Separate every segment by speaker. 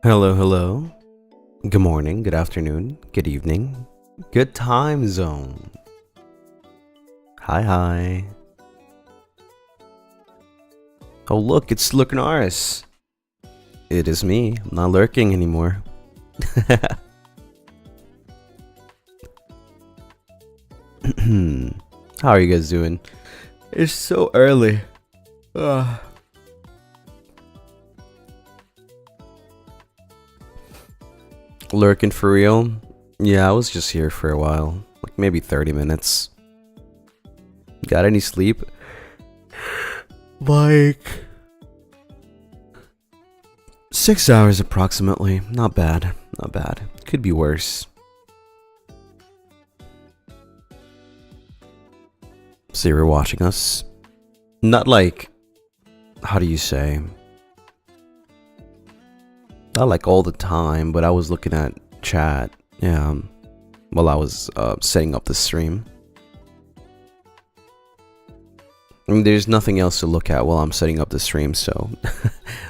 Speaker 1: Hello, hello. Good morning, good afternoon, good evening, good time zone. Hi, hi. Oh, look, it's Lunaris. It is me. I'm not lurking anymore. How are you guys doing? It's so early. Lurking for real? Yeah, I was just here for a while. Like maybe 30 minutes. Got any sleep? Like 6 hours approximately. Not bad. Not bad. Could be worse. So you were watching us? Not like, how do you say? Not like all the time, but I was looking at chat, yeah, while I was setting up the stream. I mean, there's nothing else to look at while I'm setting up the stream, so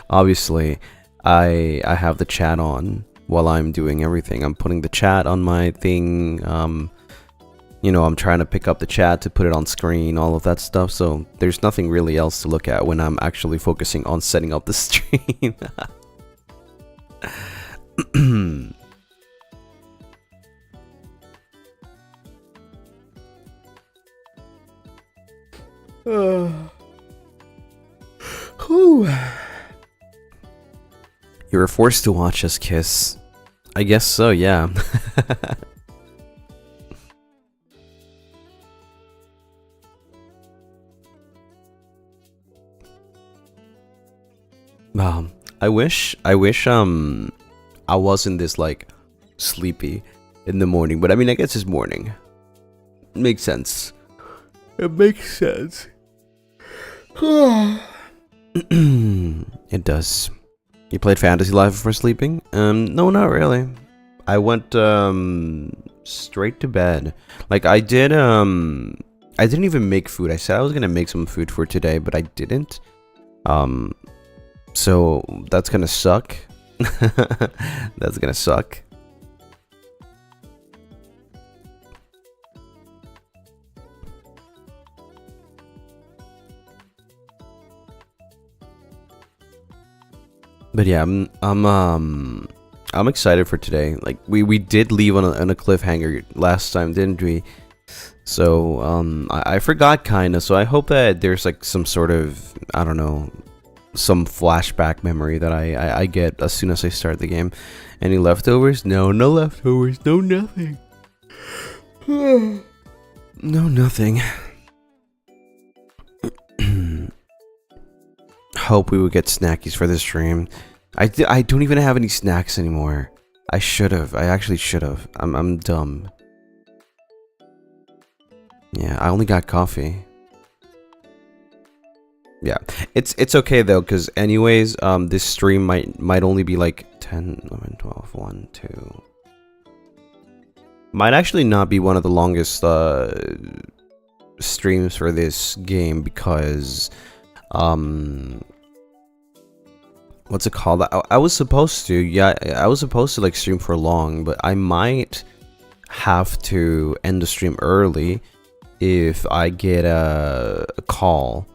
Speaker 1: obviously I have the chat on while I'm doing everything. I'm putting the chat on my thing, you know, I'm trying to pick up the chat to put it on screen, all of that stuff, so there's nothing really else to look at when I'm actually focusing on setting up the stream. You were forced to watch us kiss. I guess so, yeah. I wish I wasn't this like sleepy in the morning, but I mean, I guess it's morning. Makes sense. It makes sense. It does. You played Fantasy Life before sleeping? No, not really. I went straight to bed. Like I didn't even make food. I said I was gonna make some food for today, but I didn't. So that's gonna suck. That's gonna suck. But yeah, I'm excited for today. Like we did leave on a cliffhanger last time, didn't we? So I forgot kinda. So I hope that there's like some sort of, I don't know, some flashback memory that I get as soon as I start the game. Any leftovers? No, no leftovers. No nothing. No nothing. Hope we would get snackies for this stream. I don't even have any snacks anymore. I should have. I actually should have. I'm dumb. Yeah, I only got coffee. Yeah, it's okay though, because anyways, this stream might only be like 10, 11, 12, 1, 2. Might actually not be one of the longest streams for this game because what's it called? I was supposed to, yeah, I was supposed to like stream for long, but I might have to end the stream early if I get a call,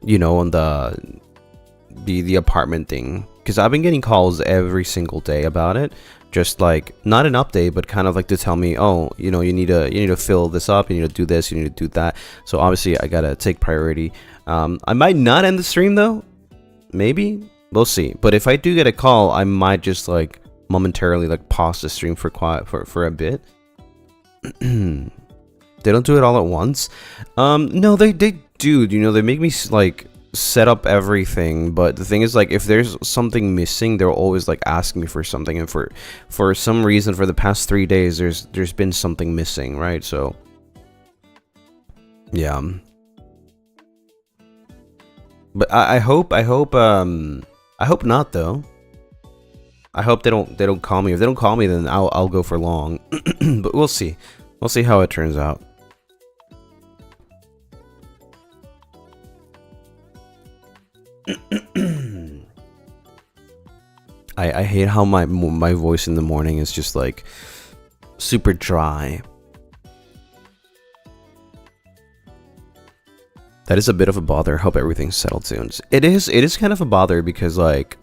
Speaker 1: you know, on the apartment thing, because I've been getting calls every single day about it, just like not an update, but kind of like to tell me, oh, you know, you need to fill this up, you need to do this, you need to do that. So obviously I gotta take priority. I might not end the stream though. Maybe, we'll see. But if I do get a call, I might just like momentarily like pause the stream for a bit. They don't do it all at once. No, they do. You know, they make me like set up everything. But the thing is, like, if there's something missing, they'll always like ask me for something. And for some reason, for the past 3 days, there's been something missing, right? So yeah. But I hope not though. I hope they don't call me. If they don't call me, then I'll go for long. But we'll see. We'll see how it turns out. I hate how my voice in the morning is just like super dry. That is a bit of a bother. Hope everything's settled soon. It is kind of a bother because like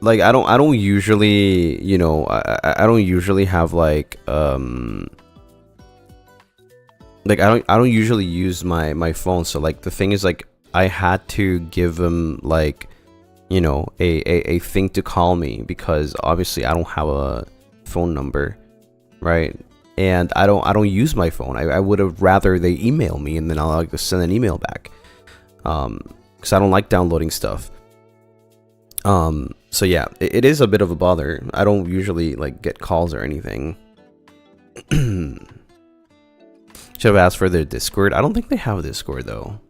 Speaker 1: I don't usually, you know, I don't usually have like I don't usually use my phone. So like the thing is, like, I had to give him like, you know, a thing to call me because obviously I don't have a phone number, right? And I don't use my phone. I would have rather they email me and then I'll like send an email back, because I don't like downloading stuff. So yeah, it is a bit of a bother. I don't usually like get calls or anything. Should have asked for their Discord. I don't think they have a Discord though.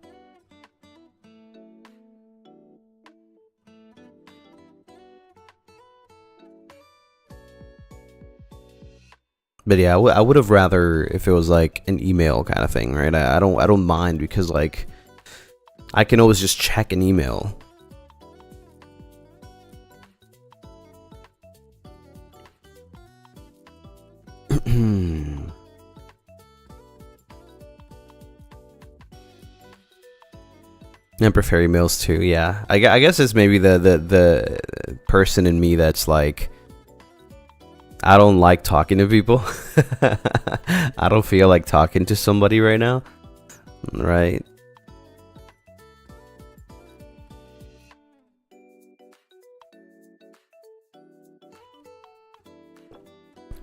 Speaker 1: But yeah, I would have rather if it was like an email kind of thing, right? I don't mind because like I can always just check an email. I prefer emails too. Yeah, I guess it's maybe the person in me that's like, I don't like talking to people. I don't feel like talking to somebody right now, right?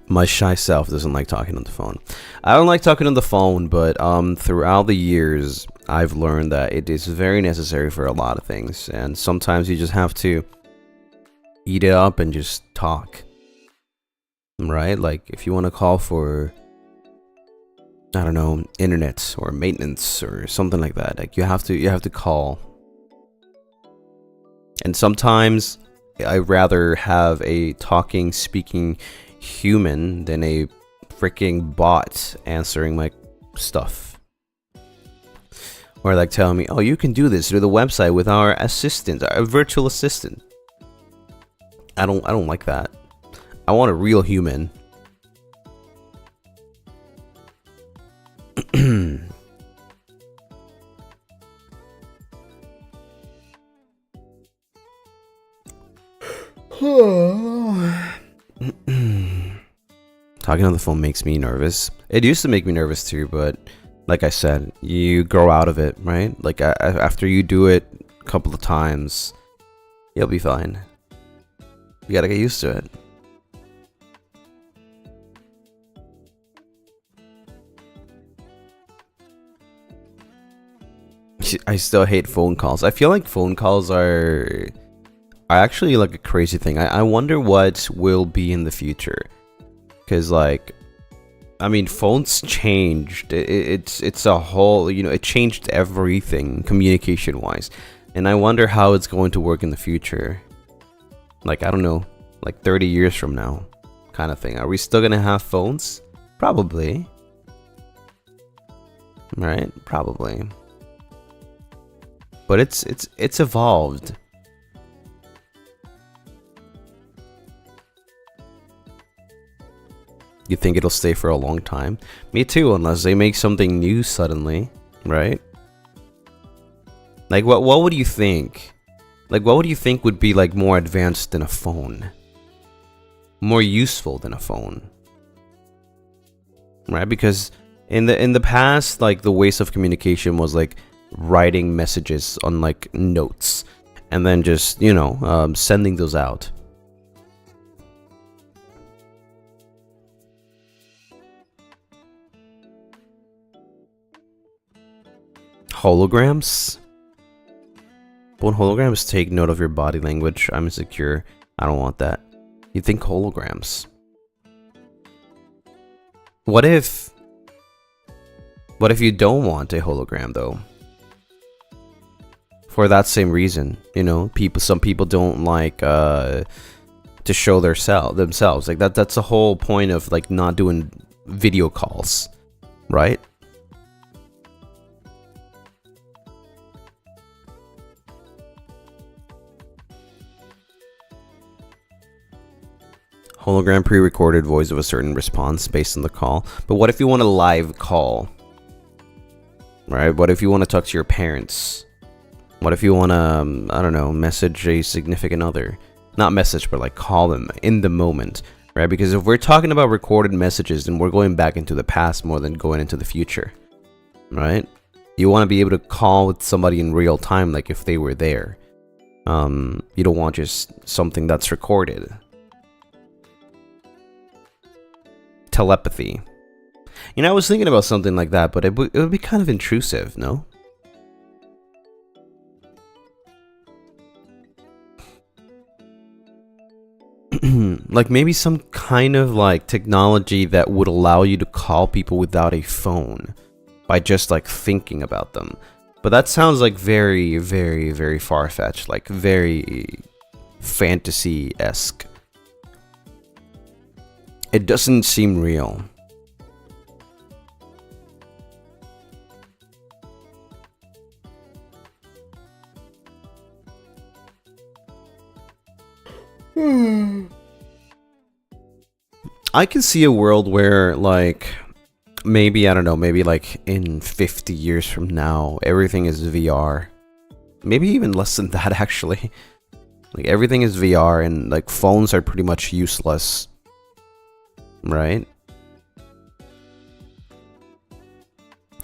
Speaker 1: My shy self doesn't like talking on the phone. I don't like talking on the phone, but throughout the years, I've learned that it is very necessary for a lot of things, and sometimes you just have to eat it up and just talk, right? Like if you want to call for, I don't know, internet or maintenance or something like that, like you have to call. And sometimes I'd rather have a talking, speaking human than a freaking bot answering my stuff, or like telling me, oh, you can do this through the website with our assistant, our virtual assistant. I don't like that. I want a real human. Talking on the phone makes me nervous. It used to make me nervous too, but like I said, you grow out of it, right? Like after you do it a couple of times, you'll be fine. You gotta get used to it. I still hate phone calls. I feel like phone calls are actually like a crazy thing. I wonder what will be in the future. Because like, I mean, phones changed. It's a whole, you know, it changed everything communication wise. And I wonder how it's going to work in the future. Like, I don't know, like 30 years from now kind of thing. Are we still going to have phones? Probably. Right? Probably. But it's evolved. You think it'll stay for a long time? Me too, unless they make something new suddenly, right? Like what would you think? Like what would you think would be like more advanced than a phone? More useful than a phone? Right? Because in the past, like the ways of communication was like writing messages on like notes and then just, you know, sending those out. Holograms? Won't holograms take note of your body language? I'm insecure. I don't want that. You think holograms? What if you don't want a hologram though? For that same reason, you know, some people don't like to show themselves. Like that's the whole point of like not doing video calls, right? Hologram pre-recorded voice of a certain response based on the call. But what if you want a live call? Right? What if you want to talk to your parents? What if you want to, I don't know, message a significant other? Not message, but like call them in the moment, right? Because if we're talking about recorded messages, then we're going back into the past more than going into the future, right? You want to be able to call with somebody in real time, like if they were there. You don't want just something that's recorded. Telepathy. You know, I was thinking about something like that, but it would be kind of intrusive, no? Like maybe some kind of like technology that would allow you to call people without a phone by just like thinking about them. But that sounds like very, very, very far-fetched, like very fantasy-esque. It doesn't seem real. I can see a world where, like, maybe, I don't know, maybe like in 50 years from now, everything is VR. Maybe even less than that, actually. Like, everything is VR and, like, phones are pretty much useless. Right?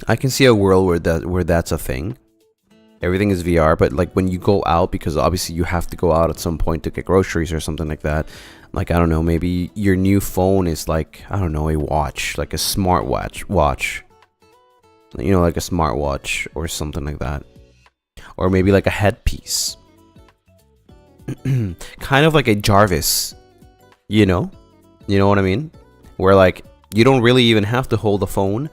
Speaker 1: I can see a world where that's a thing. Everything is VR, but like when you go out, because obviously you have to go out at some point to get groceries or something like that. Like, I don't know, maybe your new phone is like, I don't know, a watch, like a watch. You know, like a smartwatch or something like that. Or maybe like a headpiece. Kind of like a Jarvis, you know? You know what I mean? Where like, you don't really even have to hold the phone.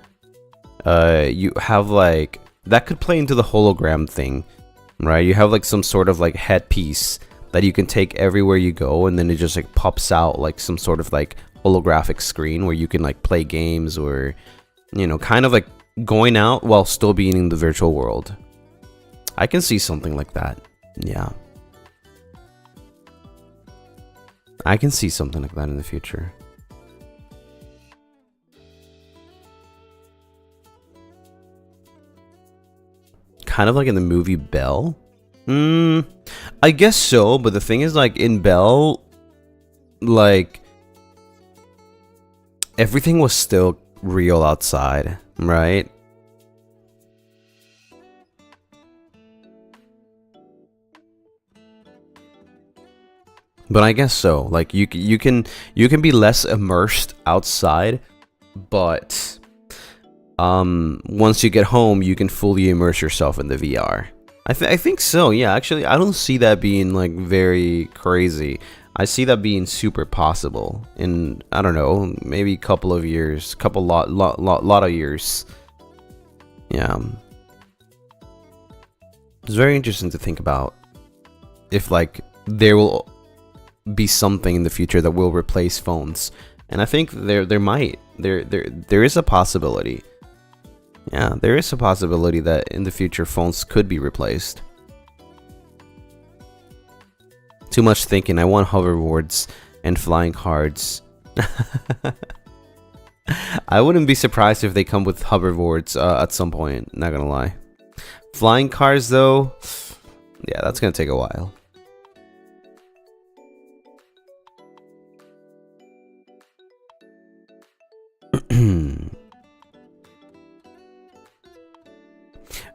Speaker 1: You have like, that could play into the hologram thing, right? You have like some sort of like headpiece that you can take everywhere you go, and then it just like pops out like some sort of like holographic screen where you can like play games or, you know, kind of like going out while still being in the virtual world. I can see something like that. Yeah. I can see something like that in the future. Kind of like in the movie Belle. I guess so, but the thing is, like, in Belle, like, everything was still real outside, right? But I guess so. Like, you can be less immersed outside, but once you get home, you can fully immerse yourself in the VR. I think so. Yeah, actually, I don't see that being like very crazy. I see that being super possible in, I don't know, maybe a couple of years, lot of years. Yeah. It's very interesting to think about if like there will be something in the future that will replace phones. And I think there is a possibility. Yeah, there is a possibility that in the future phones could be replaced. Too much thinking. I want hoverboards and flying cards. I wouldn't be surprised if they come with hoverboards at some point, not gonna lie. Flying cars though, yeah, that's gonna take a while.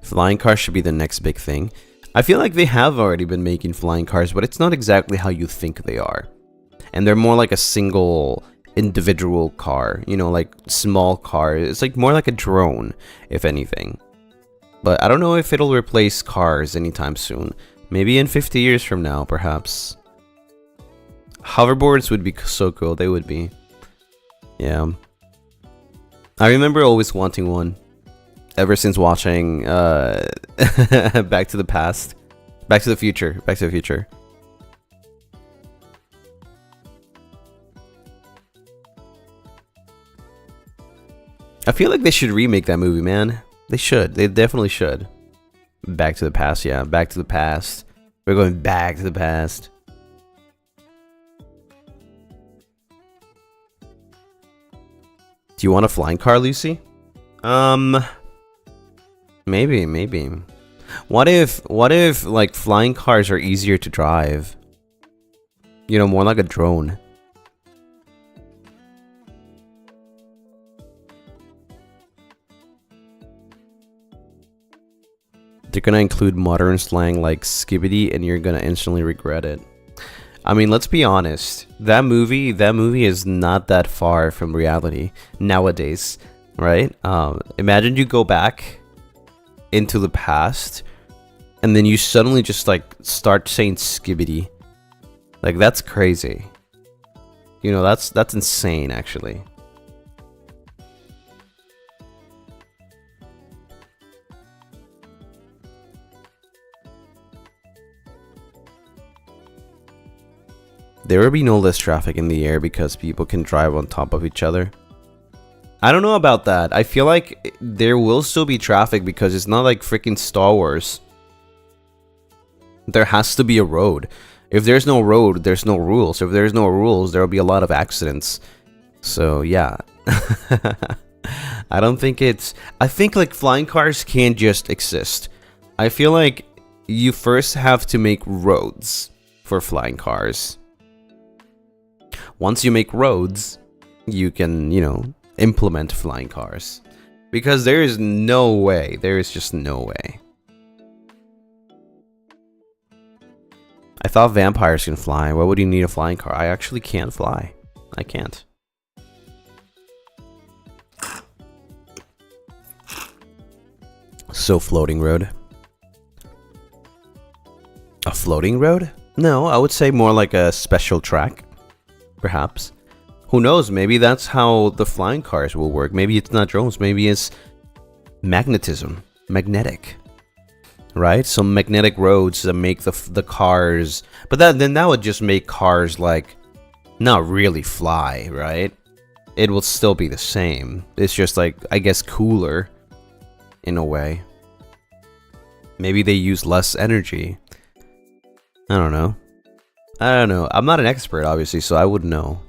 Speaker 1: Flying cars should be the next big thing. I feel like they have already been making flying cars, but it's not exactly how you think they are. And they're more like a single individual car, you know, like small car. It's like more like a drone, if anything. But I don't know if it'll replace cars anytime soon. Maybe in 50 years from now, perhaps. Hoverboards would be so cool. They would be. Yeah. I remember always wanting one. Ever since watching Back to the Past. Back to the Future. Back to the Future. I feel like they should remake that movie, man. They should. They definitely should. Back to the Past, yeah. Back to the Past. We're going back to the past. Do you want a flying car, Lucy? Maybe. What if like flying cars are easier to drive? You know, more like a drone. They're gonna include modern slang like skibbity and you're gonna instantly regret it. I mean, let's be honest. That movie is not that far from reality nowadays, right? Imagine you go back into the past and then you suddenly just like start saying skibbity. Like, that's crazy. You know, that's insane actually. There will be no less traffic in the air because people can drive on top of each other. I don't know about that. I feel like there will still be traffic because it's not like freaking Star Wars. There has to be a road. If there's no road, there's no rules. If there's no rules, there will be a lot of accidents. So yeah. I don't think it's... I think like flying cars can't just exist. I feel like you first have to make roads for flying cars. Once you make roads, you can, you know, implement flying cars. Because there is no way. There is just no way. I thought vampires can fly. Why would you need a flying car? I actually can't fly. I can't. So floating road. A floating road? No, I would say more like a special track. Perhaps. Who knows? Maybe that's how the flying cars will work. Maybe it's not drones. Maybe it's magnetism. Magnetic. Right? Some magnetic roads that make the cars... But then that would just make cars, like, not really fly, right? It will still be the same. It's just, like, I guess cooler. In a way. Maybe they use less energy. I don't know. I'm not an expert, obviously, so I wouldn't know.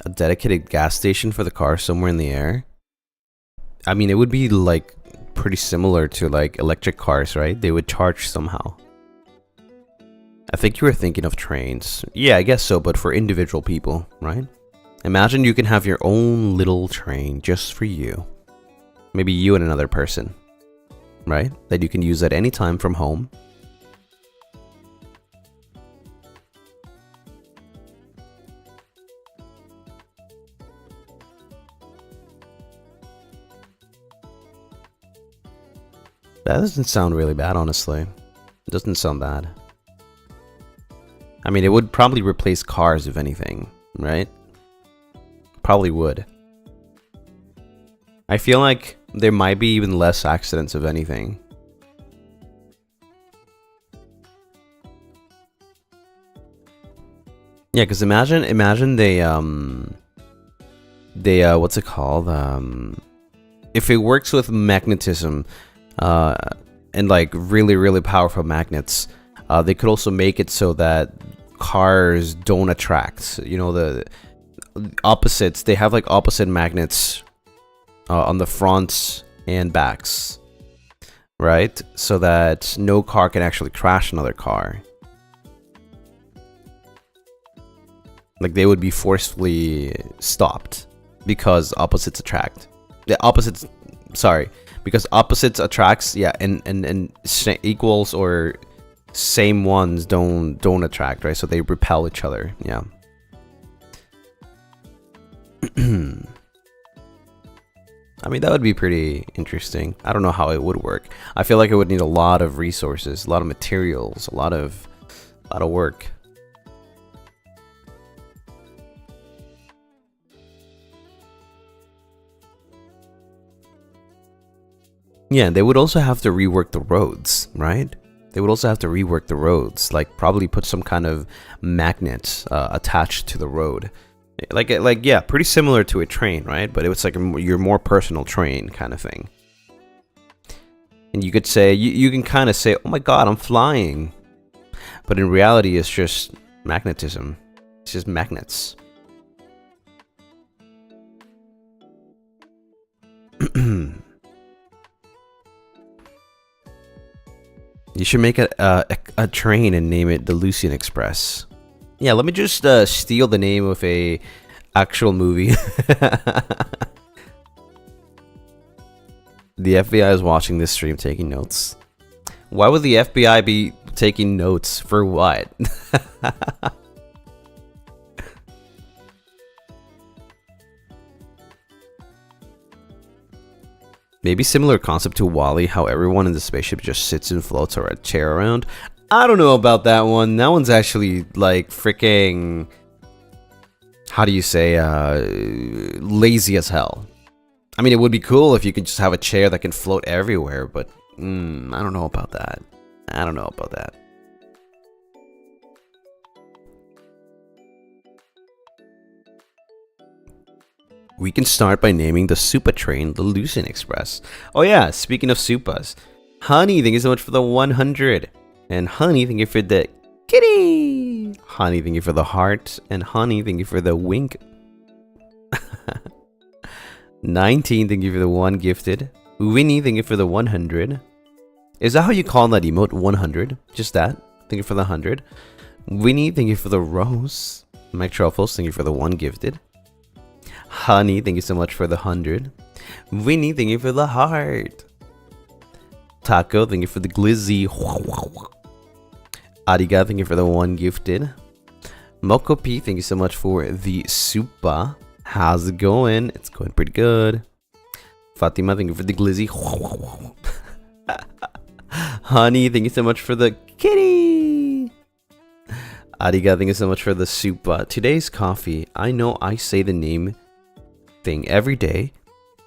Speaker 1: A dedicated gas station for the car somewhere in the air? I mean, it would be, like, pretty similar to, like, electric cars, right? They would charge somehow. I think you were thinking of trains. Yeah, I guess so, but for individual people, right? Imagine you can have your own little train just for you. Maybe you and another person, right? That you can use at any time from home. That doesn't sound really bad, honestly. It doesn't sound bad. I mean, it would probably replace cars, if anything, right? Probably would. I feel like there might be even less accidents, if anything. Yeah, because imagine they what's it called? If it works with magnetism, and like really powerful magnets, they could also make it so that cars don't attract. You know, the opposites. They have like opposite magnets on the fronts and backs, right? So that no car can actually crash another car. Like they would be forcefully stopped because opposites attract. The opposites, sorry, because opposites attracts, yeah, and equals or same ones don't attract, right? So they repel each other, yeah. I mean, that would be pretty interesting. I don't know how it would work. I feel like it would need a lot of resources, a lot of materials, a lot of work. Yeah, they would also have to rework the roads, right? They would also have to rework the roads, like probably put some kind of magnet attached to the road. Like yeah, pretty similar to a train, right? But it was like your more personal train kind of thing. And you could say, you can kind of say, oh my god, I'm flying. But in reality, it's just magnetism. It's just magnets. You should make a train and name it the Lucien Express. Yeah, let me just steal the name of a actual movie. The FBI is watching this stream taking notes. Why would the FBI be taking notes? For what? Maybe similar concept to WALL-E, how everyone in the spaceship just sits and floats or a chair around. I don't know about that one. That one's actually like freaking, how do you say, lazy as hell. I mean, it would be cool if you could just have a chair that can float everywhere, but I don't know about that. I don't know about that. We can start by naming the Supa train the Lucien Express. Oh yeah, speaking of Supas. Honey, thank you so much for the 100. And Honey, thank you for the kitty. Honey, thank you for the heart. And Honey, thank you for the wink. 19, thank you for the 1 gifted. Winnie, thank you for the 100. Is that how you call that emote? 100? Just that? Thank you for the 100. Winnie, thank you for the rose. Mike Truffles, thank you for the 1 gifted. Honey, thank you so much for the 100. Winnie, thank you for the heart. Taco, thank you for the glizzy. Ariga, thank you for the 1 gifted. Moko P, thank you so much for the Supa. How's it going? It's going pretty good. Fatima, thank you for the glizzy. Honey, thank you so much for the kitty. Ariga, thank you so much for the Supa. Today's coffee. I know I say the name thing every day,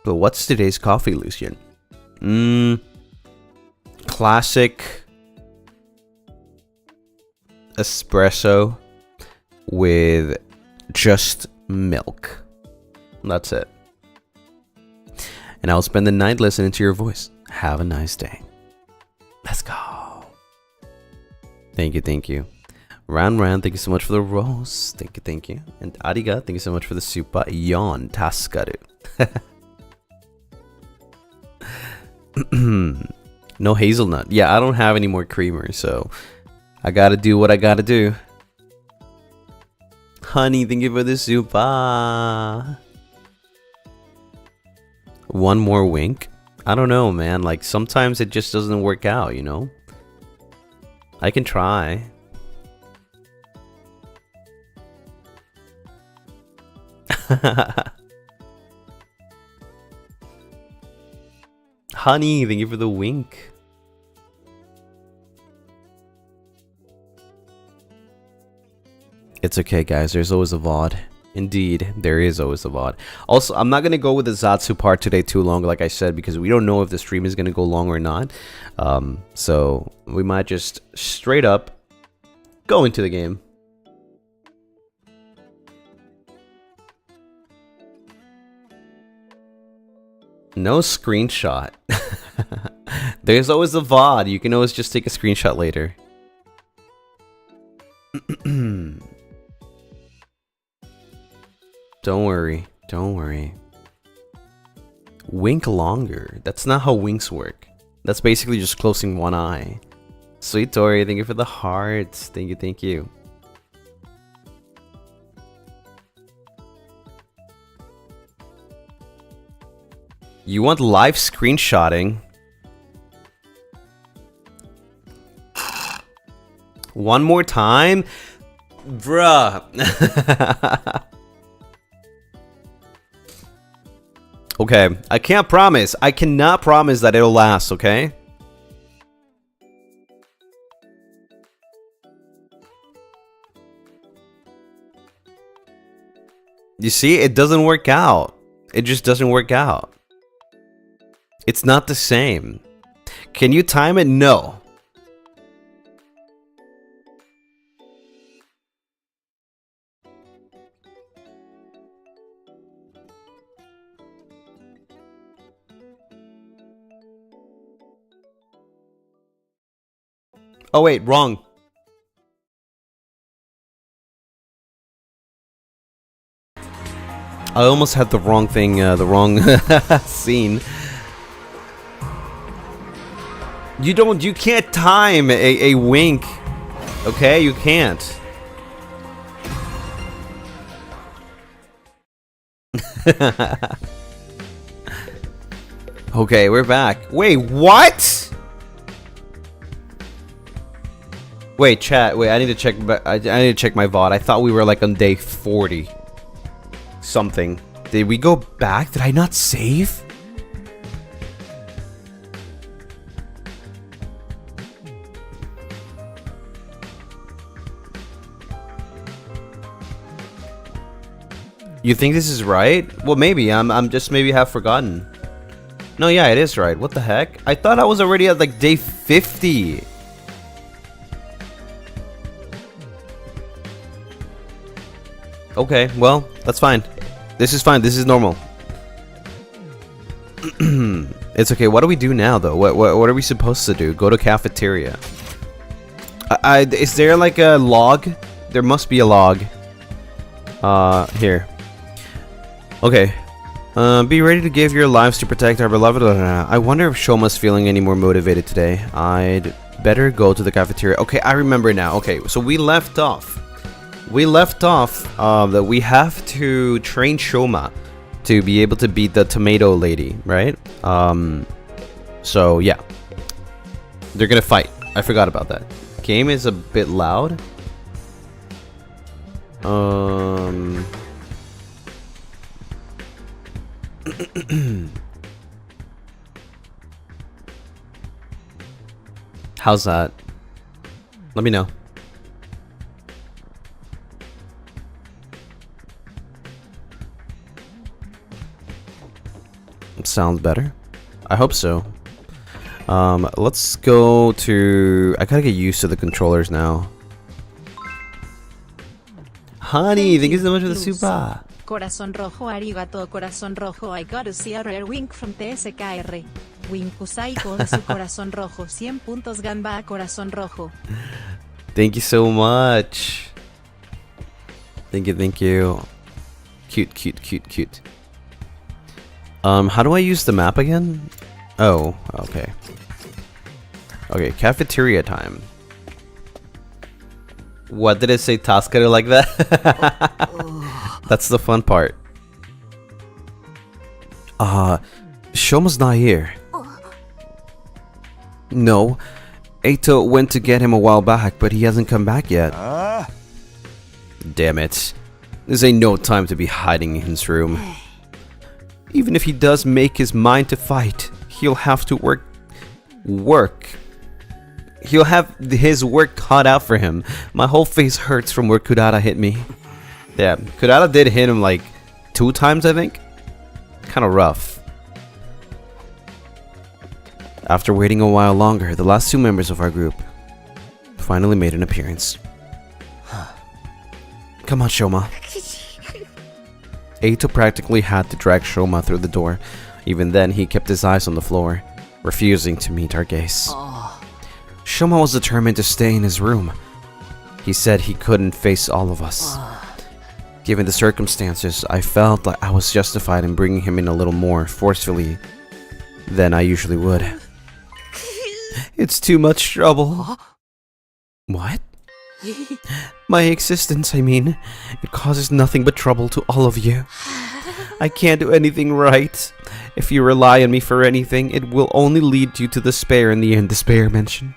Speaker 1: but what's today's coffee, Lucien? Classic espresso with just milk. That's it. And I'll spend the night listening to your voice. Have a nice day. Let's go. Thank you, thank you. Round, thank you so much for the rose. Thank you, thank you. And Ariga, thank you so much for the Supa. Yon taskaru. No hazelnut. Yeah, I don't have any more creamer, so I gotta do what I gotta do. Honey, thank you for the Supa. 1 more wink? I don't know, man. Like, sometimes it just doesn't work out, you know? I can try. Honey, thank you for the wink. It's okay, guys. There's always a VOD. Indeed, there is always a VOD. Also, I'm not going to go with the Zatsu part today too long, like I said, because we don't know if the stream is going to go long or not. So we might just straight up go into the game. No screenshot. There's always a VOD. You can always just take a screenshot later. Don't worry. Don't worry. Wink longer. That's not how winks work. That's basically just closing one eye. Sweet Tori, thank you for the hearts. Thank you, thank you. You want live screenshotting? One more time? Bruh. Okay, I can't promise. I cannot promise that it'll last, okay? You see, it doesn't work out. It just doesn't work out. It's not the same. Can you time it? No. Oh wait, wrong. I almost had the wrong thing, the wrong scene. You can't time a wink. Okay, you can't. Okay, we're back. Wait, what? Wait, chat. Wait, I need to check. I need to check my VOD. I thought we were like on day 40. Something. Did we go back? Did I not save? You think this is right? Well, maybe. I'm just maybe have forgotten. No, yeah, it is right. What the heck? I thought I was already at like day 50. Okay, well, that's fine. This is fine. This is normal. It's okay. What do we do now, though? What are we supposed to do? Go to cafeteria. Is there like a log? There must be a log. Here. Okay. Be ready to give your lives to protect our beloved. I wonder if Shoma's feeling any more motivated today. I'd better go to the cafeteria. Okay, I remember now. Okay, so we left off. That we have to train Shoma to be able to beat the tomato lady, right? So yeah, they're gonna fight. I forgot about that. Game is a bit loud. How's that? Let me know. Sounds better. I hope so. Let's go to... I gotta get used to the controllers now. Honey, thank you so much for the super.
Speaker 2: Corazón rojo, arigato, corazón rojo. I got to see a rare wink from TSKR. Winkusai con su corazón rojo. 100 puntos gamba, corazón rojo.
Speaker 1: Thank you so much. Thank you, thank you. Cute, cute, cute, cute. How do I use the map again? Oh, okay. Okay, cafeteria time. What did it say, Tascaro, like that? That's the fun part. Shoma's not here. No, Eito went to get him a while back, but he hasn't come back yet. Damn it. This ain't no time to be hiding in his room. Even if he does make his mind to fight, he'll have to work. He'll have his work cut out for him. My whole face hurts from where Kurata hit me. Yeah, Kurata did hit him like 2 times, I think. Kind of rough. After waiting a while longer, the last 2 members of our group finally made an appearance. Come on, Shoma. Eito practically had to drag Shoma through the door. Even then, he kept his eyes on the floor, refusing to meet our gaze. Shoma was determined to stay in his room. He said he couldn't face all of us. Given the circumstances, I felt like I was justified in bringing him in a little more forcefully than I usually would. It's too much trouble. What? My existence, I mean. It causes nothing but trouble to all of you. I can't do anything right. If you rely on me for anything, it will only lead you to despair in the end, despair mention.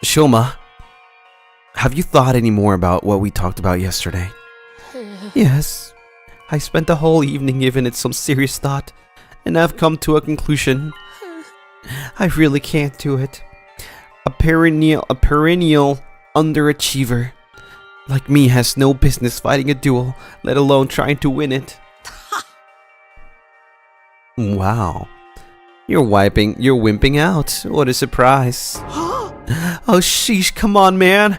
Speaker 1: Shoma, have you thought any more about what we talked about yesterday? Yes. I spent the whole evening giving it some serious thought, and I've come to a conclusion. I really can't do it. A perennial underachiever like me has no business fighting a duel, let alone trying to win it. Wow. You're wimping out. What a surprise. Oh sheesh, come on, man.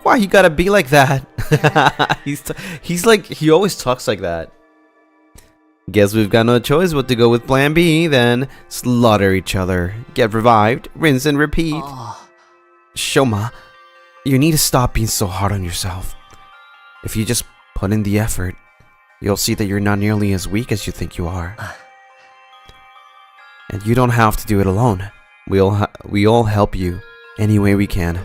Speaker 1: Why you gotta be like that? He's like, he always talks like that. Guess we've got no choice but to go with plan B then. Slaughter each other, get revived, rinse and repeat. Shoma, you need to stop being so hard on yourself. If you just put in the effort, you'll see that you're not nearly as weak as you think you are. And you don't have to do it alone. We all help you any way we can.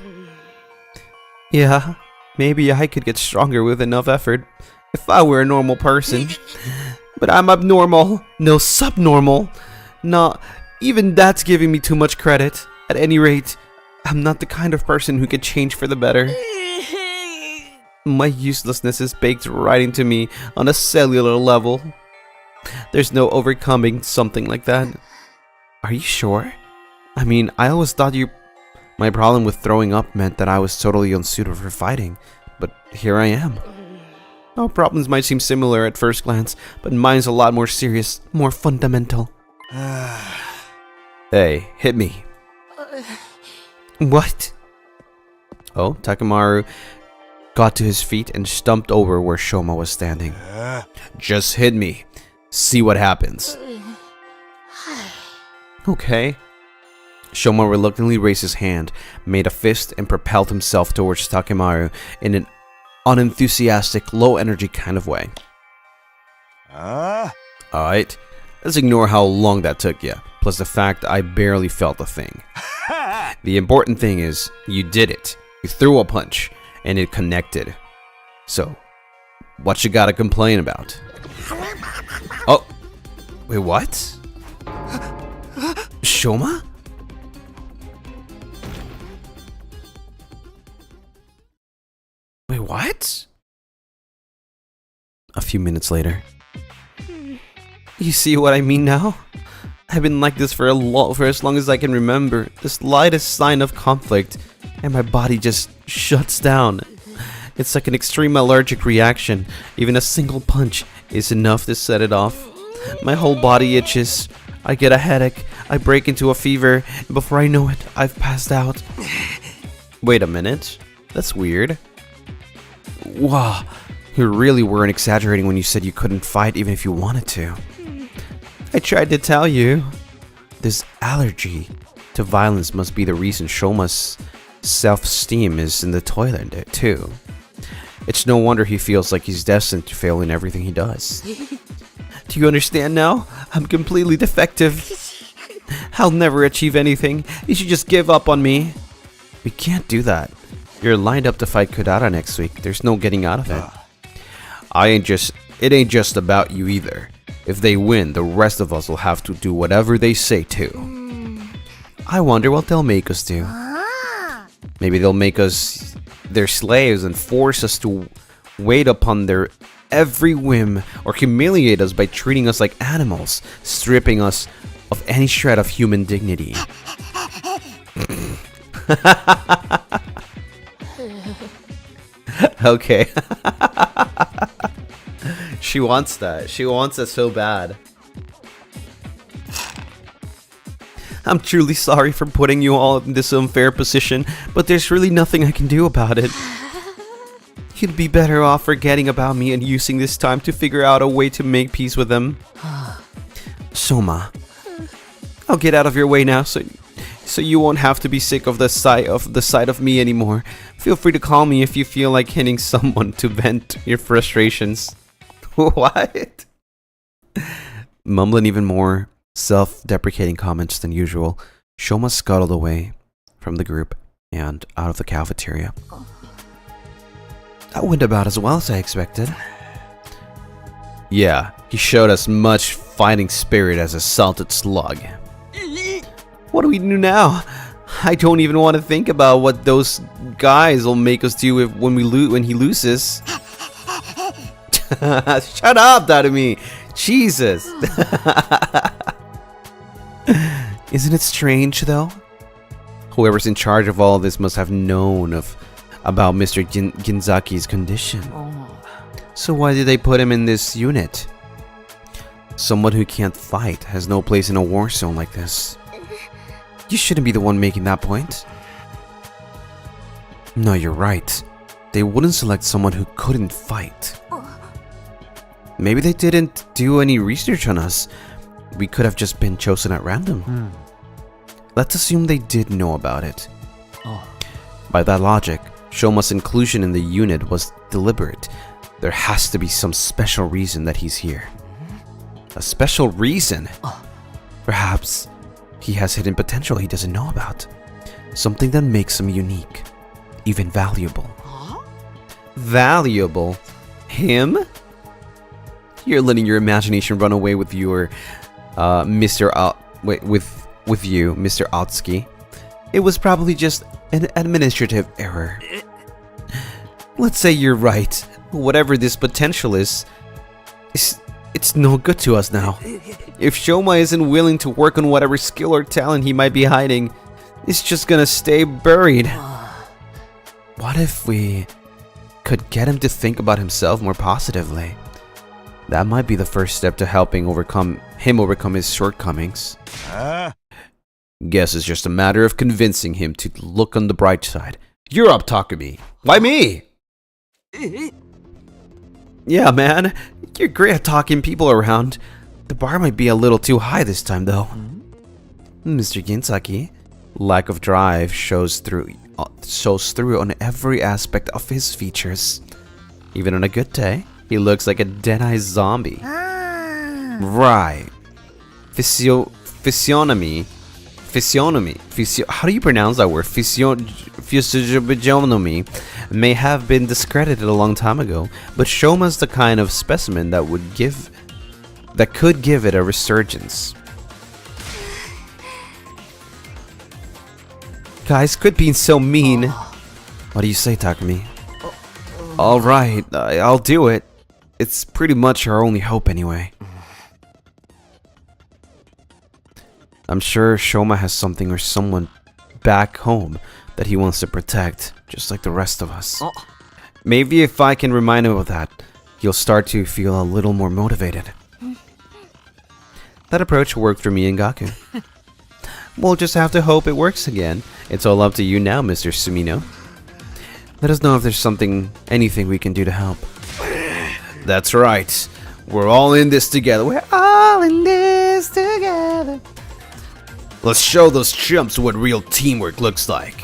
Speaker 1: Yeah, maybe I could get stronger with enough effort if I were a normal person. But I'm abnormal, no subnormal. Nah, even that's giving me too much credit. At any rate, I'm not the kind of person who could change for the better. My uselessness is baked right into me on a cellular level. There's no overcoming something like that. Are you sure? I mean, I always thought my problem with throwing up meant that I was totally unsuited for fighting, but here I am. Our problems might seem similar at first glance, but mine's a lot more serious, more fundamental. Hey, hit me. What? Oh, Takemaru got to his feet and stumped over where Shoma was standing. Just hit me. See what happens. Okay. Shoma reluctantly raised his hand, made a fist, and propelled himself towards Takemaru in an unenthusiastic, low-energy kind of way. Alright, let's ignore how long that took you, plus the fact I barely felt a thing. The important thing is, you did it. You threw a punch, and it connected. So, what you gotta complain about? Oh, wait, what? Shoma? Wait, what? A few minutes later. You see what I mean now? I've been like this for as long as I can remember. The slightest sign of conflict, and my body just shuts down. It's like an extreme allergic reaction. Even a single punch is enough to set it off. My whole body itches. I get a headache. I break into a fever, and before I know it, I've passed out. Wait a minute. That's weird. Wow, you really weren't exaggerating when you said you couldn't fight even if you wanted to. I tried to tell you. This allergy to violence must be the reason Shoma's self-esteem is in the toilet too. It's no wonder he feels like he's destined to fail in everything he does. Do you understand now? I'm completely defective. I'll never achieve anything. You should just give up on me. We can't do that. You're lined up to fight Kodara next week. There's no getting out of it. It ain't just about you either. If they win, the rest of us will have to do whatever they say too. I wonder what they'll make us do. Maybe they'll make us their slaves and force us to wait upon their every whim, or humiliate us by treating us like animals, stripping us of any shred of human dignity. Okay. She wants that. She wants it so bad. I'm truly sorry for putting you all in this unfair position, but there's really nothing I can do about it. You'd be better off forgetting about me and using this time to figure out a way to make peace with them. Shoma, I'll get out of your way now so you won't have to be sick of the sight of me anymore. Feel free to call me if you feel like hitting someone to vent your frustrations. What? Mumbling even more self-deprecating comments than usual, Shoma scuttled away from the group and out of the cafeteria. That went about as well as I expected. Yeah, he showed as much fighting spirit as a salted slug. What do we do now? I don't even want to think about what those guys will make us do when he loses. Shut up, Dadumi! Jesus! Isn't it strange, though? Whoever's in charge of all of this must have known about Mr. Ginzaki's condition. So why did they put him in this unit? Someone who can't fight has no place in a war zone like this. You shouldn't be the one making that point. No, you're right. They wouldn't select someone who couldn't fight. Maybe they didn't do any research on us. We could have just been chosen at random. Let's assume they did know about it. By that logic, Shoma's inclusion in the unit was deliberate. There has to be some special reason that he's here. A special reason? Perhaps he has hidden potential he doesn't know about. Something that makes him unique, even valuable. Valuable? Him? You're letting your imagination run away with your, with you, Mr. Otsky. It was probably just an administrative error. Let's say you're right. Whatever this potential is, it's no good to us now. If Shoma isn't willing to work on whatever skill or talent he might be hiding, it's just gonna stay buried. What if we could get him to think about himself more positively? That might be the first step to helping overcome his shortcomings. Guess it's just a matter of convincing him to look on the bright side. You're up, Takumi. Why me? Yeah, man. You're great at talking people around. The bar might be a little too high this time, though. Mr. Ginsaki, lack of drive shows through on every aspect of his features. Even on a good day, he looks like a dead-eye zombie. Right. Physiognomy. How do you pronounce that word? Physiognomy may have been discredited a long time ago, but Shoma's the kind of specimen that could give it a resurgence. Guys, quit being so mean. What do you say, Takumi? Alright, I'll do it. It's pretty much our only hope anyway. I'm sure Shoma has something or someone back home that he wants to protect, just like the rest of us. Maybe if I can remind him of that, he'll start to feel a little more motivated. That approach worked for me and Gaku. We'll just have to hope it works again. It's all up to you now, Mr. Sumino. Let us know if there's anything we can do to help. That's right. We're all in this together. We're all in this together. Let's show those chumps what real teamwork looks like.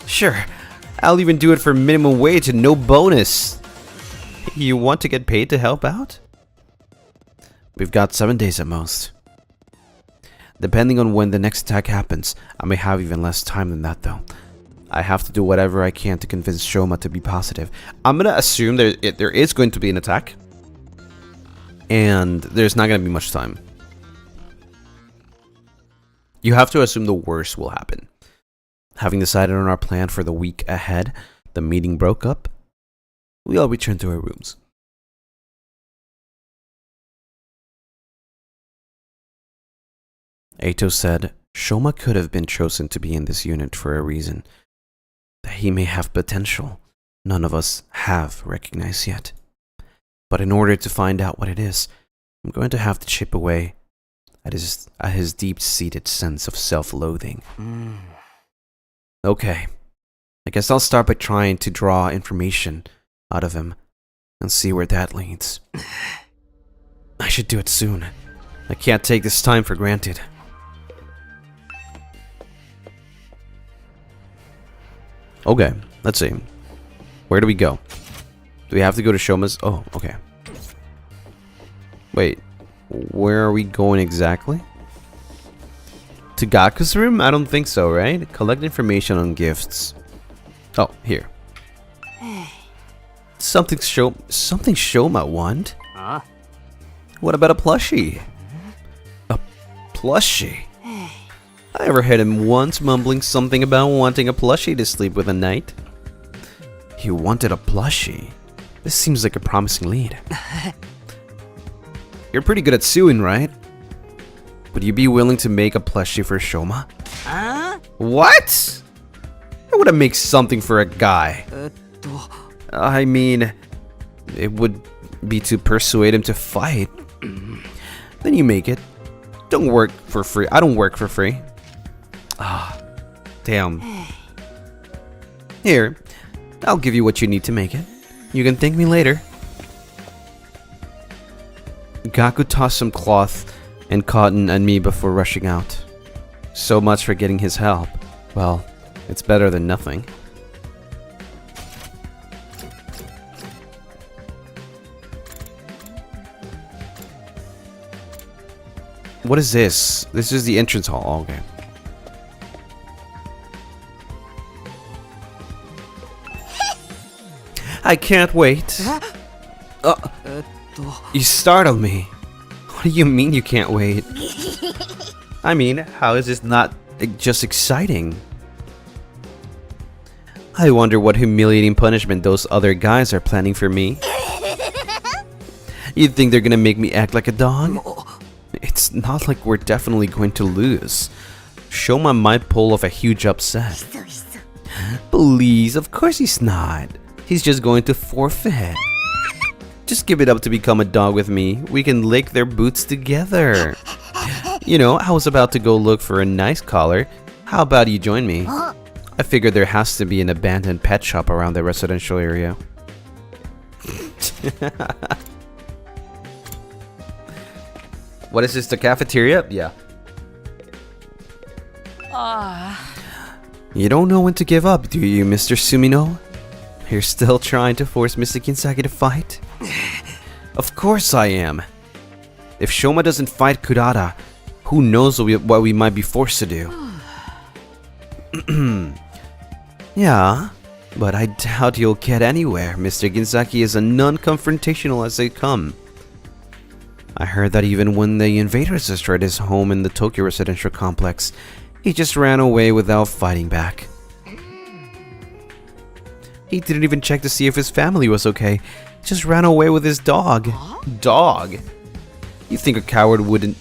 Speaker 1: Sure. I'll even do it for minimum wage and no bonus. You want to get paid to help out? We've got 7 days at most. Depending on when the next attack happens, I may have even less time than that though. I have to do whatever I can to convince Shoma to be positive. I'm gonna assume there is going to be an attack. And there's not gonna be much time. You have to assume the worst will happen. Having decided on our plan for the week ahead, the meeting broke up. We all returned to our rooms. Eito said Shoma could have been chosen to be in this unit for a reason. That he may have potential none of us have recognized yet. But in order to find out what it is, I'm going to have to chip away at his deep-seated sense of self-loathing. Okay, I guess I'll start by trying to draw information out of him and see where that leads. I should do it soon. I can't take this time for granted. Okay, let's see. Where do we go? Do we have to go to Shoma's? Oh, okay. Wait, where are we going exactly? To Gaku's room? I don't think so, right? Collect information on gifts. Oh, here. Something Shoma want? What about a plushie? A plushie? I overheard him once mumbling something about wanting a plushie to sleep with at night. He wanted a plushie? This seems like a promising lead. You're pretty good at suing, right? Would you be willing to make a plushie for Shoma? What? I wouldn't make something for a guy. I mean, it would be to persuade him to fight. Then you make it. Don't work for free. I don't work for free. Ah, damn. Here, I'll give you what you need to make it. You can thank me later. Gaku tossed some cloth and cotton at me before rushing out. So much for getting his help. Well, it's better than nothing. What is this? This is the entrance hall. Oh, okay. I can't wait. You startled me. What do you mean you can't wait? I mean, how is this not just exciting? I wonder what humiliating punishment those other guys are planning for me. You think they're gonna make me act like a dog? It's not like we're definitely going to lose. Shoma might pull off a huge upset. Please, of course he's not. He's just going to forfeit. Just give it up to become a dog with me. We can lick their boots together. You know, I was about to go look for a nice collar. How about you join me? I figured there has to be an abandoned pet shop around the residential area. What is this, the cafeteria? Yeah. You don't know when to give up, do you, Mr. Sumino? You're still trying to force Mr. Kinsaki to fight? Of course I am. If Shoma doesn't fight Kurata, who knows what we might be forced to do. Yeah, but I doubt you'll get anywhere. Mr. Kinsaki is as non-confrontational as they come. I heard that even when the invaders destroyed his home in the TooKyo residential complex, he just ran away without fighting back. He didn't even check to see if his family was okay. He just ran away with his dog. Dog? You think a coward wouldn't...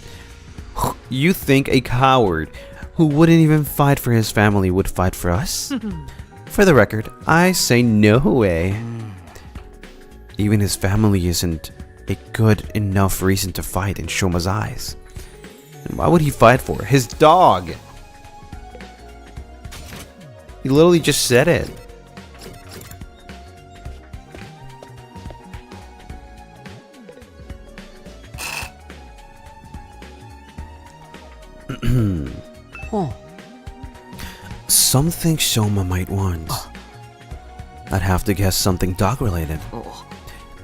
Speaker 1: You think a coward who wouldn't even fight for his family would fight for us? For the record, I say no way. Even his family isn't a good enough reason to fight in Shoma's eyes. And why would he fight for? His dog! He literally just said it. Something Shoma might want. I'd have to guess something dog-related.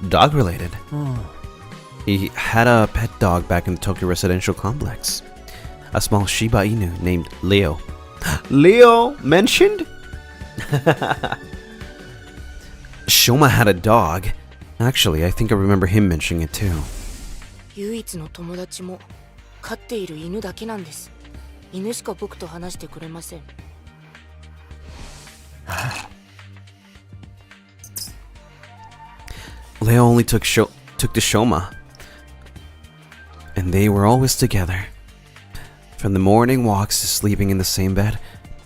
Speaker 1: Dog-related? He had a pet dog back in the TooKyo residential complex. A small Shiba Inu named Leo. Leo mentioned? Shoma had a dog. Actually, I think I remember him mentioning it too.
Speaker 3: 唯一の友達も飼っている犬だけなんです。犬しか僕と話してくれません。
Speaker 1: Leo only took to Shoma, and they were always together. From the morning walks to sleeping in the same bed,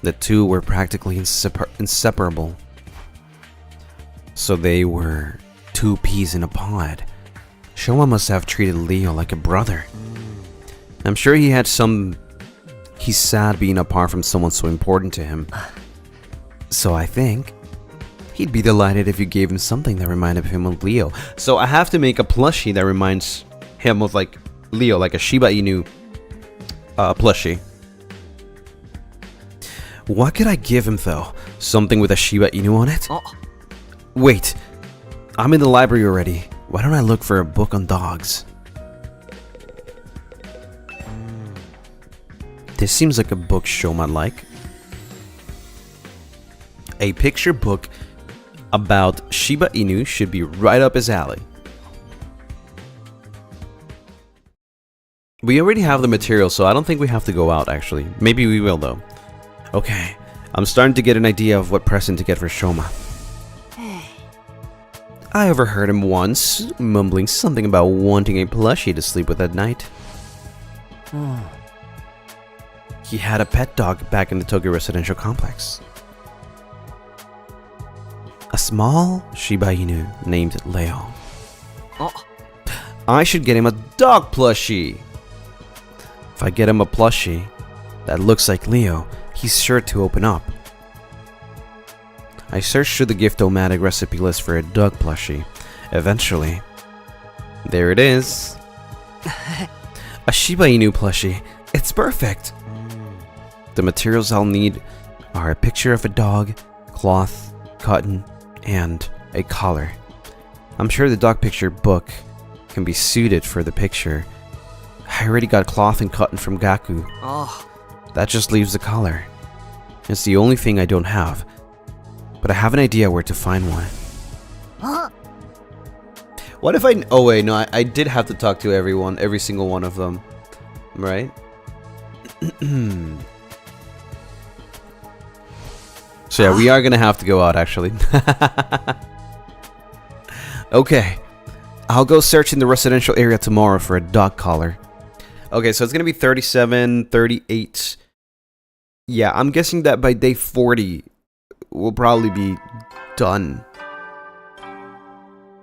Speaker 1: the two were practically inseparable. So they were two peas in a pod. Shoma must have treated Leo like a brother. I'm sure he's sad being apart from someone so important to him. So I think he'd be delighted if you gave him something that reminded him of Leo. So I have to make a plushie that reminds him of like Leo, like a Shiba Inu plushie. What could I give him though? Something with a Shiba Inu on it? Wait, I'm in the library already. Why don't I look for a book on dogs? This seems like a book Shoma like. A picture book about Shiba Inu should be right up his alley. We already have the material, so I don't think we have to go out actually. Maybe we will though. Okay, I'm starting to get an idea of what present to get for Shoma. I overheard him once mumbling something about wanting a plushie to sleep with at night. He had a pet dog back in the TooKyo residential complex. A small Shiba Inu named Leo. I should get him a dog plushie. If I get him a plushie that looks like Leo, he's sure to open up. I searched through the Gift-O-Matic recipe list for a dog plushie. Eventually, there it is. A Shiba Inu plushie. It's perfect. The materials I'll need are a picture of a dog, cloth, cotton, and a collar. I'm sure the dog picture book can be suited for the picture. I already got cloth and cotton from Gaku.
Speaker 4: Oh.
Speaker 1: That just leaves the collar. It's the only thing I don't have. But I have an idea where to find one. What if I... Oh wait, no, I did have to talk to everyone, every single one of them. Right? So yeah, we are gonna have to go out actually. Okay. I'll go search in the residential area tomorrow for a dog collar. Okay, so it's gonna be 37, 38. Yeah, I'm guessing that by day 40 we'll probably be done.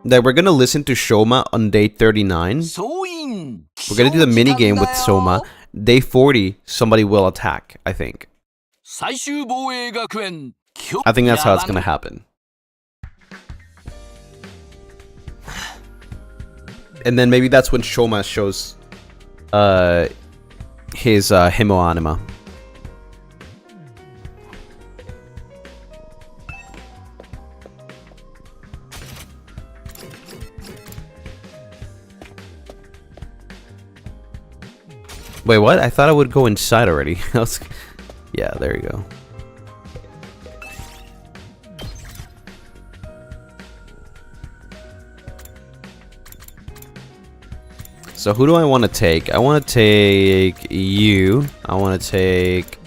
Speaker 1: That we're gonna listen to Shoma on day 39. We're gonna do the mini game with Shoma. Day 40, somebody will attack, I think. I think that's how it's gonna happen. And then maybe that's when Shoma shows his Himo anima. Wait, what? I thought I would go inside already. Yeah, there you go. So who do I want to take? I want to take you. I want to take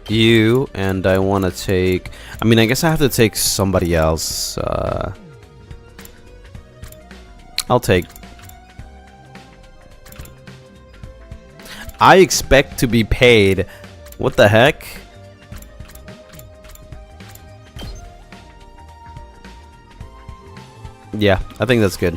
Speaker 1: you, and I want to take... I mean, I guess I have to take somebody else. I'll take... I expect to be paid. What the heck? Yeah, I think that's good.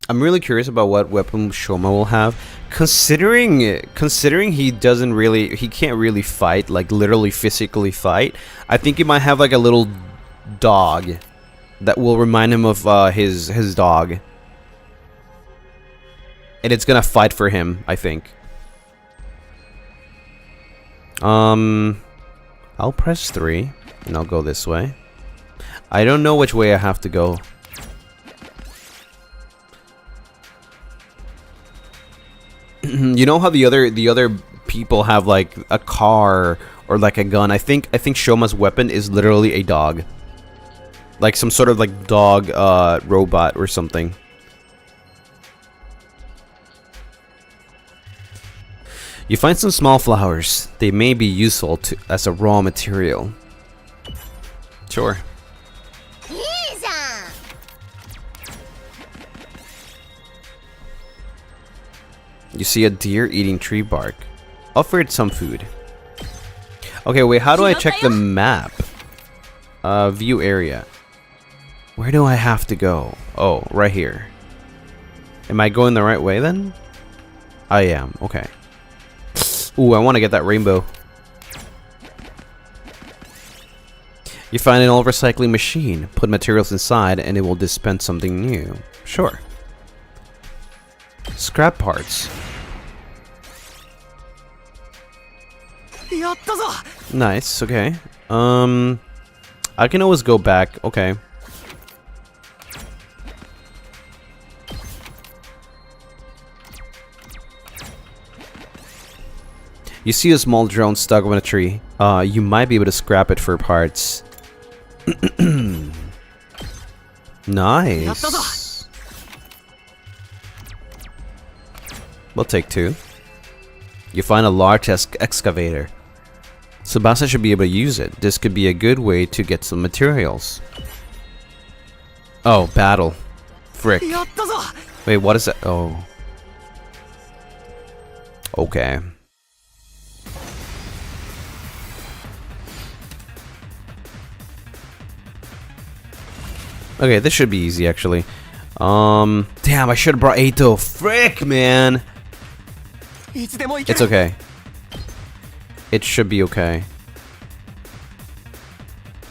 Speaker 1: I'm really curious about what weapon Shoma will have. Considering he can't really fight, like literally physically fight. I think he might have like a little dog that will remind him of his dog. And it's gonna fight for him, I think. I'll press 3 and I'll go this way. I don't know which way I have to go. You know how the other people have like a car or like a gun? I think Shoma's weapon is literally a dog. Like some sort of like dog robot or something. You find some small flowers. They may be useful as a raw material. Sure. You see a deer eating tree bark. Offer it some food. Okay, wait, how do I check the map? View area. Where do I have to go? Oh, right here. Am I going the right way then? I am, okay. Ooh, I want to get that rainbow. You find an old recycling machine. Put materials inside and it will dispense something new. Sure. Scrap parts. Nice, okay. I can always go back, okay. You see a small drone stuck on a tree. You might be able to scrap it for parts. Nice. We'll take 2. You find a large excavator. Tsubasa should be able to use it. This could be a good way to get some materials. Oh, battle. Frick. Wait, what is that? Oh. Okay. Okay, this should be easy actually. Damn, I should have brought Eito. Frick, man. It's okay. it should be okay.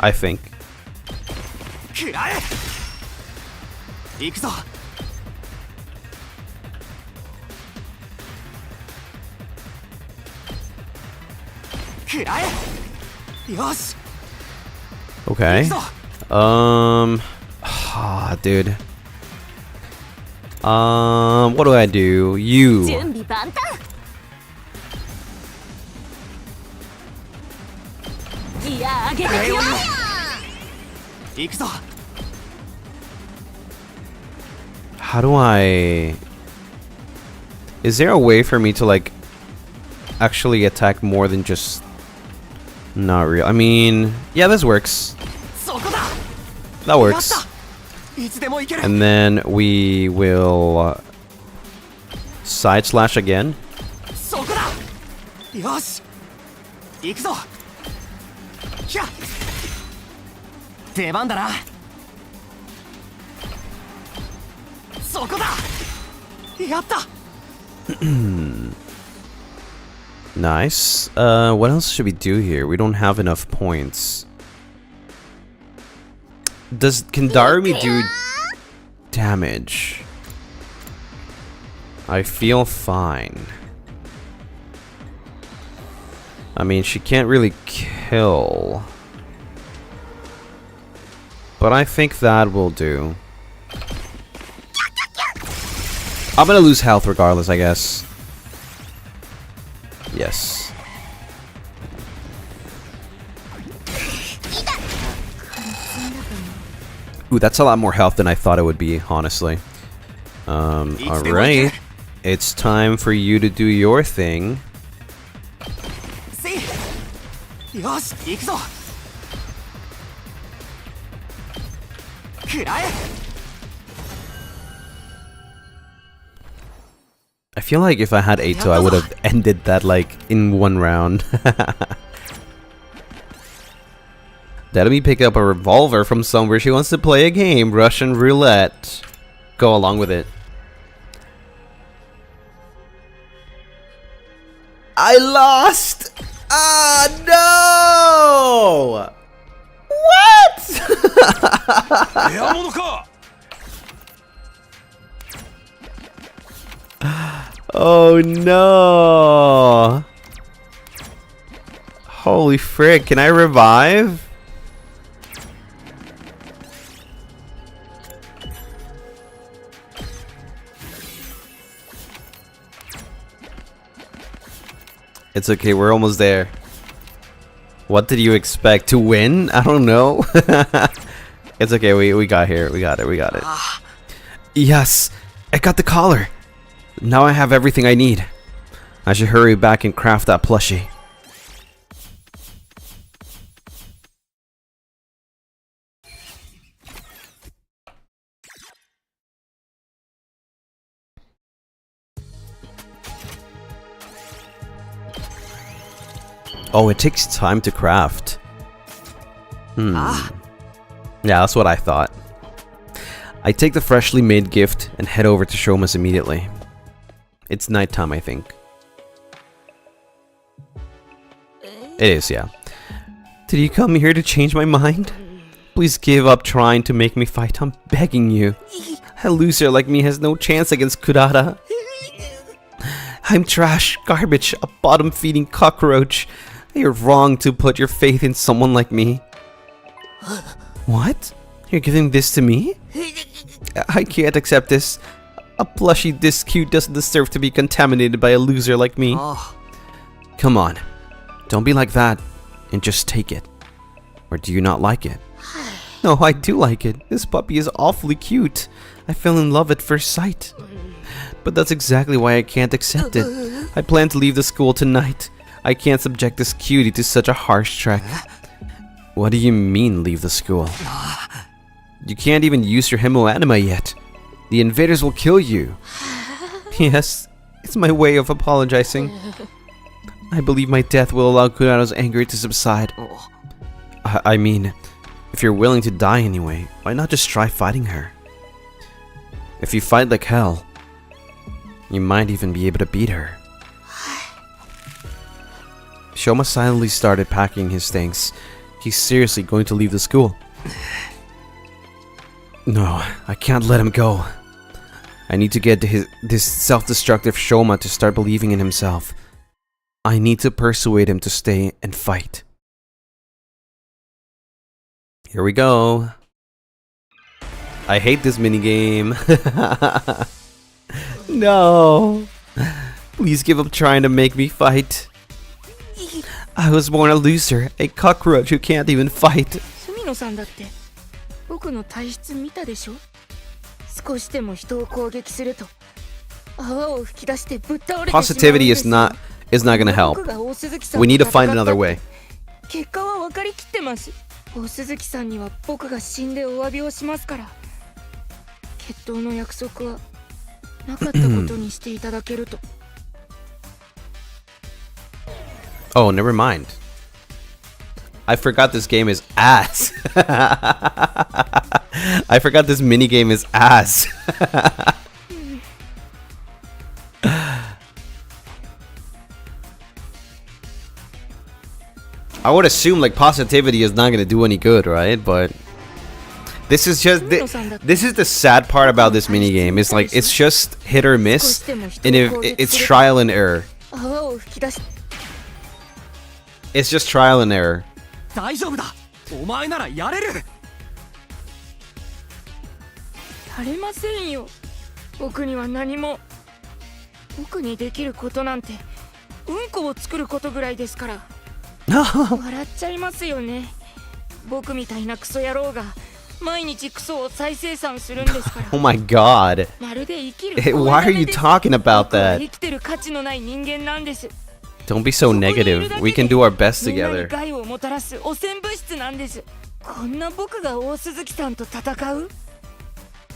Speaker 1: I think. Okay. Dude. What do I do? You. How do I... Is there a way for me to, like, actually attack more than just... Not real. I mean, yeah, this works. That works. And then we will side slash again. Nice. What else should we do here? We don't have enough points. Can Darumi do damage? I feel fine. I mean, she can't really kill. But I think that will do. I'm gonna lose health regardless, I guess. Yes. Ooh, that's a lot more health than I thought it would be, honestly. Alright. It's time for you to do your thing. I feel like if I had Eito, I would have ended that, like, in one round. Let me pick up a revolver from somewhere. She wants to play a game. Russian roulette. Go along with it. I lost! Ah, no! What? Oh no! Holy frick, can I revive? It's okay, we're almost there. What did you expect? To win? I don't know. It's okay, we got here. We got it. Yes! I got the collar! Now I have everything I need. I should hurry back and craft that plushie. Oh, it takes time to craft. Yeah, that's what I thought. I take the freshly made gift and head over to Shoma's immediately. It's nighttime, I think. It is, yeah. Did you come here to change my mind? Please give up trying to make me fight, I'm begging you. A loser like me has no chance against Kurata. I'm trash, garbage, a bottom-feeding cockroach. You're wrong to put your faith in someone like me. What? You're giving this to me? I can't accept this. A plushie this cute doesn't deserve to be contaminated by a loser like me. Come on. Don't be like that. And just take it. Or do you not like it? No, I do like it. This puppy is awfully cute. I fell in love at first sight. But that's exactly why I can't accept it. I plan to leave the school tonight. I can't subject this cutie to such a harsh trek. What do you mean, leave the school? You can't even use your hemoanima yet. The invaders will kill you. Yes, it's my way of apologizing. I believe my death will allow Kurata's anger to subside. I mean, if you're willing to die anyway, why not just try fighting her? If you fight like hell, you might even be able to beat her. Shoma silently started packing his things. He's seriously going to leave the school. No, I can't let him go. I need to get this self-destructive Shoma to start believing in himself. I need to persuade him to stay and fight. Here we go. I hate this minigame. No. Please give up trying to make me fight. I was born a loser, a cockroach who can't even fight.
Speaker 3: 住野さんだって僕の体質見たでしょ。少しでも人を攻撃すると泡を吹き出してぶっ倒れてしまうんですよ。
Speaker 1: Positivity is not gonna help. We need to find another way.
Speaker 3: 結果は分かりきってます。大鈴木さんには僕が死んでお詫びをしますから。決闘の約束はなかったことにしていただけると。
Speaker 1: Oh, never mind. I forgot this game is ass. I forgot this minigame is ass. I would assume like positivity is not gonna do any good, right? But this is just this is the sad part about this minigame. It's like it's just hit or miss, and if it's trial and error. It's just trial and error.
Speaker 4: 大丈夫だ。お前ならやれる。
Speaker 3: やれませんよ。僕には何も。僕にできることなんてうんこを作ることぐらいですから。笑っちゃいますよね。僕みたいなクソ野郎が毎日クソを再生産するんですから。
Speaker 1: Oh my god.
Speaker 3: まるで生きる。
Speaker 1: Why are you talking about that?
Speaker 3: 生きてる価値のない人間なんです。
Speaker 1: Don't be so negative. We can do our best together.
Speaker 3: 害をもたらす汚染物質なんです。こんな僕が大鈴木さんと戦う？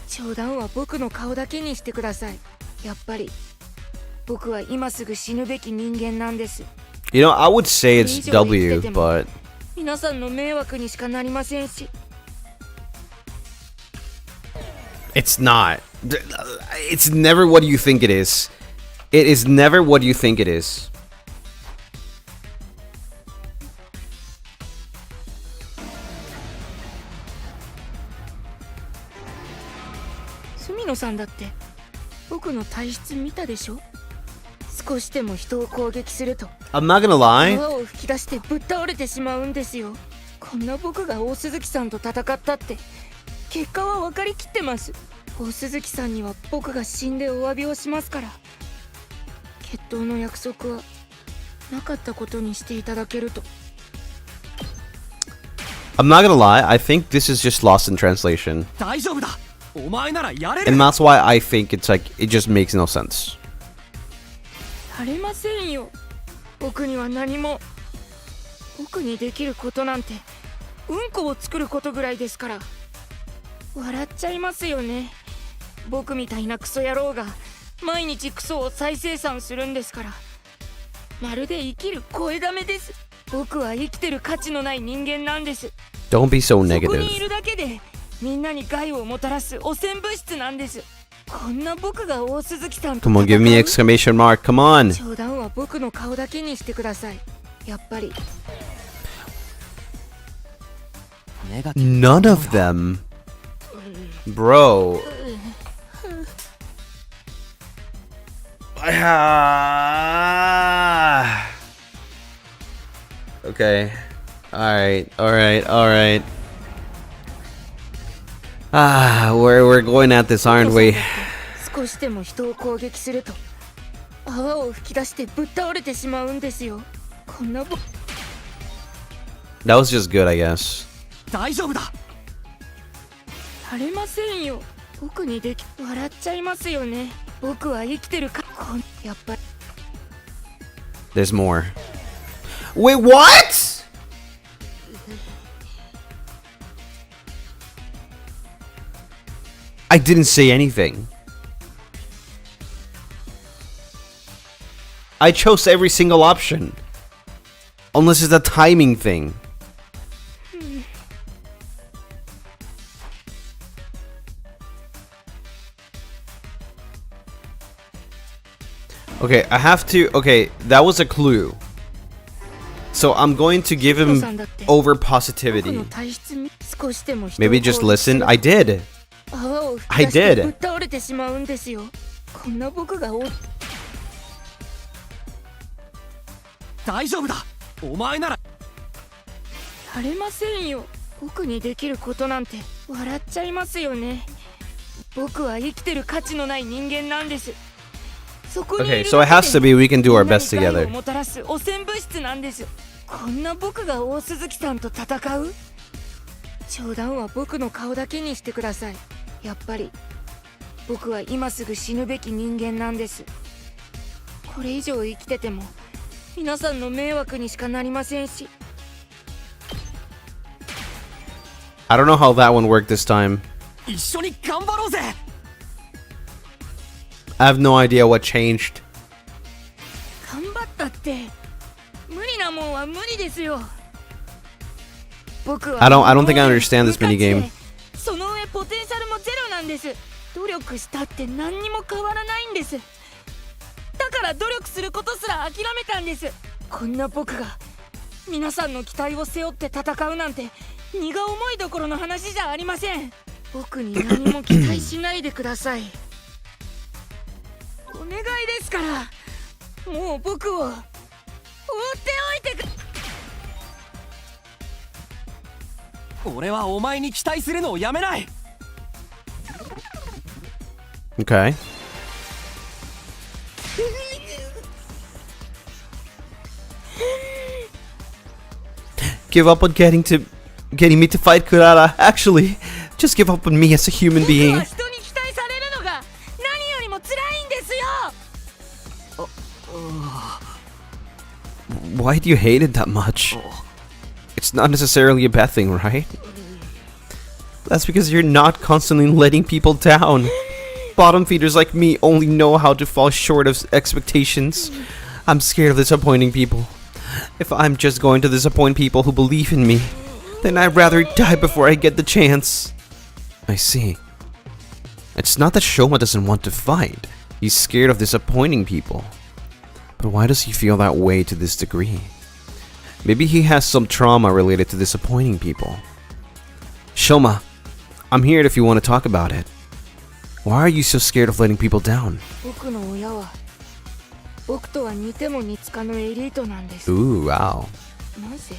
Speaker 3: 冗談は僕の顔だけにしてください。やっぱり僕は今すぐ死ぬべき人間なんです。
Speaker 1: You know, I would say it's W, but
Speaker 3: 皆さんの迷惑にしかなりませんし。
Speaker 1: it's not. It's never what you think it is. It is never what you think it is.
Speaker 3: 住野さんだって僕の体質見たでしょ。少しでも人を攻撃すると
Speaker 1: I'm not gonna lie.
Speaker 3: 泡を吹き出してぶっ倒れてしまうんですよ。こんな僕が大鈴木さんと戦ったって結果は分かりきってます。大鈴木さんには僕が死んでお詫びをしますから。決闘の約束はなかったことにしていただけると。
Speaker 1: I'm not gonna lie. I think this is just lost in translation.
Speaker 4: 大丈夫だ。お前ならやれる。
Speaker 1: And that's why I think it's like it just makes no sense.
Speaker 3: やれませんよ。僕には何も。僕にできることなんてうんこを作ることぐらいですから。笑っちゃいますよね。僕みたいなクソ野郎が毎日クソを再生産するんですから。まるで生きる声だめです。僕は生きてる価値のない人間なんです。
Speaker 1: Don't be so
Speaker 3: そこ
Speaker 1: negative.
Speaker 3: にいるだけでみんなに害をもたらす汚染物質なんです。こんな僕が大鈴木さんと
Speaker 1: Come on, give me exclamation mark. Come on.
Speaker 3: 冗談は僕の顔だけにしてください。やっぱり
Speaker 1: None of them. Bro. Okay. Alright. We're going at this, aren't we?
Speaker 3: 少しでも人を攻撃すると泡を吹き出してぶっ倒れてしまうんですよ。こんな僕
Speaker 1: That was just good, I guess.
Speaker 4: 大丈夫だ。
Speaker 3: やれませんよ。僕にでき笑っちゃいますよね。僕は生きてるかやっぱり
Speaker 1: There's more. Wait, what? I didn't say anything. I chose every single option. Unless it's a timing thing. Okay, I have to... Okay, that was a clue. So I'm going to give him over positivity. Maybe just listen. I did. I did.
Speaker 4: 大丈夫だお前なら
Speaker 3: やれませんよ。僕にできることなんて笑っちゃいますよね。僕は生きてる価値のない人間なんです。そこにいる
Speaker 1: Okay, so it has to be we can do our best together.
Speaker 3: もたらす汚染物質なんです。こんな僕が大鈴木さんと戦う？冗談は僕の顔だけにしてください。やっぱり僕は今すぐ死ぬべき人間なんです。これ以上生きてても皆さんの迷惑にしかなりませんし。
Speaker 1: I don't know how that one worked this time.
Speaker 4: 一緒に頑張ろうぜ
Speaker 1: I have no idea what changed.
Speaker 3: 頑張ったって無理なもんは無理ですよ。僕は
Speaker 1: I don't think I understand this minigame.
Speaker 3: その上ポテンシャルもゼロなんです。努力したって何にも変わらないんです。だから努力することすら諦めたんです。こんな僕が皆さんの期待を背負って戦うなんて荷が重いどころの話じゃありません。僕に何も期待しないでください。お願いですからもう僕を放っておいてく。
Speaker 4: 俺はお前に期待するのをやめない
Speaker 1: Okay. Give up on getting me to fight Kurara. Actually, just give up on me as a human
Speaker 3: 僕
Speaker 1: being.
Speaker 3: は人に期待されるのが何よりも辛いんですよ。
Speaker 1: Why do you hate it that much? It's not necessarily a bad thing, right? That's because you're not constantly letting people down. Bottom feeders like me only know how to fall short of expectations. I'm scared of disappointing people. If I'm just going to disappoint people who believe in me, then I'd rather die before I get the chance. I see. It's not that Shoma doesn't want to fight. He's scared of disappointing people. But why does he feel that way to this degree? Maybe he has some trauma related to disappointing people. Shoma, I'm here if you want to talk about it. Why are you so scared of letting people down?
Speaker 3: 僕の親は僕とは似ても似つかぬエリートなんです。
Speaker 1: Ooh, wow.
Speaker 3: なぜ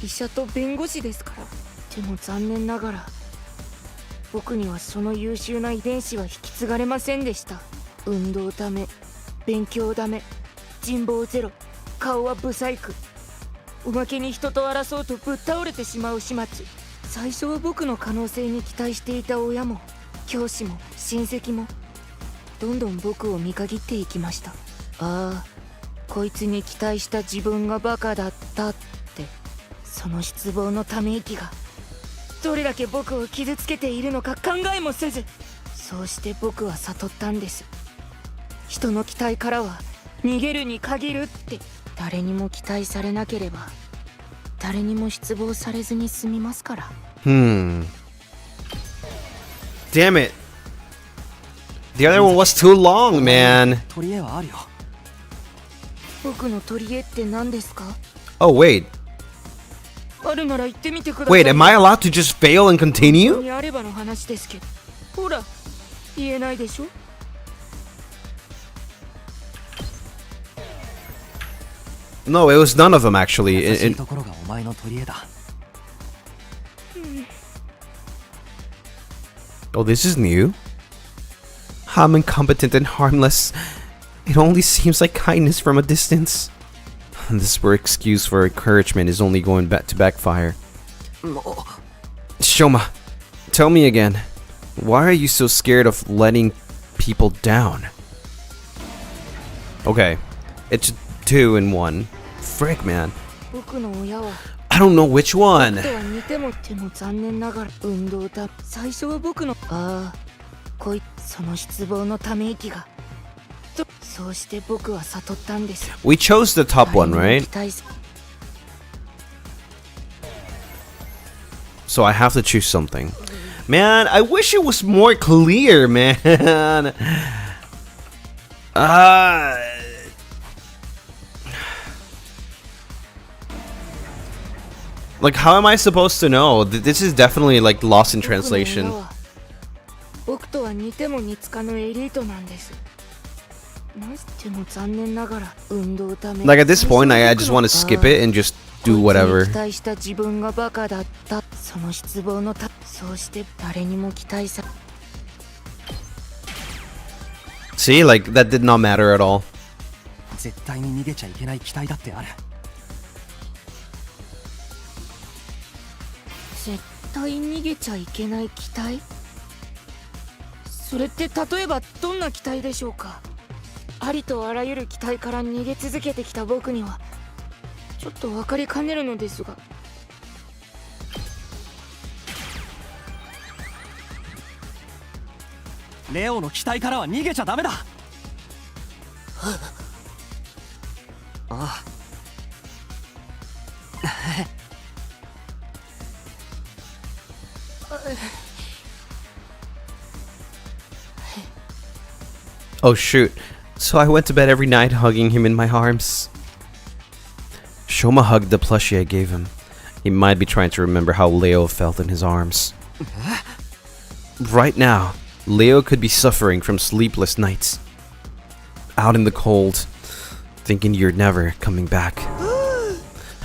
Speaker 3: 医者と弁護士ですから。でも残念ながら僕にはその優秀な遺伝子は引き継がれませんでした。運動ダメ、勉強ダメ、人望ゼロ、顔はブサイク。おまけに人と争うとぶっ倒れてしまう始末。最初は僕の可能性に期待していた親も教師も親戚もどんどん僕を見限っていきました。ああ、こいつに期待した自分がバカだったって。その失望のため息がどれだけ僕を傷つけているのか考えもせず、そうして僕は悟ったんです。人の期待からは逃げるに限るって。誰にも期待されなければ誰にも失望されずに済みますから。
Speaker 1: Damn it. The other one was too long, man.
Speaker 4: 取り柄はあるよ
Speaker 3: 僕の取り柄って何ですか？
Speaker 1: Oh, wait.
Speaker 3: あるなら言ってみてください。
Speaker 1: Wait, am I allowed to just fail and
Speaker 3: 本当
Speaker 1: continue?
Speaker 3: にあればの話ですけど。ほら、言えないでしょ。
Speaker 1: No, it was none of them actually.
Speaker 4: 優しいところがお前の取り柄だ
Speaker 1: Oh, this is new? I'm incompetent and harmless. It only seems like kindness from a distance. This poor excuse for encouragement is only going back to backfire.
Speaker 4: もう
Speaker 1: Shoma, tell me again. Why are you so scared of letting people down? Okay, it's 2 in 1. Frick, man.
Speaker 3: 僕の親は
Speaker 1: I don't know which one.
Speaker 3: とは似てもでも残念ながら運動だ。最初は僕のその失望のため息がそうして僕は悟ったんです。
Speaker 1: We chose the top one, right? So I have to choose something. Man, I wish it was more clear, man. Like, how am I supposed to know? This is definitely like lost in translation.
Speaker 3: 僕とは似ても似つかぬエリートなんです。なしても残念ながら運動ため
Speaker 1: Like at this point, I just want to skip it and just do whatever.
Speaker 3: 期待した自分がバカだった。その失望のそうして誰にも期待さ
Speaker 1: See, like that did not matter at all.
Speaker 4: 絶対に逃げちゃいけない期待だってある。
Speaker 3: 絶対逃げちゃいけない期待それって例えばどんな期待でしょうかありとあらゆる期待から逃げ続けてきた僕にはちょっと分かりかねるのですが
Speaker 4: レオの期待からは逃げちゃダメだ。ああ。
Speaker 1: Oh shoot. So I went to bed every night hugging him in my arms. Shoma hugged the plushie I gave him. He might be trying to remember how Leo felt in his arms. Right now, Leo could be suffering from sleepless nights. Out in the cold, thinking you're never coming back.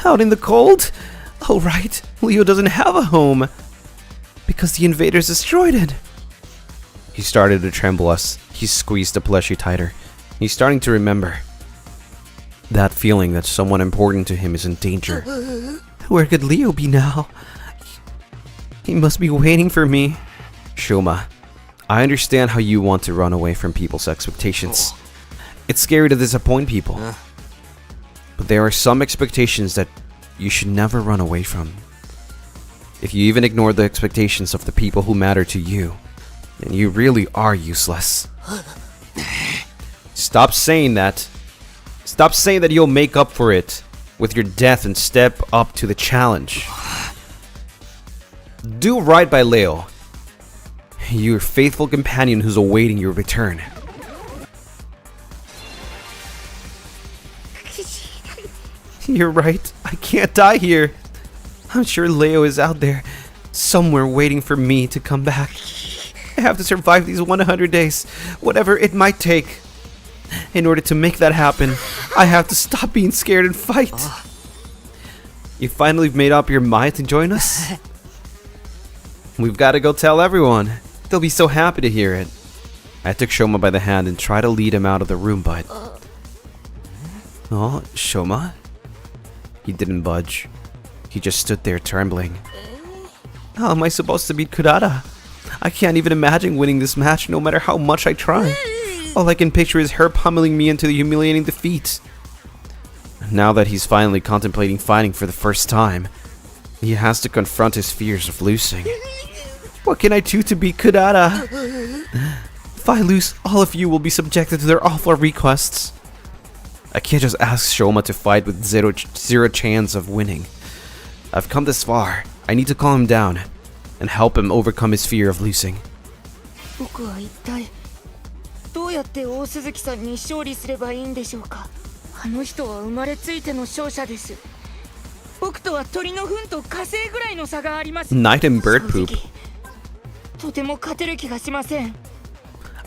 Speaker 1: Out in the cold? Oh right, Leo doesn't have a home. Because the invaders destroyed it. He started to tremble as he squeezed the plushie tighter. He's starting to remember. That feeling that someone important to him is in danger. Where could Leo be now? He must be waiting for me. Shoma, I understand how you want to run away from people's expectations. It's scary to disappoint people. But there are some expectations that you should never run away from. If you even ignore the expectations of the people who matter to you, then you really are useless. Stop saying that. Stop saying that you'll make up for it with your death and step up to the challenge. Do right by Leo, your faithful companion who's awaiting your return. You're right. I can't die here. I'm sure Leo is out there, somewhere waiting for me to come back. I have to survive these 100 days, whatever it might take. In order to make that happen, I have to stop being scared and fight. You finally made up your mind to join us? We've got to go tell everyone. They'll be so happy to hear it. I took Shoma by the hand and tried to lead him out of the room, but... Oh, Shoma? He didn't budge. He just stood there trembling. How am I supposed to beat Kurata? I can't even imagine winning this match no matter how much I try. All I can picture is her pummeling me into the humiliating defeat. Now that he's finally contemplating fighting for the first time, he has to confront his fears of losing. What can I do to beat Kurata? If I lose, all of you will be subjected to their awful requests. I can't just ask Shoma to fight with zero chance of winning. I've come this far. I need to calm him down and help him overcome his fear of losing.
Speaker 3: 僕は一体どうやって大鈴木さんに勝利すればいいんでしょうかあの人は生まれついての勝者です僕とは鳥の糞と火星ぐらいの差があります
Speaker 1: Night and bird poop.
Speaker 3: とても勝てる気がしません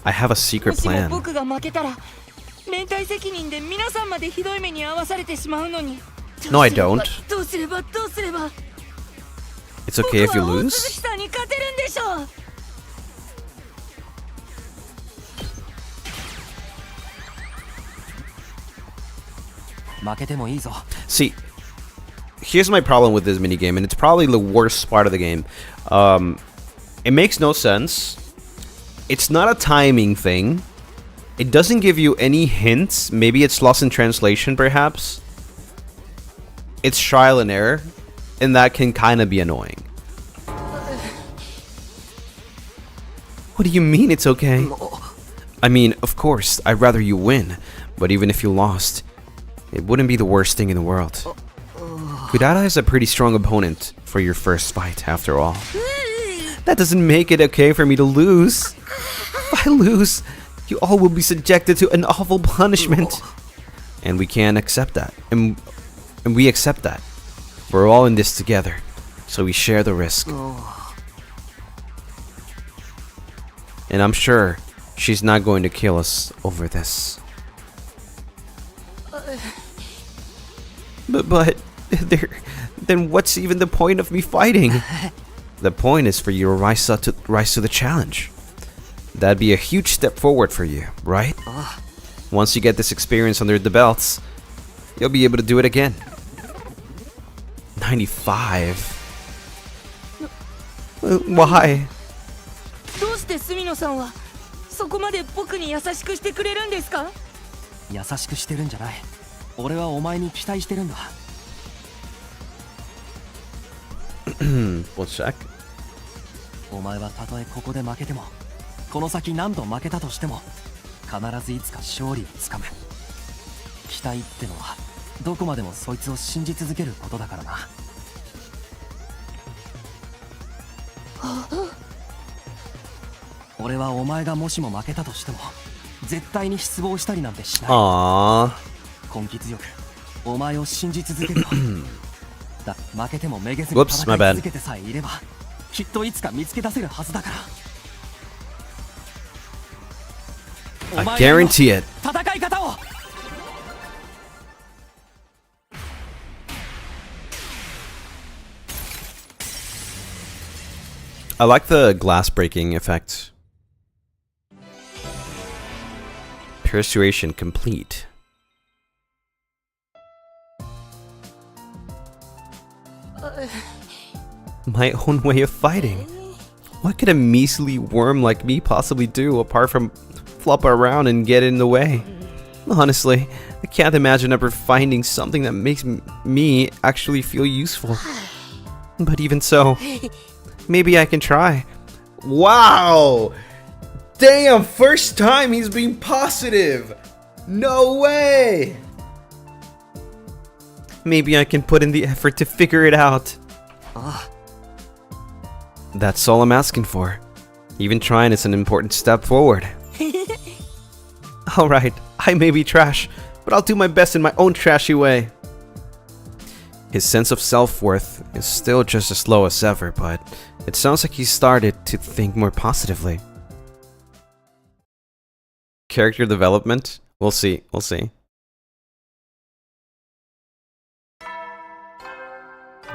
Speaker 1: I have a secret
Speaker 3: もしも
Speaker 1: plan.
Speaker 3: 僕が負けたら連帯責任で皆さんまでひどい目に遭わされてしまうのに
Speaker 1: No, I don't.
Speaker 3: どうすれば
Speaker 1: It's okay if you
Speaker 3: 僕は大
Speaker 1: lose.
Speaker 3: 鈴木さんに勝てるんでしょう
Speaker 4: 負けてもいいぞ。
Speaker 1: See, here's my problem with this minigame, and it's probably the worst part of the game. It makes no sense. It's not a timing thing. It doesn't give you any hints. Maybe it's lost in translation, perhaps. It's trial and error, and that can kind of be annoying. What do you mean it's okay? I mean, of course, I'd rather you win, but even if you lost, it wouldn't be the worst thing in the world. Kurata is a pretty strong opponent for your first fight, after all. That doesn't make it okay for me to lose. If I lose, you all will be subjected to an awful punishment. And we can't accept that. And we accept that. We're all in this together, so we share the risk. And I'm sure she's not going to kill us over this. But then what's even the point of me fighting? The point is for you to rise to the challenge. That'd be a huge step forward for you, right? Once you get this experience under the belts, you'll be able to do it again. 95? Why?
Speaker 3: どうして住野さんはそこまで僕に優しくしてくれるんですか？
Speaker 4: 優しくしてるんじゃない。俺はお前に期待してるんだ。
Speaker 1: We'll check.
Speaker 4: お前はたとえここで負けても、この先何度負けたとしても、必ずいつか勝利をつかむ。期待ってのはどこまでもそいつを信じ続けることだからな。俺はお前がもしも負けたとしても絶対に失望したりなんてしない。根気強くお前を信じ続けるよ。だ負けてもめげずに戦い続けてさえいればきっといつか見つけ出せるはずだから。
Speaker 1: I guarantee it.
Speaker 4: 戦い方を。
Speaker 1: I like the glass breaking effect. Persuasion complete. My own way of fighting. What could a measly worm like me possibly do apart from flop around and get in the way? Honestly, I can't imagine ever finding something that makes me actually feel useful. But even so, maybe I can try. Wow! Damn, first time he's being positive! No way! Maybe I can put in the effort to figure it out. That's all I'm asking for. Even trying is an important step forward. Alright, I may be trash, but I'll do my best in my own trashy way. His sense of self-worth is still just as low as ever, but it sounds like he started to think more positively. Character development? We'll see, we'll see.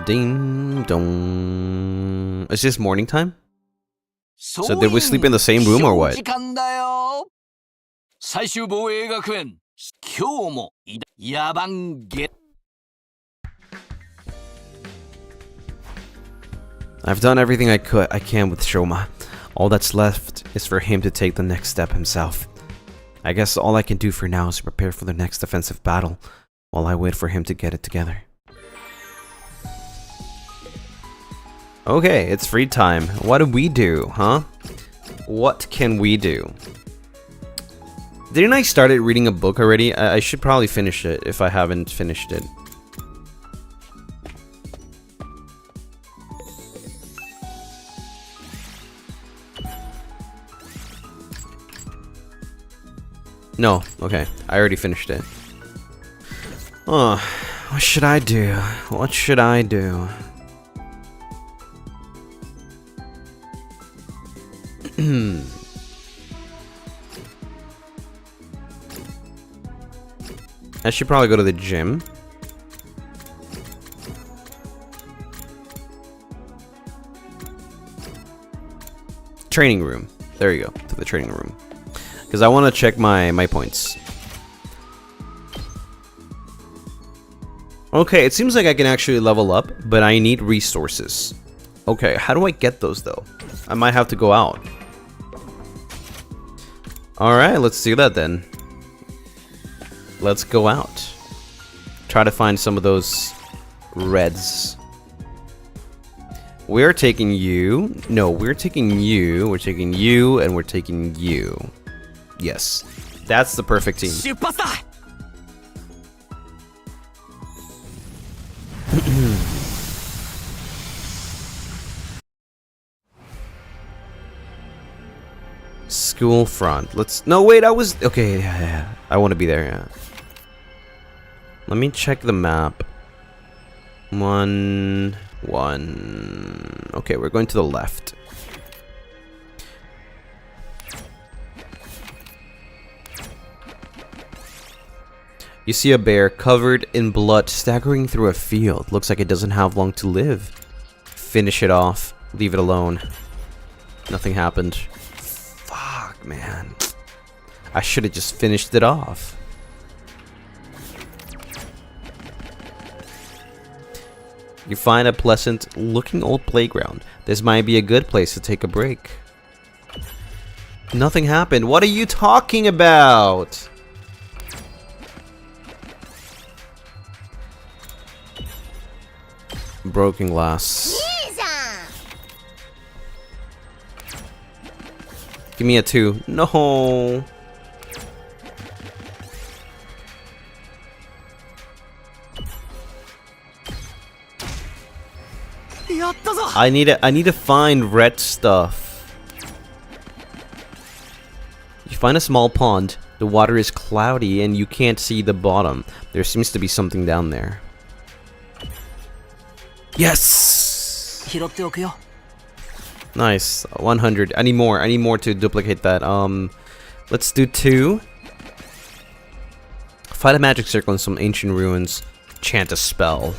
Speaker 1: Ding dong. Is this morning time? So did we sleep in the same room or what? I've done everything I can with Shoma. All that's left is for him to take the next step himself. I guess all I can do for now is prepare for the next offensive battle while I wait for him to get it together. Okay, it's free time. What do we do, huh? What can we do? Didn't I start reading a book already? I should probably finish it if I haven't finished it. No, okay. I already finished it. Oh, what should I do? What should I do? I should probably go to the gym. Training room. There you go, to the training room. Because I want to check my points. Okay, it seems like I can actually level up, but I need resources. Okay, how do I get those though? I might have to go out. Alright, let's do that then. Let's go out. Try to find some of those reds. We're taking you. No, we're taking you. We're taking you, and we're taking you. Yes, that's the perfect team. School front. Let's. No, wait. I was. Okay, yeah. I want to be there. Yeah. Let me check the map. 1, 1. Okay, we're going to the left. You see a bear covered in blood staggering through a field. Looks like it doesn't have long to live. Finish it off. Leave it alone. Nothing happened. Fuck, man. I should have just finished it off. You find a pleasant looking old playground. This might be a good place to take a break. Nothing happened. What are you talking about? Broken glass. Give me a 2. No. I need to find red stuff. You find a small pond. The water is cloudy and you can't see the bottom. There seems to be something down there. Yes! Nice. 100. I need more to duplicate that. Let's do 2. Find a magic circle in some ancient ruins. Chant a spell.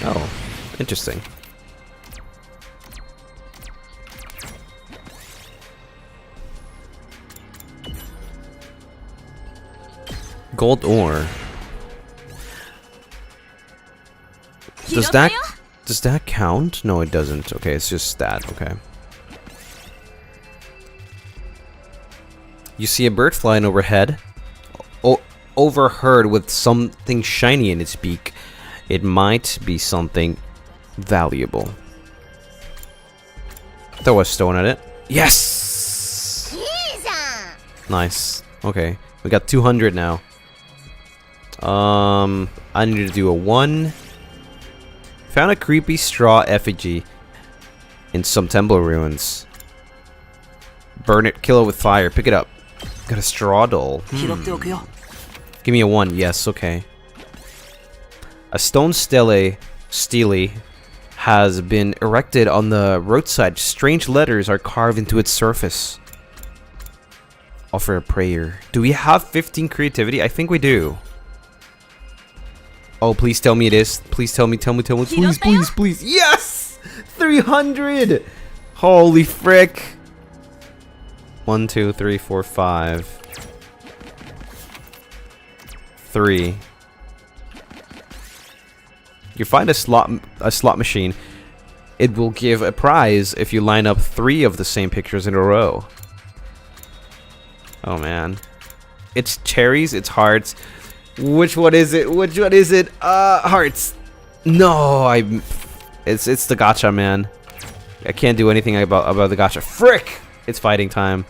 Speaker 1: Oh, interesting. Gold ore. Does that count? No, it doesn't. Okay, it's just stat. Okay. You see a bird flying overhead. Overheard with something shiny in its beak. It might be something valuable. Throw a stone at it. Yes! Nice. Okay. We got 200 now. I need to do a 1. Found a creepy straw effigy in some temple ruins. Burn it, kill it with fire, pick it up. Got a straw doll. Give me a 1, yes, okay. A stone stele has been erected on the roadside. Strange letters are carved into its surface. Offer a prayer. Do we have 15 creativity? I think we do. Oh, please tell me it is. Please tell me, please, please, please. Yes! 300! Holy frick. 1, 2, 3, 4, 5. 3. You find a slot machine. It will give a prize if you line up 3 of the same pictures in a row. Oh man. It's cherries, it's hearts. Which one is it? Which one is it? Hearts. No, it's the gacha, man. I can't do anything about the gacha. Frick! It's fighting time.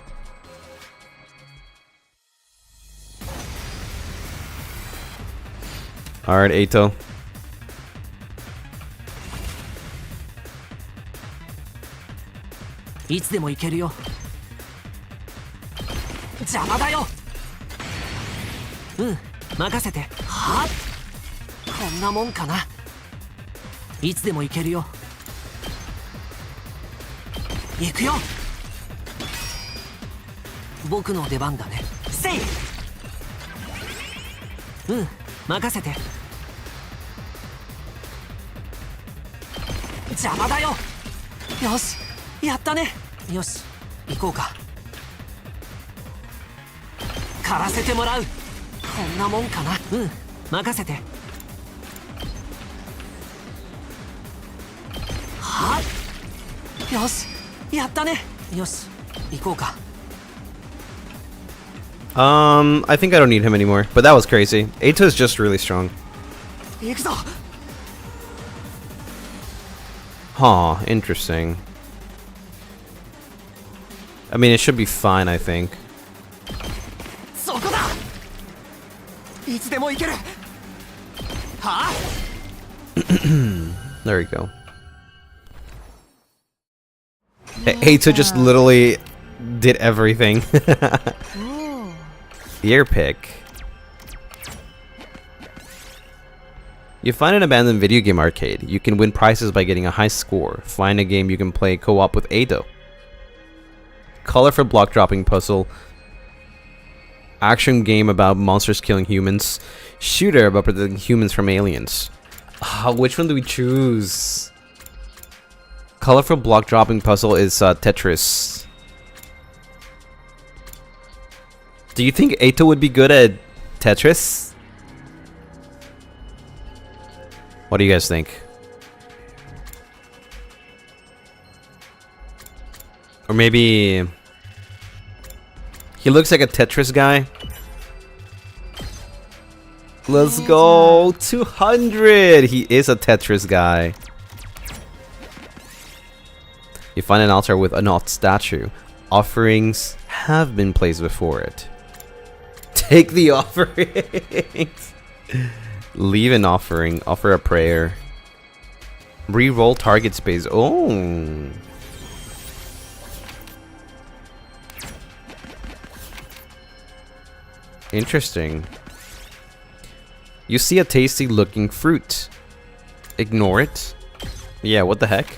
Speaker 1: Alright, Eito. I think I don't need him anymore, but that was crazy. Eito is just really strong. Huh, interesting. I mean, it should be fine, I think. There we go. Eito just literally did everything. Ear pick. You find an abandoned video game arcade. You can win prizes by getting a high score. Find a game you can play co-op with Ado. Colorful block dropping puzzle. Action game about monsters killing humans. Shooter about protecting humans from aliens. Which one do we choose? Colorful block dropping puzzle is Tetris. Do you think Ado would be good at Tetris? What do you guys think? Or maybe he looks like a Tetris guy. Let's go. 200. He is a Tetris guy. You find an altar with an odd statue. Offerings have been placed before it. Take the offerings. Leave an offering. Offer a prayer. Re-roll target space. Oh. Interesting. You see a tasty looking fruit. Ignore it. Yeah, what the heck?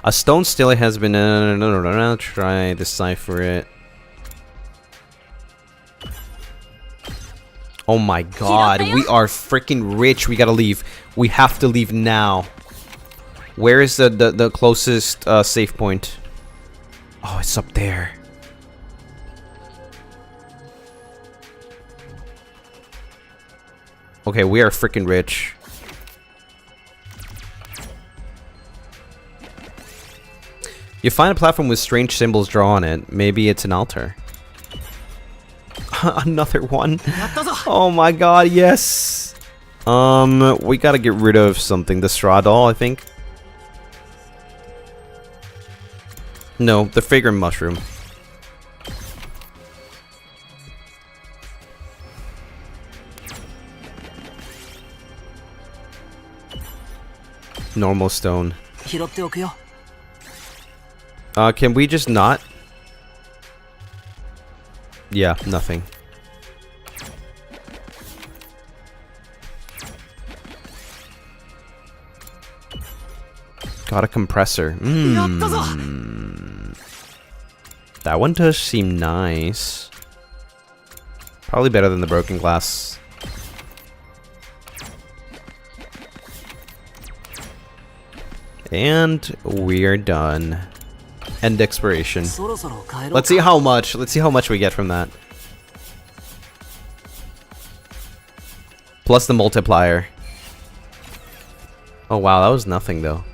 Speaker 1: A stone still has been... No. Try decipher it. Oh my god, we are freaking rich. We gotta leave. We have to leave now. Where is the closest save point? Oh, it's up there. Okay, we are freaking rich. You find a platform with strange symbols drawn on it. Maybe it's an altar. Another one. Oh my god, yes. We gotta get rid of something. The straw doll, I think. No, the fragrant mushroom. Normal stone. Can we just not? Yeah, nothing. Got a compressor. That one does seem nice. Probably better than the broken glass. And we're done. End expiration. Let's see how much. Let's see how much we get from that. Plus the multiplier. Oh wow, that was nothing though.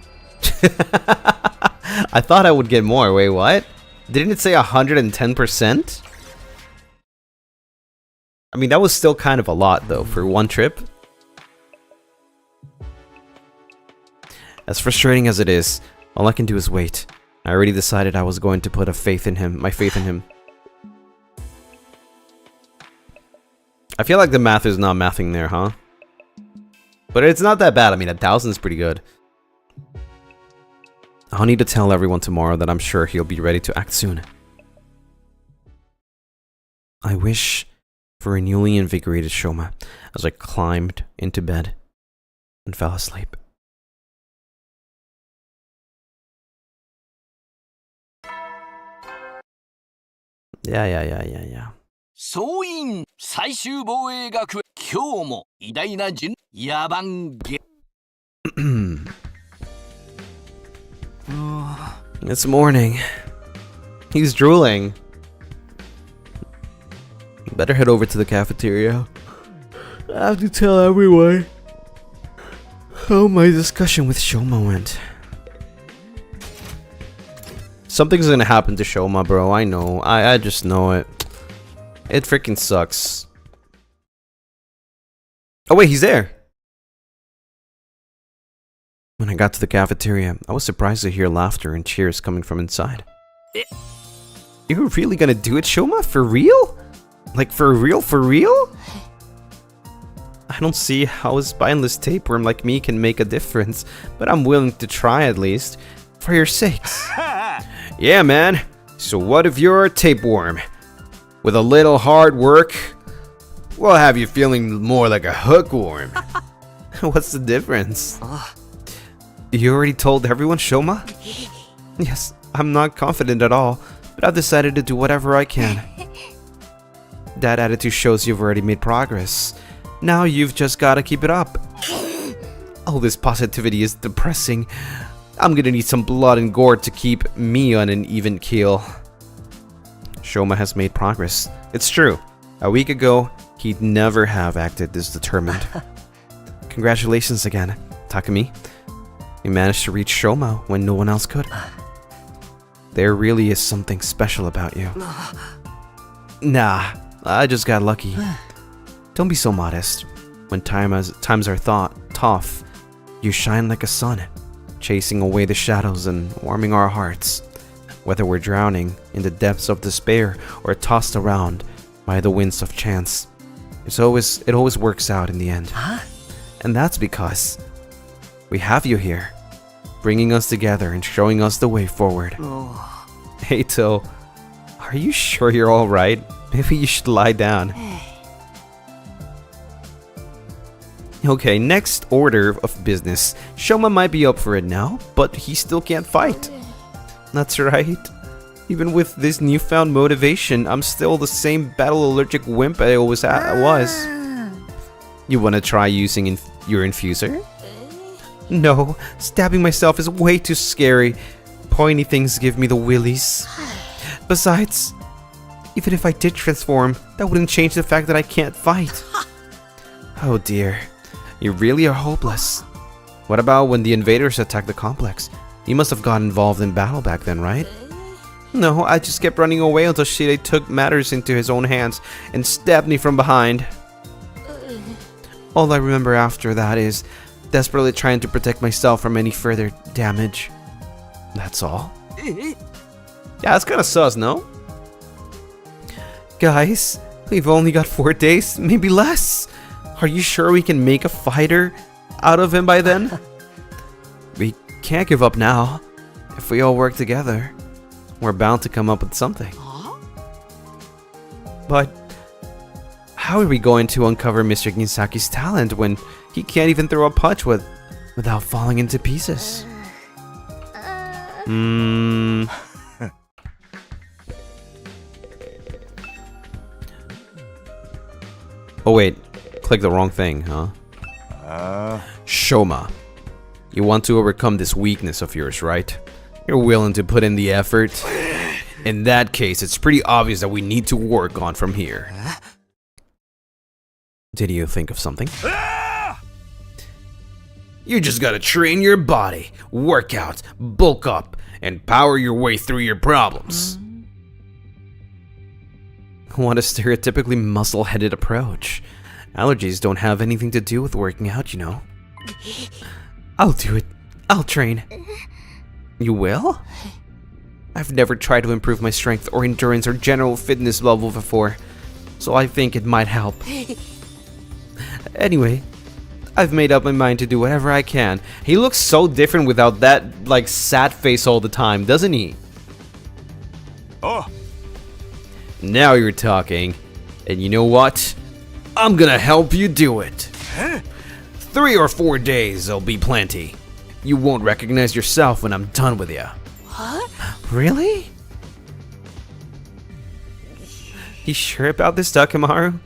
Speaker 1: I thought I would get more. Wait, what? Didn't it say 110%? I mean, that was still kind of a lot though for one trip. As frustrating as it is, all I can do is wait. I already decided I was going to put my faith in him. I feel like the math is not mathing there, huh? But it's not that bad. I mean, 1,000 is pretty good. I'll need to tell everyone tomorrow that I'm sure he'll be ready to act soon. I wish for a newly invigorated Shoma as I climbed into bed and fell asleep. Yeah.
Speaker 5: 総員最終防衛学今日も偉大な野蛮ゲ
Speaker 1: It's morning. He's drooling. Better head over to the cafeteria. I have to tell everyone how my discussion with Shoma went. Something's gonna happen to Shoma, bro. I know. I just know it. It freaking sucks. Oh wait, he's there. When I got to the cafeteria, I was surprised to hear laughter and cheers coming from inside. You're really gonna do it, Shoma? For real? Like for real? For real? I don't see how a spineless tapeworm like me can make a difference, but I'm willing to try at least. For your sakes. Yeah, man. So what if you're a tapeworm? With a little hard work, We'll have you feeling more like a hookworm. What's the difference? You already told everyone, Shoma? Yes, I'm not confident at all, but I've decided to do whatever I can. That attitude shows you've already made progress. Now you've just gotta keep it up. All this positivity is depressing. I'm gonna need some blood and gore to keep me on an even keel. Shoma has made progress. It's true. A week ago, he'd never have acted this determined. Congratulations again, Takumi. You managed to reach Shoma when no one else could. There really is something special about you. Nah, I just got lucky. Don't be so modest. When times are tough, you shine like a sun, chasing away the shadows and warming our hearts. Whether we're drowning in the depths of despair or tossed around by the winds of chance, it always works out in the end. And that's because we have you here, bringing us together and showing us the way forward. Hey, To, are you sure you're all right? Maybe you should lie down. Okay, next order of business. Shoma might be up for it now, but he still can't fight. That's right. Even with this newfound motivation, I'm still the same battle-allergic wimp I always was. You wanna try using your infuser? No, stabbing myself is way too scary. Pointy things give me the willies. Besides, even if I did transform, that wouldn't change the fact that I can't fight. Oh dear, you really are hopeless. What about when the invaders attacked the complex? You must have got involved in battle back then, right? No, I just kept running away until Shide took matters into his own hands and stabbed me from behind. All I remember after that is desperately trying to protect myself from any further damage. That's all. Yeah, that's kind of sus, no? Guys, we've only got 4 days, maybe less. Are you sure we can make a fighter out of him by then? We can't give up now. If we all work together, we're bound to come up with something. But how are we going to uncover Mr. Kinsaki's talent when he can't even throw a punch without falling into pieces? Oh wait, click the wrong thing, huh? Shoma, you want to overcome this weakness of yours, right? You're willing to put in the effort? In that case, it's pretty obvious that we need to work on from here. Did you think of something? You just gotta train your body, work out, bulk up, and power your way through your problems. What a stereotypically muscle-headed approach. Allergies don't have anything to do with working out, you know. I'll do it. I'll train. You will? I've never tried to improve my strength or endurance or general fitness level before, so I think it might help. Anyway, I've made up my mind to do whatever I can. He looks so different without that, like, sad face all the time, doesn't he? Oh. Now you're talking. And you know what? I'm gonna help you do it. 3 or 4 days, there'll be plenty. You won't recognize yourself when I'm done with you. What? Really? You sure about this, Takemaru?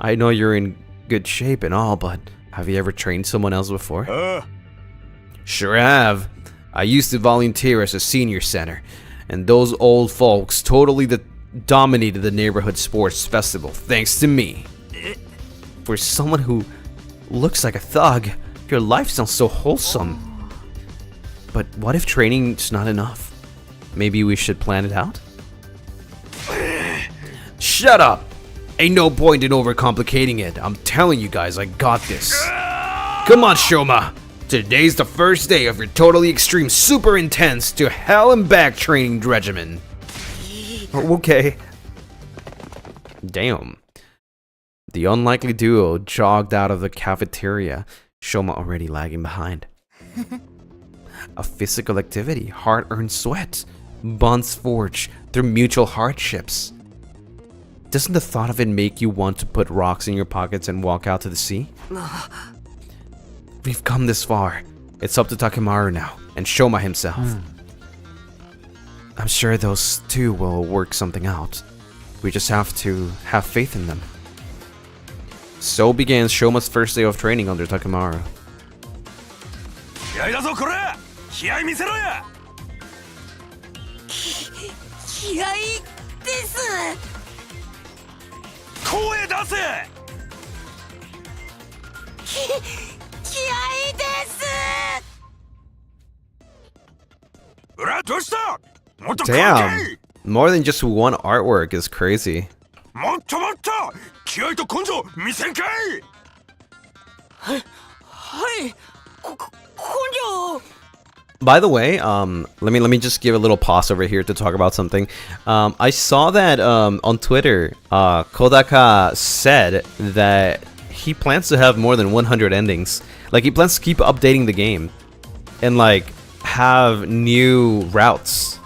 Speaker 1: I know you're in good shape and all, but have you ever trained someone else before? Sure have. I used to volunteer as a senior center, and those old folks totally dominated the neighborhood sports festival, thanks to me. For someone who looks like a thug, your life sounds so wholesome. But what if training's not enough? Maybe we should plan it out? Shut up! Ain't no point in overcomplicating it. I'm telling you guys, I got this. Come on, Shoma. Today's the first day of your totally extreme, super intense to hell and back training regimen. Okay. Damn. The unlikely duo jogged out of the cafeteria, Shoma already lagging behind. A physical activity, hard-earned sweat, bonds forged through mutual hardships. doesn't the thought of it make you want to put rocks in your pockets and walk out to the sea? We've come this far. It's up to Takemaru now, and Shoma himself. I'm sure those two will work something out. We just have to have faith in them. So begins Shoma's first day of training under Takemaru. Damn! More than just one artwork is crazy. By the way, let me just give a little pause over here to talk about something. I saw that on Twitter, Kodaka said that he plans to have more than 100 endings. Like, he plans to keep updating the game and like have new routes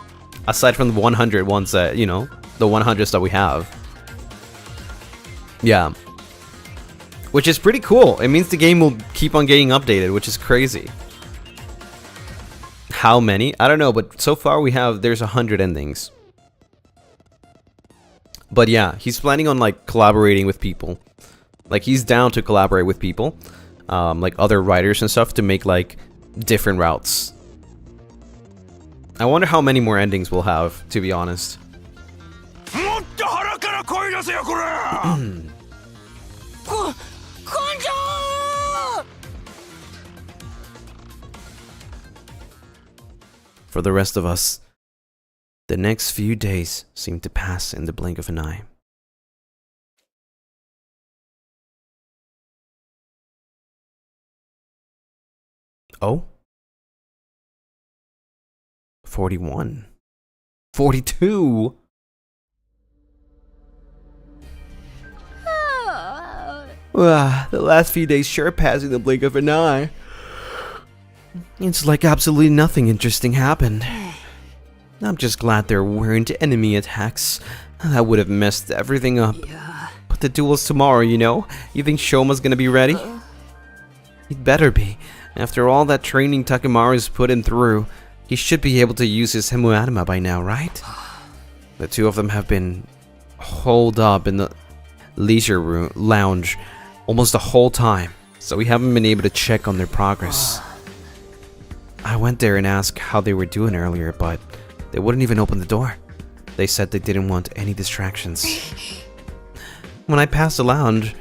Speaker 1: aside from the 100 ones that, you know, the 100s that we have. Yeah. Which is pretty cool. It means the game will keep on getting updated, which is crazy. How many? I don't know, but so far there's 100 endings. But yeah, he's planning on like collaborating with people. Like, he's down to collaborate with people, like other writers and stuff, to make like different routes. I wonder how many more endings we'll have, to be honest. For the rest of us, the next few days seem to pass in the blink of an eye. Oh? 41. 42? The last few days sure pass in the blink of an eye. It's like absolutely nothing interesting happened. I'm just glad there weren't enemy attacks. That would have messed everything up. But the duel's tomorrow, you know? You think Shoma's gonna be ready? He'd better be. After all that training Takemaru's put him through, he should be able to use his Hemuanima by now, right? The two of them have been holed up in the leisure room lounge almost the whole time, so we haven't been able to check on their progress. I went there and asked how they were doing earlier, but they wouldn't even open the door. They said they didn't want any distractions. When I passed the lounge,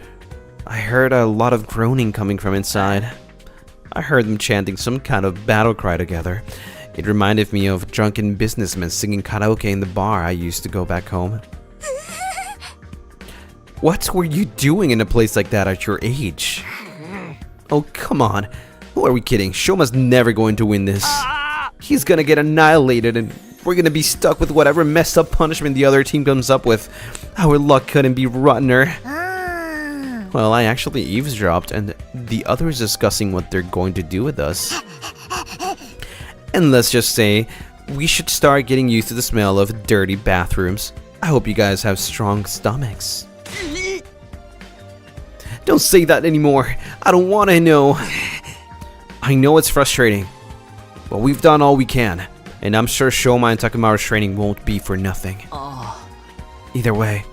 Speaker 1: I heard a lot of groaning coming from inside. I heard them chanting some kind of battle cry together. It reminded me of drunken businessmen singing karaoke in the bar I used to go back home. What were you doing in a place like that at your age? Oh, come on. Who are we kidding? Shoma's never going to win this. He's gonna get annihilated and we're gonna be stuck with whatever messed up punishment the other team comes up with. Our luck couldn't be rottener. Well, I actually eavesdropped and the others discussing what they're going to do with us. And let's just say, we should start getting used to the smell of dirty bathrooms. I hope you guys have strong stomachs. Don't say that anymore. I don't want to know. I know it's frustrating, but we've done all we can, and I'm sure Shoma and Takemaru's training won't be for nothing. Either way,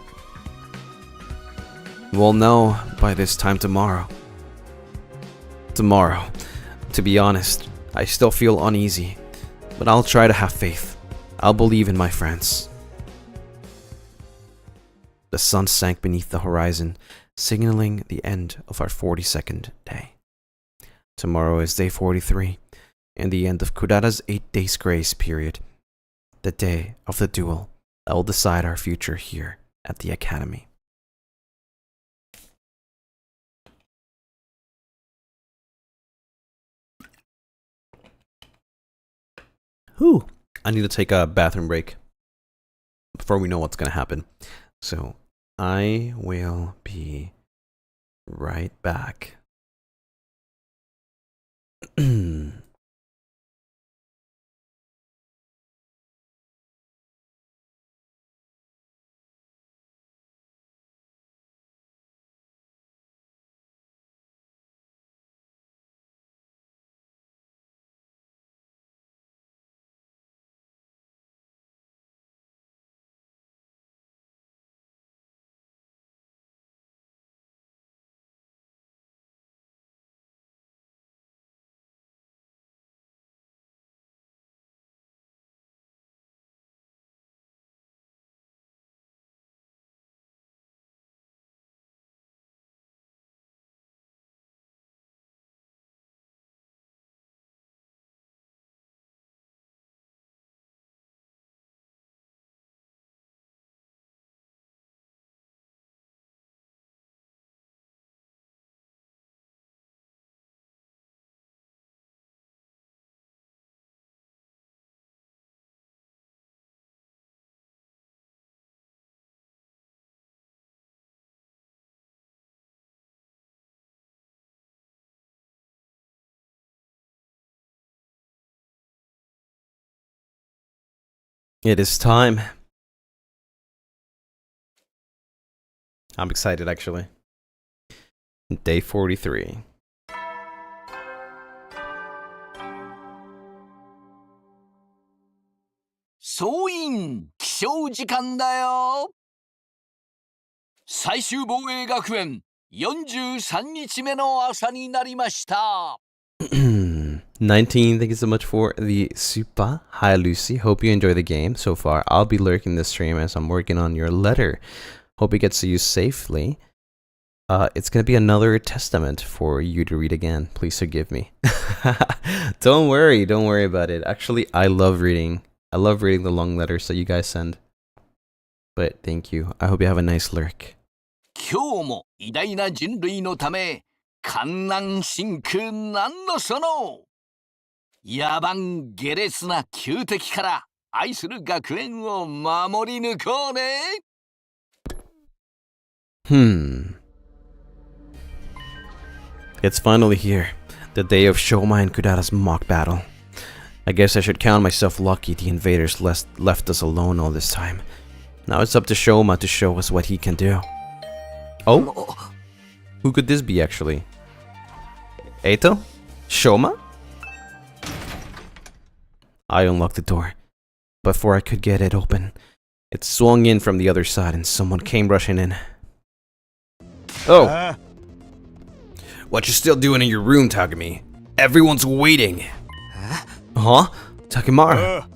Speaker 1: we'll know by this time tomorrow. To be honest, I still feel uneasy, but I'll try to have faith. I'll believe in my friends. The sun sank beneath the horizon, signaling the end of our 42nd day. Tomorrow is day 43, and the end of Kurara's 8 days grace period. The day of the duel that will decide our future here at the Academy. Whew, I need to take a bathroom break before we know what's going to happen. So I will be right back. It is time. I'm excited actually. Day 43.
Speaker 5: 総員起床時間だよ。最終防衛学園43日目の朝になりました。
Speaker 1: 19, thank you so much for the super. Hi Lucy, hope you enjoy the game so far. I'll be lurking the stream as I'm working on your letter. Hope it gets to you safely. It's gonna be another testament for you to read again. Please forgive me. Don't worry about it. Actually, I love reading the long letters that you guys send. But thank you. I hope you have a nice lurk.
Speaker 5: 今日も偉大な人類のため観覧深空なんのその野蛮下劣な旧敵から愛する学園を守り抜こうね。
Speaker 1: It's finally here. The day of Shoma and Kudara's mock battle. I guess I should count myself lucky the invaders left us alone all this time. Now it's up to Shoma to show us what he can do. Oh? Who could this be actually? Eito? Shoma? I unlocked the door. Before I could get it open, it swung in from the other side and someone came rushing in. Oh! What you still doing in your room, Takumi? Everyone's waiting! Huh? Takemara?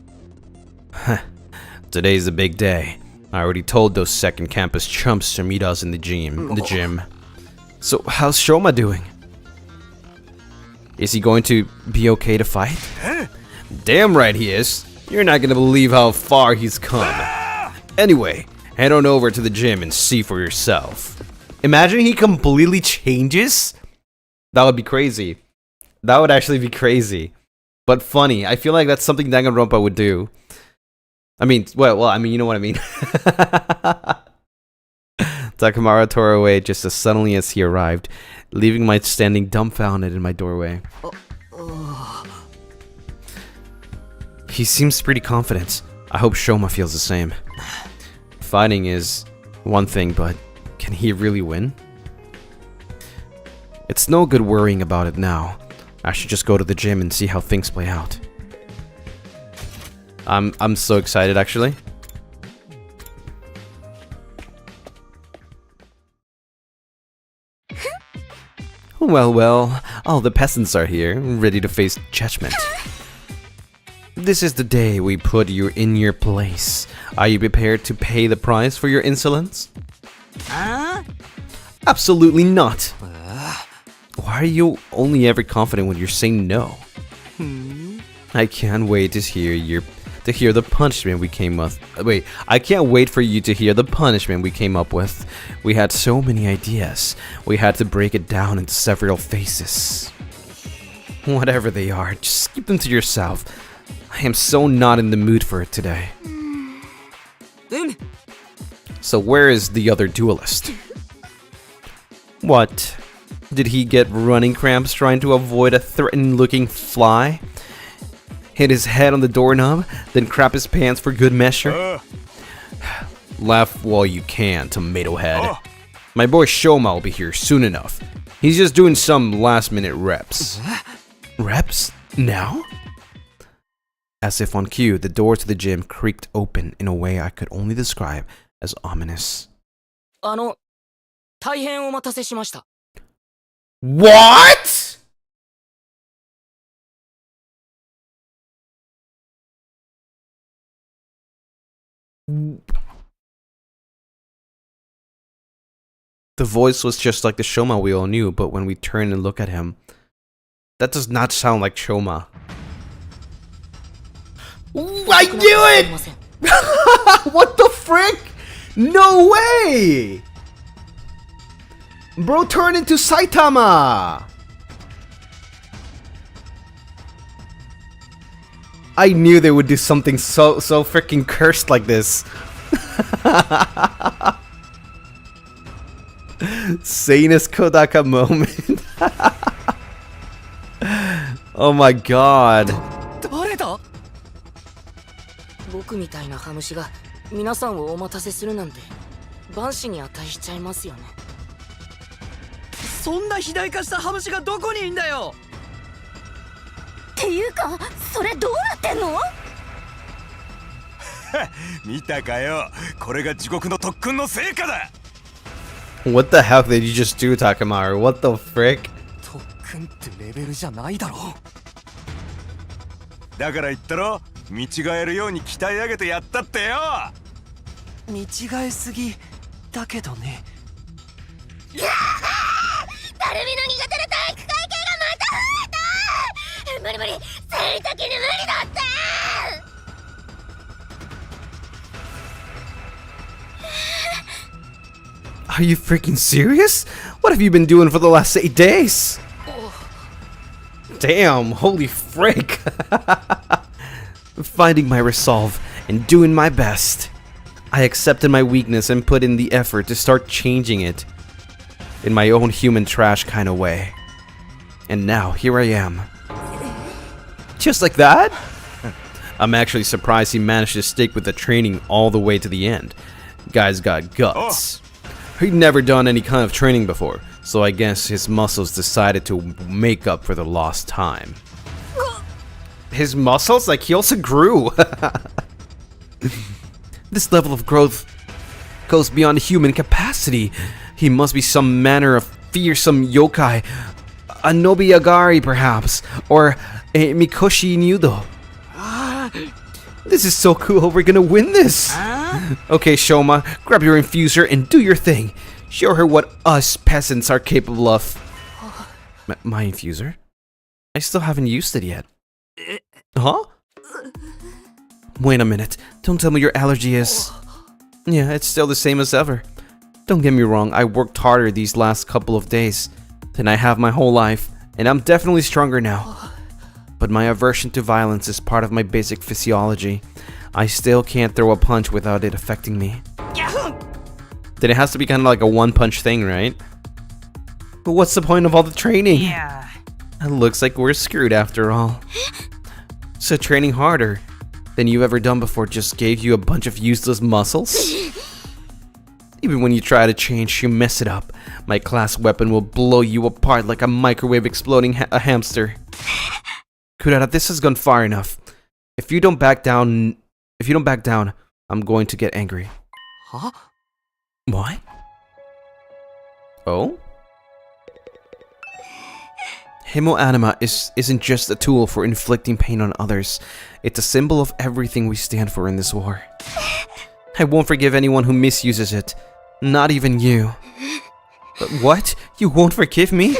Speaker 1: Today's a big day. I already told those second campus chumps to meet us in the gym. So, how's Shoma doing? Is he going to be okay to fight? Damn right he is. You're not gonna believe how far he's come. Anyway, head on over to the gym and see for yourself. Imagine he completely changes? That would be crazy. That would actually be crazy. But funny. I feel like that's something Danganronpa would do. I mean, well, I mean, you know what I mean. Takemara tore away just as suddenly as he arrived, leaving me standing dumbfounded in my doorway. He seems pretty confident. I hope Shoma feels the same. Fighting is one thing, but can he really win? It's no good worrying about it now. I should just go to the gym and see how things play out. I'm so excited actually. Well, all the peasants are here, ready to face judgment. This is the day we put you in your place. Are you prepared to pay the price for your insolence? Absolutely not. Why are you only ever confident when you're saying no? I can't wait to hear the punishment we came with. Wait, I can't wait for you to hear the punishment we came up with. We had so many ideas. We had to break it down into several phases. Whatever they are, just keep them to yourself. I am so not in the mood for it today. So where is the other duelist? What? Did he get running cramps trying to avoid a threatening-looking fly? Hit his head on the doorknob, then crap his pants for good measure? Laugh while you can, tomato head. My boy Shoma will be here soon enough. He's just doing some last-minute reps. Reps? Now? As if on cue, the door to the gym creaked open in a way I could only describe as ominous.
Speaker 3: 大変お待たせしました。
Speaker 1: What?! The voice was just like the Shoma we all knew, but when we turn and look at him, that does not sound like Shoma. I knew it! What the frick? No way! Bro turned into Saitama! I knew they would do something so freaking cursed like this. Sanus Kodaka moment. Oh my god.
Speaker 3: 僕みたいなハムシが皆さんをお待たせするなんて万死に値しちゃいますよね。
Speaker 4: そんな肥大化したハムシがどこにいんだよ。
Speaker 6: っていうかそれどうなってんの？
Speaker 7: 見たかよ、これが地獄の特訓の成果だ。
Speaker 1: What the hell did you just do, Takamaru? What the frick?
Speaker 4: 特訓ってレベルじゃないだろ。
Speaker 7: だから言ったろ、見違えるように鍛え上げてやったってよ。
Speaker 4: 見違えすぎだけどね。
Speaker 6: たるみの苦手な体育会系がまた増えた。無理無理、生理的に無理だって。
Speaker 1: Are you freaking serious? What have you been doing for the last 8 days? Damn, holy frick. Finding my resolve and doing my best. I accepted my weakness and put in the effort to start changing it. In my own human trash kind of way. And now, here I am. Just like that? I'm actually surprised he managed to stick with the training all the way to the end. Guy's got guts. He'd never done any kind of training before, so I guess his muscles decided to make up for the lost time. His muscles? Like, he also grew. This level of growth goes beyond human capacity. He must be some manner of fearsome yokai. A Nobiagari, perhaps. Or a Mikoshi Nudo. This is so cool, we're gonna win this! Okay, Shoma, grab your infuser and do your thing. Show her what us peasants are capable of. My infuser? I still haven't used it yet. Huh? Wait a minute, don't tell me your allergy is... Yeah, it's still the same as ever. Don't get me wrong, I worked harder these last couple of days than I have my whole life, and I'm definitely stronger now. But my aversion to violence is part of my basic physiology. I still can't throw a punch without it affecting me. Then it has to be kind of like a one-punch thing, right? But what's the point of all the training?
Speaker 4: Yeah.
Speaker 1: It looks like we're screwed after all. So training harder than you've ever done before just gave you a bunch of useless muscles? Even when you try to change, you mess it up. My class weapon will blow you apart like a microwave exploding a hamster. Kurata, this has gone far enough. If you don't back down, I'm going to get angry.
Speaker 4: Huh?
Speaker 1: What? Oh? Hemoanima isn't just a tool for inflicting pain on others. It's a symbol of everything we stand for in this war. I won't forgive anyone who misuses it. Not even you. But what? You won't forgive me?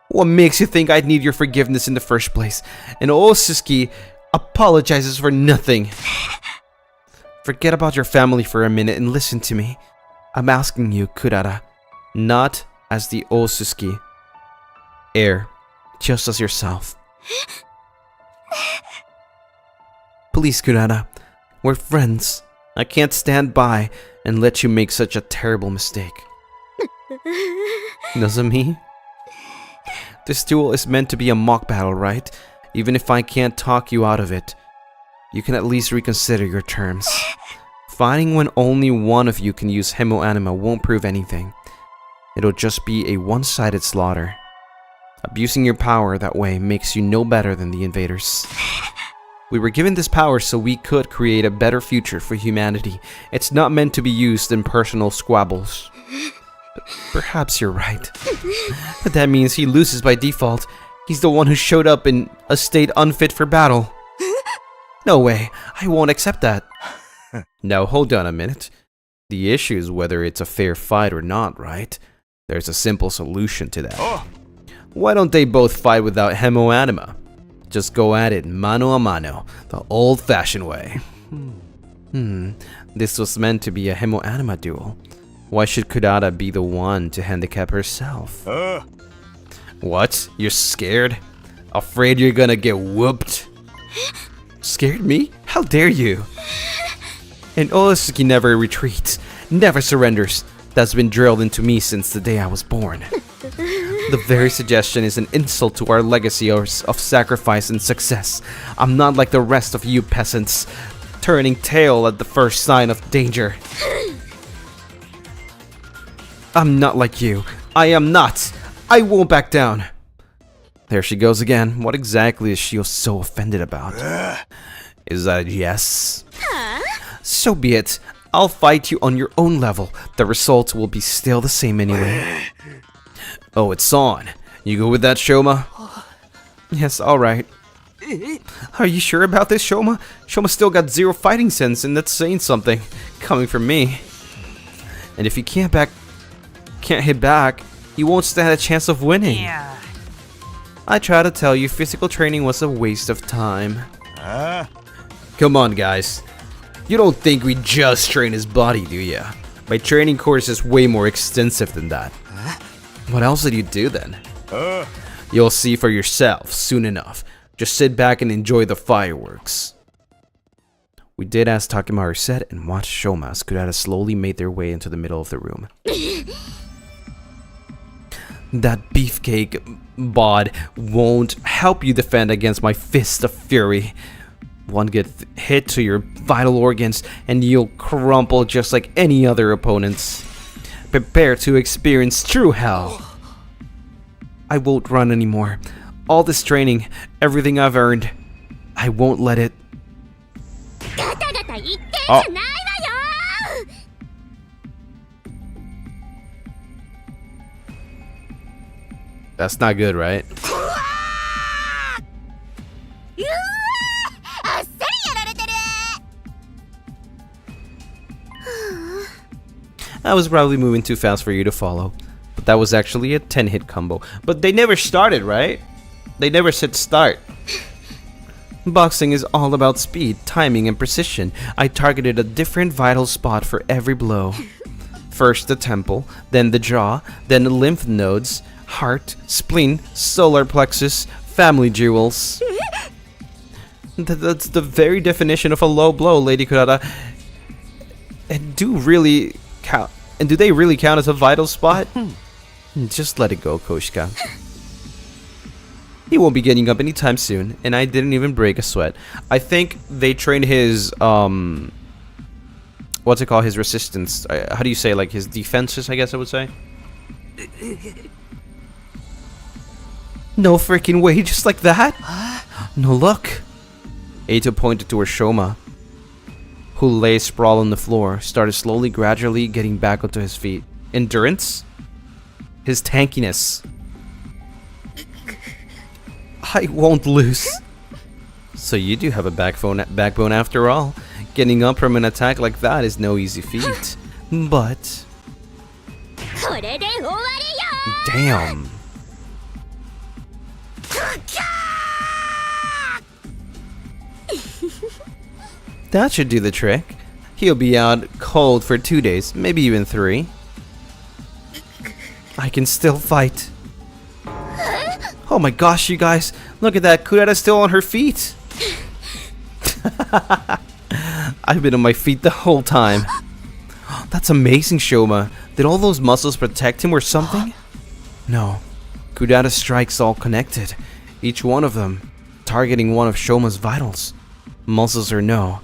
Speaker 1: What makes you think I'd need your forgiveness in the first place? And Osusuki apologizes for nothing. Forget about your family for a minute and listen to me. I'm asking you, Kurata, not as the Osusuki. Heir, just as yourself. Please, Kurata, we're friends. I can't stand by and let you make such a terrible mistake. Nozomi? This duel is meant to be a mock battle, right? Even if I can't talk you out of it, you can at least reconsider your terms. Fighting when only one of you can use Hemoanima won't prove anything. It'll just be a one-sided slaughter. Abusing your power that way makes you no better than the invaders. We were given this power so we could create a better future for humanity. It's not meant to be used in personal squabbles. Perhaps you're right. But that means he loses by default. He's the one who showed up in a state unfit for battle. No way, I won't accept that. Now hold on a minute. The issue is whether it's a fair fight or not, right? There's a simple solution to that. Why don't they both fight without Hemoanima? Just go at it mano a mano, the old-fashioned way. This was meant to be a Hemoanima duel. Why should Kurata be the one to handicap herself? What? You're scared? Afraid you're gonna get whooped? Scared me? How dare you? And Osusuki never retreats, never surrenders. That's been drilled into me since the day I was born. The very suggestion is an insult to our legacy of sacrifice and success. I'm not like the rest of you peasants. turning tail at the first sign of danger. I'm not like you. I am not. I won't back down. There she goes again. What exactly is she so offended about? Is that a yes? So be it. I'll fight you on your own level. The results will be still the same anyway. Oh, it's on. You go with that, Shoma? Yes, alright. Are you sure about this, Shoma? Shoma still got 0 fighting sense, and that's saying something. Coming from me. And if you can't hit back, you won't stand a chance of winning. Yeah. I try to tell you physical training was a waste of time. Come on, guys. You don't think we just train his body, do ya? My training course is way more extensive than that. What else did you do then? You'll see for yourself soon enough. Just sit back and enjoy the fireworks. We did as Takemaru said and watched Shoma as Kurata slowly made their way into the middle of the room. That beefcake bod won't help you defend against my fist of fury. One good hit to your vital organs and you'll crumple just like any other opponents. Prepare to experience true hell. I won't run anymore. All this training, everything I've earned, I won't let it. Oh. That's not good, right? I was probably moving too fast for you to follow. But that was actually a 10-hit combo. But they never started, right? They never said start. Boxing is all about speed, timing, and precision. I targeted a different vital spot for every blow. First the temple, then the jaw, then the lymph nodes, heart, spleen, solar plexus, family jewels. That's the very definition of a low blow, Lady Kurata. And do they really count as a vital spot? Just let it go, Koshika. He won't be getting up anytime soon, and I didn't even break a sweat. I think they trained his, what's it called? His resistance. How do you say, like, his defenses, I guess I would say? No freaking way, just like that? No, look. Eito pointed to her Shoma, who lay sprawled on the floor, started slowly, gradually getting back onto his feet. Endurance? His tankiness. I won't lose. So you do have a backbone after all. Getting up from an attack like that is no easy feat. But... damn. That should do the trick. He'll be out cold for 2 days, maybe even 3. I can still fight. Oh my gosh, you guys. Look at that. Kurata's still on her feet. I've been on my feet the whole time. That's amazing, Shoma. Did all those muscles protect him or something? No. Kurata's strikes all connected. Each one of them targeting one of Shoma's vitals. Muscles or no,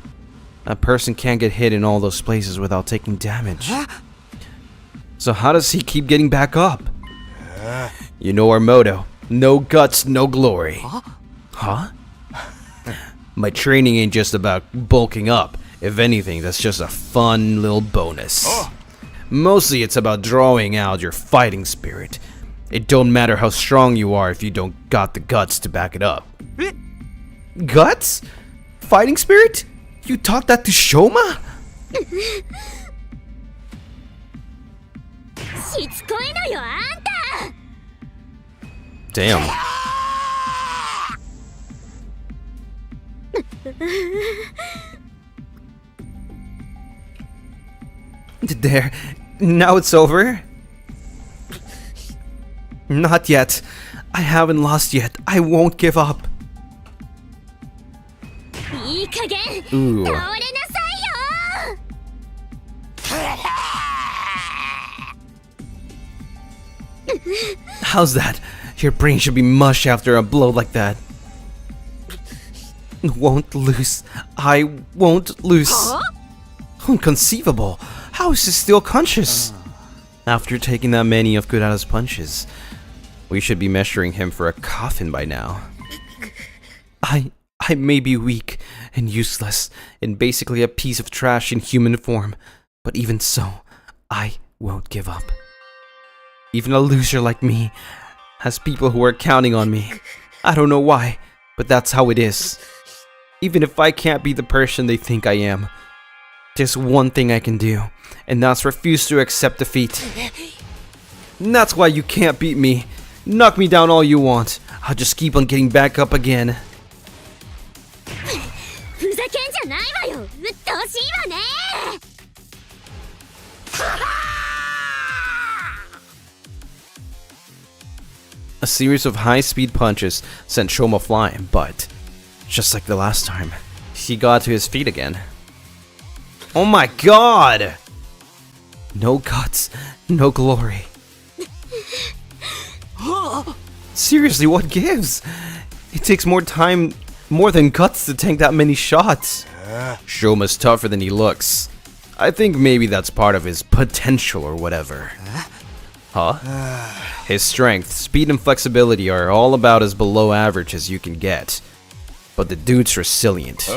Speaker 1: a person can't get hit in all those places without taking damage. So how does he keep getting back up? You know our motto. No guts, no glory. Huh? My training ain't just about bulking up. If anything, that's just a fun little bonus. Mostly it's about drawing out your fighting spirit. It don't matter how strong you are if you don't got the guts to back it up. Guts? Fighting spirit? You taught that to Shoma? Damn. There. Now it's over? Not yet. I haven't lost yet. I won't give up. Ooh. How's that? Your brain should be mush after a blow like that. won't lose. I won't lose. Inconceivable. How is he still conscious? After taking that many of Kurata's punches, we should be measuring him for a coffin by now. I may be weak and useless and basically a piece of trash in human form, but even so, I won't give up. Even a loser like me has people who are counting on me. I don't know why, but that's how it is. Even if I can't be the person they think I am, there's one thing I can do, and that's refuse to accept defeat. And that's why you can't beat me. Knock me down all you want. I'll just keep on getting back up again. A series of high-speed punches sent Shoma flying, but just like the last time, he got to his feet again. Oh my god! No guts, no glory. Seriously, what gives? It takes more time, more than guts to tank that many shots. Shoma's tougher than he looks. I think maybe that's part of his potential or whatever. Huh? His strength, speed, and flexibility are all about as below average as you can get. But the dude's resilient.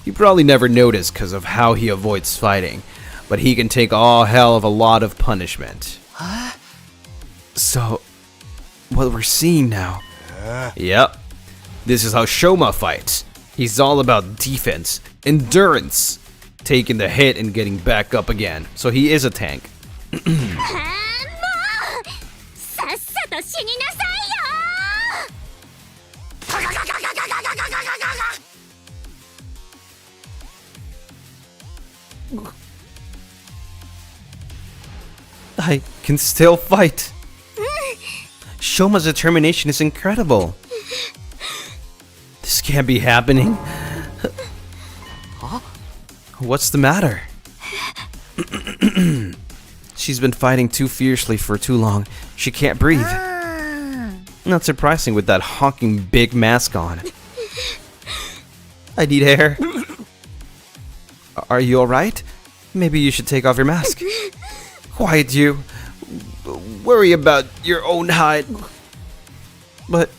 Speaker 1: You probably never noticed because of how he avoids fighting, but he can take all hell of a lot of punishment. So, what we're seeing now... Yep. This is how Shoma fights. He's all about defense, endurance, taking the hit and getting back up again. So he is a tank. I can still fight. Shoma's determination is incredible. This can't be happening. What's the matter? She's been fighting too fiercely for too long. She can't breathe. Not surprising with that honking big mask on. I need air. Are you alright? Maybe you should take off your mask. Quiet, you. Worry about your own hide. But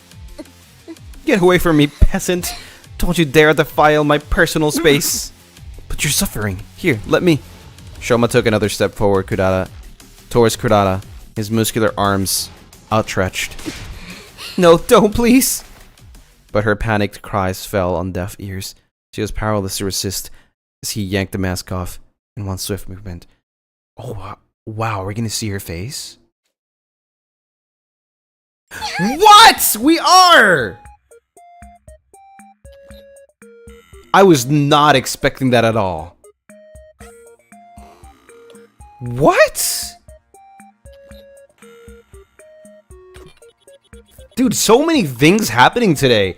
Speaker 1: get away from me, peasant. Don't you dare defile my personal space. But you're suffering. Here, let me. Shoma took another step forward towards Kurata, his muscular arms outstretched. No, don't, please. But her panicked cries fell on deaf ears. She was powerless to resist as he yanked the mask off in one swift movement. Oh, wow, we're gonna see her face? What? We are! I was not expecting that at all. What? Dude, so many things happening today.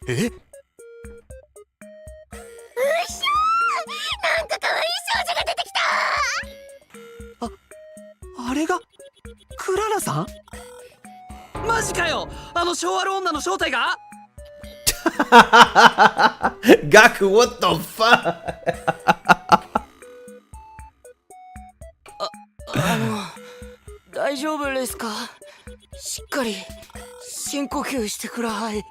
Speaker 1: Eh?
Speaker 4: あれがクララさん？マジかよ！あの昭和の女の正体が？
Speaker 1: Gaku, what the fuck?
Speaker 3: 大丈夫ですか？しっかり深呼吸してください。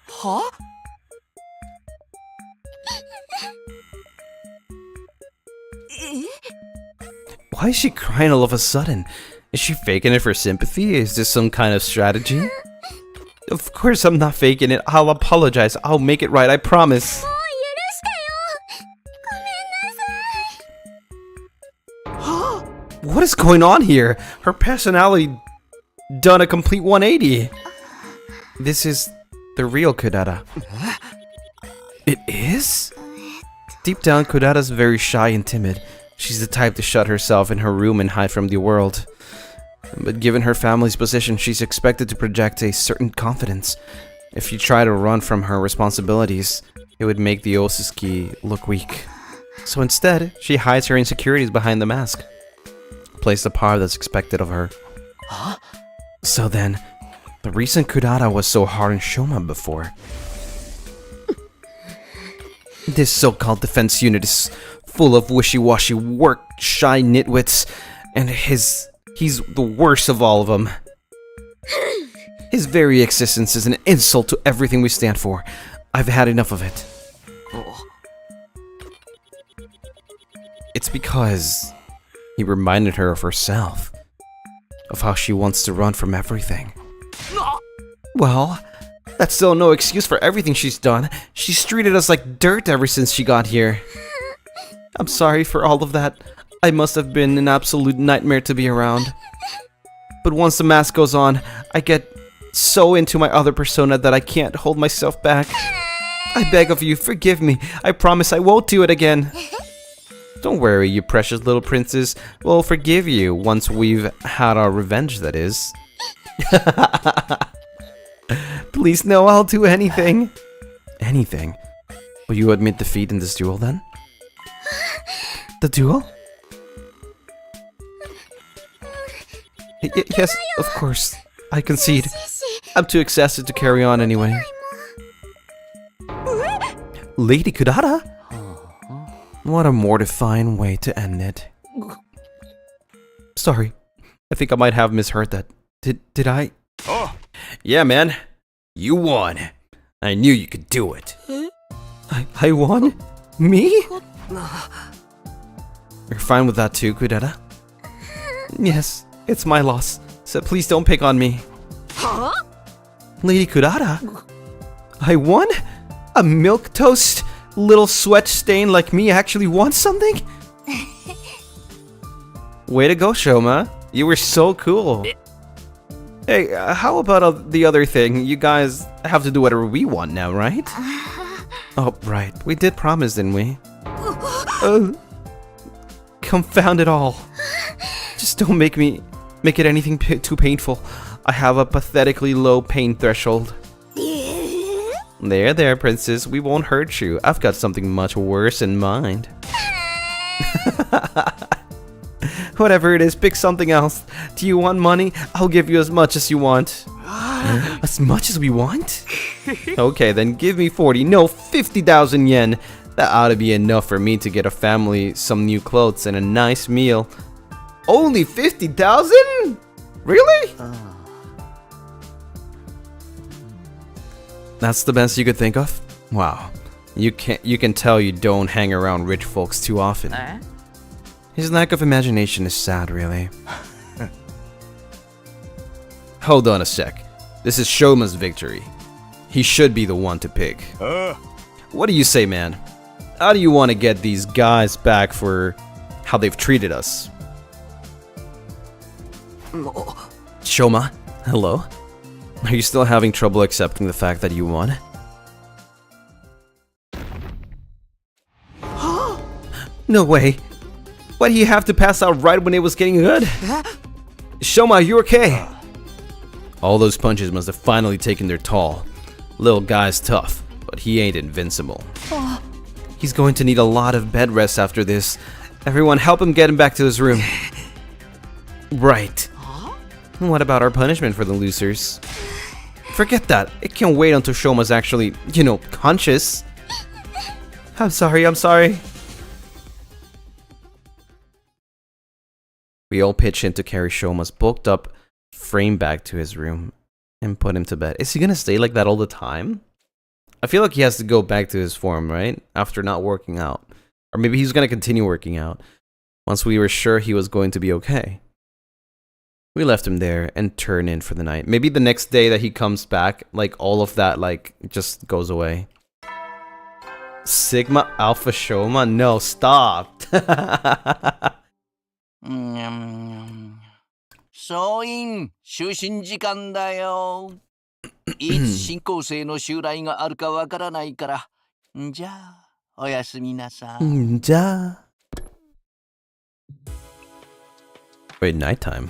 Speaker 3: は？
Speaker 1: Why is she crying all of a sudden? Is she faking it for sympathy? Is this some kind of strategy? Of course I'm not faking it. I'll apologize. I'll make it right, I promise. What is going on here? Her personality done a complete 180. This is the real Kurata. It is? Deep down, Kurata's very shy and timid. She's the type to shut herself in her room and hide from the world. But given her family's position, she's expected to project a certain confidence. If you try to run from her responsibilities, it would make the Osuski look weak. So instead, she hides her insecurities behind the mask. Plays the part that's expected of her.
Speaker 4: Huh?
Speaker 1: So then, the reason Kurata was so hard on Shoma before. This so-called defense unit is full of wishy-washy work-shy nitwits, and he's the worst of all of them. His very existence is an insult to everything we stand for. I've had enough of it.
Speaker 4: Oh.
Speaker 1: It's because he reminded her of herself, of how she wants to run from everything. Well, that's still no excuse for everything she's done. She's treated us like dirt ever since she got here. I'm sorry for all of that. I must have been an absolute nightmare to be around. But once the mask goes on, I get so into my other persona that I can't hold myself back. I beg of you, forgive me. I promise I won't do it again. Don't worry, you precious little princess. We'll forgive you once we've had our revenge, that is. Please, no, I'll do anything. Anything? Will you admit defeat in this duel, then? The duel? Yes, of course. I concede. I'm too exhausted to carry on anyway. Lady Kurata? What a mortifying way to end it. Sorry. I think I might have misheard that. Did I?
Speaker 7: Oh.
Speaker 1: Yeah, man. You won. I knew you could do it. I won? Me? You're fine with that too, Kurata? Yes, it's my loss. So please don't pick on me.
Speaker 3: Huh?
Speaker 1: Lady Kurata? I won? A milquetoast little sweat stain like me actually won something? Way to go, Shoma. You were so cool. Hey, how about the other thing? You guys have to do whatever we want now, right? Oh, right. We did promise, didn't we? Confound it all. Just don't make it anything too painful. I have a pathetically low pain threshold. There, princess. We won't hurt you. I've got something much worse in mind. Whatever it is, pick something else. Do you want money? I'll give you as much as you want. As much as we want? Okay, then give me 40. No, 50,000 yen. That ought to be enough for me to get a family some new clothes and a nice meal. Only 50,000? Really? That's the best you could think of? Wow. You can tell you don't hang around rich folks too often. His lack of imagination is sad, really. Hold on a sec. This is Shoma's victory. He should be the one to pick. What do you say, man? How do you want to get these guys back for how they've treated us? Shoma, hello? Are you still having trouble accepting the fact that you won? No way. Why do you have to pass out right when it was getting good? Shoma, are you okay? All those punches must have finally taken their toll. Little guy's tough, but he ain't invincible. He's going to need a lot of bed rest after this. Everyone help him get him back to his room. Right. What about our punishment for the losers? Forget that. It can't wait until Shoma's actually, conscious. I'm sorry. We all pitch in to carry Shoma's bulked up frame back to his room and put him to bed. Is he gonna stay like that all the time? I feel like he has to go back to his form, right? After not working out. Or maybe he's gonna continue working out once we were sure he was going to be okay. We left him there and turned in for the night. Maybe the next day that he comes back, like all of that, like, just goes away. Sigma Alpha Shoma? No, stop.
Speaker 5: 総員就寝時間だよ。いつ進行生の襲来があるかわからないから。じゃあ、おやすみなさい。
Speaker 1: じゃあ。Wait, nighttime?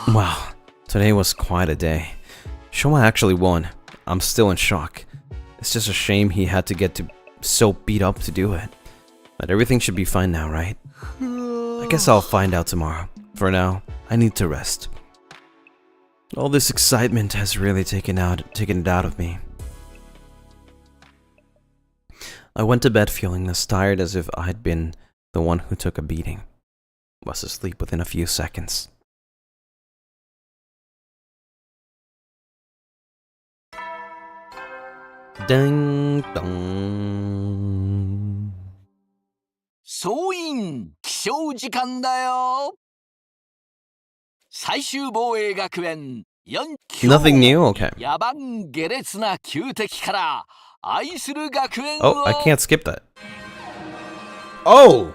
Speaker 1: Wow, today was quite a day. Shoma actually won. I'm still in shock. It's just a shame he had to get so beat up to do it. But everything should be fine now, right? I guess I'll find out tomorrow. For now, I need to rest. All this excitement has really taken it out of me. I went to bed feeling as tired as if I'd been the one who took a beating. Was asleep within a few seconds. Ding dong.
Speaker 5: 総員起床時間だよ。最終防衛学園4強
Speaker 1: Nothing new? Okay.
Speaker 5: 野蛮下劣な旧敵から愛する学園を
Speaker 1: Oh, I can't skip that. Oh!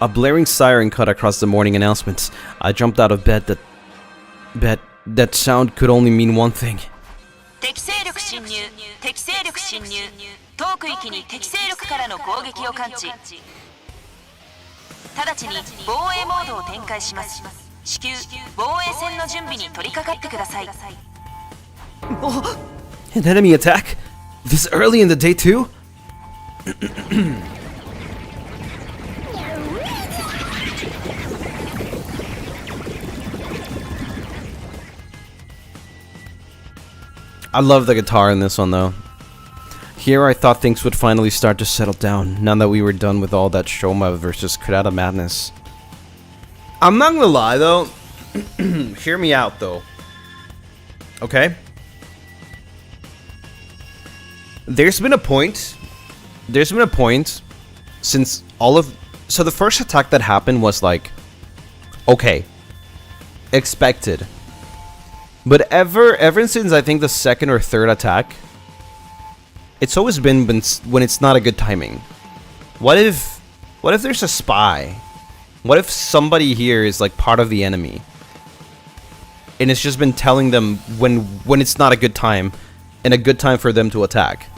Speaker 1: A blaring siren cut across the morning announcements. I jumped out of bed. That sound could only mean one thing.
Speaker 8: 敵勢力侵入敵勢力侵入当区域に敵勢力からの攻撃を感知直ちに防衛モードを展開します至急防衛戦の準備に取り掛かってください
Speaker 1: An enemy attack? This early in the day too? I love the guitar in this one though. Here I thought things would finally start to settle down, now that we were done with all that Shoma versus Kurata madness. I'm not gonna lie though, hear me out though, okay? There's been a point since so the first attack that happened was like, okay, expected. But ever since I think the second or third attack, it's always been when it's not a good timing. What if there's a spy? What if somebody here is like part of the enemy? And it's just been telling them when it's not a good time, and a good time for them to attack.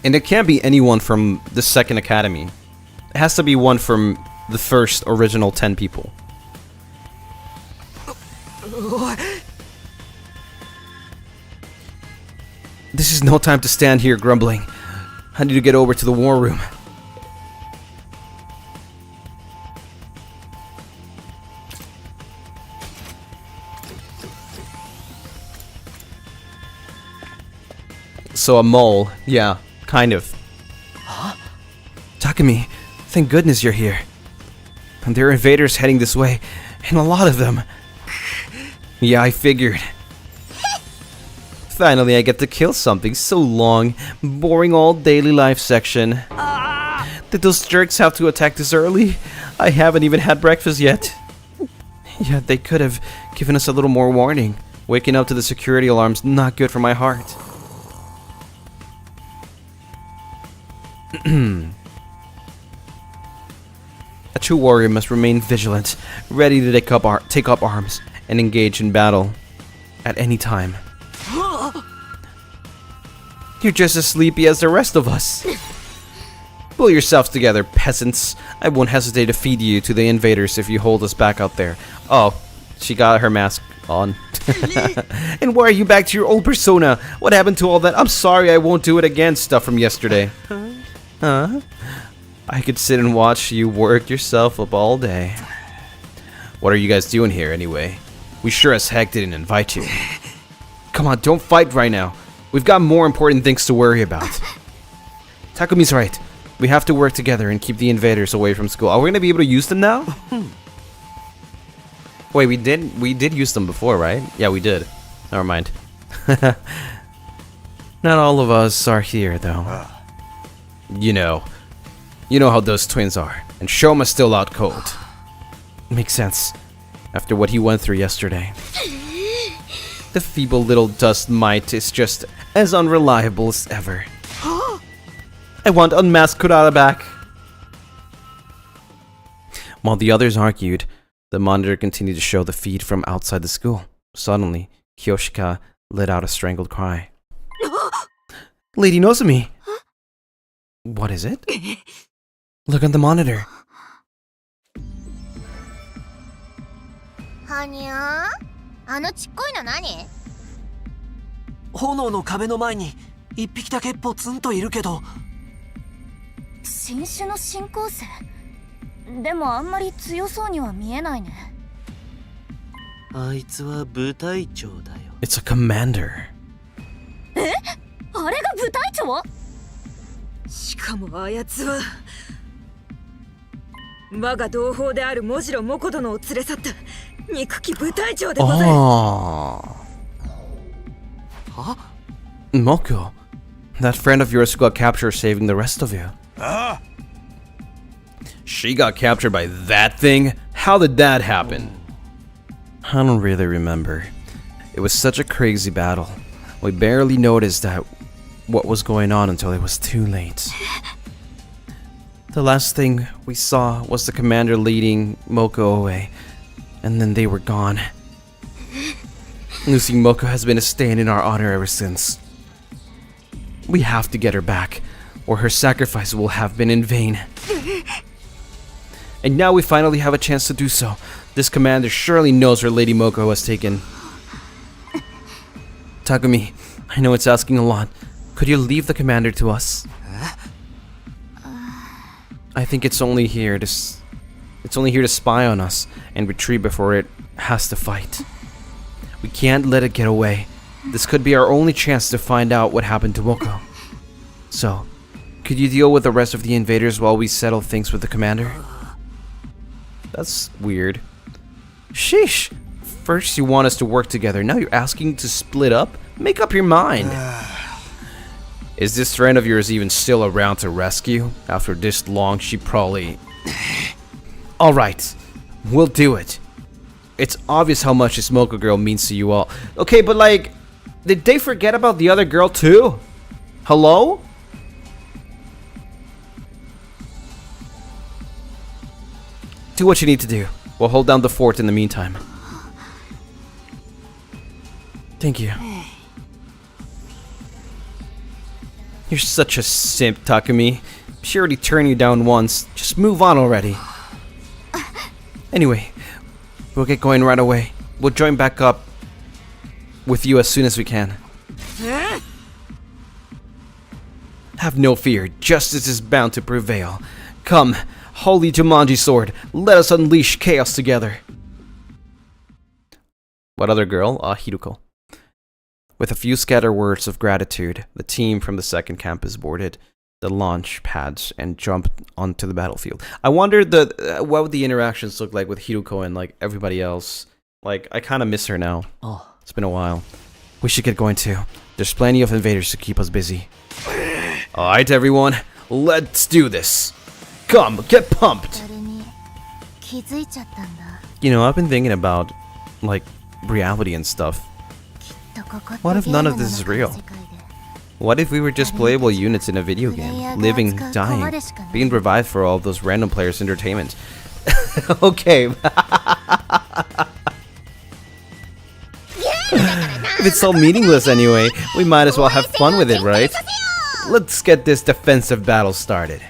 Speaker 1: And it can't be anyone from the second academy. It has to be one from the first original 10 people. This is no time to stand here grumbling. I need to get over to the war room. So a mole, yeah, kind of. Huh? Takumi, thank goodness you're here. And there are invaders heading this way, and a lot of them. Yeah, I figured. Finally, I get to kill something so long, boring old daily life section. Did those jerks have to attack this early? I haven't even had breakfast yet. Yeah, they could have given us a little more warning. Waking up to the security alarm's not good for my heart. A true warrior must remain vigilant, ready to take up arms and engage in battle at any time. You're just as sleepy as the rest of us. Pull yourselves together, peasants. I won't hesitate to feed you to the invaders if you hold us back out there. Oh, she got her mask on. And why are you back to your old persona? What happened to all that "I'm sorry, I won't do it again" stuff from yesterday? Huh? I could sit and watch you work yourself up all day. What are you guys doing here anyway? We sure as heck didn't invite you. Come on, don't fight right now. We've got more important things to worry about. Takumi's right. We have to work together and keep the invaders away from school. Are we gonna be able to use them now? Wait, we did use them before, right? Yeah, we did. Never mind. Not all of us are here, though. You know how those twins are. And Shoma's still out cold. Makes sense. After what he went through yesterday. The feeble little dust mite is just as unreliable as ever. I want unmasked Kurata back. While the others argued, the monitor continued to show the feed from outside the school. Suddenly, Kyoshika let out a strangled cry. Lady Nozomi! What is it? Look on the monitor.
Speaker 6: はにゃー、あのちっこいの何？
Speaker 4: 炎の壁の前に一匹だけポツンといるけど。
Speaker 3: 新種の新構成？でもあんまり強そうには見えないね。
Speaker 9: あいつは部隊長だよ。
Speaker 1: It's a commander.
Speaker 3: え？あれが部隊長？
Speaker 10: しかもあやつは我が同胞であるモジロモコ殿を連れ去った憎き部隊長でござる。
Speaker 1: Oh. Moko, that friend of yours who got captured saving the rest of you. She got captured by that thing? How did that happen? I don't really remember. It was such a crazy battle. We barely noticed that what was going on until it was too late. The last thing we saw was the commander leading Moko away, and then they were gone. Losing Moko has been a stain in our honor ever since. We have to get her back, or her sacrifice will have been in vain. And now we finally have a chance to do so. This commander surely knows where Lady Moko was taken. Takumi, I know it's asking a lot. Could you leave the commander to us? I think it's only here to spy on us and retreat before it has to fight. We can't let it get away. This could be our only chance to find out what happened to Moko. So, could you deal with the rest of the invaders while we settle things with the commander? That's weird. Sheesh! First you want us to work together, now you're asking to split up? Make up your mind! Is this friend of yours even still around to rescue? After this long, she probably... Alright, we'll do it. It's obvious how much this Moko girl means to you all. Okay, but like, did they forget about the other girl too? Hello? Do what you need to do. We'll hold down the fort in the meantime. Thank you. You're such a simp, Takumi. She already turned you down once. Just move on already. Anyway, we'll get going right away. We'll join back up with you as soon as we can. Have no fear. Justice is bound to prevail. Come, holy Jumanji sword. Let us unleash chaos together. What other girl? Hiruko. With a few scattered words of gratitude, the team from the second campus boarded the launch pads and jumped onto the battlefield. I wonder what would the interactions look like with Hiruko and like everybody else. Like, I kind of miss her now.
Speaker 4: Oh.
Speaker 1: It's been a while. We should get going too. There's plenty of invaders to keep us busy. Alright everyone, let's do this. Come, get pumped! You know, I've been thinking about, like, reality and stuff. What if none of this is real? What if we were just playable units in a video game? Living, dying, being revived for all of those random players' entertainment. Okay. If it's so meaningless anyway, we might as well have fun with it, right? Let's get this defensive battle started.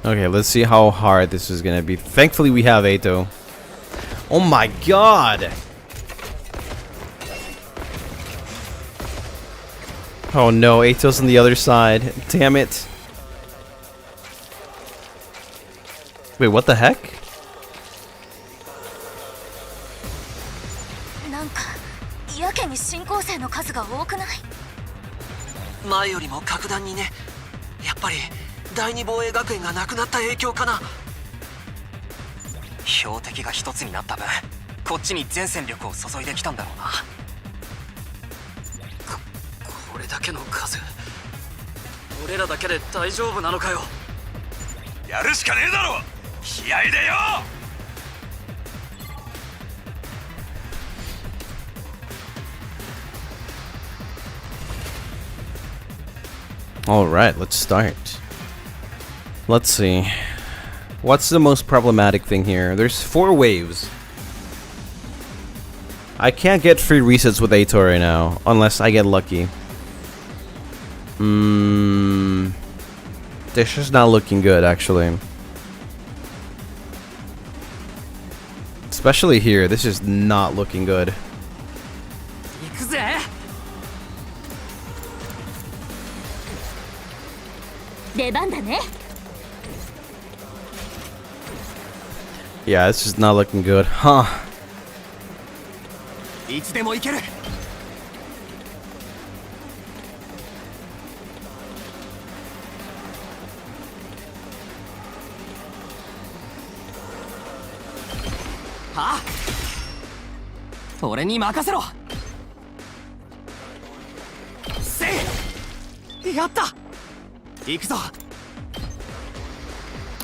Speaker 1: Okay, let's see how hard this is gonna be. Thankfully we have Eito. Oh my god! Oh no, Eito's on the other side. Damn it. Wait, what the heck?
Speaker 6: が多くない？
Speaker 4: 前よりも格段にね。やっぱり第二防衛学園がなくなった影響かな。標的が一つになった分、こっちに全戦力を注いできたんだろうな。これだけの数、俺らだけで大丈夫なのかよ。
Speaker 7: やるしかねえだろ、気合でよ。
Speaker 1: Alright, let's start. Let's see. What's the most problematic thing here? There's 4 waves. I can't get free resets with Ator right now, unless I get lucky. This is not looking good, actually. Especially here, this is not looking good. Yeah, this is not looking good. Huh.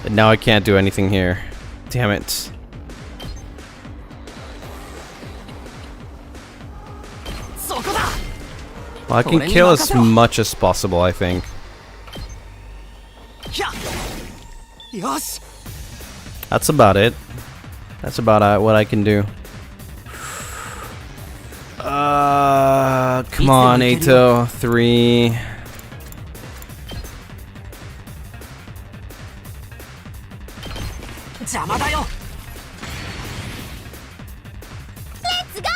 Speaker 1: And now I can't do anything here. Damn it. Well, I can kill as much as possible, I think. That's about it. That's about what I can do. Come on, Ato. 3.
Speaker 6: Let's go!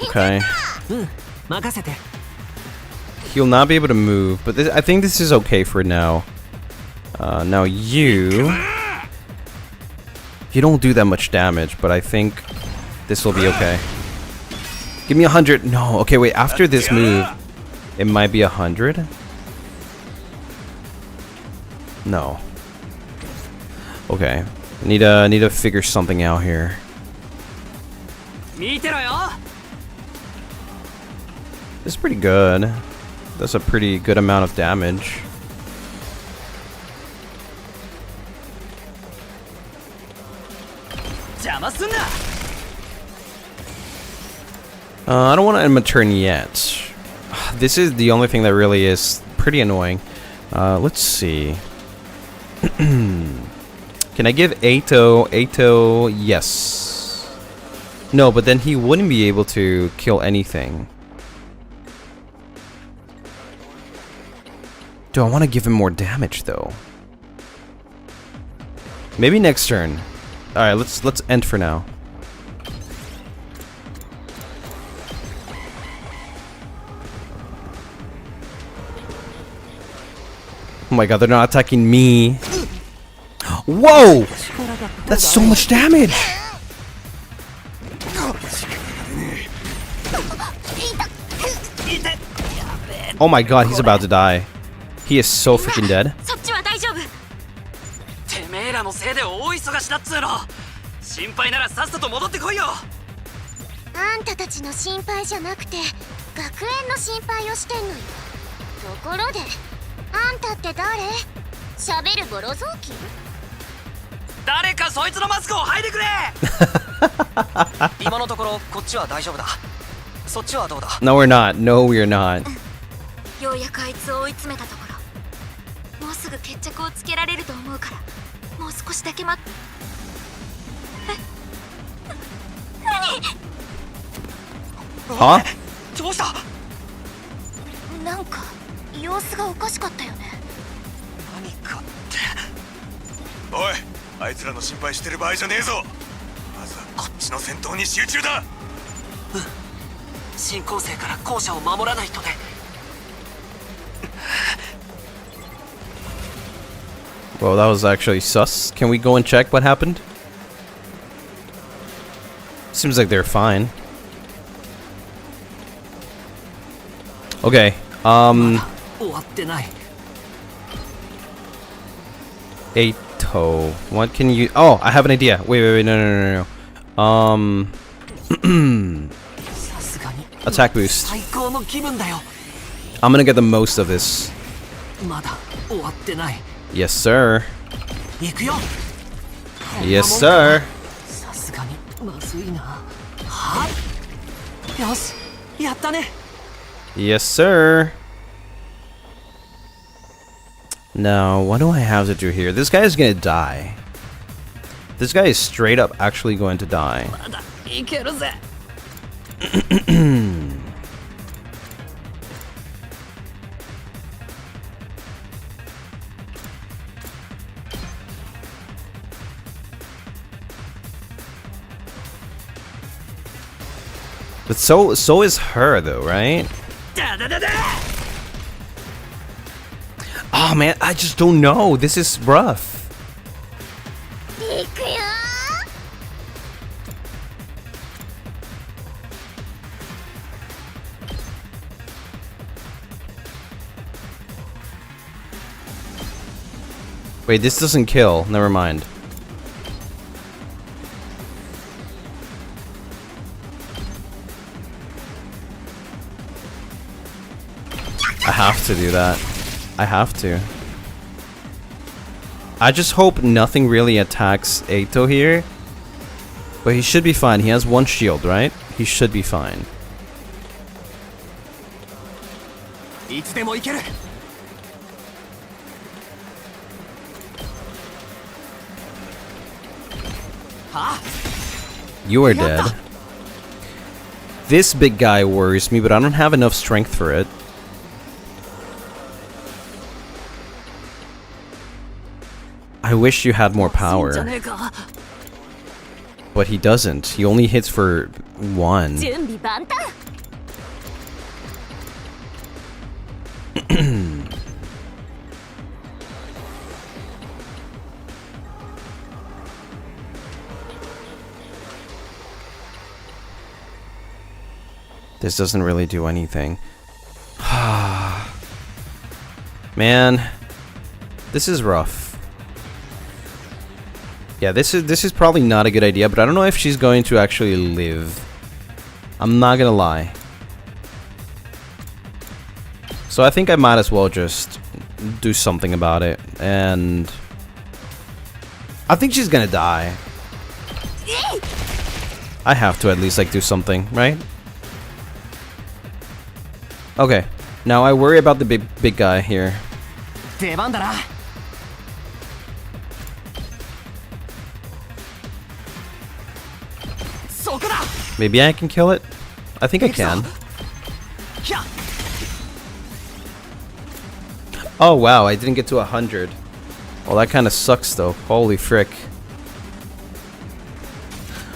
Speaker 1: Okay. He'll not be able to move, but I think this is okay for now. Now you don't do that much damage, but I think this will be okay. Give me 100. No, okay, wait. After this move, it might be 100. No. Okay, need to figure something out here. This is pretty good. That's a pretty good amount of damage. I don't want to end my turn yet. This is the only thing that really is pretty annoying. Let's see. Can I give Ato? Yes. No, but then he wouldn't be able to kill anything. Do I want to give him more damage though? Maybe next turn. All right, let's end for now. Oh my god, they're not attacking me. Whoa! That's so much damage! Oh my god, he's about to die. He is so freaking dead.
Speaker 4: てめえらのせいで大忙しだっつうの。心配ならさっさと戻ってこいよ。
Speaker 6: あんたたちの心配じゃなくて学園の心配をしてんのよ。ところであんたって誰？喋るボロ雑巾？
Speaker 4: 誰かそいつのマスクを剥いでくれ。今のところこっちは大丈夫だ。そっちはどうだ？
Speaker 1: No, we're not. No, we're not.
Speaker 6: ようやくあいつを追い詰めたところ。もうすぐ決着をつけられると思うから、もう少しだけ待って。
Speaker 1: は？
Speaker 4: どうした？
Speaker 6: なんか様子がおかしかったよね。
Speaker 4: 何かって。
Speaker 7: おい、あいつらの心配してる場合じゃねえぞ。まずはこっちの戦闘に集中だ。
Speaker 4: 新構成から校舎を守らないとね。
Speaker 1: Well, that was actually sus. Can we go and check what happened? Seems like they're fine. Okay. Eito. What can you... Oh, I have an idea. Wait. No. Attack boost. I'm gonna get the most of this. Yes, sir. Yes, sir. Yes, sir. Now, what do I have to do here? This guy is gonna die. This guy is straight up actually going to die. But so is her though, right? Oh man, I just don't know. This is rough. Wait, this doesn't kill. Never mind. I have to do that. I have to. I just hope nothing really attacks Eito here. But he should be fine. He has one shield, right? He should be fine. You are dead. This big guy worries me, but I don't have enough strength for it. I wish you had more power. But he doesn't. He only hits for 1. This doesn't really do anything. Man, this is rough. Yeah, this is probably not a good idea, but I don't know if she's going to actually live. I'm not gonna lie. So I think I might as well just do something about it, and I think she's gonna die. I have to at least like do something, right? Okay, now I worry about the big guy here. Maybe I can kill it? I think I can. Oh wow, I didn't get to 100. Well, that kind of sucks though. Holy frick.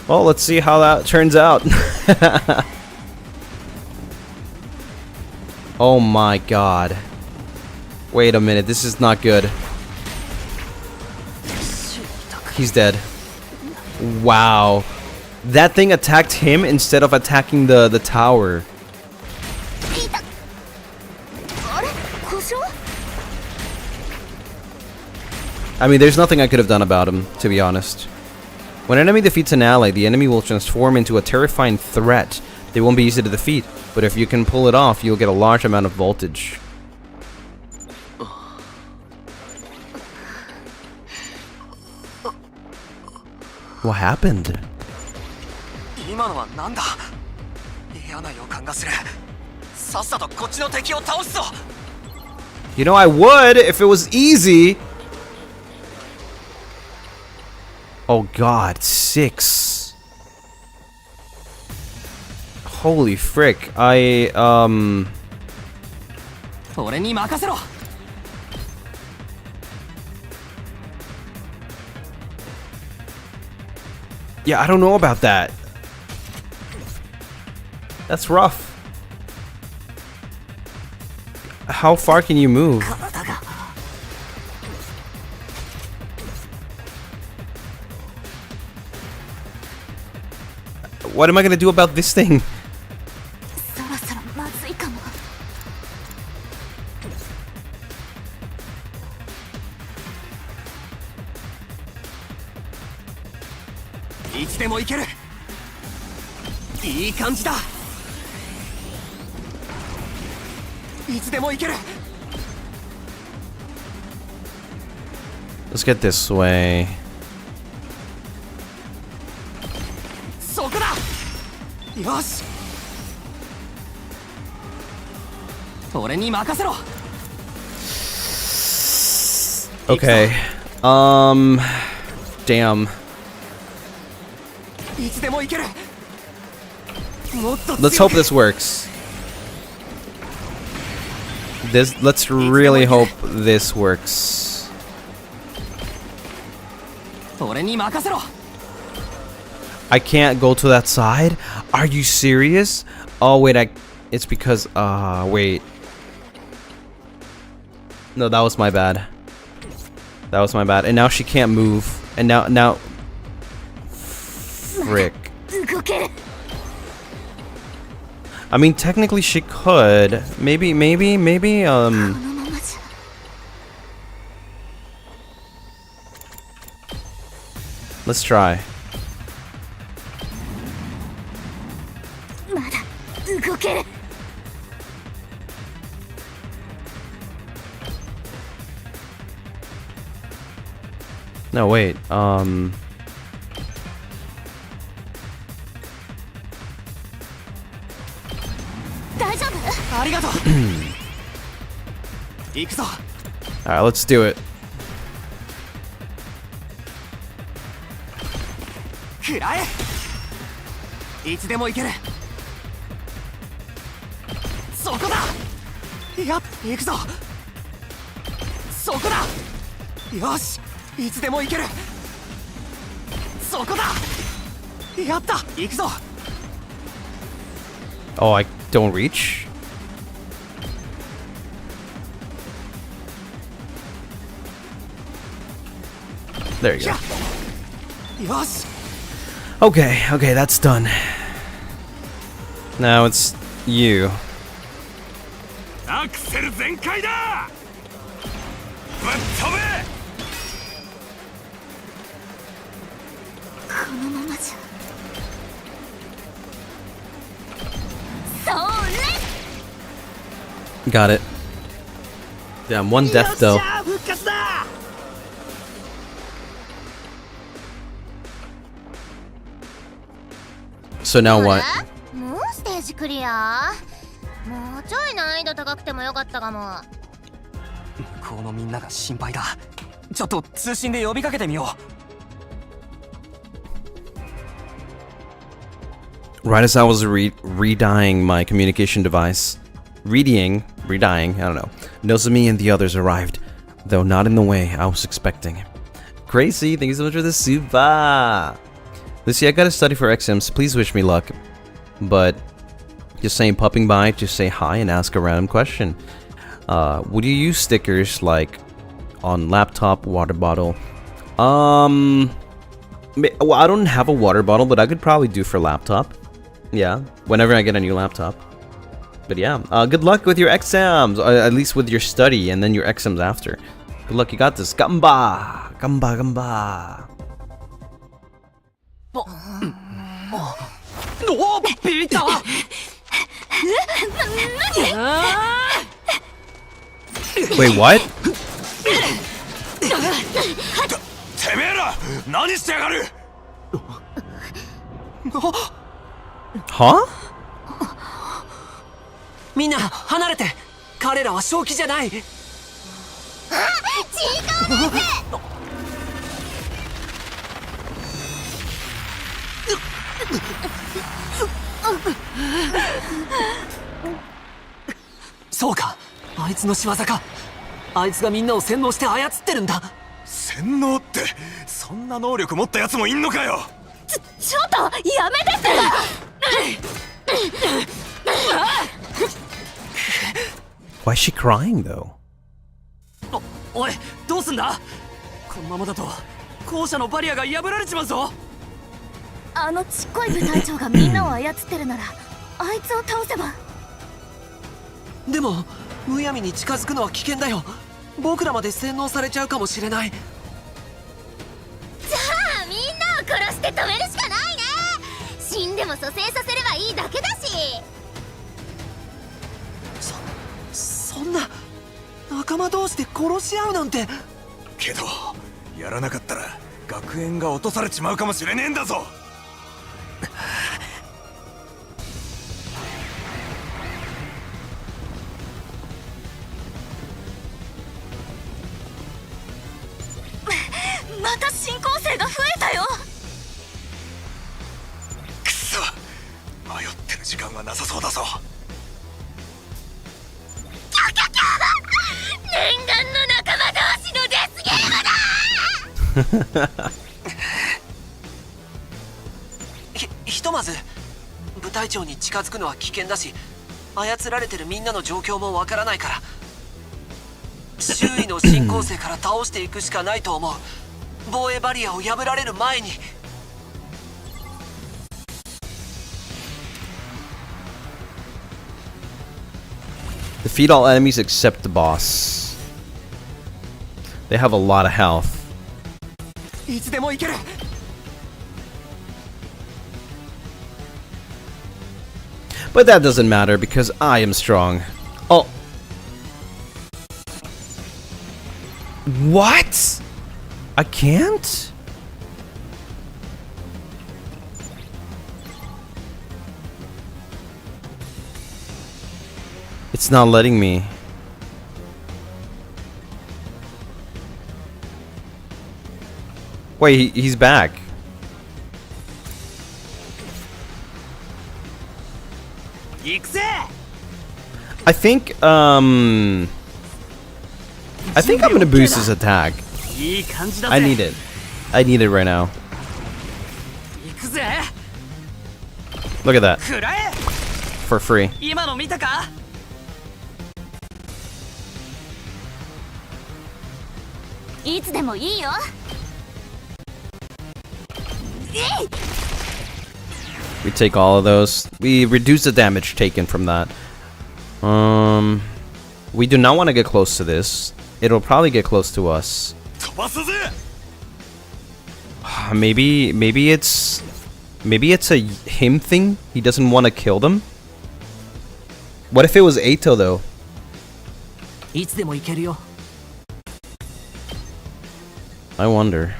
Speaker 1: Well, let's see how that turns out. Oh my god. Wait a minute, this is not good. He's dead. Wow. That thing attacked him instead of attacking the tower. I mean, there's nothing I could have done about him, to be honest. When an enemy defeats an ally, the enemy will transform into a terrifying threat. They won't be easy to defeat, but if you can pull it off, you'll get a large amount of voltage. What happened? You know, I would if it was easy. Oh god, 6. Holy frick. Yeah, I don't know about that. That's rough. How far can you move? What am I gonna do about this thing?
Speaker 6: そろそろまずいかも。
Speaker 4: いつでもいける。いい感じだ。いつでもいける。
Speaker 1: Let's get this way.
Speaker 4: そこだ。よし。俺に任せろ。
Speaker 1: Okay. Damn.
Speaker 4: いつでもいける。もっと
Speaker 1: Let's hope this works. Let's really hope this works.
Speaker 4: 俺に任せろ。
Speaker 1: I can't go to that side? Are you serious? Oh wait, it's because wait. No, that was my bad. That was my bad. And now she can't move. And now frick. I mean, technically she could. Maybe let's try. No, wait.
Speaker 6: 大丈夫？
Speaker 4: ありがとう。行くぞ。
Speaker 1: Alright, let's do it.
Speaker 4: 食らえ。いつでも行ける。そこだ。やっ、行くぞ。そこだ。よし、いつでも行ける。そこだ。やった、行くぞ。
Speaker 1: Oh, I don't reach? There you go.
Speaker 4: よし。
Speaker 1: Okay, that's done. Now it's you.
Speaker 7: アクセル全開だ。ぶっ飛べ。
Speaker 6: このままじゃ。それ。
Speaker 1: Got it. Damn, one death though. So now what?
Speaker 6: もうステージクリア？もうちょい難易度高くてもよかったかも。
Speaker 4: このみんなが心配だ。ちょっと通信で呼びかけてみよ
Speaker 1: う。Right as I was redying my communication device, redying, I don't know. Nozomi and the others arrived, though not in the way I was expecting. Gracie, thank you so much for the super. Lucy, I gotta study for exams. Please wish me luck. But just saying, popping by to say hi and ask a random question. Would you use stickers like on laptop, water bottle? Well, I don't have a water bottle, but I could probably do for laptop. Yeah, whenever I get a new laptop. But yeah, good luck with your exams, at least with your study and then your exams after. Good luck, you got this. Gamba! Gamba, gamba!
Speaker 4: おお、ビビった。
Speaker 1: Wait, what?
Speaker 7: てめえら何してやがる。
Speaker 1: Huh?
Speaker 4: みんな離れて。彼らは正気じゃない。
Speaker 6: チートーです。
Speaker 4: そうか、あいつの仕業か。あいつがみんなを洗脳して操ってるんだ。
Speaker 7: 洗脳ってそんな能力持ったやつもいんのかよ。
Speaker 6: ちょっとやめてって。
Speaker 1: Why is she crying though?
Speaker 4: おい、どうすんだ。このままだと校舎のバリアが破られちまうぞ。
Speaker 6: あのちっこい部隊長がみんなを操ってるならあいつを倒せば。
Speaker 4: でもむやみに近づくのは危険だよ。僕らまで洗脳されちゃうかもしれない。
Speaker 6: じゃあみんなを殺して止めるしかないね。死んでも蘇生させればいいだけだし。
Speaker 4: そんな仲間同士で殺し合うなんて。
Speaker 7: けどやらなかったら学園が落とされちまうかもしれねえんだぞ。
Speaker 6: また新校生が増えたよ。
Speaker 7: くそ、迷ってる時間はなさそうだぞ。
Speaker 6: キャキャキャ念願の仲間同士のデスゲームだ
Speaker 4: ひとまず部隊長に近づくのは危険だし、操られてるみんなの状況もわからないから、周囲の新校生から倒していくしかないと思う。防衛バリアを破られる前に。
Speaker 1: Defeat all enemies except the boss. They have a lot of health.
Speaker 4: いつでも行ける。
Speaker 1: But that doesn't matter because I am strong. Oh. What? I can't? It's not letting me. Wait, he's back. I think I'm gonna boost his attack. I need it. I need it right now. Look at that. For free.
Speaker 4: 今の見たか？
Speaker 6: いつでもいいよ。
Speaker 1: We take all of those. We reduce the damage taken from that. We do not want to get close to this. It'll probably get close to us. Maybe it's a him thing. He doesn't want to kill them. What if it was Eito though?
Speaker 4: いつでも行けるよ。
Speaker 1: I wonder.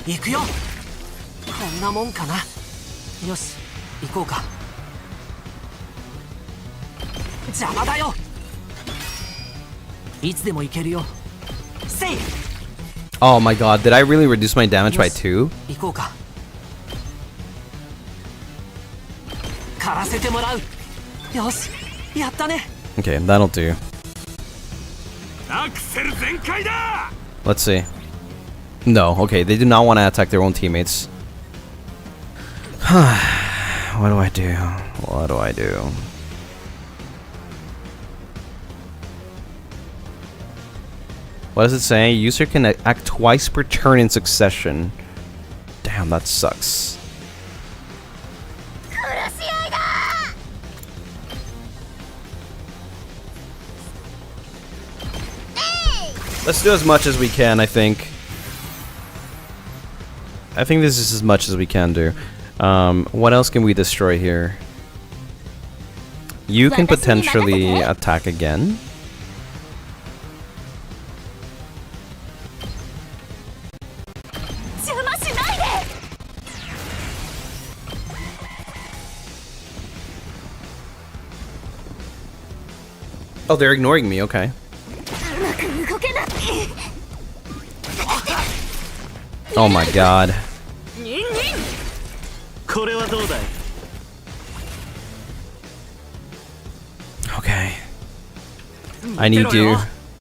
Speaker 4: 行くよ。こんなもんかな。よし、行こうか。邪魔だよ。いつでも行けるよ。せい。
Speaker 1: Oh my god, did I really reduce my damage by 2?
Speaker 4: 行こうか。狩らせてもらう。よし、やったね。
Speaker 1: Okay, that'll do.
Speaker 7: アクセル全開だ。
Speaker 1: Let's see. No, okay, they do not want to attack their own teammates. What do I do? What do I do? What does it say? User can act twice per turn in succession. Damn, that sucks. Let's do as much as we can, I think. I think this is as much as we can do. What else can we destroy here? You can potentially attack again. Oh, they're ignoring me, okay. Oh my god. Okay. I need you.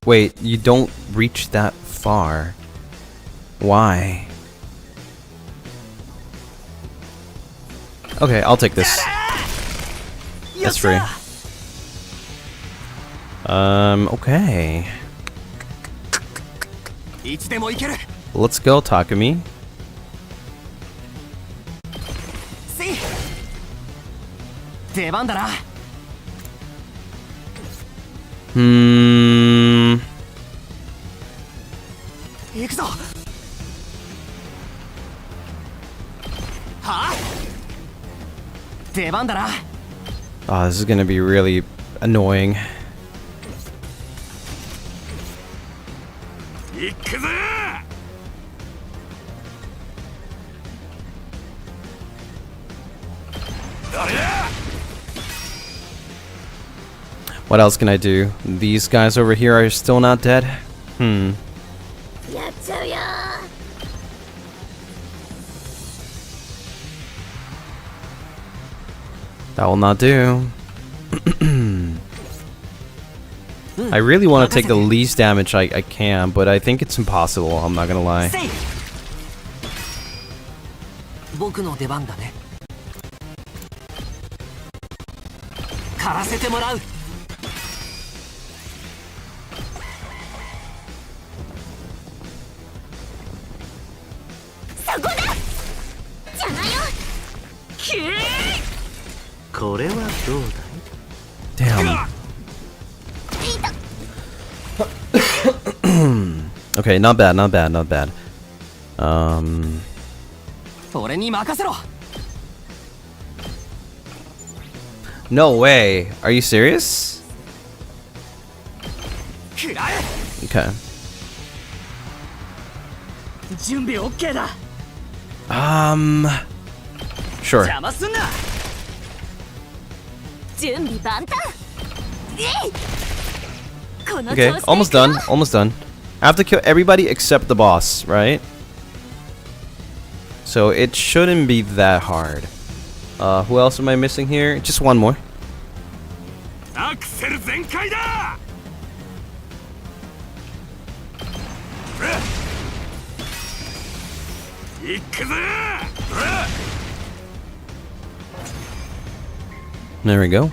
Speaker 1: Wait, you don't reach that far. Why? Okay, I'll take this. That's free. Okay.
Speaker 4: いつでも行ける。
Speaker 1: Let's go, Takumi.
Speaker 4: せい。出番だな。行くぞ。はあ。出番だな。
Speaker 1: Oh, this is gonna be really annoying.
Speaker 7: 行くぜ。誰だ。
Speaker 1: What else can I do? These guys over here are still not dead?
Speaker 6: やっちゃうよ。
Speaker 1: That will not do. I really want to take the least damage I can, but I think it's impossible. I'm not gonna lie.
Speaker 4: 僕の出番だね。狩らせてもらう。
Speaker 6: そこだ。邪魔よ。
Speaker 9: これはどうだい。
Speaker 1: Damn. Okay, not bad, not bad, not bad.
Speaker 4: 俺に任せろ。
Speaker 1: No way. Are you serious?
Speaker 4: 食らえ。
Speaker 1: Okay.
Speaker 4: 準備 OK だ。
Speaker 1: Sure.
Speaker 4: 邪魔すんな。
Speaker 6: 準備万端。
Speaker 1: Okay, almost done, almost done. I have to kill everybody except the boss, right? So it shouldn't be that hard. Who else am I missing here? Just one more.
Speaker 7: アクセル全開だ。 行くぜ。
Speaker 1: There we go.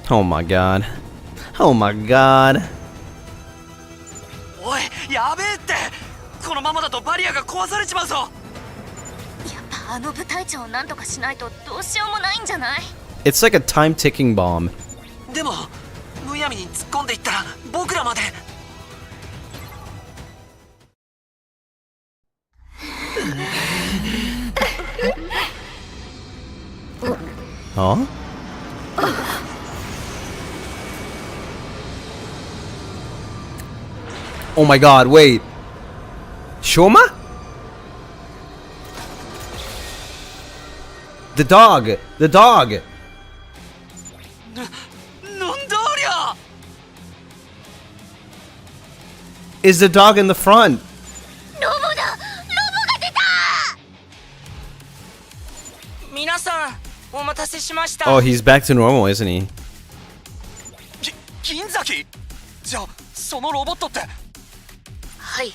Speaker 1: Oh my god. Oh my god.
Speaker 4: おい、やべえって。このままだとバリアが壊されちまうぞ。
Speaker 6: やっぱあの部隊長をなんとかしないとどうしようもないんじゃない。
Speaker 1: It's like a time ticking bomb.
Speaker 4: でもむやみに突っ込んでいったら僕らまで。
Speaker 1: Huh? Oh my god, wait. Shoma? The dog! The dog!
Speaker 4: なんだありゃ。
Speaker 1: Is the dog in the front?
Speaker 6: ロボだ。ロボが出た。
Speaker 3: 皆さんお待たせしました。
Speaker 1: Oh, he's back to normal, isn't he?
Speaker 4: 銀崎。じゃあそのロボットって。
Speaker 3: はい、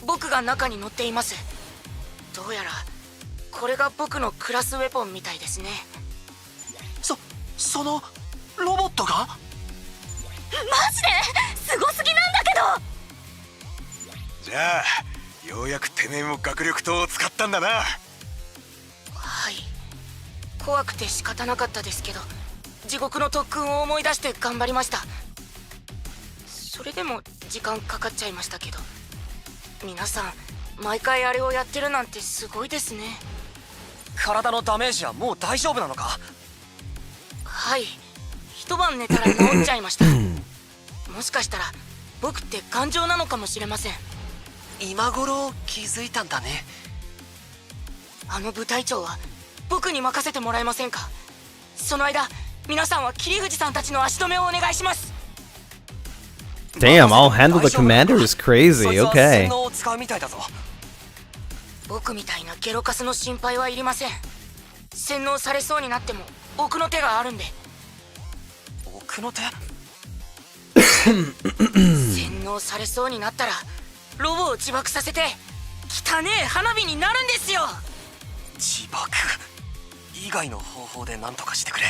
Speaker 3: 僕が中に乗っています。どうやらこれが僕のクラスウェポンみたいですね。
Speaker 4: そのロボットが。
Speaker 6: マジですごすぎなんだけど。
Speaker 7: じゃあようやくてめえも学力灯を使ったんだな。
Speaker 3: はい、怖くて仕方なかったですけど、地獄の特訓を思い出して頑張りました。それでも時間かかっちゃいましたけど、皆さん毎回あれをやってるなんてすごいですね。
Speaker 4: 体のダメージはもう大丈夫なのか。
Speaker 3: はい、一晩寝たら治っちゃいました。もしかしたら僕って感情なのかもしれません。
Speaker 4: 今頃気づいたんだね。
Speaker 3: あの部隊長は僕に任せてもらえませんか。その間皆さんは桐藤さんたちの足止めをお願いします。
Speaker 1: Damn, I'll handle the commander is crazy. Okay.
Speaker 3: 僕みたいなゲロカスの心配はいりません。洗脳されそうになっても奥の手があるんで。
Speaker 4: 奥の手？
Speaker 3: 洗脳されそうになったらロボを自爆させて汚ねえ花火になるんですよ。
Speaker 4: 自爆以外の方法で何とかしてくれ。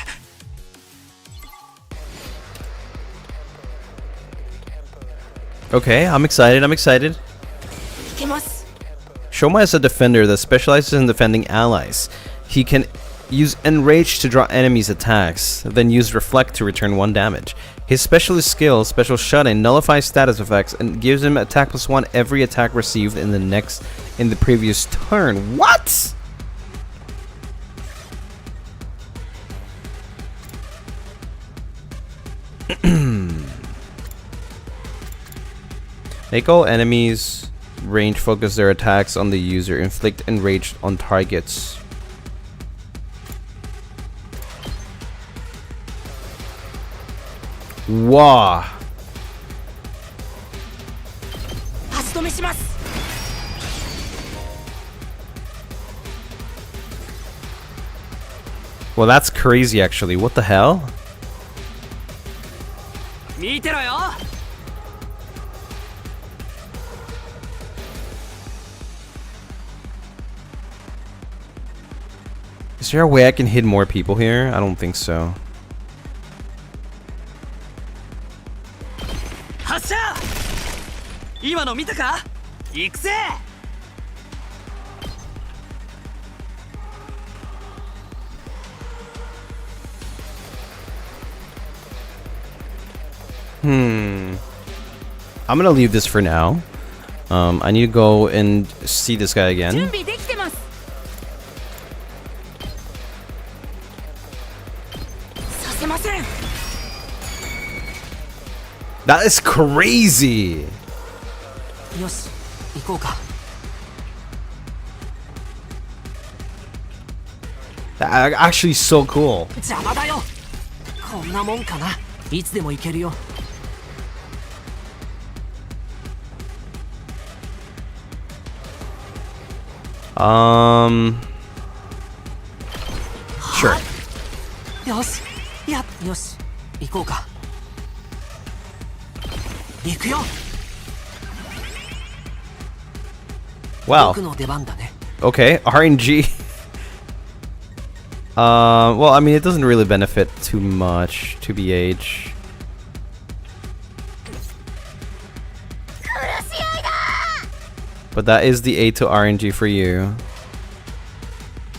Speaker 1: Okay, I'm excited. Shoma is a defender that specializes in defending allies. He can use Enrage to draw enemies' attacks, then use Reflect to return 1 damage. His specialist skill, Special Shut-In, nullifies status effects and gives him attack +1 every attack received in the previous turn. What? Make all enemies range focus their attacks on the user. Inflict Enrage on targets. Wow. Well, that's crazy actually. What the hell? Is there a way I can hit more people here? I don't think so. I'm gonna leave this for now. I need to go and see this guy again. That is crazy. That actually so cool. Sure. Wow. Okay, RNG. Well, I mean, it doesn't really benefit too much to BH. But that is the A to RNG for you.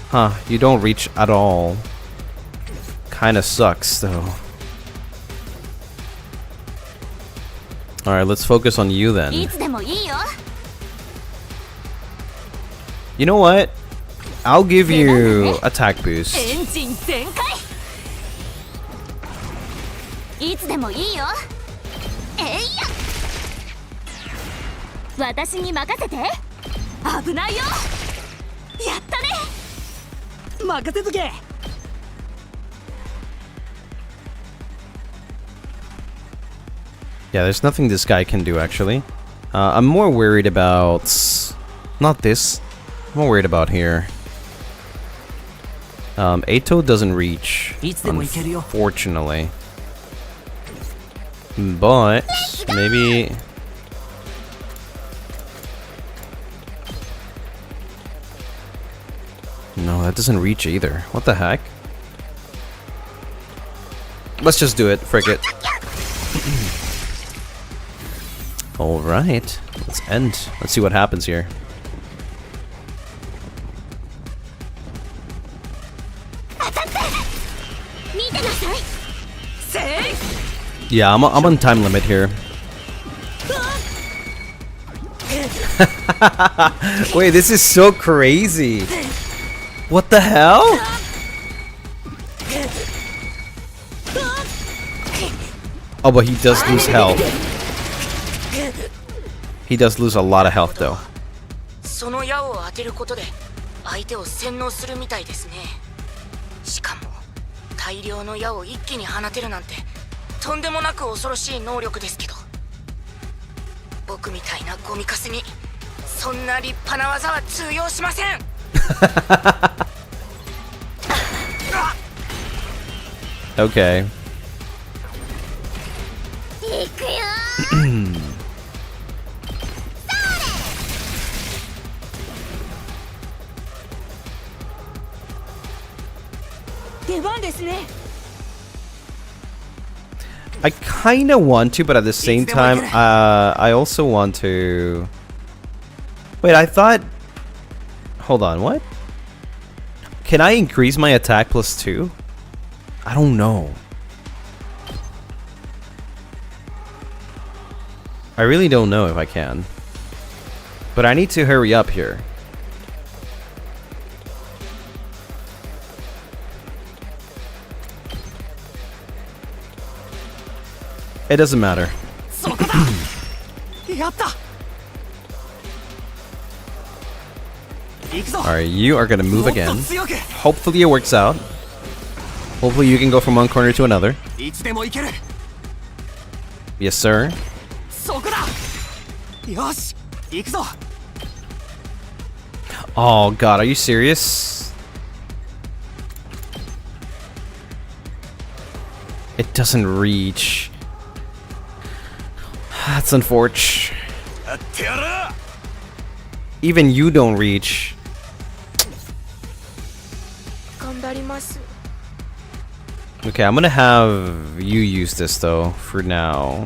Speaker 1: Huh, you don't reach at all. Kinda sucks, though. Alright, let's focus on you then. You know what? I'll give you attack boost. Yeah, there's nothing this guy can do actually. I'm more worried about... not this. I'm more worried about here. Ato doesn't reach, unfortunately. But maybe... no, that doesn't reach either. What the heck? Let's just do it. Frick it. Alright. Let's end. Let's see what happens here. Yeah, I'm on time limit here. Wait, this is so crazy. What the hell? Oh, but he does lose health. He does lose a lot of health though. Okay. I kind of want to, but at the same time, I also want to... Wait, I thought... Hold on, what? Can I increase my attack +2? I don't know. I really don't know if I can. But I need to hurry up here. It doesn't matter. Alright, you are gonna move again. Hopefully it works out. Hopefully you can go from one corner to another. Yes, sir. Oh god, are you serious? It doesn't reach. That's unfortunate. Even you don't reach. Okay, I'm gonna have you use this though, for now.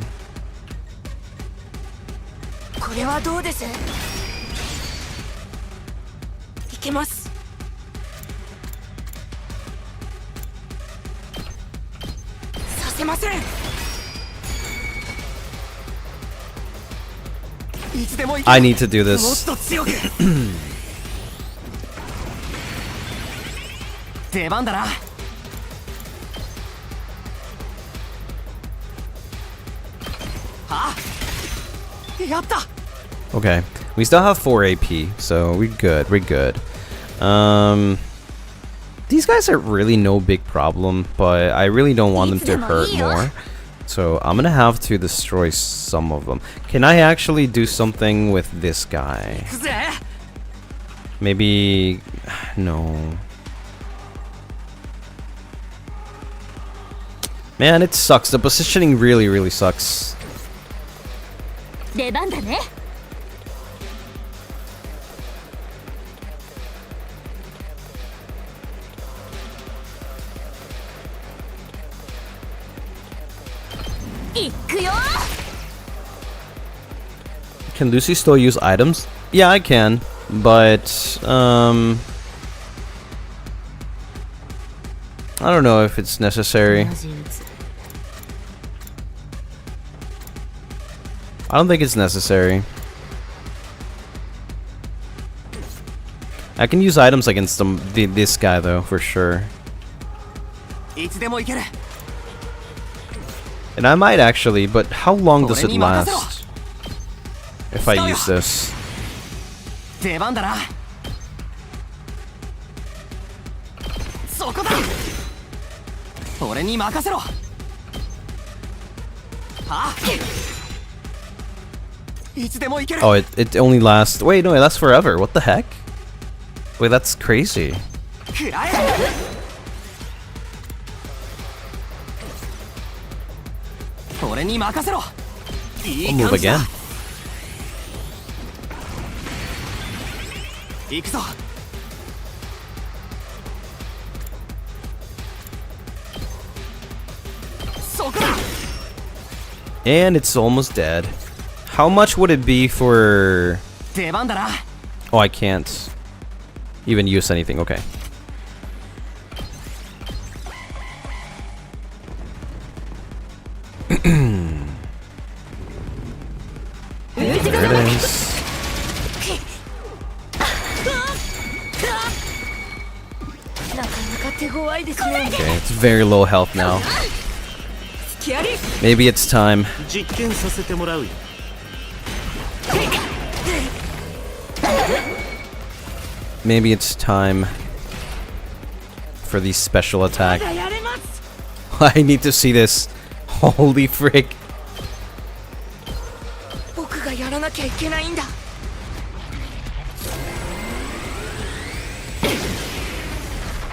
Speaker 1: I need to do this. Okay, we still have 4 AP, so we're good, we're good. These guys are really no big problem, but I really don't want them to hurt more. So I'm gonna have to destroy some of them. Can I actually do something with this guy? Maybe... no. Man, it sucks. The positioning really, really sucks. Can Lucy still use items? Yeah, I can, but I don't know if it's necessary. I don't think it's necessary. I can use items against this guy though, for sure. And I might actually, but how long does it last if I use this? Oh, it only lasts... Wait, no, it lasts forever. What the heck? Wait, that's crazy. I'll move again. And it's almost dead. How much would it be for... Oh, I can't even use anything. Okay. There it is. Okay, it's very low health now. Maybe it's time. Maybe it's time for the special attack. I need to see this. Holy frick.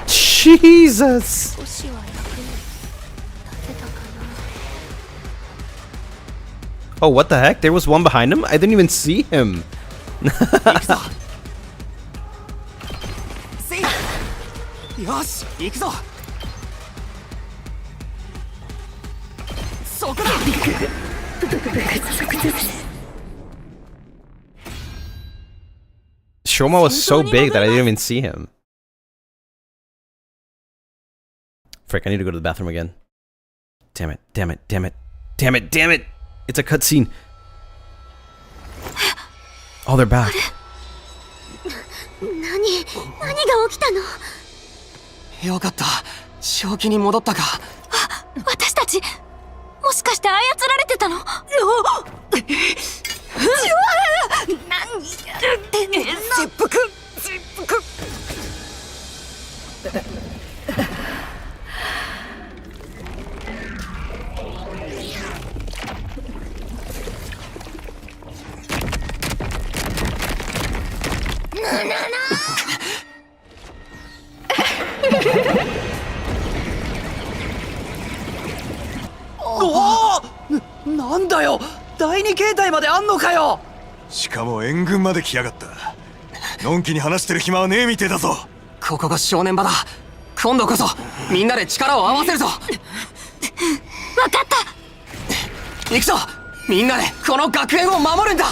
Speaker 1: Jesus! Oh, what the heck? There was one behind him? I didn't even see him. Shoma was so big that I didn't even see him. Frick, I need to go to the bathroom again. Damn it, damn it, damn it. Damn it, damn it! It's a cutscene. Oh, they're back.
Speaker 6: 何が起きたの？
Speaker 4: よかった。正気に戻ったか。
Speaker 6: 私たちもしかして操られてたの？何やってんの？切腹。
Speaker 4: なんだよ、第二形態まであんのかよ。
Speaker 7: しかも援軍まで来やがった。のんきに話してる暇はねえみてえだぞ。
Speaker 4: ここが正念場だ。今度こそみんなで力を合わせるぞ。わか
Speaker 6: った。
Speaker 4: 行くぞ、みんなでこの学園を守るんだ。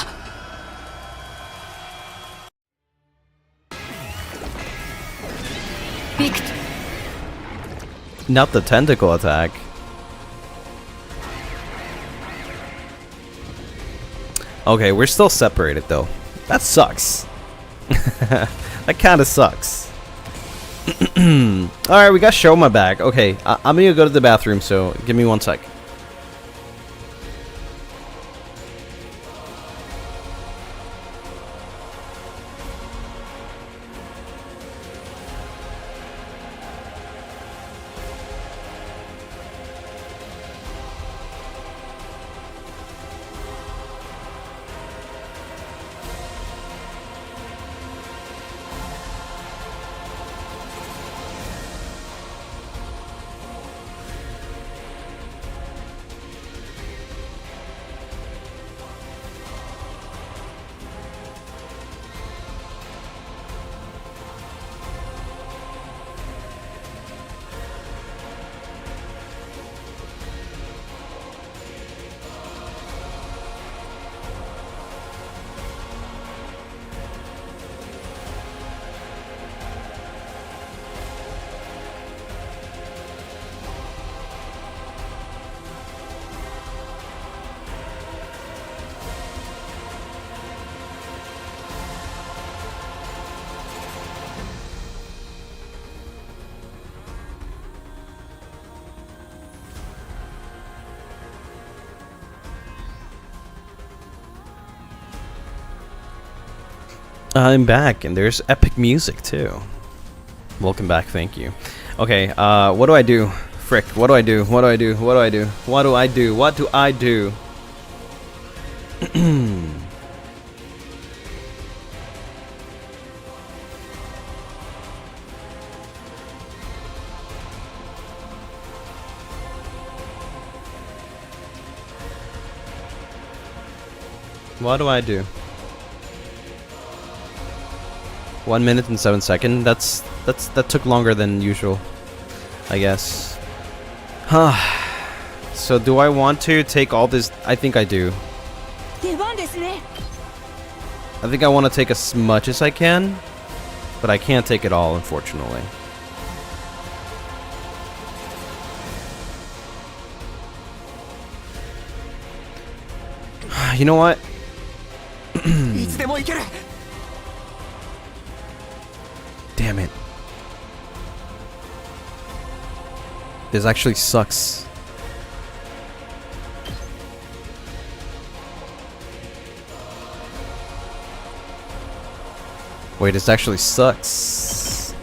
Speaker 1: Not the tentacle attack. Okay, we're still separated though. That sucks. That kinda sucks. Alright, we got Shoma back. Okay, I'm gonna go to the bathroom, so give me 1 sec. I'm back, and there's epic music too. Welcome back, thank you. Okay, what do I do? Frick, what do I do? What do I do? What do I do? What do I do? What do I do? What do I do? 1 minute and 7 seconds. That took longer than usual, I guess. So do I want to take all this? I think I do. I think I want to take as much as I can, but I can't take it all, unfortunately. You know what? Damn it. This actually sucks. Wait, this actually sucks.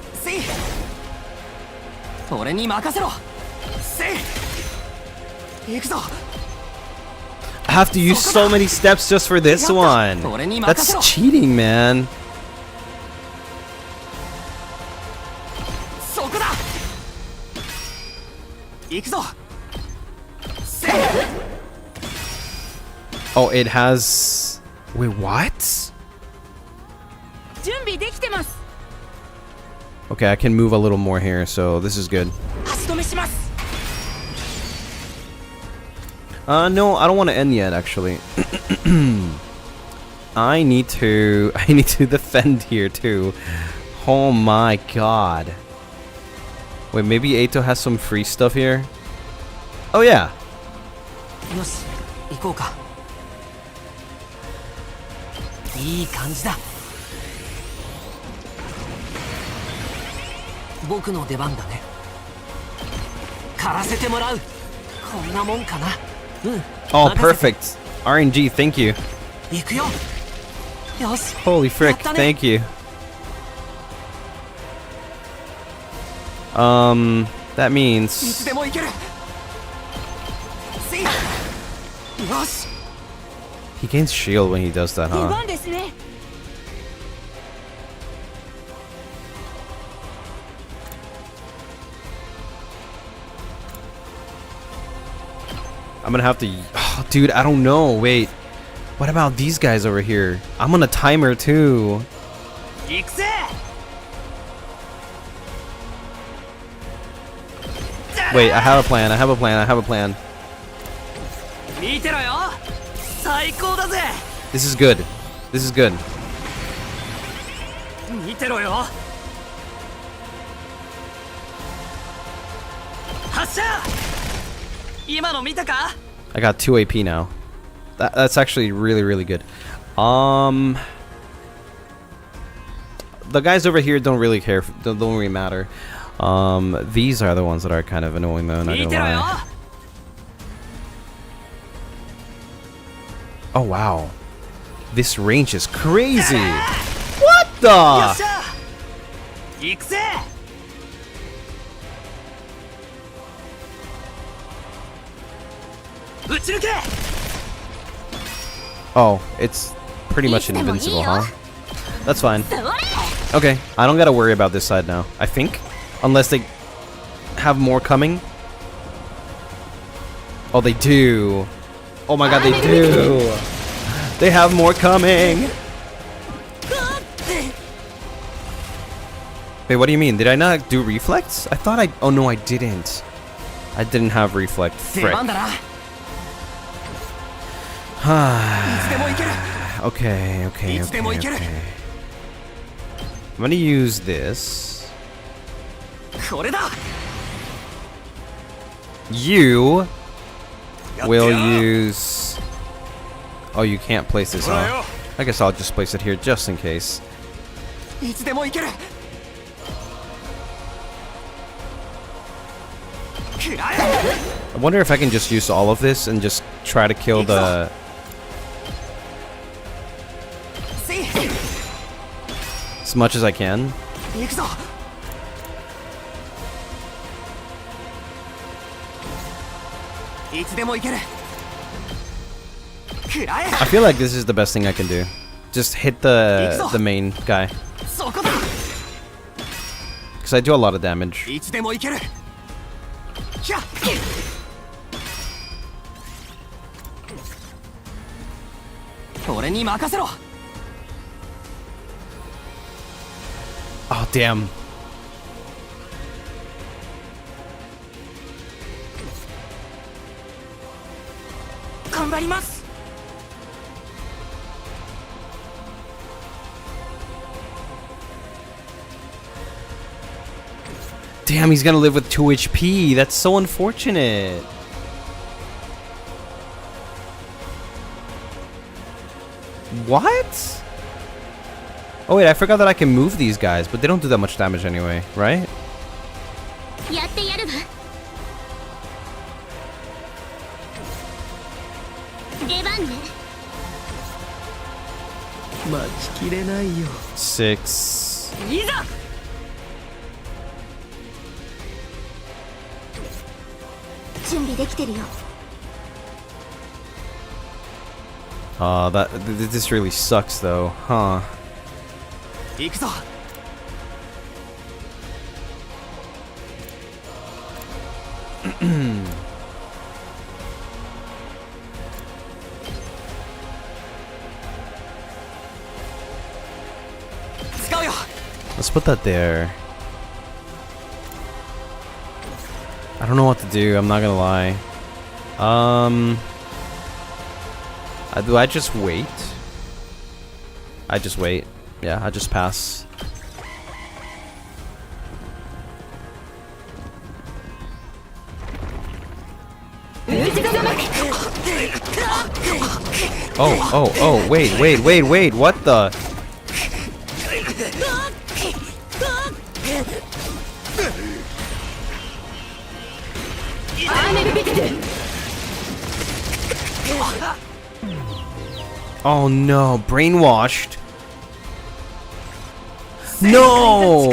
Speaker 1: I have to use so many steps just for this one. That's cheating, man. Oh, it has... Wait, what? Okay, I can move a little more here, so this is good. No, I don't want to end yet, actually. I need to defend here, too. Oh my god. Wait, maybe Eito has some free stuff here? Oh, yeah.
Speaker 4: よし、行こうか。いい感じだ。僕の出番だね。狩らせてもらう。こんなもんかな。
Speaker 1: Oh, perfect. RNG, thank you.
Speaker 4: 行くよ。よし。
Speaker 1: Holy frick, thank you. That means...
Speaker 4: いつでも行ける。よし。
Speaker 1: He gains shield when he does that,
Speaker 10: 出
Speaker 1: huh?
Speaker 10: 番ですね。
Speaker 1: I'm gonna have to... Oh, dude, I don't know. Wait. What about these guys over here? I'm on a timer, too.
Speaker 4: 行くぜ。
Speaker 1: Wait, I have a plan. I have a plan. I have a plan.
Speaker 4: 見てろよ。最高だぜ。
Speaker 1: This is good. This is good.
Speaker 4: 見てろよ。発射。今の見たか？
Speaker 1: I got 2 AP now. That's actually really, really good. The guys over here don't really care. Don't really matter. These are the ones that are kind of annoying though, not gonna lie. Oh wow. This range is crazy! What the?
Speaker 4: 行くぜ。
Speaker 1: Oh, it's pretty much invincible, huh? That's fine. Okay, I don't gotta worry about this side now, I think. Unless they have more coming. Oh, they do. Oh my god, they do. They have more coming. Wait, what do you mean? Did I not do reflex? I thought I... Oh no, I didn't. I didn't have reflect. Frick. Okay. I'm gonna use this. You will use... Oh, you can't place this, huh? I guess I'll just place it here just in case. I wonder if I can just use all of this and just try to kill the... as much as I can. I feel like this is the best thing I can do. Just hit the main guy. Because I do a lot of damage. Oh, damn. Damn, he's gonna live with 2 HP. That's so unfortunate. What? Oh wait, I forgot that I can move these guys, but they don't do that much damage anyway, right? Six. This really sucks though, huh? Let's put that there. I don't know what to do, I'm not gonna lie. Do I just wait? I just wait. Yeah, I just pass. Oh, wait, what the? Oh no, brainwashed. No!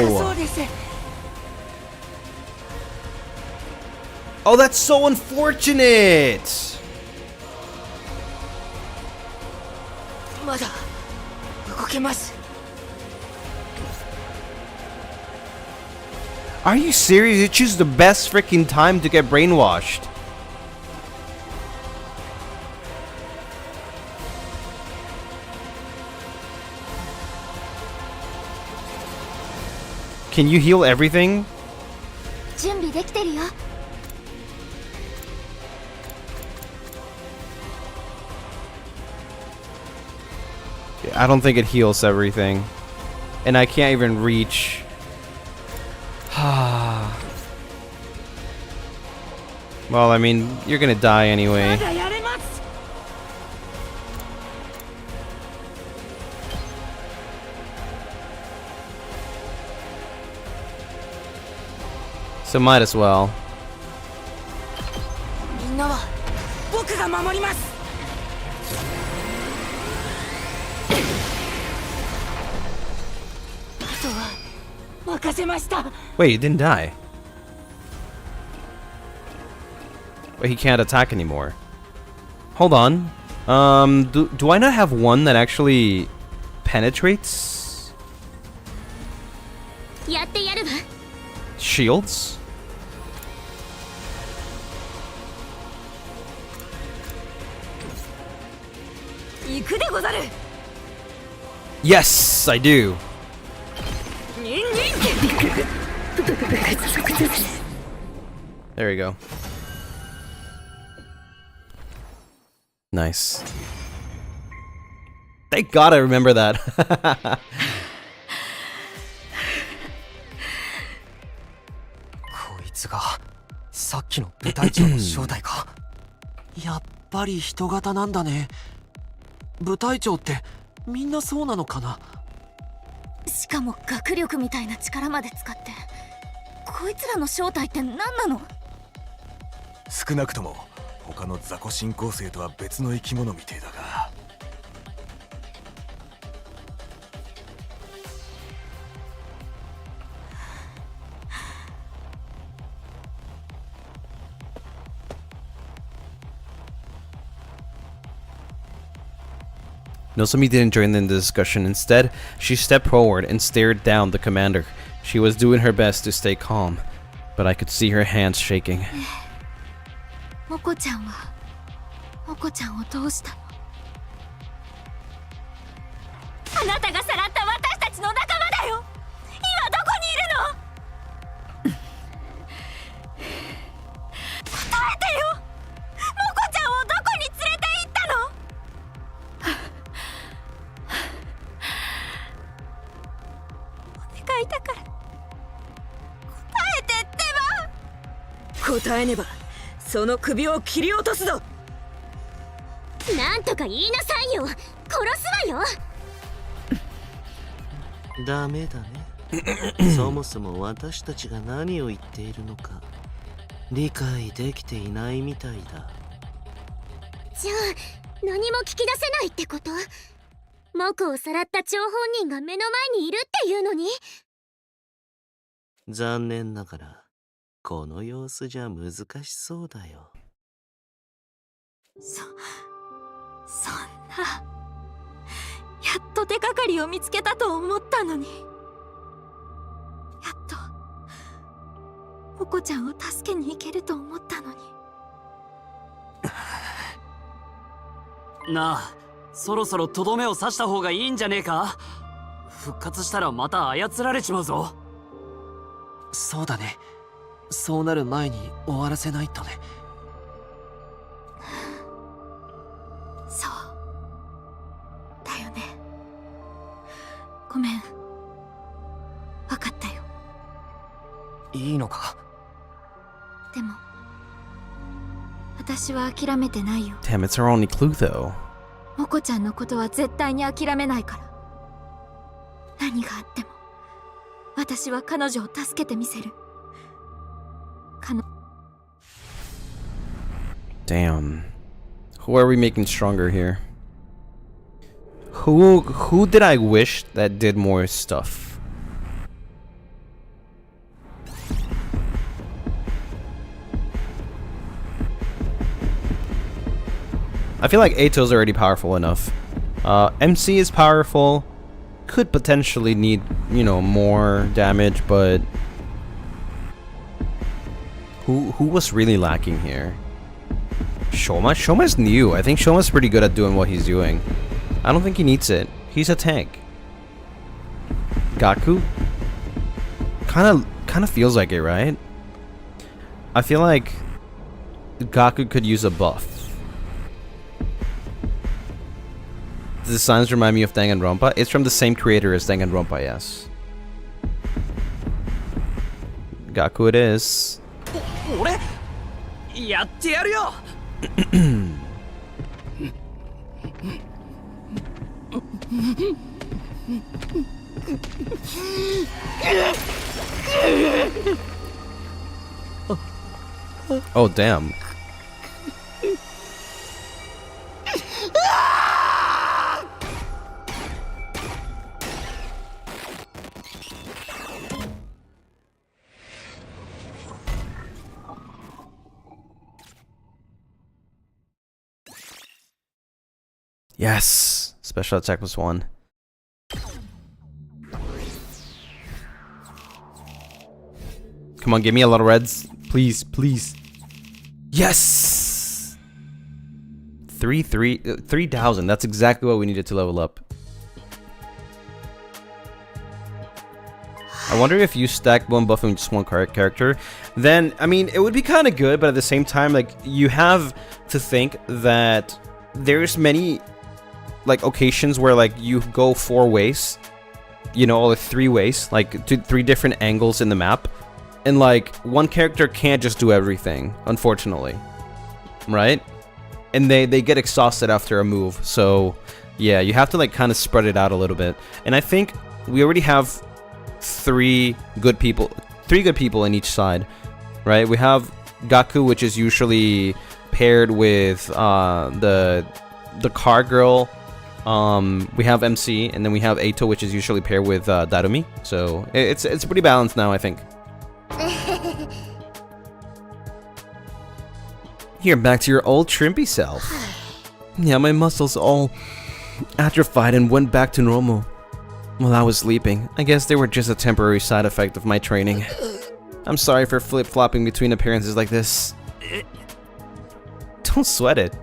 Speaker 1: Oh, that's so unfortunate! Are you serious? You choose the best freaking time to get brainwashed. Can you heal everything? I don't think it heals everything. And I can't even reach. Well, I mean, you're gonna die anyway. So might as well. Wait, he didn't die. Wait, he can't attack anymore. Hold on. Do I not have one that actually penetrates? Shields? Yes, I do. There we go. Nice. Thank God I remember that.
Speaker 4: こいつがさっきの部隊長の正体か。やっぱり人型なんだね。部隊長ってみんなそうなのかな。
Speaker 6: しかも学力みたいな力まで使って、こいつらの正体って何なの？
Speaker 7: 少なくとも他の雑魚進行生とは別の生き物みてえだが。
Speaker 1: Nozomi didn't join in the discussion. Instead, she stepped forward and stared down the commander. She was doing her best to stay calm, but I could see her hands shaking.
Speaker 6: モコちゃんはモコちゃんをどうしたの？あなたがさらった私たちの仲間だよ。今どこにいるの？答えてよ。モコちゃんをどこに連れて行ったの？お願いだから答えてってば。
Speaker 10: 答えねばその首を切り落とすぞ。
Speaker 6: なんとか言いなさいよ。殺すわよ。
Speaker 9: ダメだね。そもそも私たちが何を言っているのか理解できていないみたいだ。
Speaker 6: じゃあ何も聞き出せないってこと？モコをさらった張本人が目の前にいるっていうのに？
Speaker 9: 残念ながらこの様子じゃ難しそうだよ。
Speaker 6: そんな。やっと手がかりを見つけたと思ったのに。やっとモコちゃんを助けに行けると思ったのに。
Speaker 11: なあ、そろそろとどめを刺した方がいいんじゃねえか？復活したらまた操られちまうぞ。
Speaker 4: そうだね。そうなる前に終わらせないとね。
Speaker 6: そう
Speaker 3: ごめん。わかったよ。
Speaker 4: いいのか？
Speaker 3: でも私は諦めてないよ。
Speaker 1: Damn, it's our only clue though.
Speaker 3: モコちゃんのことは絶対に諦めないから。何があっても私は彼女を助けてみせる。
Speaker 1: Damn. Who are we making stronger here? Who did I wish that did more stuff? I feel like Eito's already powerful enough. MC is powerful. Could potentially need, you know, more damage, but who was really lacking here? Shoma? Shoma's new. I think Shoma's pretty good at doing what he's doing. I don't think he needs it. He's a tank. Gaku? Kind of feels like it, right? I feel like Gaku could use a buff. The designs remind me of Danganronpa. It's from the same creator as Danganronpa, yes. Gaku it is. Oh, damn. Yes! Special attack was 1. Come on, give me a lot of reds. Please, please. Yes! 3,000. That's exactly what we needed to level up. I wonder if you stack one buff in just one character, then, I mean, it would be kind of good, but at the same time, like, you have to think that there's many, like, occasions where, like, you go 4 ways, you know, or 3 ways, like, 3 different angles in the map, and, like, one character can't just do everything, unfortunately, right? And they get exhausted after a move, so, yeah, you have to, like, kind of spread it out a little bit, and I think we already have 3 good people in each side, right? We have Gaku, which is usually paired with the car girl. We have MC, and then we have Eito, which is usually paired with Darumi. So it's pretty balanced now, I think. You're back to your old trimpy self. Yeah, my muscles all atrophied and went back to normal while I was sleeping. I guess they were just a temporary side effect of my training. I'm sorry for flip-flopping between appearances like this. Don't sweat it.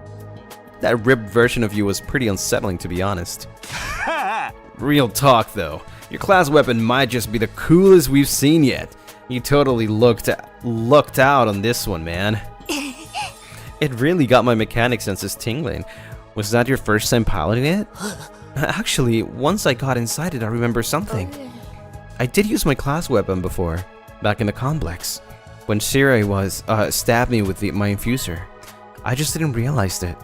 Speaker 1: That ripped version of you was pretty unsettling, to be honest. Real talk, though. Your class weapon might just be the coolest we've seen yet. You totally lucked out on this one, man. It really got my mechanic senses tingling. Was that your first time piloting it? Actually, once I got inside it, I remember something. I did use my class weapon before, back in the complex, when Shirai stabbed me with my infuser. I just didn't realize it.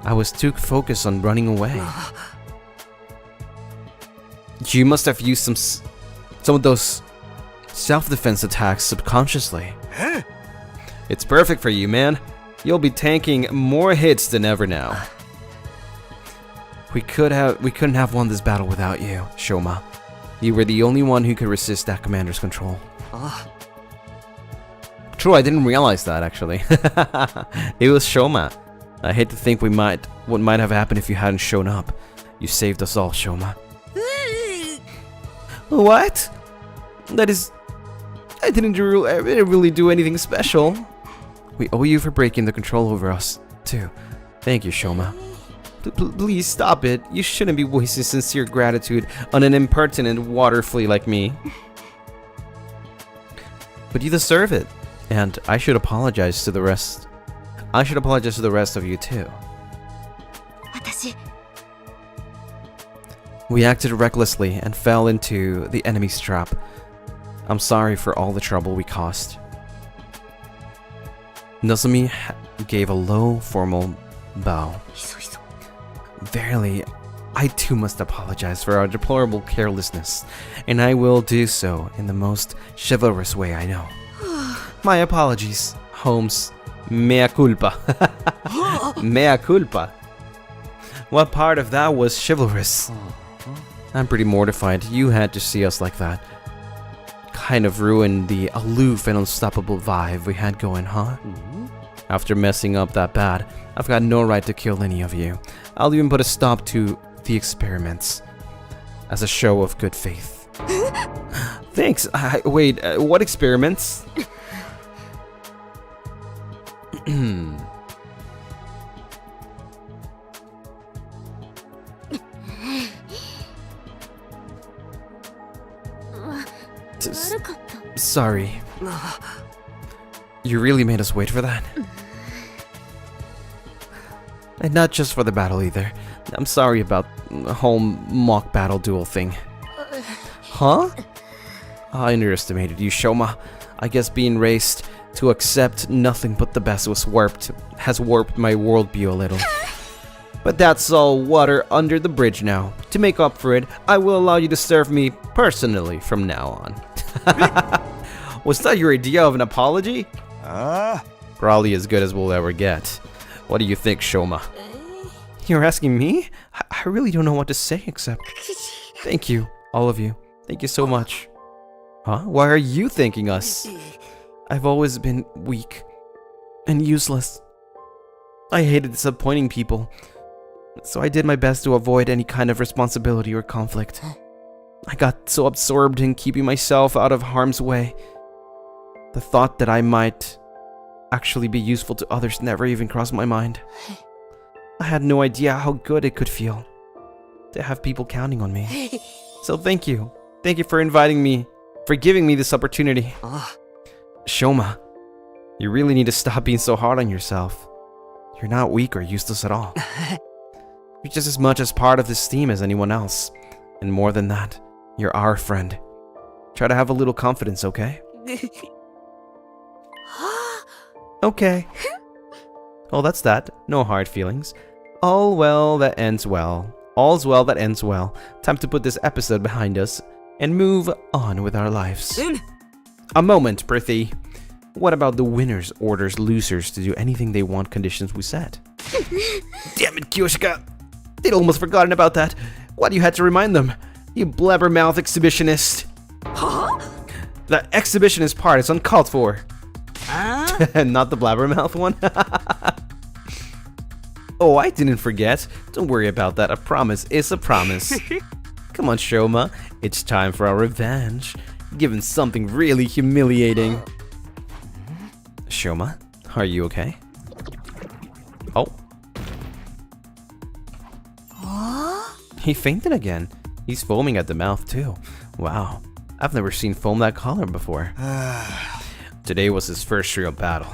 Speaker 1: I was too focused on running away. You must have used some of those self-defense attacks subconsciously. It's perfect for you, man. You'll be tanking more hits than ever now. We couldn't have won this battle without you, Shoma. You were the only one who could resist that commander's control. True, I didn't realize that, actually. It was Shoma. I hate to think what might have happened if you hadn't shown up. You saved us all, Shoma. What? That is... I didn't really do anything special. We owe you for breaking the control over us, too. Thank you, Shoma. Please stop it. You shouldn't be wasting sincere gratitude on an impertinent water flea like me. But you deserve it. And I should apologize to the rest. I should apologize to the rest of you too. We acted recklessly and fell into the enemy's trap. I'm sorry for all the trouble we caused. Nozomi gave a low, formal bow. Verily, I too must apologize for our deplorable carelessness, and I will do so in the most chivalrous way I know. My apologies, Holmes. Mea culpa. Mea culpa. What part of that was chivalrous? I'm pretty mortified you had to see us like that. Kind of ruined the aloof and unstoppable vibe we had going, huh? After messing up that bad, I've got no right to kill any of you. I'll even put a stop to the experiments as a show of good faith. Thanks. Wait, what experiments? Sorry. You really made us wait for that. And not just for the battle either. I'm sorry about the whole mock battle duel thing. Huh? I underestimated you, Shoma. I guess being raised to accept nothing but the best has warped my worldview a little. But that's all water under the bridge now. To make up for it, I will allow you to serve me personally from now on. Was that your idea of an apology? Probably as good as we'll ever get. What do you think, Shoma? You're asking me? I really don't know what to say except... Thank you, all of you. Thank you so much. Huh? Why are you thanking us? I've always been weak and useless. I hated disappointing people, so I did my best to avoid any kind of responsibility or conflict. I got so absorbed in keeping myself out of harm's way. The thought that I might actually be useful to others never even crossed my mind. I had no idea how good it could feel to have people counting on me. So thank you. Thank you for inviting me, for giving me this opportunity. Shoma, you really need to stop being so hard on yourself. You're not weak or useless at all. You're just as much as part of this team as anyone else. And more than that, you're our friend. Try to have a little confidence, okay? Okay. Oh, that's that. No hard feelings. All well that ends well. All's well that ends well. Time to put this episode behind us and move on with our lives. A moment, Prithee. What about the winners orders losers to do anything they want conditions we set? Damn it, Kyoshika! They'd almost forgotten about that. Why do you have to remind them? You blabbermouth exhibitionist. Huh? The exhibitionist part is uncalled for. Not the blabbermouth one? Oh, I didn't forget. Don't worry about that. A promise is a promise. Come on, Shoma. It's time for our revenge. Given something really humiliating. Shoma, are you okay? Oh. He fainted again. He's foaming at the mouth too. Wow. I've never seen foam that color before. Today was his first real battle.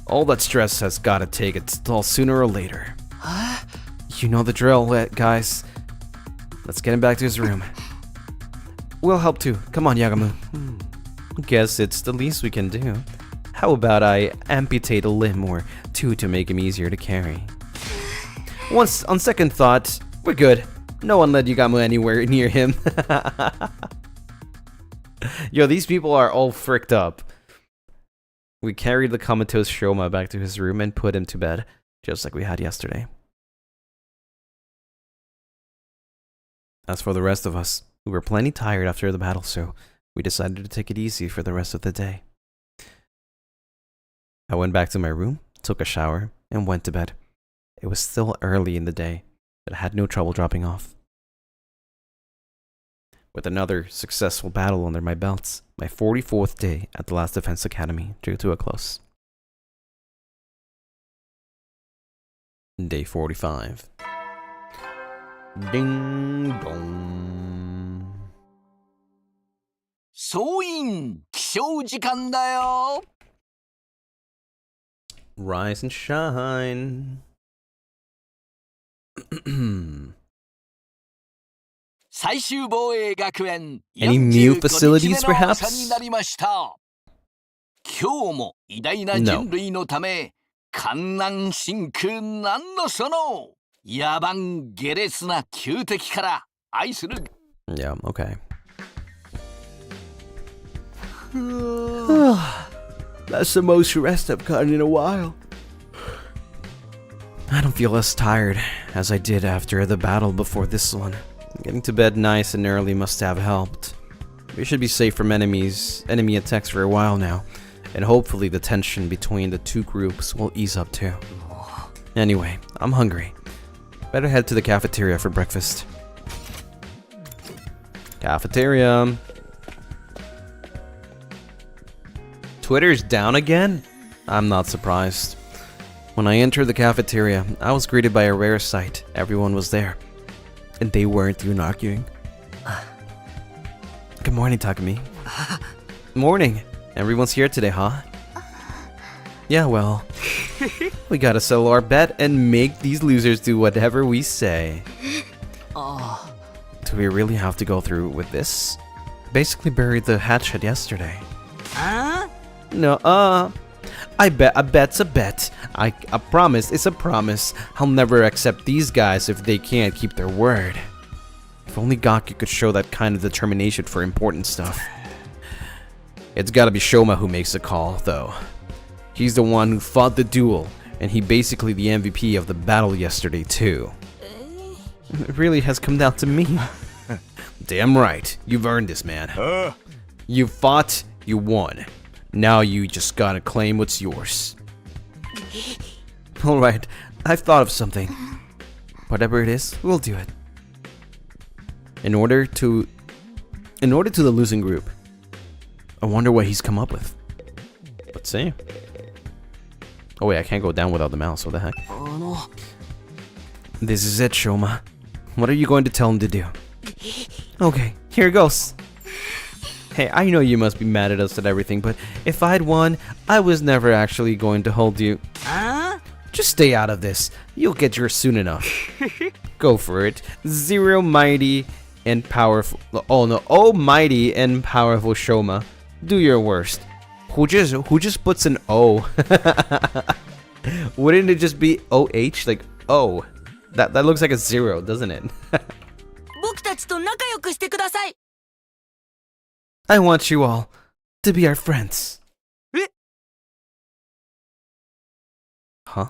Speaker 1: All that stress has gotta take its toll sooner or later. You know the drill, guys. Let's get him back to his room. We'll help too. Come on, Yagamu. Guess it's the least we can do. How about I amputate a limb or two to make him easier to carry? Once on second thought, we're good. No one let Yagamu anywhere near him. Yo, these people are all fricked up. We carried the comatose Shoma back to his room and put him to bed, just like we had yesterday. As for the rest of us, we were plenty tired after the battle, so we decided to take it easy for the rest of the day. I went back to my room, took a shower, and went to bed. It was still early in the day, but I had no trouble dropping off. With another successful battle under my belts, my 44th day at the Last Defense Academy drew to a close. Day 45. Ding dong.
Speaker 5: 総員起床時間だよ。
Speaker 1: Rise and shine. Any new facilities, perhaps?
Speaker 5: No. 今日も偉大な人類のため観覧真空なんのその野蛮下劣な旧敵から愛する
Speaker 1: Yeah, okay. That's the most rest I've gotten in a while. I don't feel as tired as I did after the battle before this one. Getting to bed nice and early must have helped. We should be safe from enemy attacks for a while now. And hopefully the tension between the two groups will ease up too. Anyway, I'm hungry. Better head to the cafeteria for breakfast. Cafeteria. Twitter's down again? I'm not surprised. When I entered the cafeteria, I was greeted by a rare sight. Everyone was there. And they weren't even arguing. Good morning, Takumi. Morning. Everyone's here today, huh? Yeah, well, we gotta settle our bet and make these losers do whatever we say. Do we really have to go through with this? Basically buried the hatchet yesterday. No, I bet a bet's a bet. A promise is a promise. I'll never accept these guys if they can't keep their word. If only Gaku could show that kind of determination for important stuff. It's gotta be Shoma who makes the call, though. He's the one who fought the duel, and he basically the MVP of the battle yesterday, too. It really has come down to me. Damn right. You've earned this, man. You fought, you won. Now you just gotta claim what's yours. Alright, I've thought of something. Whatever it is, we'll do it. In order to the losing group, I wonder what he's come up with. Let's see. Oh wait, I can't go down without the mouse. What the heck? This is it, Shoma. What are you going to tell him to do? Okay, here goes. Hey, I know you must be mad at us and everything, but if I'd won, I was never actually going to hold you. Just stay out of this. You'll get yours soon enough. Go for it. Zero mighty and powerful. Oh no, oh mighty and powerful Shoma. Do your worst. Who just puts an O? Wouldn't it just be OH? Like O. That looks like a zero, doesn't it? I want you all to be our friends. Huh?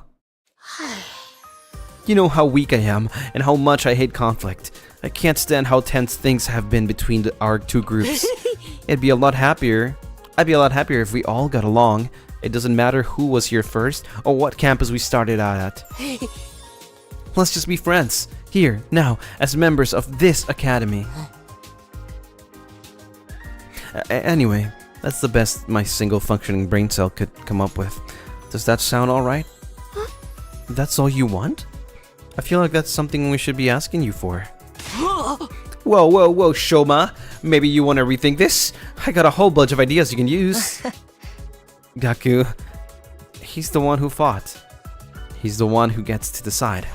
Speaker 1: You know how weak I am and how much I hate conflict. I can't stand how tense things have been between our two groups. I'd be a lot happier if we all got along. It doesn't matter who was here first or what campus we started out at. Let's just be friends, here, now, as members of this academy. Anyway, that's the best my single functioning brain cell could come up with. Does that sound alright? That's all you want? I feel like that's something we should be asking you for. Whoa, Shoma. Maybe you want to rethink this? I got a whole bunch of ideas you can use. Gaku, he's the one who fought. He's the one who gets to decide.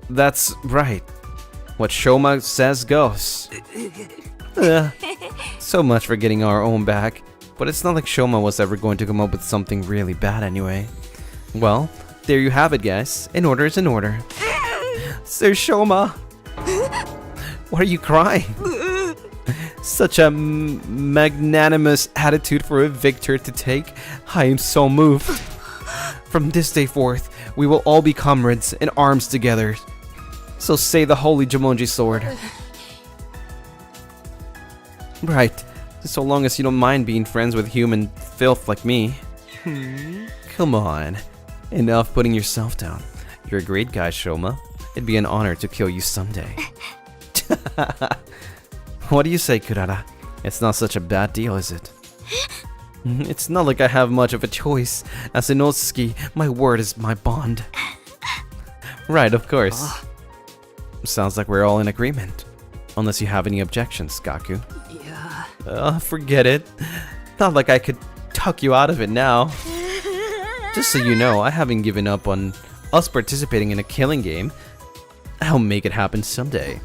Speaker 1: That's right. What Shoma says goes. So much for getting our own back. But it's not like Shoma was ever going to come up with something really bad anyway. Well, there you have it, guys. An order is an order. Sir Shoma! Why are you crying? Such a magnanimous attitude for a victor to take. I am so moved. From this day forth, we will all be comrades in arms together. So say the holy Jumonji sword. Right. So long as you don't mind being friends with human filth like me. Come on. Enough putting yourself down. You're a great guy, Shoma. It'd be an honor to kill you someday. What do you say, Kurara? It's not such a bad deal, is it? It's not like I have much of a choice. As an Otsuki, my word is my bond. Right, of course. Sounds like we're all in agreement. Unless you have any objections, Gaku. Yeah. Forget it. Not like I could tuck you out of it now. Just so you know, I haven't given up on us participating in a killing game. I'll make it happen someday.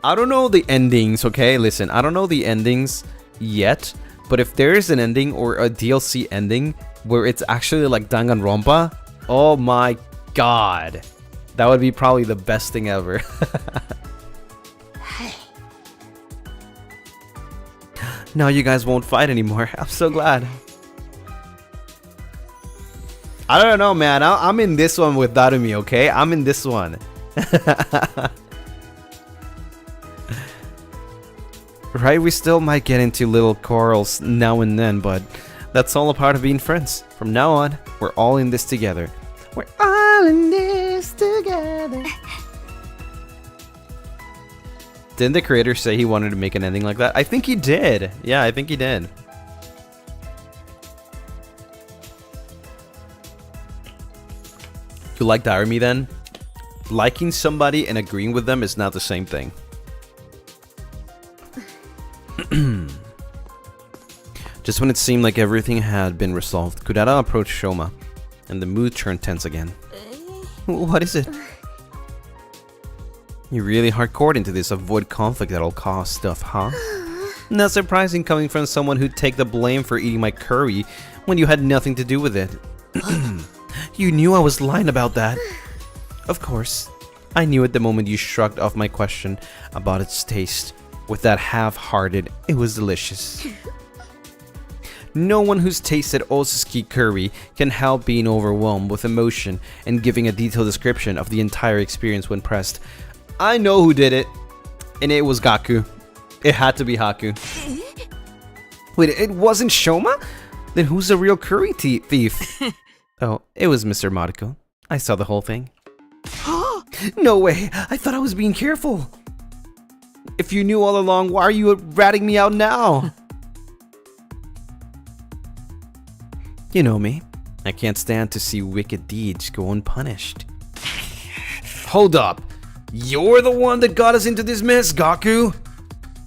Speaker 1: I don't know the endings, okay? Listen, I don't know the endings yet, but if there is an ending or a DLC ending where it's actually like Danganronpa, oh my god. That would be probably the best thing ever. Now you guys won't fight anymore. I'm so glad. I don't know, man. I'm in this one with Darumi, okay? I'm in this one. Right, we still might get into little quarrels now and then, but that's all a part of being friends. From now on, we're all in this together. We're all in this together. Didn't the creator say he wanted to make an ending like that? I think he did. Yeah, I think he did. You like Darumi then? Liking somebody and agreeing with them is not the same thing. Just when it seemed like everything had been resolved, Kudara approached Shoma, and the mood turned tense again. What is it? You're really hardcore into this avoid conflict at all costs stuff, huh? Not surprising coming from someone who'd take the blame for eating my curry when you had nothing to do with it. You knew I was lying about that. Of course. I knew at the moment you shrugged off my question about its taste. With that half-hearted, it was delicious. No one who's tasted Osusuki curry can help being overwhelmed with emotion and giving a detailed description of the entire experience when pressed. I know who did it, and it was Gaku. It had to be Haku. Wait, it wasn't Shoma? Then who's the real curry thief? Oh, it was Mr. Mariko. I saw the whole thing. No way! I thought I was being careful. If you knew all along, why are you ratting me out now? You know me. I can't stand to see wicked deeds go unpunished. Hold up. You're the one that got us into this mess, Gaku?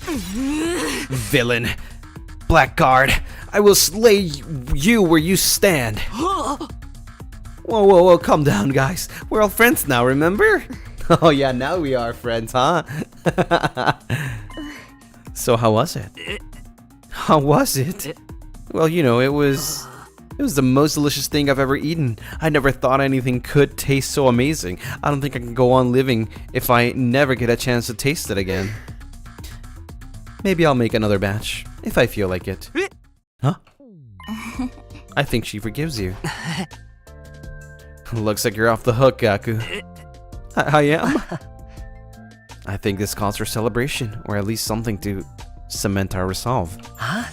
Speaker 1: Villain. Blackguard. I will slay you where you stand. Whoa, whoa, whoa, calm down, guys. We're all friends now, remember? Oh yeah, now we are friends, huh? So how was it? How was it? Well, you know, it was the most delicious thing I've ever eaten. I never thought anything could taste so amazing. I don't think I can go on living if I never get a chance to taste it again. Maybe I'll make another batch, if I feel like it. Huh? I think she forgives you. Looks like you're off the hook, Gaku. I am? I think this calls for celebration, or at least something to cement our resolve. Huh?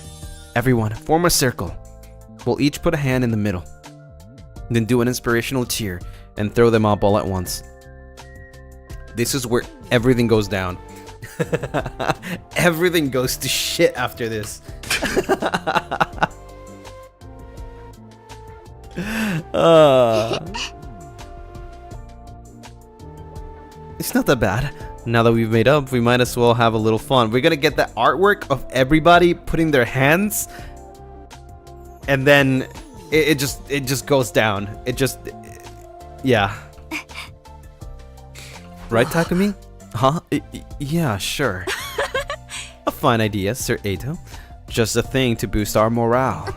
Speaker 1: Everyone, form a circle. We'll each put a hand in the middle. Then do an inspirational cheer and throw them up all at once. This is where everything goes down. Everything goes to shit after this. It's not that bad. Now that we've made up, we might as well have a little fun. We're gonna get the artwork of everybody putting their hands, and then it just goes down. Yeah. Right, Takumi? Huh? Yeah, sure. A fine idea, Sir Eito. Just a thing to boost our morale.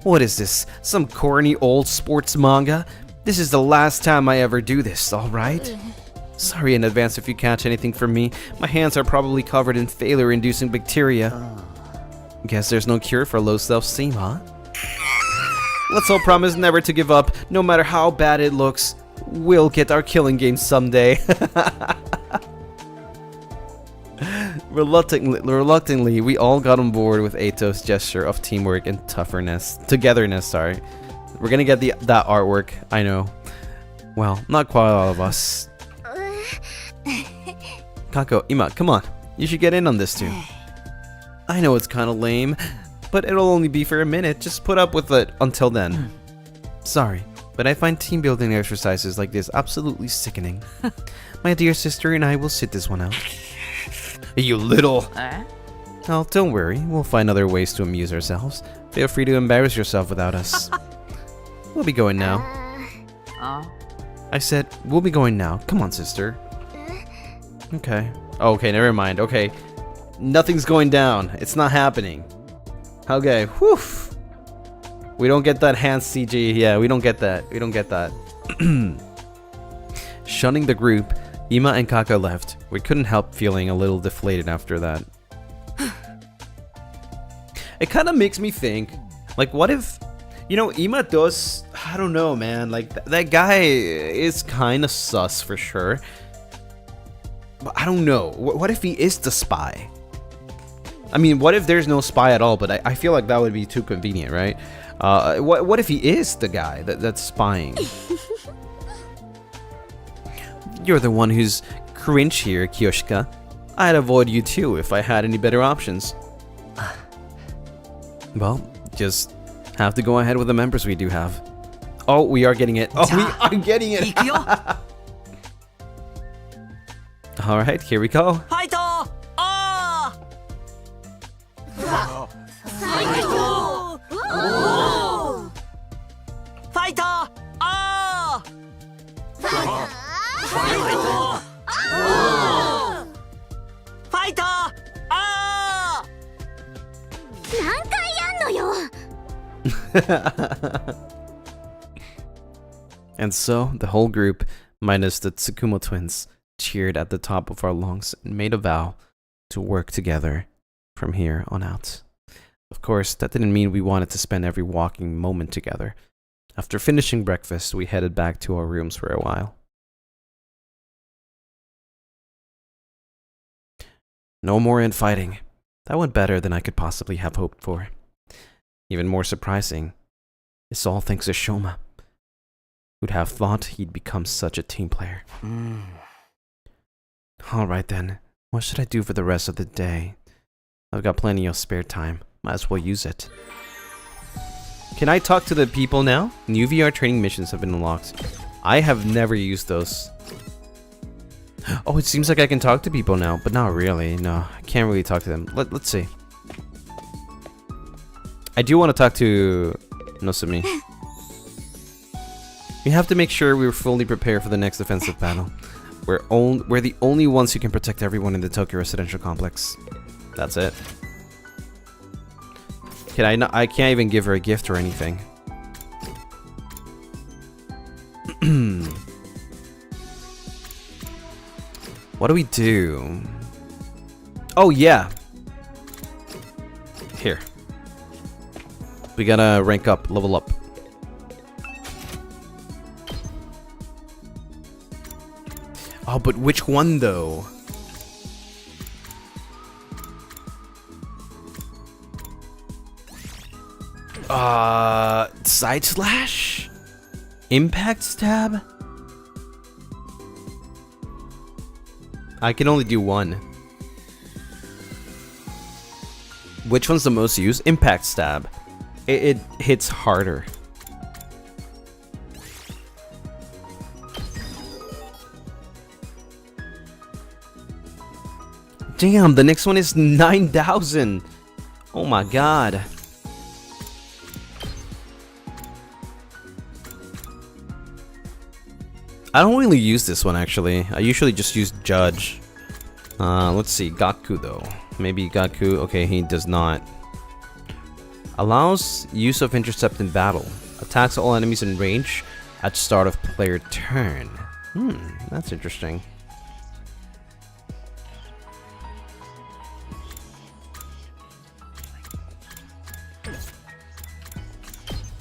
Speaker 1: What is this? Some corny old sports manga? This is the last time I ever do this, alright? Sorry in advance if you catch anything from me. My hands are probably covered in failure-inducing bacteria. Guess there's no cure for low self-esteem, huh? Let's all promise never to give up, no matter how bad it looks. We'll get our killing game someday. Reluctantly, we all got on board with Eito's gesture of teamwork and togetherness. Sorry, we're gonna get that artwork. I know. Well, not quite all of us. Kako, Ima, come on. You should get in on this too. I know it's kind of lame, but it'll only be for a minute. Just put up with it until then. Sorry, but I find team building exercises like this absolutely sickening. My dear sister and I will sit this one out. You little... Oh, don't worry. We'll find other ways to amuse ourselves. Feel free to embarrass yourself without us. We'll be going now. I said, we'll be going now. Come on, sister. Okay. Okay, never mind. Okay. Nothing's going down. It's not happening. Okay, whew. We don't get that hand CG. Yeah, we don't get that. We don't get that. Shunning the group, Ima and Kaka left. We couldn't help feeling a little deflated after that. It kind of makes me think, like, what if, you know, Ima does, I don't know, man, like, that guy is kind of sus for sure. But I don't know. What if he is the spy? I mean, what if there's no spy at all? But I feel like that would be too convenient, right? What if he is the guy that's spying? You're the one who's cringe here, Kyoshika. I'd avoid you too if I had any better options. Well, just have to go ahead with the members we do have. Oh, we are getting it. Oh, we are getting it. Alright, here we go.
Speaker 11: Fight! Ah! Fight! Ah! Fight! Ah!
Speaker 6: 何回やんのよ
Speaker 1: And so, the whole group, minus the Tsukumo twins, cheered at the top of our lungs and made a vow to work together from here on out. Of course, that didn't mean we wanted to spend every walking moment together. After finishing breakfast, we headed back to our rooms for a while. No more infighting. That went better than I could possibly have hoped for. Even more surprising, it's all thanks to Shoma. Who'd have thought he'd become such a team player? Alright then, what should I do for the rest of the day? I've got plenty of spare time, might as well use it. Can I talk to the people now? New VR training missions have been unlocked. I have never used those. Oh, it seems like I can talk to people now, but not really. No, I can't really talk to them. Let's see. I do want to talk to Nosumi. We have to make sure we're fully prepared for the next offensive battle. We're the only ones who can protect everyone in the Tokyo residential complex. That's it. I can't even give her a gift or anything. What do we do? Oh yeah. Here. We gotta rank up, level up. Oh, but which one though? Side slash? Impact stab? I can only do one. Which one's the most used? Impact stab. It hits harder. Damn, the next one is 9,000. Oh my god. I don't really use this one actually. I usually just use Judge. Let's see, Gaku though. Maybe Gaku, okay, he does not. Allows use of intercept in battle. Attacks all enemies in range at start of player turn. That's interesting.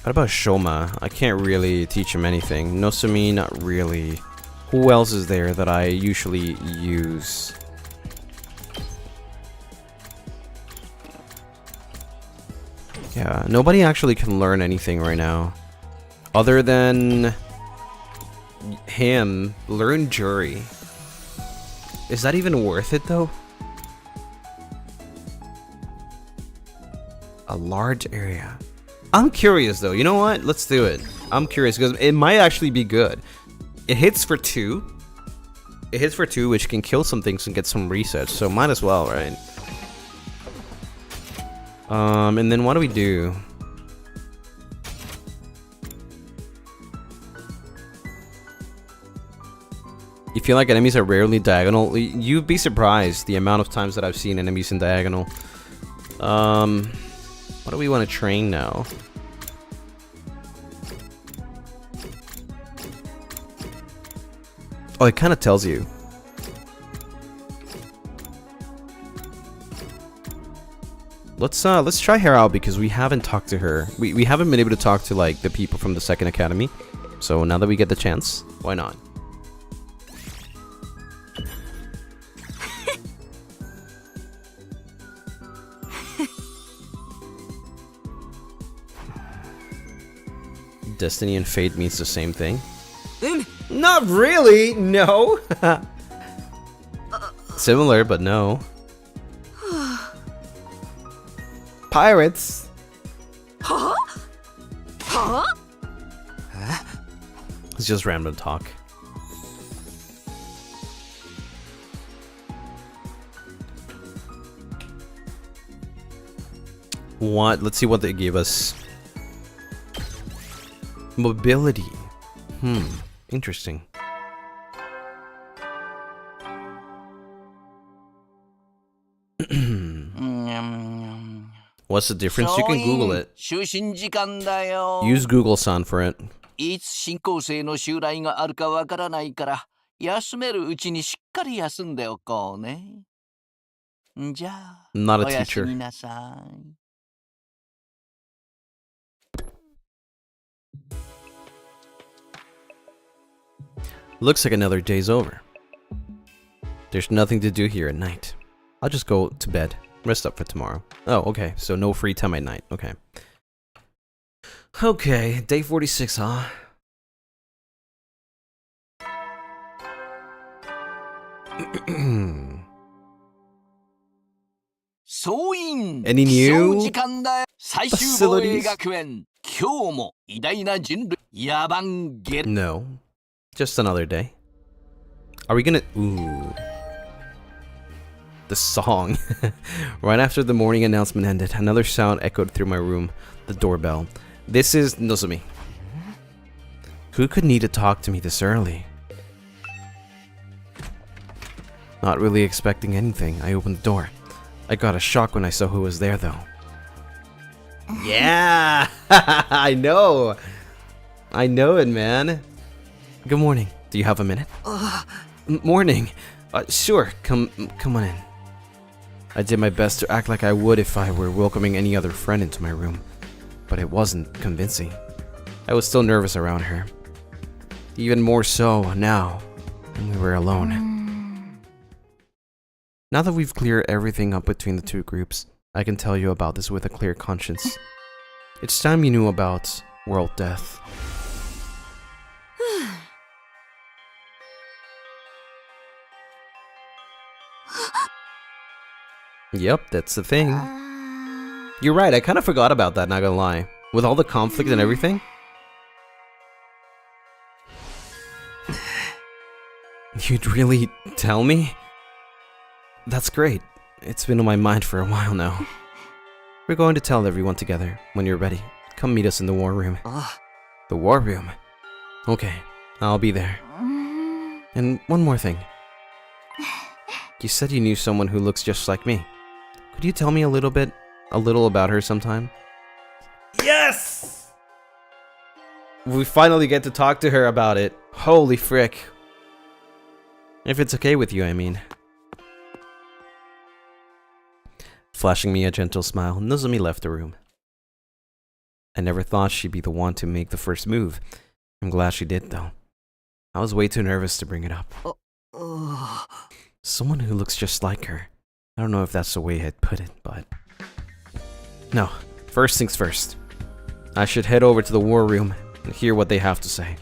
Speaker 1: What about Shoma? I can't really teach him anything. Nosumi, not really. Who else is there that I usually use? Yeah, nobody actually can learn anything right now. Other than him, learn Jury. Is that even worth it though? A large area. I'm curious though, you know what? Let's do it. I'm curious because it might actually be good. It hits for 2. It hits for 2, which can kill some things and get some resets, so might as well, right? And then what do we do? If feel like enemies are rarely diagonal. You'd be surprised the amount of times that I've seen enemies in diagonal. What do we want to train now? Oh, it kind of tells you. Let's try her out because we haven't talked to her. We haven't been able to talk to like the people from the second academy. So now that we get the chance, why not? Destiny and fate means the same thing. Not really, no. Similar, but no. Pirates.
Speaker 10: Huh? Huh?
Speaker 1: It's just random talk. What? Let's see what they gave us. Mobility. Interesting. What's the difference? You can Google it. Use Google-san for it.
Speaker 5: いつ進行性の襲来があるかわからないから休めるうちにしっかり休んでおこうね。じゃあ、
Speaker 1: Not a
Speaker 5: おやす
Speaker 1: teacher.
Speaker 5: みなさい。
Speaker 1: Looks like another day's over. There's nothing to do here at night. I'll just go to bed. Rest up for tomorrow. Oh, okay. So no free time at night. Okay. Okay, day 46, huh? Any new facilities? No. Just another day. Are we gonna... Ooh. The song. Right after the morning announcement ended, another sound echoed through my room. The doorbell. This is Nozomi. Who could need to talk to me this early? Not really expecting anything, I opened the door. I got a shock when I saw who was there, though. Yeah! I know! I know it, man. Good morning. Do you have a minute? Morning. Sure, come on in. I did my best to act like I would if I were welcoming any other friend into my room, but it wasn't convincing. I was still nervous around her. Even more so now, when we were alone. Now that we've cleared everything up between the two groups, I can tell you about this with a clear conscience. It's time you knew about world death. Yep, that's the thing. You're right, I kind of forgot about that, not gonna lie. With all the conflict and everything. You'd really tell me? That's great. It's been on my mind for a while now. We're going to tell everyone together. When you're ready, come meet us in the war room. The war room? Okay, I'll be there. And one more thing. You said you knew someone who looks just like me. Could you tell me a little about her sometime? Yes! We finally get to talk to her about it. Holy frick. If it's okay with you, I mean. Flashing me a gentle smile, Nozomi left the room. I never thought she'd be the one to make the first move. I'm glad she did, though. I was way too nervous to bring it up. Someone who looks just like her. I don't know if that's the way I'd put it, but... No, first things first. I should head over to the war room and hear what they have to say.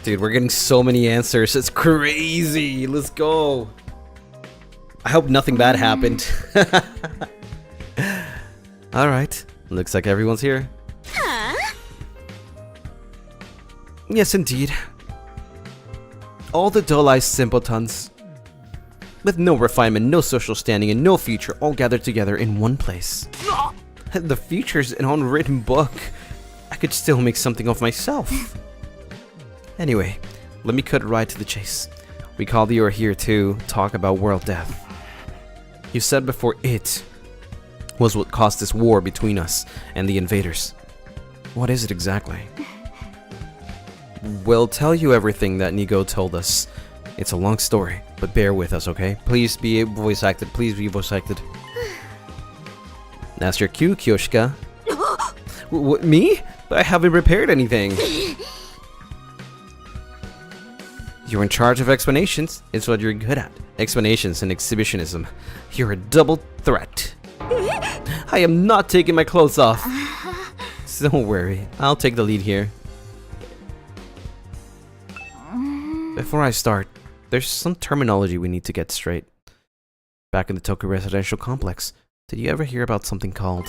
Speaker 1: Dude, we're getting so many answers. It's crazy. Let's go. I hope nothing bad happened. Alright, looks like everyone's here. Yes, indeed. All the dull-eyed simpletons, with no refinement, no social standing, and no future, all gathered together in one place. The future's an unwritten book. I could still make something of myself. Anyway, let me cut right to the chase. Recall you are here to talk about world death. You said before it was what caused this war between us and the invaders. What is it exactly? We'll tell you everything that Nigo told us. It's a long story, but bear with us, okay? Please be voice acted. Please be voice acted. That's your cue, Kyoshika. What, me? I haven't repaired anything. You're in charge of explanations. It's what you're good at. Explanations and exhibitionism. You're a double threat. I am not taking my clothes off. Don't worry, I'll take the lead here. Before I start, there's some terminology we need to get straight. Back in the TooKyo residential complex, did you ever hear about something called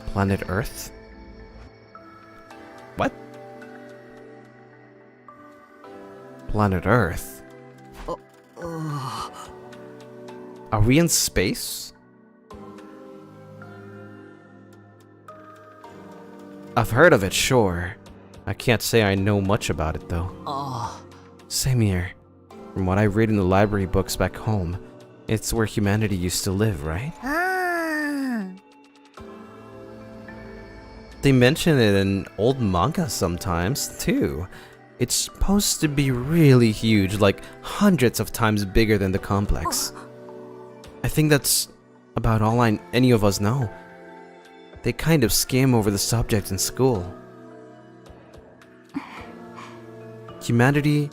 Speaker 1: Planet Earth? What? Planet Earth? Are we in space? I've heard of it, sure. I can't say I know much about it, though. Same here. From what I read in the library books back home, it's where humanity used to live, right? They mention it in old manga sometimes, too. It's supposed to be really huge, like hundreds of times bigger than the complex. I think that's about all any of us know. They kind of skim over the subject in school. Humanity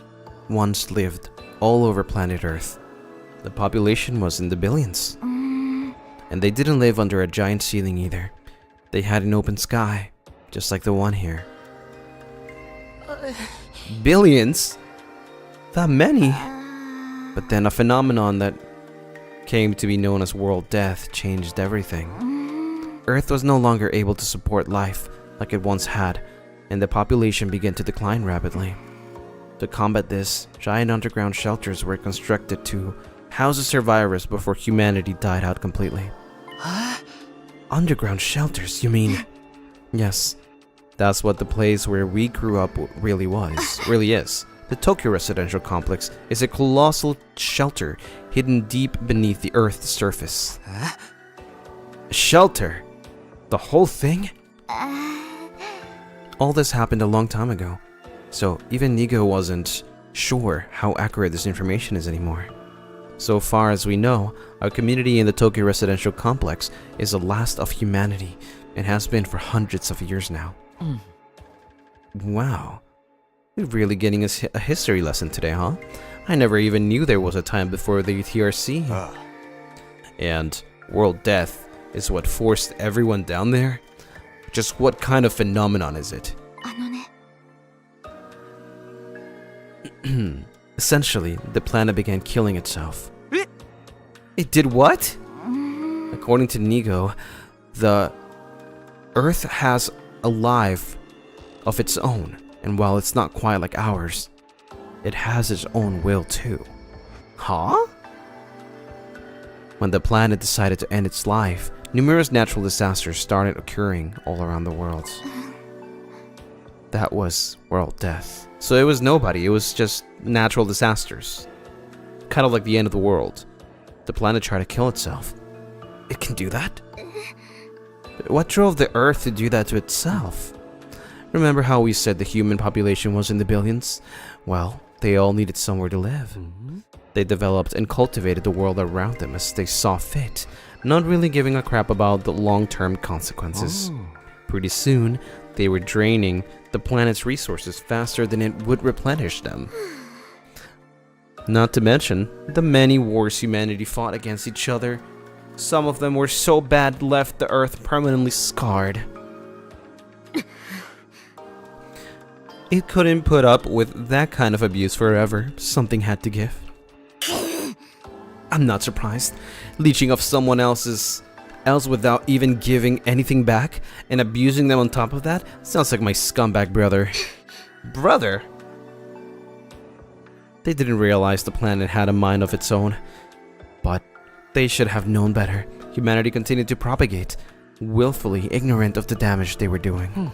Speaker 1: once lived all over planet Earth. The population was in the billions. And they didn't live under a giant ceiling either. They had an open sky, just like the one here. Billions? That many? But then a phenomenon that came to be known as world death changed everything. Earth was no longer able to support life like it once had, and the population began to decline rapidly. To combat this, giant underground shelters were constructed to house the survivors before humanity died out completely. Underground shelters, you mean? Yes, that's what the place where we grew up really is. The TooKyo residential complex is a colossal shelter hidden deep beneath the Earth's surface. Shelter? The whole thing? All this happened a long time ago, so even Nigo wasn't sure how accurate this information is anymore. So far as we know, our community in the TooKyo residential complex is the last of humanity and has been for hundreds of years now. Wow. We're really getting a history lesson today, huh? I never even knew there was a time before the TRC. And world death is what forced everyone down there? Just what kind of phenomenon is it? Essentially, the planet began killing itself. It did what? According to Nigo, the Earth has a life of its own, and while it's not quite like ours, it has its own will too. Huh? When the planet decided to end its life, numerous natural disasters started occurring all around the world. That was world death. So it was nobody, it was just natural disasters. Kind of like the end of the world. The planet tried to kill itself. It can do that? What drove the Earth to do that to itself? Remember how we said the human population was in the billions? Well, they all needed somewhere to live. They developed and cultivated the world around them as they saw fit, not really giving a crap about the long-term consequences. Pretty soon, they were draining the planet's resources faster than it would replenish them. Not to mention the many wars humanity fought against each other. Some of them were so bad left the Earth permanently scarred. It couldn't put up with that kind of abuse forever. Something had to give. I'm not surprised. Leeching off someone else without even giving anything back and abusing them on top of that sounds like my scumbag brother. Brother? They didn't realize the planet had a mind of its own, but they should have known better. Humanity continued to propagate, willfully ignorant of the damage they were doing.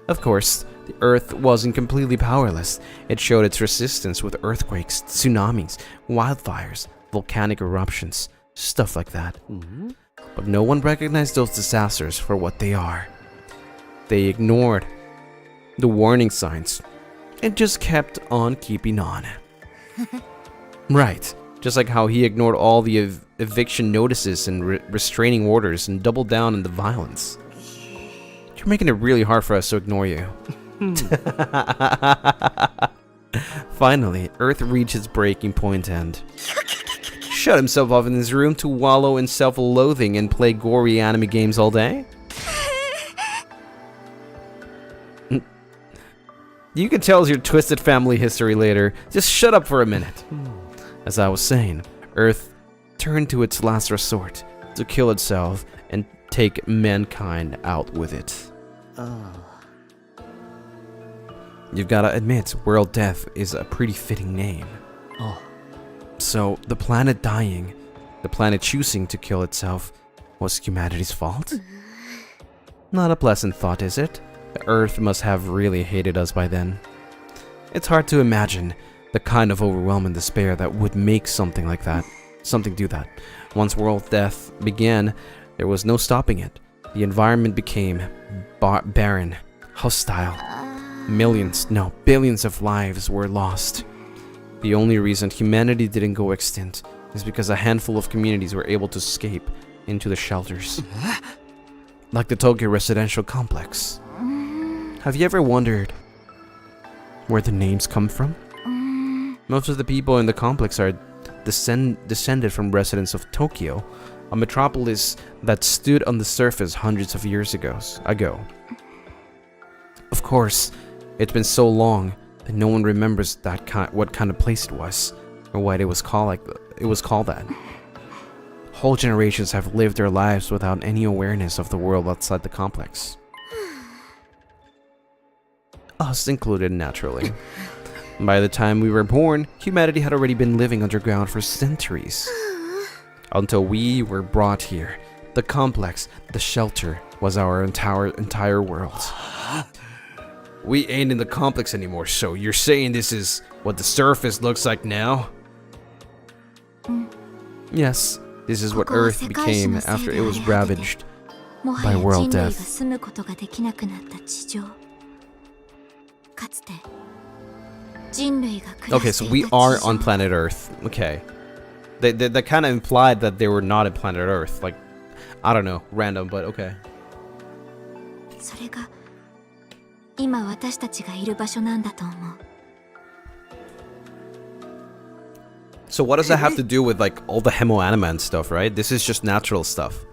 Speaker 1: Of course, the Earth wasn't completely powerless. It showed its resistance with earthquakes, tsunamis, wildfires, volcanic eruptions, stuff like that. But no one recognized those disasters for what they are. They ignored the warning signs and just kept on keeping on. Right, just like how he ignored all the eviction notices and restraining orders and doubled down on the violence. You're making it really hard for us to ignore you. Finally, Earth reached its breaking point and shut himself off in his room to wallow in self-loathing and play gory anime games all day. You can tell us your twisted family history later. Just shut up for a minute. As I was saying, Earth turned to its last resort to kill itself and take mankind out with it. You've gotta admit, World Death is a pretty fitting name. So, the planet dying, the planet choosing to kill itself, was humanity's fault? Not a pleasant thought, is it? The Earth must have really hated us by then. It's hard to imagine the kind of overwhelming despair that would make something like that, something do that. Once World Death began, there was no stopping it. The environment became barren, hostile. Billions of lives were lost. The only reason humanity didn't go extinct is because a handful of communities were able to escape into the shelters. Like the TooKyo residential complex. Have you ever wondered where the names come from? Most of the people in the complex are descended from residents of TooKyo, a metropolis that stood on the surface hundreds of years ago. Of course, it's been so long that no one remembers what kind of place it was, or why it was called that. Whole generations have lived their lives without any awareness of the world outside the complex. Us included, naturally. By the time we were born, humanity had already been living underground for centuries. Until we were brought here, the complex, the shelter, was our entire world. We ain't in the complex anymore, so you're saying this is what the surface looks like now? Yes, this is what Earth became after it was ravaged by World Death. Okay, so we are on planet Earth. Okay. They kind of implied that they were not on planet Earth. Like, I don't know, random, but okay. So what does that have to do with like all the hemoanima and stuff, right? This is just natural stuff.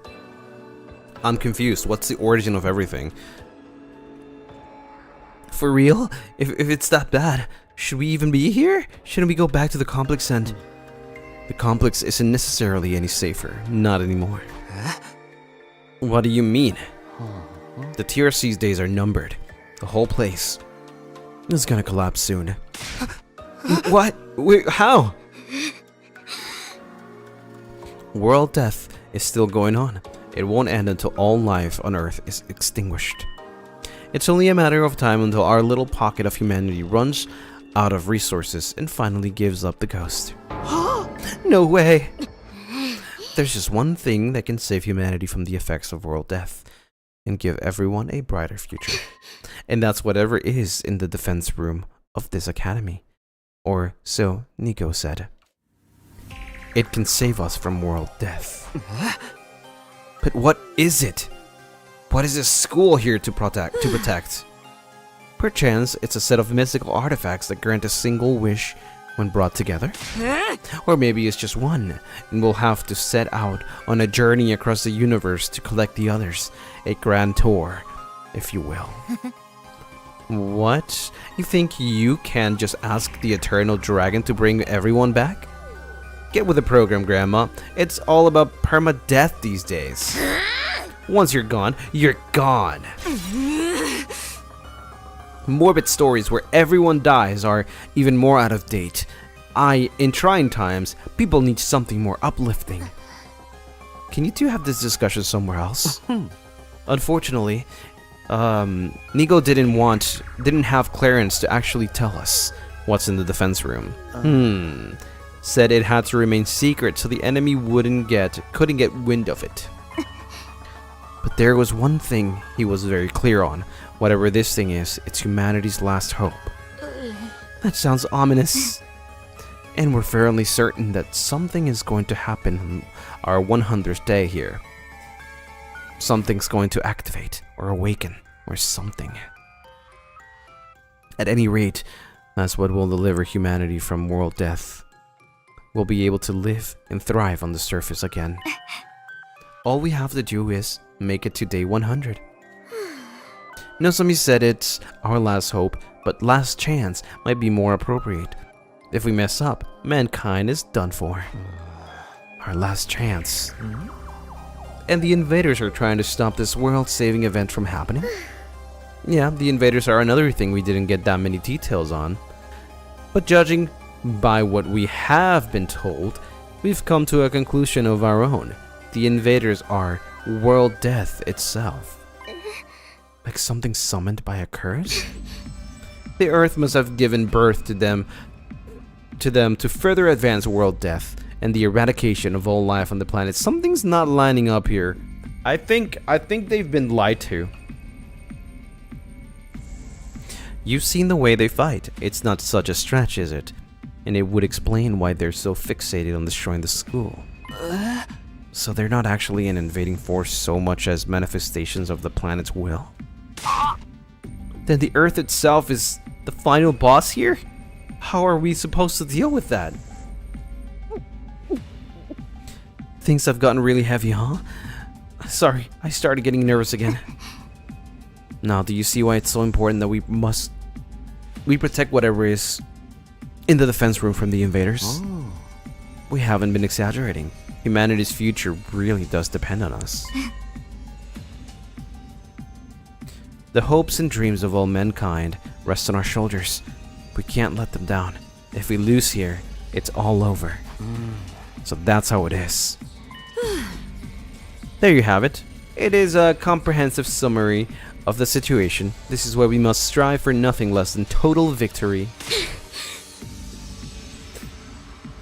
Speaker 1: I'm confused. What's the origin of everything? For real? If it's that bad, should we even be here? Shouldn't we go back to the complex and... The complex isn't necessarily any safer. Not anymore. What do you mean? The TRC's days are numbered. The whole place is gonna collapse soon. What? Wait, how? World Death is still going on. It won't end until all life on Earth is extinguished. It's only a matter of time until our little pocket of humanity runs out of resources and finally gives up the ghost. No way! There's just one thing that can save humanity from the effects of World Death and give everyone a brighter future. And that's whatever is in the defense room of this academy. Or so Nico said. It can save us from World Death. But what is it? What is this school here to protect? Perchance, it's a set of mystical artifacts that grant a single wish when brought together? Or maybe it's just one, and we'll have to set out on a journey across the universe to collect the others. A grand tour, if you will. What? You think you can just ask the Eternal Dragon to bring everyone back? Get with the program, Grandma. It's all about permadeath these days. Once you're gone, you're gone. Morbid stories where everyone dies are even more out of date. In trying times, people need something more uplifting. Can you two have this discussion somewhere else? Unfortunately, Nico didn't have clearance to actually tell us what's in the defense room. Said it had to remain secret so the enemy couldn't get wind of it. But there was one thing he was very clear on. Whatever this thing is, it's humanity's last hope. That sounds ominous. And we're fairly certain that something is going to happen on our 100th day here. Something's going to activate or awaken or something. At any rate, that's what will deliver humanity from world death. We'll be able to live and thrive on the surface again. All we have to do is make it to day 100. Nozomi said it's our last hope, but last chance might be more appropriate. If we mess up, mankind is done for. Our last chance. And the invaders are trying to stop this world-saving event from happening? Yeah, the invaders are another thing we didn't get that many details on. But judging by what we have been told, we've come to a conclusion of our own. The invaders are world death itself. Like something summoned by a curse? The Earth must have given birth to them to further advance world death and the eradication of all life on the planet. Something's not lining up here. I think they've been lied to. You've seen the way they fight. It's not such a stretch, is it? And it would explain why they're so fixated on destroying the school. So they're not actually an invading force so much as manifestations of the planet's will? Then the Earth itself is the final boss here? How are we supposed to deal with that? Things have gotten really heavy, huh? Sorry, I started getting nervous again. Now, do you see why it's so important that we protect whatever is in the defense room from the invaders? We haven't been exaggerating. Humanity's future really does depend on us. The hopes and dreams of all mankind rest on our shoulders. We can't let them down. If we lose here, it's all over. So that's how it is. There you have it. It is a comprehensive summary of the situation. This is where we must strive for nothing less than total victory.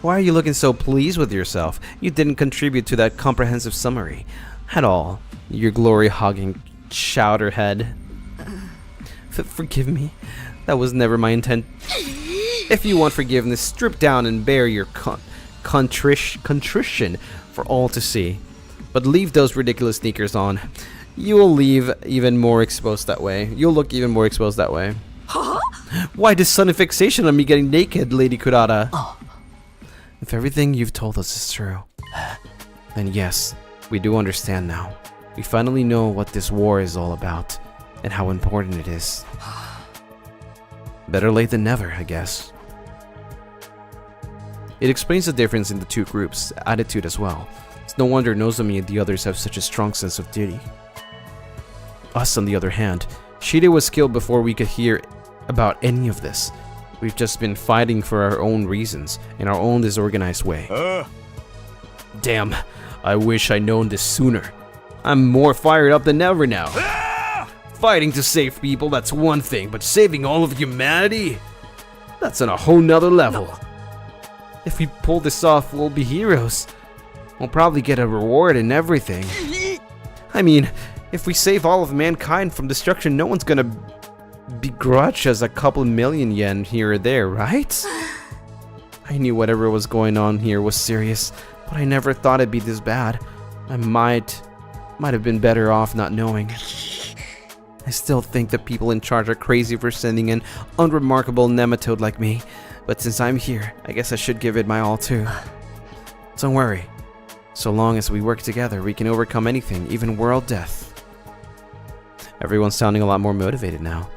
Speaker 1: Why are you looking so pleased with yourself? You didn't contribute to that comprehensive summary at all. Your glory-hogging chowderhead. Forgive me. That was never my intent. If you want forgiveness, strip down and bear your contrition for all to see. But leave those ridiculous sneakers on. You will leave even more exposed that way. You'll look even more exposed that way. Why this sudden fixation on me getting naked, Lady Kurata? If everything you've told us is true, then yes, we do understand now. We finally know what this war is all about, and how important it is. Better late than never, I guess. It explains the difference in the two groups' attitude as well. It's no wonder Nozomi and the others have such a strong sense of duty. Us, on the other hand, Shide was killed before we could hear about any of this. We've just been fighting for our own reasons, in our own disorganized way. Damn, I wish I'd known this sooner. I'm more fired up than ever now. Fighting to save people, that's one thing, but saving all of humanity? That's on a whole nother level. If we pull this off, we'll be heroes. We'll probably get a reward and everything. I mean, if we save all of mankind from destruction, no one's gonna begrudge us a couple million yen here or there, right? I knew whatever was going on here was serious, but I never thought it'd be this bad. I might have been better off not knowing. I still think the people in charge are crazy for sending an unremarkable nematode like me, but since I'm here, I guess I should give it my all too. Don't worry. So long as we work together, we can overcome anything, even world death. Everyone's sounding a lot more motivated now.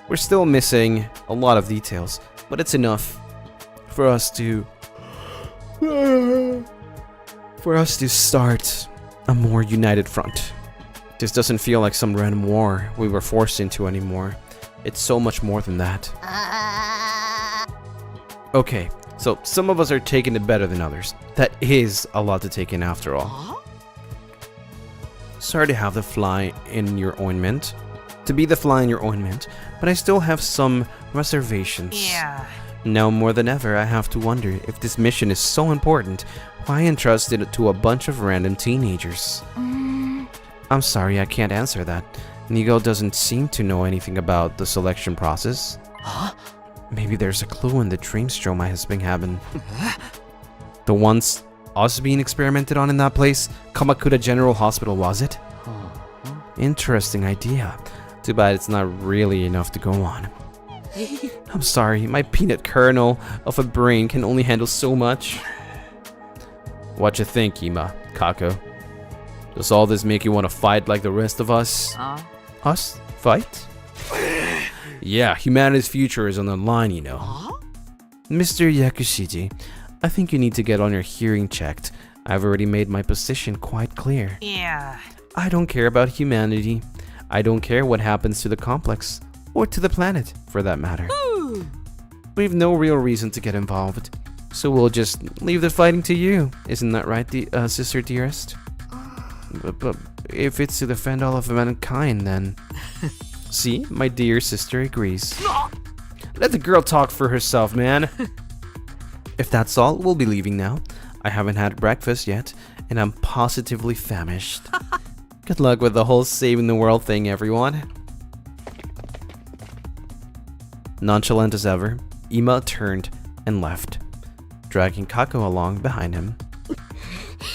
Speaker 1: We're still missing a lot of details, but it's enough for us to start a more united front. This doesn't feel like some random war we were forced into anymore. It's so much more than that. Okay, so some of us are taking it better than others. That is a lot to take in after all. Sorry to have the fly in your ointment. to be the fly in your ointment, but I still have some reservations.
Speaker 8: Yeah.
Speaker 1: Now more than ever, I have to wonder if this mission is so important, why entrust it to a bunch of random teenagers? I'm sorry, I can't answer that. Nigo doesn't seem to know anything about the selection process.
Speaker 4: Huh?
Speaker 1: Maybe there's a clue in the dreams Shoma has been having. The ones us being experimented on in that place? Kamakura General Hospital, was it? Interesting idea. Too bad it's not really enough to go on. I'm sorry, my peanut kernel of a brain can only handle so much. What you think, Ima, Kako? Does all this make you want to fight like the rest of us? Us? Fight? Yeah, humanity's future is on the line, you know. Mr. Yakushiji, I think you need to get on your hearing checked. I've already made my position quite clear.
Speaker 8: Yeah.
Speaker 1: I don't care about humanity. I don't care what happens to the complex, or to the planet, for that matter. We've no real reason to get involved, so we'll just leave the fighting to you. Isn't that right, sister dearest? But if it's to defend all of mankind, then... See, my dear sister agrees. Let the girl talk for herself, man. If that's all, we'll be leaving now. I haven't had breakfast yet, and I'm positively famished. Good luck with the whole saving the world thing, everyone. Nonchalant as ever, Ima turned and left, dragging Kako along behind him.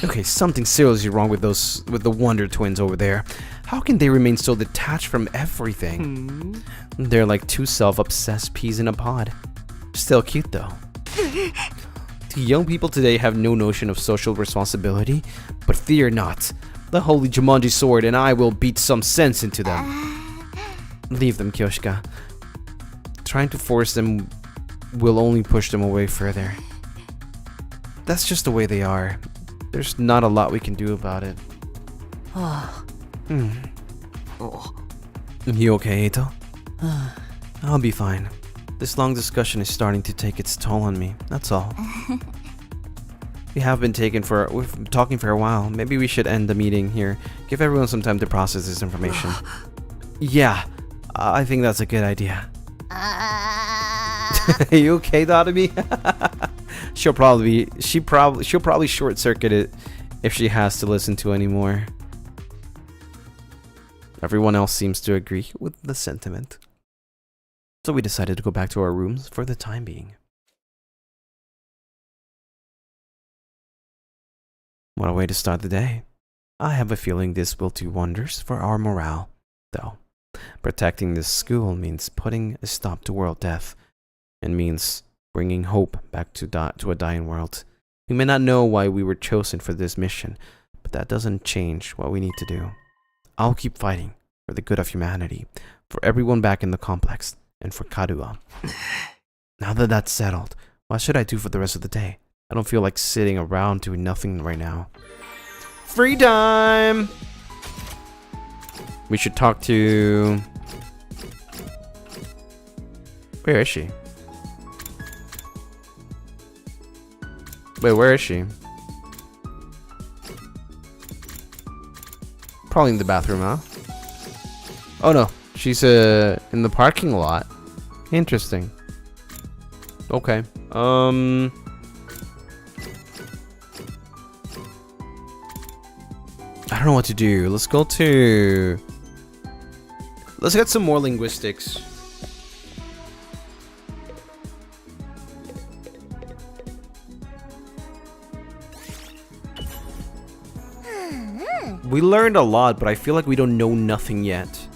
Speaker 1: Okay, something seriously wrong with the Wonder Twins over there. How can they remain so detached from everything? They're like two self-obsessed peas in a pod. Still cute though. The young people today have no notion of social responsibility, but fear not. The holy Jumanji sword and I will beat some sense into them. Leave them, Kyoshika. Trying to force them will only push them away further. That's just the way they are. There's not a lot we can do about it. You okay, Eito? I'll be fine. This long discussion is starting to take its toll on me, that's all. We've been talking for a while. Maybe we should end the meeting here. Give everyone some time to process this information. Yeah, I think that's a good idea. You okay, Dotami? She'll probably short circuit it if she has to listen to any more. Everyone else seems to agree with the sentiment. So we decided to go back to our rooms for the time being. What a way to start the day. I have a feeling this will do wonders for our morale, though. Protecting this school means putting a stop to world death, and means bringing hope back to a dying world. We may not know why we were chosen for this mission, but that doesn't change what we need to do. I'll keep fighting for the good of humanity, for everyone back in the complex, and for Karuha. Now that that's settled, what should I do for the rest of the day? I don't feel like sitting around doing nothing right now. Free time! We should talk to... Where is she? Wait, where is she? Probably in the bathroom, huh? Oh no, she's in the parking lot. Interesting. Okay. I don't know what to do. Let's get some more linguistics. We learned a lot, but I feel like we don't know nothing yet.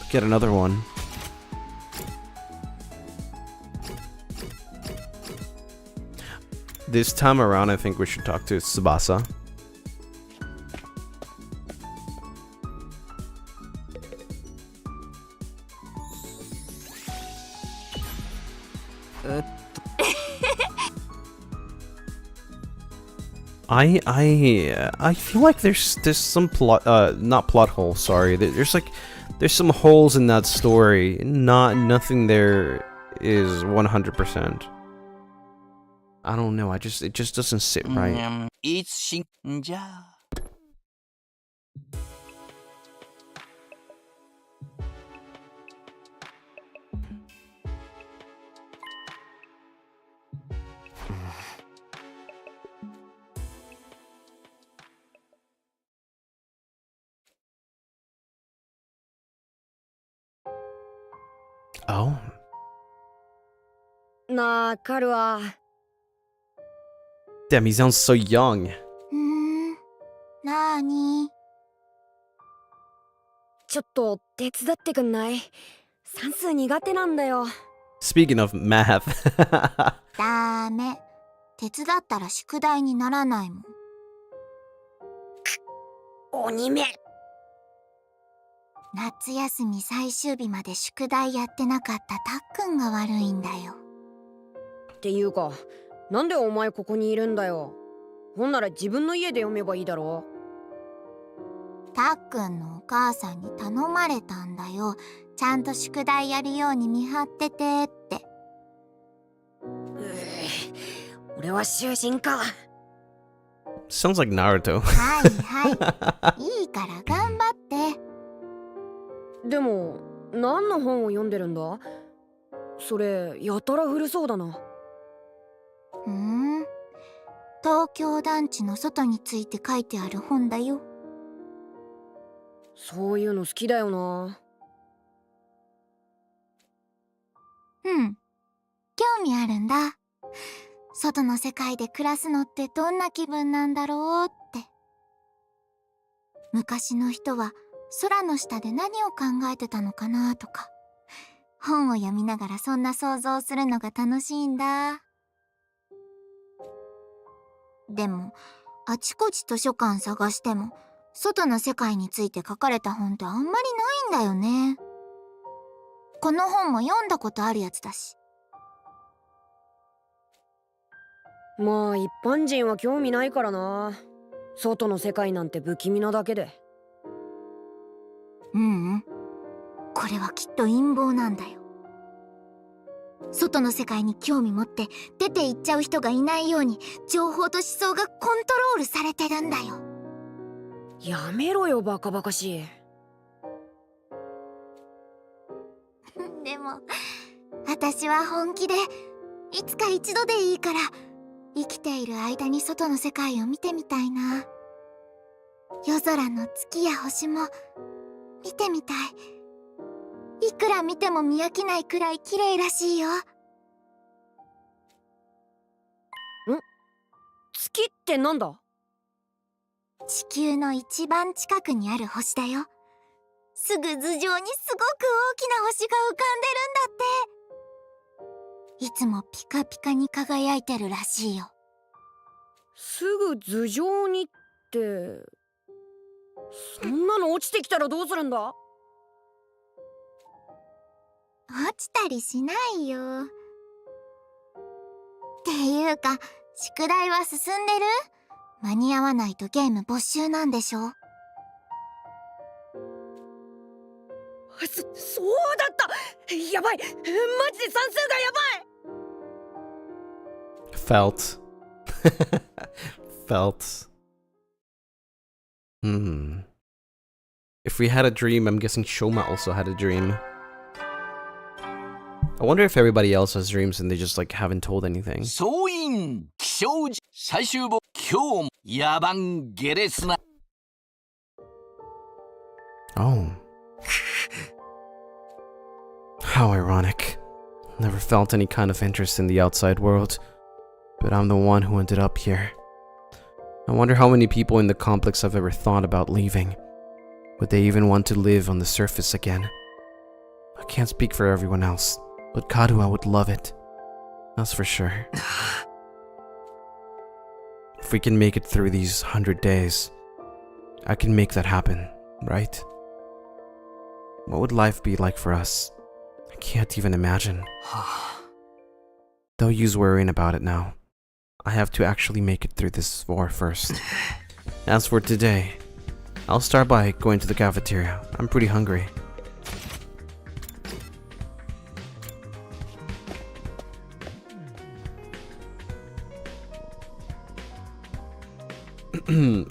Speaker 1: Get another one. This time around, I think we should talk to Tsubasa. I feel like there's some plot not plot hole, sorry. There's some holes in that story. Nothing there is 100%. I don't know. It just doesn't sit right. Oh.
Speaker 10: なかるわ。
Speaker 1: Damn, he sounds so young.
Speaker 6: なーに？
Speaker 10: ちょっと手伝ってくんない？算数苦手なんだよ。
Speaker 1: Speaking of math.
Speaker 6: ダメ。手伝ったら宿題にならないもん。
Speaker 10: 鬼め。
Speaker 6: 夏休み最終日まで宿題やってなかったたっくんが悪いんだよ。
Speaker 10: っていうか、なんでお前ここにいるんだよ。ほんなら自分の家で読めばいいだろ。
Speaker 6: たっくんのお母さんに頼まれたんだよ。ちゃんと宿題やるように見張っててって。
Speaker 10: 俺は囚人か。
Speaker 1: Sounds like Naruto.
Speaker 6: はいはい。いいから頑張って。
Speaker 10: でも、何の本を読んでるんだ？それ、やたら古そうだな。
Speaker 6: 東京団地の外について書いてある本だよ。
Speaker 10: そういうの好きだよな。
Speaker 6: 興味あるんだ。外の世界で暮らすのってどんな気分なんだろうって。昔の人は空の下で何を考えてたのかなとか、本を読みながらそんな想像するのが楽しいんだ。でもあちこち図書館探しても外の世界について書かれた本ってあんまりないんだよね。この本も読んだことあるやつだし。
Speaker 10: まあ一般人は興味ないからな。外の世界なんて不気味なだけで。
Speaker 6: これはきっと陰謀なんだよ。外の世界に興味持って出て行っちゃう人がいないように情報と思想がコントロールされてるんだよ。
Speaker 10: やめろよバカバカしい。
Speaker 6: でも私は本気でいつか一度でいいから生きている間に外の世界を見てみたいな。夜空の月や星も見てみたい。いくら見ても見飽きないくらい綺麗らしいよ。
Speaker 10: 月ってなんだ？
Speaker 6: 地球の一番近くにある星だよ。すぐ頭上にすごく大きな星が浮かんでるんだって。いつもピカピカに輝いてるらしいよ。
Speaker 10: すぐ頭上にって、そんなの落ちてきたらどうするんだ？
Speaker 6: 落ちたりしないよ。っていうか宿題は進んでる？間に合わないとゲーム没収なんでしょ？
Speaker 10: そうだった。やばい。マジで算数がやばい。
Speaker 1: Felt. Felt. If we had a dream, I'm guessing Shoma also had a dream. I wonder if everybody else has dreams and they just like haven't told anything.
Speaker 5: 総員気象最終日今日野蛮下劣な
Speaker 1: Oh. How ironic. Never felt any kind of interest in the outside world, but I'm the one who ended up here. I wonder how many people in the complex have ever thought about leaving. Would they even want to live on the surface again? I can't speak for everyone else, but Kadua would love it. That's for sure. If we can make it through these 100 days, I can make that happen, right? What would life be like for us? I can't even imagine. Don't use worrying about it now. I have to actually make it through this war first. As for today, I'll start by going to the cafeteria. I'm pretty hungry.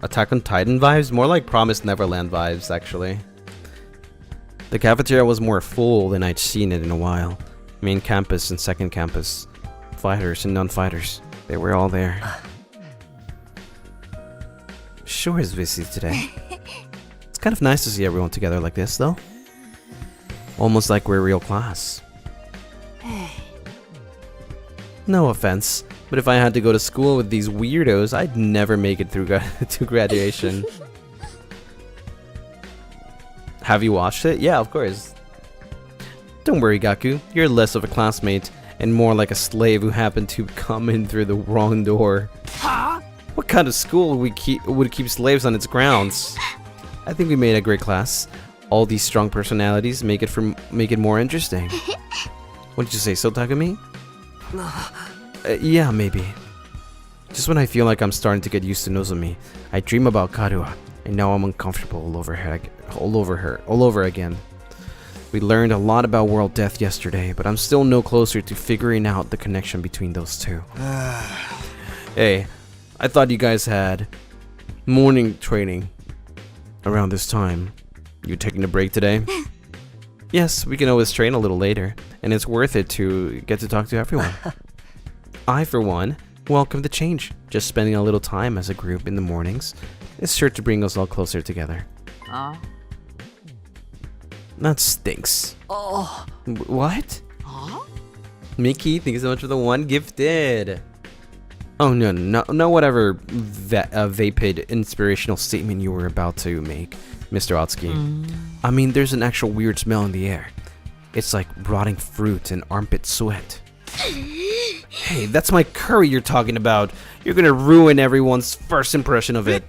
Speaker 1: Attack on Titan vibes? More like Promised Neverland vibes, actually. The cafeteria was more full than I'd seen it in a while. Main campus and second campus. Fighters and non-fighters. They were all there. Sure is busy today. It's kind of nice to see everyone together like this, though. Almost like we're real class. No offense, but if I had to go to school with these weirdos, I'd never make it through to graduation. Have you watched it? Yeah, of course. Don't worry, Gaku. You're less of a classmate and more like a slave who happened to come in through the wrong door.
Speaker 11: Huh?
Speaker 1: What kind of school would keep slaves on its grounds? I think we made a great class. All these strong personalities make it more interesting. What did you say, so Takumi? Yeah, maybe. Just when I feel like I'm starting to get used to Nozomi, I dream about Karua, and now I'm uncomfortable all over again. We learned a lot about world death yesterday, but I'm still no closer to figuring out the connection between those two. Hey, I thought you guys had morning training around this time. You taking a break today? Yes, we can always train a little later, and it's worth it to get to talk to everyone. I, for one, welcome the change. Just spending a little time as a group in the mornings is sure to bring us all closer together. That stinks.
Speaker 11: Oh.
Speaker 1: What?
Speaker 11: Huh?
Speaker 1: Mickey, thank you so much for the one gifted. Oh, no, whatever vapid inspirational statement you were about to make, Mr. Otsuki. I mean, there's an actual weird smell in the air. It's like rotting fruit and armpit sweat. Hey, that's my curry you're talking about. You're gonna ruin everyone's first impression of it.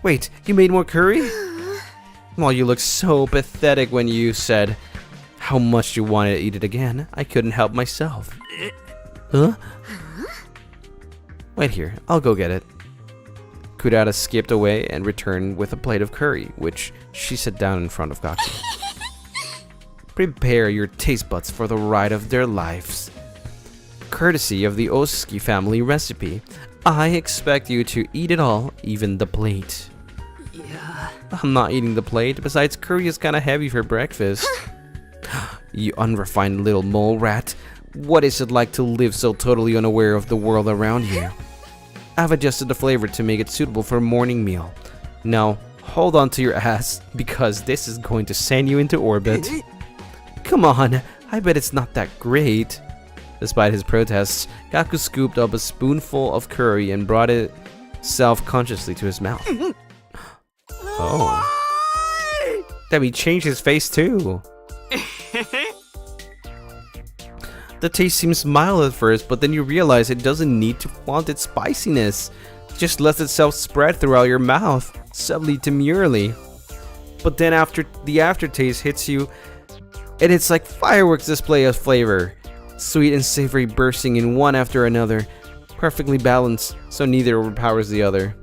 Speaker 1: Wait, you made more curry? Well, you look so pathetic when you said how much you wanted to eat it again. I couldn't help myself. Huh? Wait here, I'll go get it. Kurata skipped away and returned with a plate of curry, which she set down in front of Gaku. Prepare your taste buds for the ride of their lives. Courtesy of the Osuki family recipe, I expect you to eat it all, even the plate.
Speaker 11: Yeah.
Speaker 1: I'm not eating the plate, besides curry is kinda heavy for breakfast. You unrefined little mole rat. What is it like to live so totally unaware of the world around you? I've adjusted the flavor to make it suitable for a morning meal. Now, hold on to your ass, because this is going to send you into orbit. Come on, I bet it's not that great. Despite his protests, Gaku scooped up a spoonful of curry and brought it self-consciously to his mouth. Oh. Then he changed his face too. The taste seems mild at first, but then you realize it doesn't need to flaunt its spiciness. It just lets itself spread throughout your mouth, subtly demurely. But then after the aftertaste hits you, and it's like fireworks display of flavor. Sweet and savory bursting in one after another, perfectly balanced, so neither overpowers the other.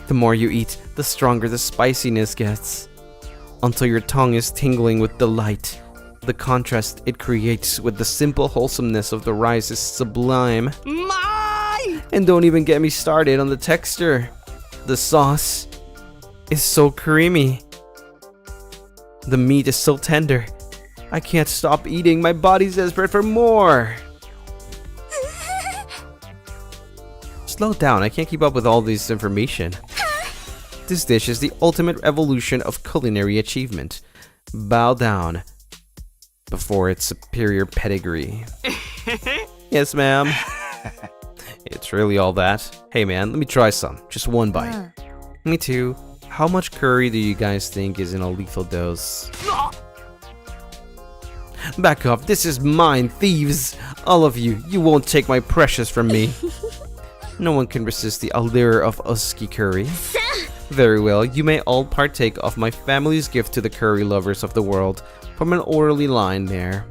Speaker 1: The more you eat, the stronger the spiciness gets, until your tongue is tingling with delight. The contrast it creates with the simple wholesomeness of the rice is sublime. And don't even get me started on the texture. The sauce is so creamy. The meat is so tender. I can't stop eating. My body's desperate for more. Slow down. I can't keep up with all this information. This dish is the ultimate evolution of culinary achievement. Bow down before its superior pedigree. Yes, ma'am. It's really all that. Hey, man, let me try some. Just one bite. Me too. How much curry do you guys think is in a lethal dose? Back up, this is mine, thieves! All of you, you won't take my precious from me. No one can resist the allure of Osuki curry. Very well, you may all partake of my family's gift to the curry lovers of the world, from an orderly line there.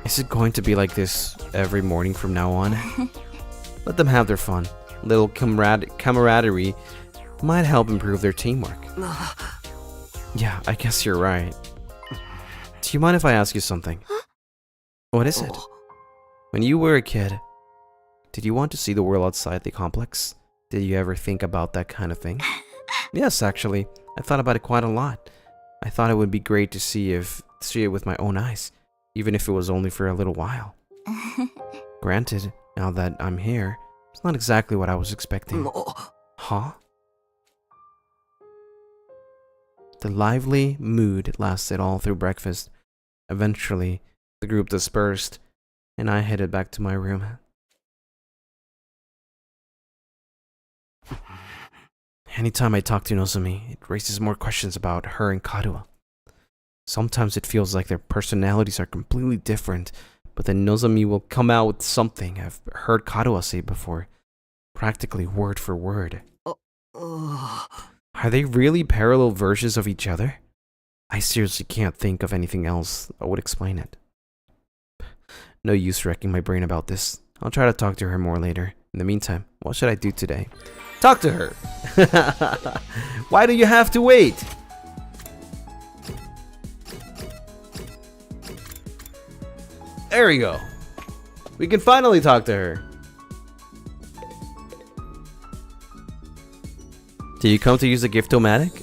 Speaker 1: Is it going to be like this every morning from now on? Let them have their fun. Little camaraderie might help improve their teamwork. Yeah, I guess you're right. Do you mind if I ask you something? What is it? When you were a kid, did you want to see the world outside the complex? Did you ever think about that kind of thing? Yes, actually. I thought about it quite a lot. I thought it would be great to see it with my own eyes, even if it was only for a little while. Granted, now that I'm here, it's not exactly what I was expecting. Huh? The lively mood lasted all through breakfast. Eventually, the group dispersed, and I headed back to my room. Anytime I talk to Nozomi, it raises more questions about her and Karuha. Sometimes it feels like their personalities are completely different, but then Nozomi will come out with something I've heard Karuha say before, practically word for word. Are they really parallel versions of each other? I seriously can't think of anything else that would explain it. No use wrecking my brain about this. I'll try to talk to her more later. In the meantime, what should I do today? Talk to her! Why do you have to wait? There we go. We can finally talk to her. Did you come to use the Gift-O-Matic?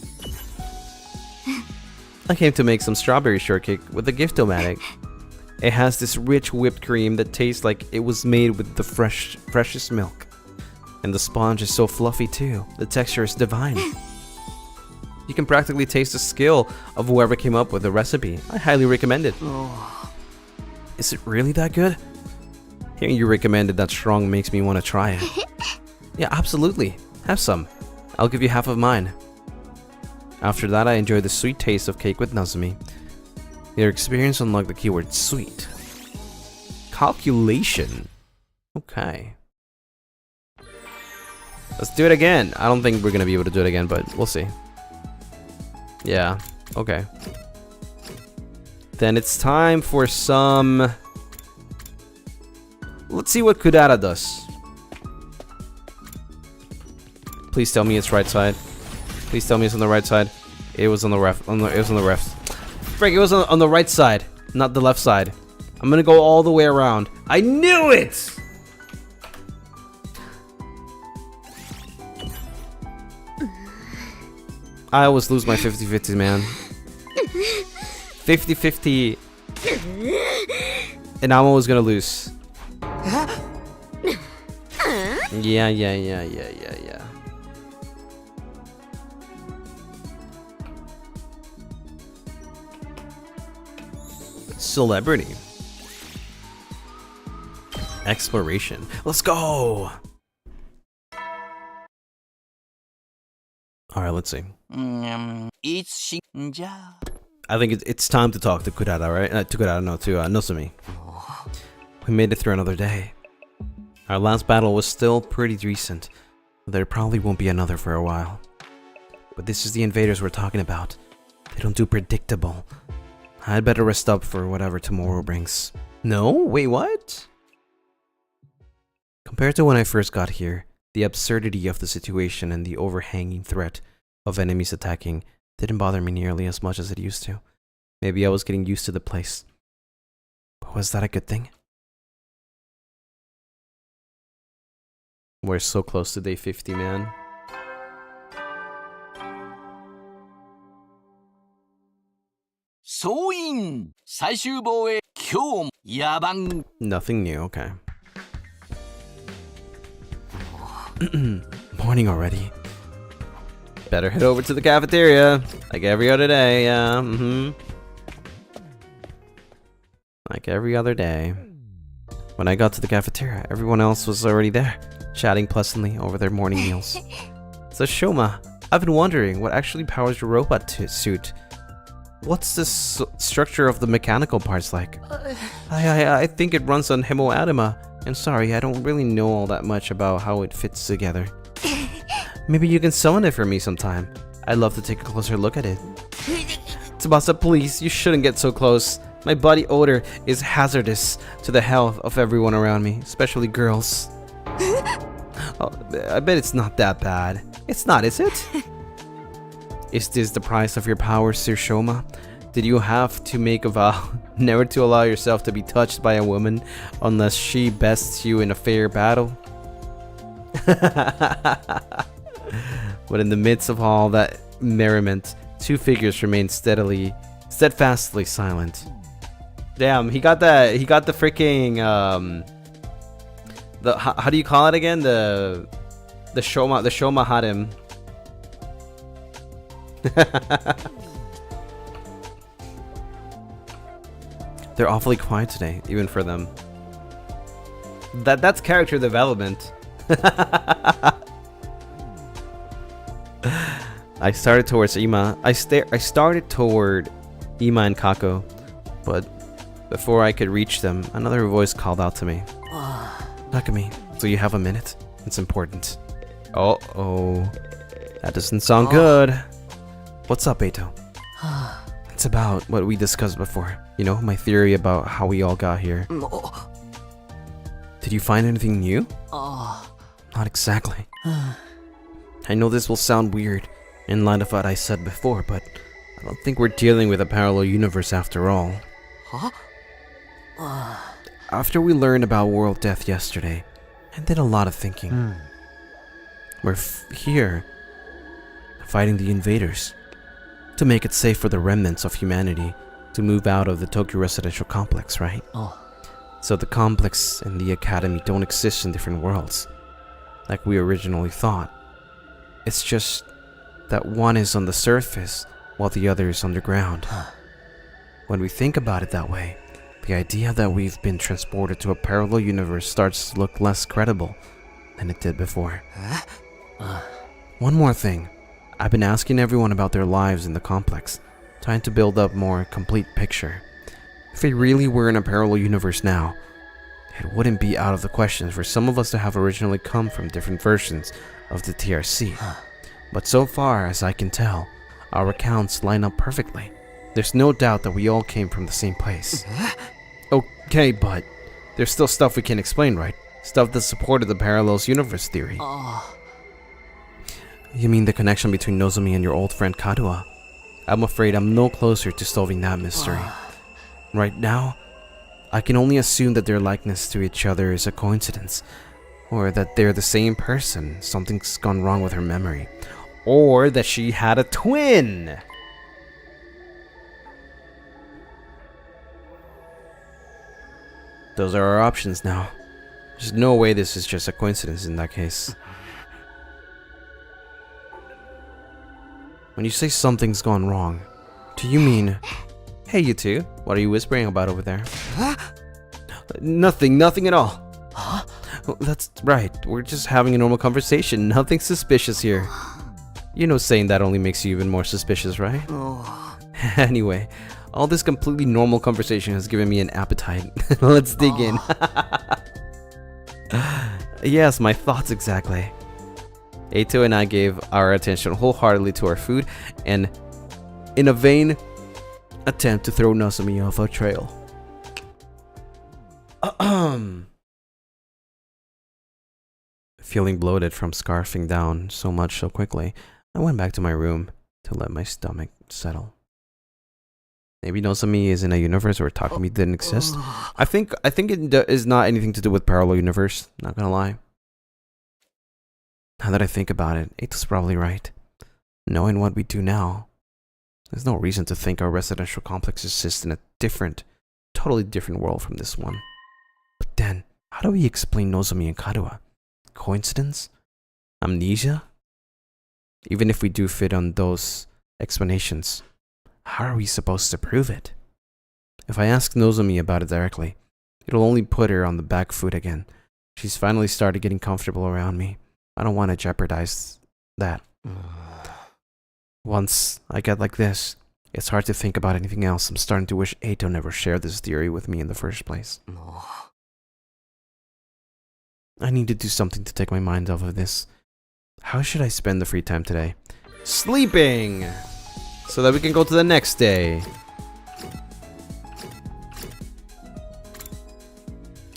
Speaker 1: I came to make some strawberry shortcake with the Gift-O-Matic. It has this rich whipped cream that tastes like it was made with the freshest milk. And the sponge is so fluffy too. The texture is divine. You can practically taste the skill of whoever came up with the recipe. I highly recommend it. Is it really that good? Hearing you recommend it that strong makes me want to try it. Yeah, absolutely. Have some. I'll give you half of mine. After that, I enjoyed the sweet taste of cake with Nozomi. Your experience unlocked the keyword sweet. Calculation. Okay. Let's do it again. I don't think we're gonna be able to do it again, but we'll see. Yeah, okay. Then it's time for some... Let's see what Kudara does. Please tell me it's right side. Please tell me it's on the right side. It was on the left. It was on the left. Frick, it was on the right side, not the left side. I'm gonna go all the way around. I knew it! I always lose my 50-50, man. 50-50. And I'm always gonna lose. Yeah. Celebrity. Exploration. Let's go! Alright, let's see. I think it's time to talk to Kudara, right? To Nozomi. We made it through another day. Our last battle was still pretty recent. There probably won't be another for a while. But this is the invaders we're talking about. They don't do predictable. I'd better rest up for whatever tomorrow brings. No? Wait, what? Compared to when I first got here, the absurdity of the situation and the overhanging threat of enemies attacking didn't bother me nearly as much as it used to. Maybe I was getting used to the place. But was that a good thing? We're so close to day 50, man. Nothing new, okay. Morning already. Better head over to the cafeteria, like every other day, like every other day. When I got to the cafeteria, everyone else was already there, chatting pleasantly over their morning meals. So Shoma, I've been wondering what actually powers your robot suit. What's the structure of the mechanical parts like? I think it runs on hemoadema. And sorry, I don't really know all that much about how it fits together. Maybe you can summon it for me sometime. I'd love to take a closer look at it. Tsubasa, please, you shouldn't get so close. My body odor is hazardous to the health of everyone around me, especially girls. Oh, I bet it's not that bad. It's not, is it? Is this the price of your power, Sir Shoma? Did you have to make a vow never to allow yourself to be touched by a woman unless she bests you in a fair battle? But in the midst of all that merriment, two figures remained steadfastly silent. Damn, he got the freaking how do you call it again? The Shoma had him. They're awfully quiet today, even for them. That's character development. I started towards Ima. I started toward Ima and Kako, but before I could reach them, another voice called out to me. Nakami, so you have a minute? It's important. Oh, that doesn't sound good. What's up, Eito? It's about what we discussed before. You know, my theory about how we all got here. Did you find anything new? Not exactly. I know this will sound weird in light of what I said before, but I don't think we're dealing with a parallel universe after all. After we learned about world death yesterday, I did a lot of thinking. We're here, fighting the invaders, to make it safe for the remnants of humanity to move out of the TooKyo residential complex, right? So the complex and the academy don't exist in different worlds, like we originally thought. It's just that one is on the surface while the other is underground. When we think about it that way, the idea that we've been transported to a parallel universe starts to look less credible than it did before. One more thing. I've been asking everyone about their lives in the complex, trying to build up a more complete picture. If we really were in a parallel universe now, it wouldn't be out of the question for some of us to have originally come from different versions of the TRC. But so far as I can tell, our accounts line up perfectly. There's no doubt that we all came from the same place. Okay, but there's still stuff we can't explain, right? Stuff that supported the parallels universe theory. You mean the connection between Nozomi and your old friend Kadoa? I'm afraid I'm no closer to solving that mystery. Right now, I can only assume that their likeness to each other is a coincidence, or that they're the same person, something's gone wrong with her memory, or that she had a twin! Those are our options now. There's no way this is just a coincidence in that case. When you say something's gone wrong, do you mean... Hey, you two, what are you whispering about over there? Nothing at all. That's right, we're just having a normal conversation, nothing suspicious here. You know saying that only makes you even more suspicious, right? Anyway, all this completely normal conversation has given me an appetite. Let's dig in. Yes, my thoughts exactly. Eito and I gave our attention wholeheartedly to our food, and in a vain attempt to throw Nozomi off our trail. Feeling bloated from scarfing down so much so quickly, I went back to my room to let my stomach settle. Maybe Nozomi is in a universe where Takumi didn't exist. I think it is not anything to do with parallel universe, not gonna lie. Now that I think about it, Eito's probably right. Knowing what we do now, there's no reason to think our residential complex exists in a totally different world from this one. But then, how do we explain Nozomi and Kadoa? Coincidence? Amnesia? Even if we do fit on those explanations, how are we supposed to prove it? If I ask Nozomi about it directly, it'll only put her on the back foot again. She's finally started getting comfortable around me. I don't want to jeopardize that. Once I get like this, it's hard to think about anything else. I'm starting to wish Eito never shared this theory with me in the first place. I need to do something to take my mind off of this. How should I spend the free time today? Sleeping! So that we can go to the next day.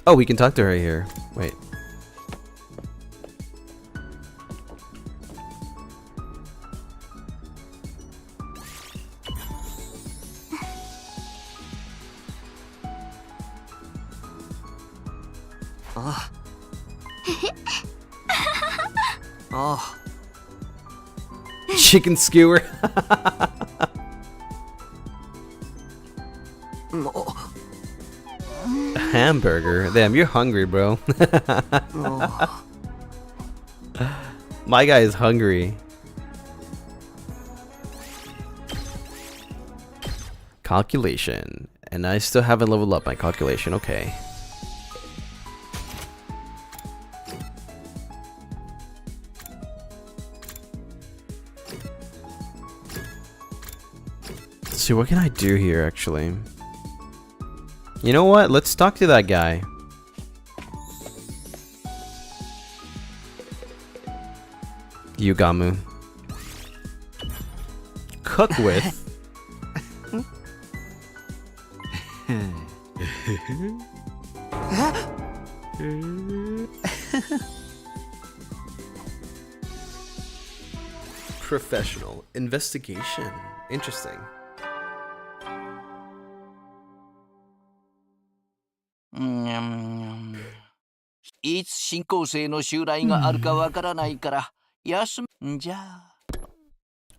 Speaker 1: Oh, we can talk to her here. Wait.
Speaker 4: Oh.
Speaker 1: Chicken skewer. Hamburger. Damn, you're hungry, bro. My guy is hungry. Calculation. And I still haven't leveled up my calculation. Okay. Let's see, what can I do here, actually? You know what? Let's talk to that guy. Yugamu. Cook with. Professional investigation. Interesting.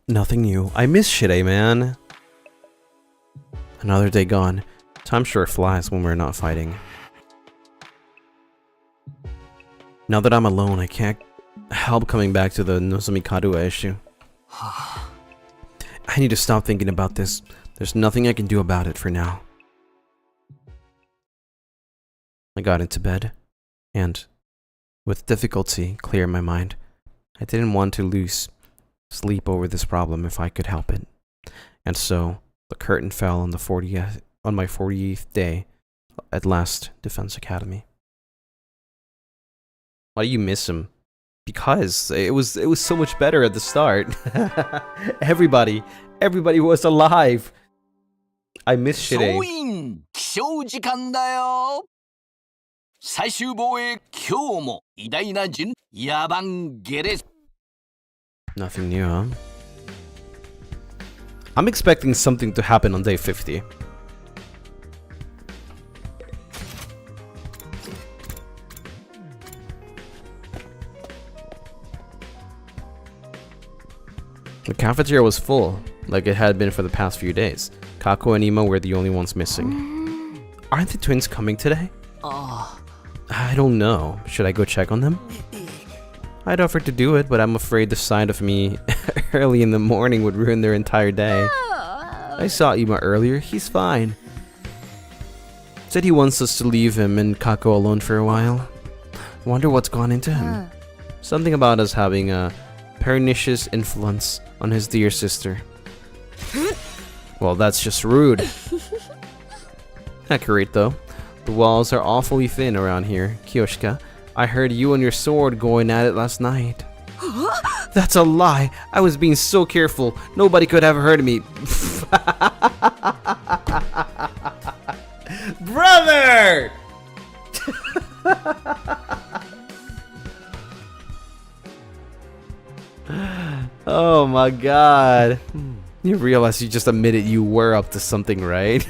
Speaker 1: Nothing new. I miss Shide, man. Another day gone. Time sure flies when we're not fighting. Now that I'm alone, I can't help coming back to the Nozumikaru issue. I need to stop thinking about this. There's nothing I can do about it for now. I got into bed, and with difficulty cleared my mind. I didn't want to lose sleep over this problem if I could help it. And so, the curtain fell on my 40th day at last Defense Academy. Why do you miss him? Because it was so much better at the start. Everybody was alive. I miss Shide. Nothing new, huh? I'm expecting something to happen on day 50. The cafeteria was full, like it had been for the past few days. Kako and Ima were the only ones missing. Aren't the twins coming today? I don't know. Should I go check on them? I'd offer to do it, but I'm afraid the sight of me early in the morning would ruin their entire day. I saw Ima earlier. He's fine. Said he wants us to leave him and Kako alone for a while. Wonder what's gone into him. Something about us having a pernicious influence on his dear sister. Well, that's just rude. Accurate though. The walls are awfully thin around here. Kiyoshika, I heard you and your sword going at it last night. That's a lie. I was being so careful. Nobody could have heard me. Brother! Oh my god. You realize you just admitted you were up to something, right?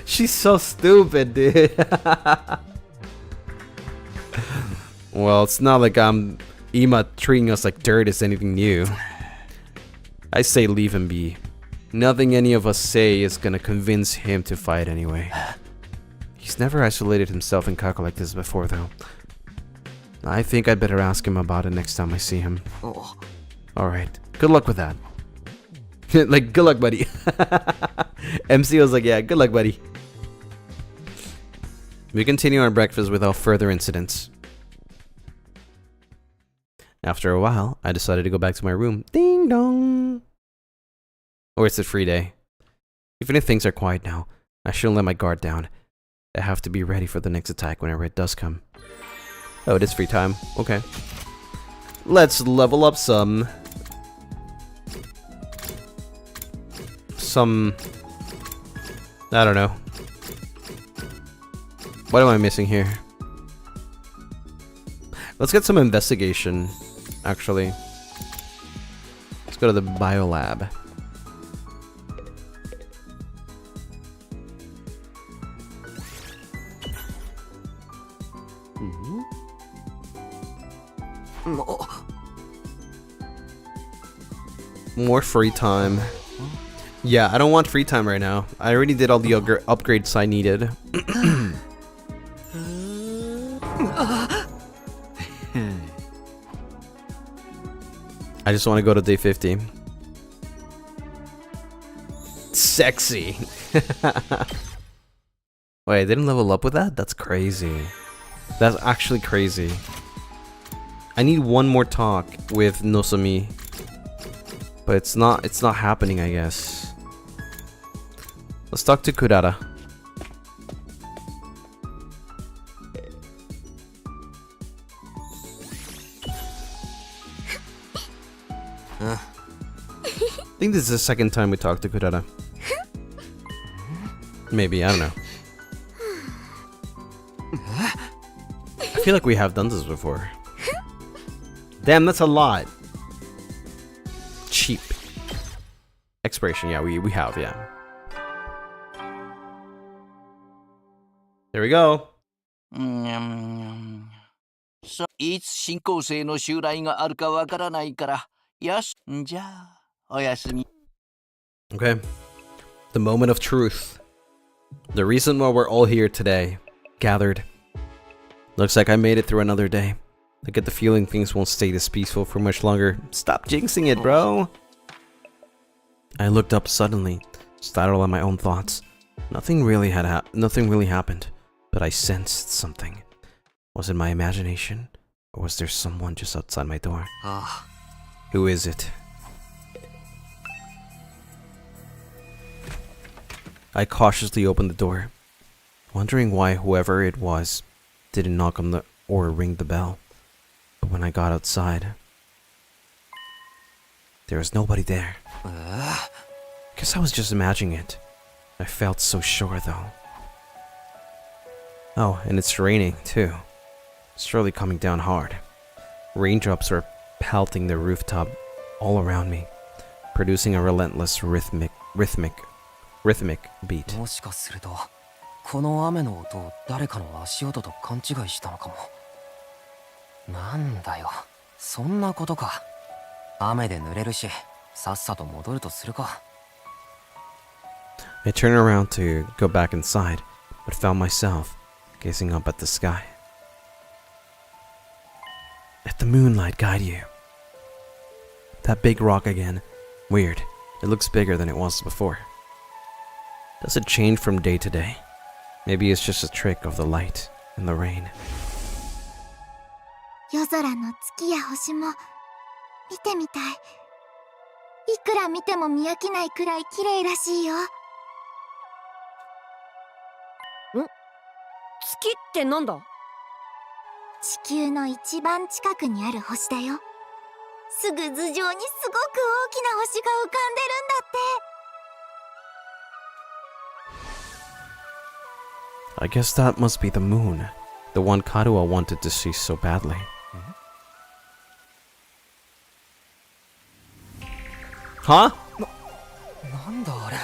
Speaker 1: She's so stupid, dude. Well, it's not like Ima treating us like dirt is anything new. I say leave him be. Nothing any of us say is gonna convince him to fight anyway. He's never isolated himself in Kako like this before, though. I think I'd better ask him about it next time I see him. Alright, good luck with that. Like, good luck, buddy. MC was like, yeah, good luck, buddy. We continue our breakfast without further incidents. After a while, I decided to go back to my room. Ding dong! Or it's a free day. Even if things are quiet now, I shouldn't let my guard down. I have to be ready for the next attack whenever it does come. Oh, it is free time. Okay. Let's level up some... I don't know. What am I missing here? Let's get some investigation, actually. Let's go to the biolab. More free time. Yeah, I don't want free time right now. I already did all the upgrades I needed. I just want to go to day 50. Sexy. Wait, I didn't level up with that? That's crazy. That's actually crazy. I need one more talk with Nozomi. But it's not happening, I guess. Let's talk to Kurara. I think this is the second time we talked to Kurara. Maybe, I don't know. I feel like we have done this before. Damn, that's a lot. Cheap. Expiration, yeah, we have, yeah. There we go.
Speaker 5: いつ進行性の襲来があるかわからないから、よし、じゃあ、おやすみ。
Speaker 1: Okay. The moment of truth. The reason why we're all here today, gathered. Looks like I made it through another day. I get the feeling things won't stay this peaceful for much longer. Stop jinxing it, bro! I looked up suddenly, startled at my own thoughts. Nothing really happened, but I sensed something. Was it my imagination? Or was there someone just outside my door? Who is it? I cautiously opened the door, wondering why whoever it was didn't knock on the or ring the bell. But when I got outside, there was nobody there. Guess I was just imagining it. I felt so sure though. Oh, and it's raining too. It's surely coming down hard. Raindrops are pelting the rooftop all around me, producing a relentless rhythmic beat.
Speaker 4: もしかするとこの雨の音を誰かの足音と勘違いしたのかも。なんだよ、そんなことか。雨で濡れるし、さっさと戻るとするか。
Speaker 1: I turned around to go back inside, but found myself gazing up at the sky. Let the moonlight guide you. That big rock again. Weird. It looks bigger than it was before. Does it change from day to day? Maybe it's just a trick of the light and the rain.
Speaker 6: 夜空の月や星も見てみたい。いくら見ても見飽きないくらい綺麗らしいよ。
Speaker 10: 月ってなんだ？
Speaker 6: 地球の一番近くにある星だよ。すぐ頭上にすごく大きな星が浮かんでるんだって。
Speaker 1: I guess that must be the moon, the one Karuha wanted to see so badly. Huh?
Speaker 4: なんだあれ。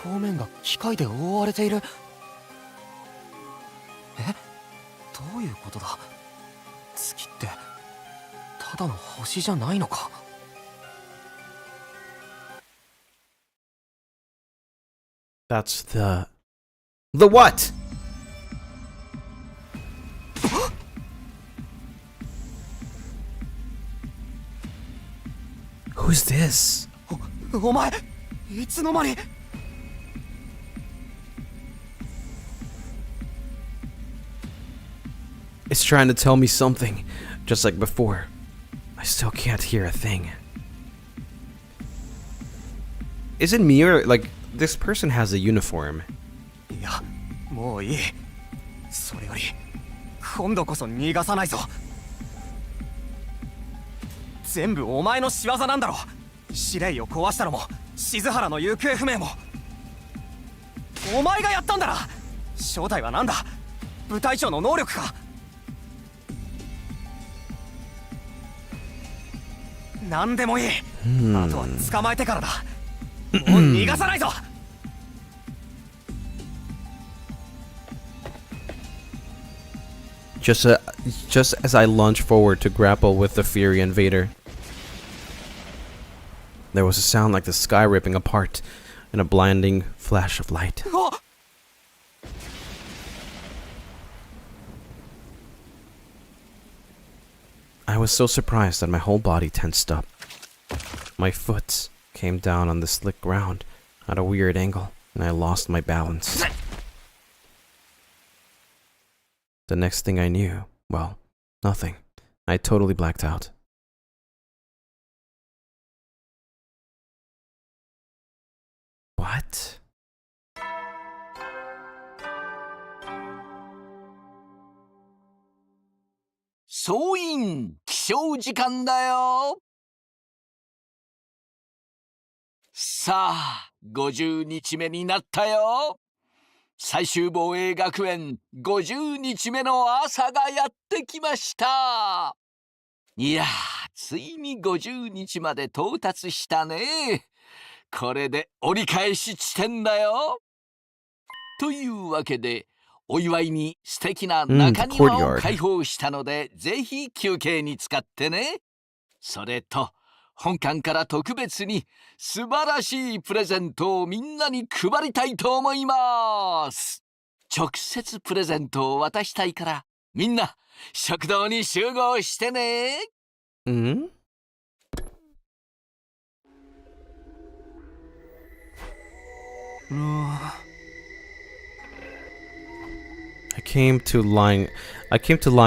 Speaker 4: 表面が機械で覆われている。え？どういうことだ？月ってただの星じゃないのか。
Speaker 1: That's the what? Who's this?
Speaker 4: お前、いつの間に。
Speaker 1: It's trying to tell me something, just like before. I still can't hear a thing. Is it me or, like, this person has a uniform?
Speaker 4: いや、もういい。それより、今度こそ逃がさないぞ。全部お前の仕業なんだろ。司令を壊したのも、静原の行方不明も。お前がやったんだな。正体は何だ？部隊長の能力か？何でもいい。あとは捕まえてからだ。もう逃がさないぞ。
Speaker 1: Just as I lunged forward to grapple with the fiery invader, there was a sound like the sky ripping apart and a blinding flash of light. I was so surprised that my whole body tensed up. My foot came down on the slick ground at a weird angle, and I lost my balance. The next thing I knew, well, nothing. I totally blacked out. What?
Speaker 5: 総員起床時間だよ。さあ、50日目になったよ。最終防衛学園50日目の朝がやってきました。いや、ついに50日まで到達したね。これで折り返し地点だよ。というわけで、お祝いに素敵な中庭を開放したので、ぜひ休憩に使ってね。それと、本館から特別に素晴らしいプレゼントをみんなに配りたいと思います。直接プレゼントを渡したいから、みんな食堂に集合してね。
Speaker 1: んI came to lie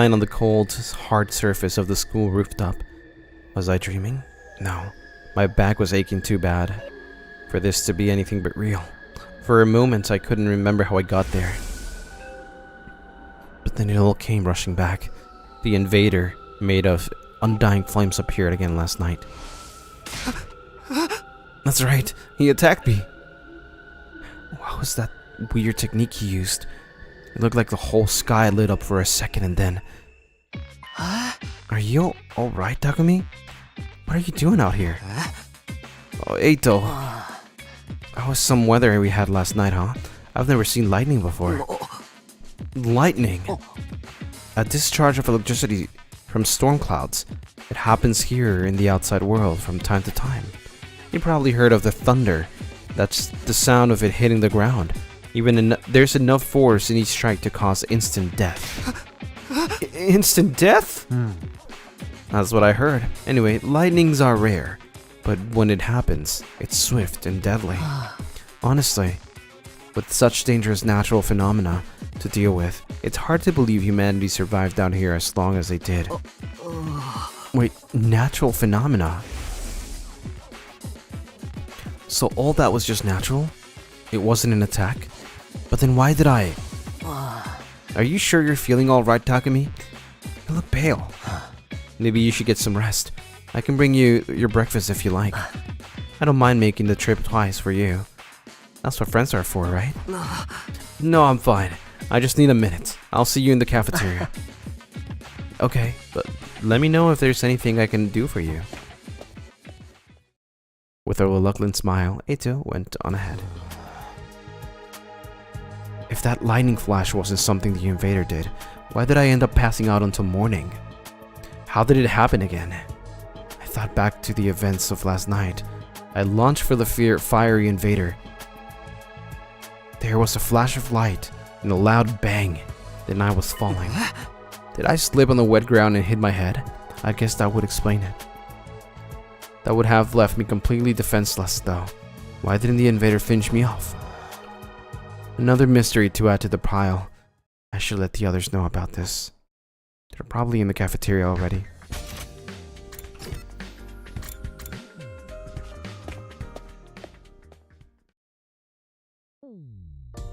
Speaker 1: on the cold, hard surface of the school rooftop. Was I dreaming? No. My back was aching too bad for this to be anything but real. For a moment, I couldn't remember how I got there. But then it all came rushing back. The invader, made of undying flames, appeared again last night. That's right, he attacked me. What was that weird technique he used? It looked like the whole sky lit up for a second and then... Are you alright, Takumi? What are you doing out here? Oh, Eito. That was some weather we had last night, huh? I've never seen lightning before. Lightning? A discharge of electricity from storm clouds. It happens here in the outside world from time to time. You probably heard of the thunder. That's the sound of it hitting the ground. There's enough force in each strike to cause instant death. Instant death? That's what I heard. Anyway, lightnings are rare, but when it happens, it's swift and deadly. Honestly, with such dangerous natural phenomena to deal with, it's hard to believe humanity survived down here as long as they did. Wait, natural phenomena? So all that was just natural? It wasn't an attack? But then why did I... Are you sure you're feeling alright, Takumi? You look pale. Maybe you should get some rest. I can bring you your breakfast if you like. I don't mind making the trip twice for you. That's what friends are for, right? No, I'm fine. I just need a minute. I'll see you in the cafeteria. Okay, but let me know if there's anything I can do for you. With a reluctant smile, Eito went on ahead. If that lightning flash wasn't something the invader did, why did I end up passing out until morning? How did it happen again? I thought back to the events of last night. I launched for the fiery invader. There was a flash of light and a loud bang. Then I was falling. Did I slip on the wet ground and hit my head? I guess that would explain it. That would have left me completely defenseless though. Why didn't the invader finish me off? Another mystery to add to the pile. I should let the others know about this. They're probably in the cafeteria already.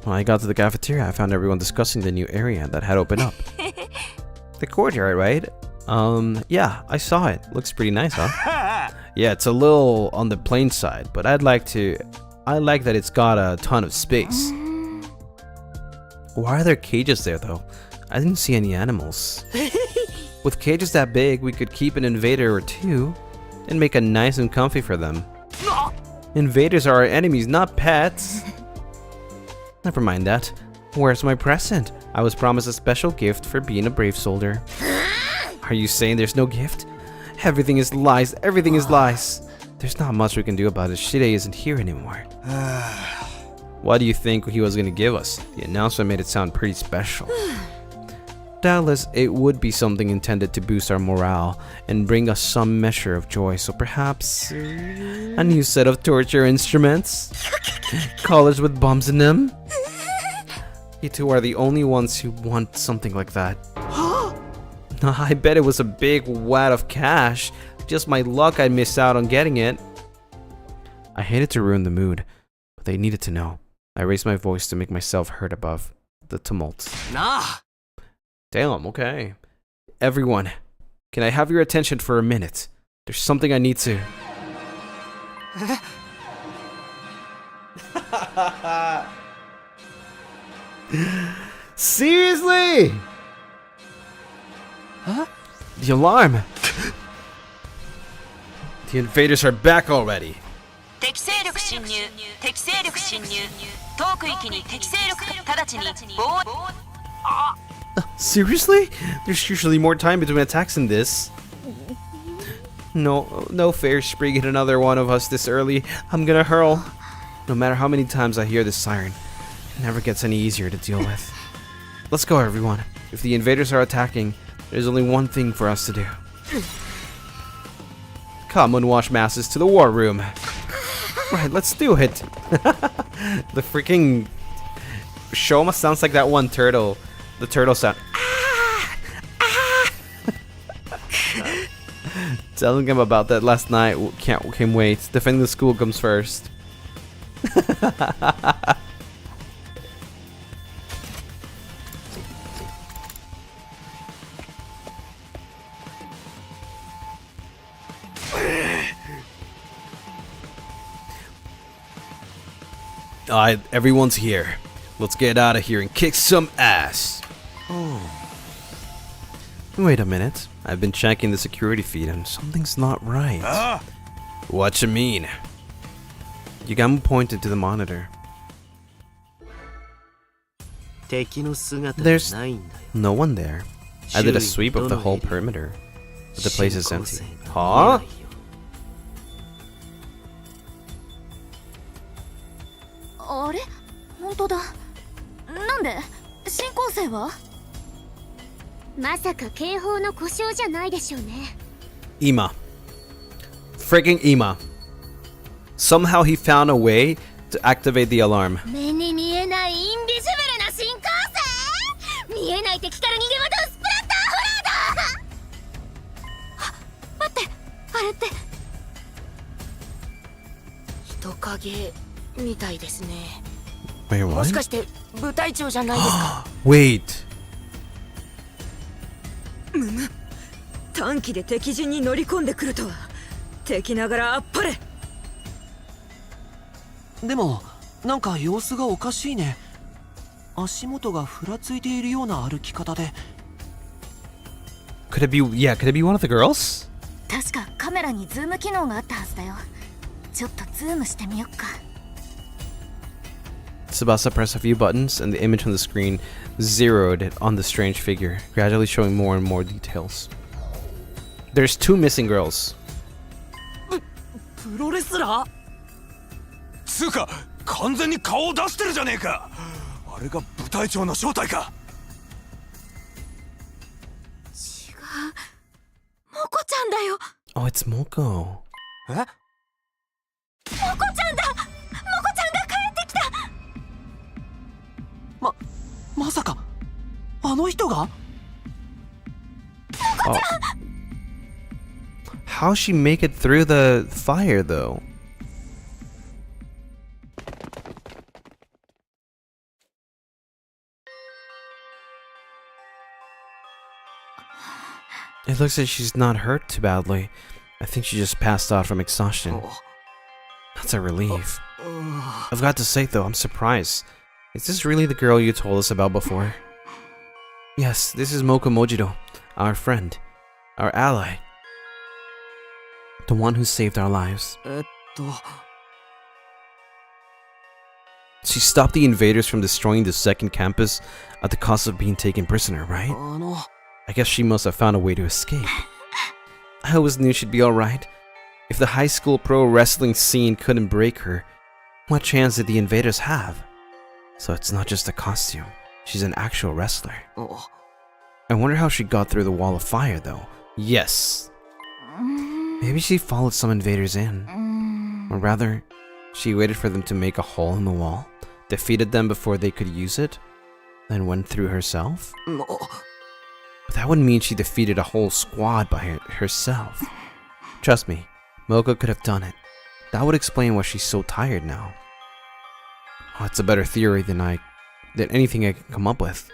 Speaker 1: When I got to the cafeteria, I found everyone discussing the new area that had opened up. The courtyard, right? Yeah, I saw it. Looks pretty nice, huh? Yeah, it's a little on the plain side, but I like that it's got a ton of space. Why are there cages there, though? I didn't see any animals. With cages that big, we could keep an invader or two and make it nice and comfy for them. Invaders are our enemies, not pets. Never mind that. Where's my present? I was promised a special gift for being a brave soldier. Are you saying there's no gift? Everything is lies. Everything is lies. There's not much we can do about it. Shide isn't here anymore. What do you think he was going to give us? The announcement made it sound pretty special. Doubtless, it would be something intended to boost our morale and bring us some measure of joy. So perhaps a new set of torture instruments? Collars with bombs in them? You two are the only ones who want something like that. I bet it was a big wad of cash. Just my luck I missed out on getting it. I hated to ruin the mood, but they needed to know. I raised my voice to make myself heard above the tumult.
Speaker 11: Nah.
Speaker 1: Damn, okay. Everyone, can I have your attention for a minute? There's something I need to... Seriously?
Speaker 4: Huh?
Speaker 1: The alarm! The invaders are back already!
Speaker 8: 敵勢力侵入敵勢力侵入遠く域に敵勢力直ちに防
Speaker 1: Seriously? There's usually more time between attacks than this. No fair spree get another one of us this early. I'm gonna hurl. No matter how many times I hear this siren, it never gets any easier to deal with. Let's go, everyone. If the invaders are attacking, there's only one thing for us to do. Come on, wash masses to the war room. Right, let's do it. The freaking Shoma sounds like that one turtle. The turtle sound. Telling him about that last night. Can't wait. Defending the school comes first. Alright, everyone's here. Let's get out of here and kick some ass. Oh. Wait a minute. I've been checking the security feed and something's not right. What you mean? Yugamo pointed to the monitor. There's no one there. I did a sweep of the whole perimeter, but the place is empty. Huh? Ima. Freaking Ima. Somehow he found a way to activate the alarm. Wait, what? Wait.
Speaker 10: 短期で敵陣に乗り込んでくるとは敵ながらあっぱれ。
Speaker 4: でもなんか様子がおかしいね。足元がふらついているような歩き方で。
Speaker 1: Could it be one of the girls?
Speaker 6: 確かカメラにズーム機能があったはずだよ。ちょっとズームしてみよっか。
Speaker 1: Tsubasa pressed a few buttons and the image on the screen zeroed on the strange figure, gradually showing more and more details. There's two missing girls.
Speaker 11: プロレスラー？
Speaker 7: つうか完全に顔を出してるじゃねえか。あれが部隊長の正体か。
Speaker 10: 違う。モコちゃんだよ。
Speaker 1: Oh, it's Moko.
Speaker 7: え？
Speaker 10: モコちゃんだ。モコちゃんが帰ってきた。
Speaker 4: まさかあの人が？
Speaker 1: Oh. How'd she make it through the fire, though? It looks like she's not hurt too badly. I think she just passed out from exhaustion. That's a relief. I've got to say, though, I'm surprised. Is this really the girl you told us about before? Yes, this is Moko Mojiro, our friend, our ally. The one who saved our lives. She stopped the invaders from destroying the second campus at the cost of being taken prisoner, right? I guess she must have found a way to escape. I always knew she'd be alright. If the high school pro wrestling scene couldn't break her, what chance did the invaders have? So it's not just a costume. She's an actual wrestler. I wonder how she got through the wall of fire, though. Yes. Maybe she followed some invaders in. Or rather, she waited for them to make a hole in the wall, defeated them before they could use it, then went through herself? But that would mean she defeated a whole squad by herself. Trust me, Mocha could have done it. That would explain why she's so tired now. Oh, it's a better theory than anything I can come up with.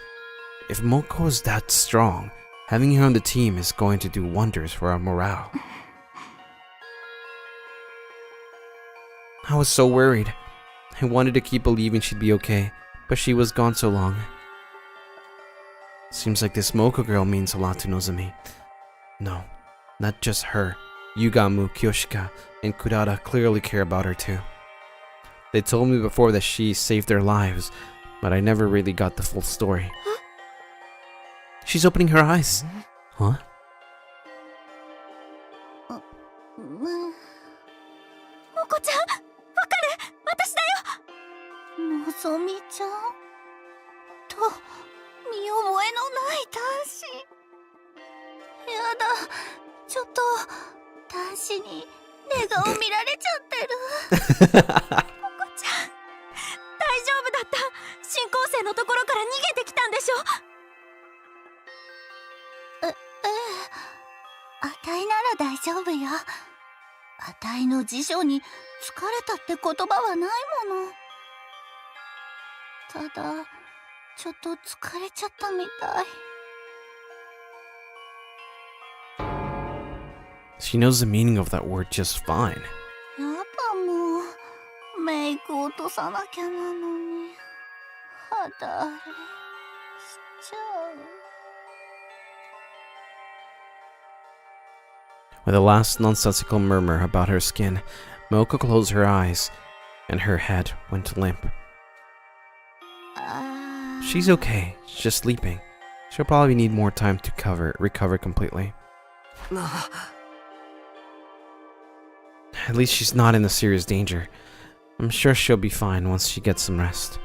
Speaker 1: If Mocha is that strong, having her on the team is going to do wonders for our morale. I was so worried. I wanted to keep believing she'd be okay, but she was gone so long. Seems like this Mocha girl means a lot to Nozomi. No, not just her. Yugamu, Kyoshika, and Kurata clearly care about her too. They told me before that she saved their lives, but I never really got the full story. She's opening her eyes. Huh?
Speaker 6: Moko-chan, わかる？私だよ。Nozomi-chanと見覚えのない男子。やだ、ちょっと男子に寝顔見られちゃってる。Moko-chan、大丈夫だった。新校生のところから逃げてきたんでしょ？ええ、あたいなら大丈夫よ。あたいの辞書に疲れたって言葉はないもの。ただ、ちょっと疲れちゃったみたい。
Speaker 1: She knows the meaning of that word just fine.
Speaker 6: やだもう、メイク落とさなきゃなのに。肌荒れしちゃう。
Speaker 1: With a last nonsensical murmur about her skin, Mocha closed her eyes, and her head went limp. She's okay, she's just sleeping. She'll probably need more time to recover completely. At least she's not in a serious danger. I'm sure she'll be fine once she gets some rest.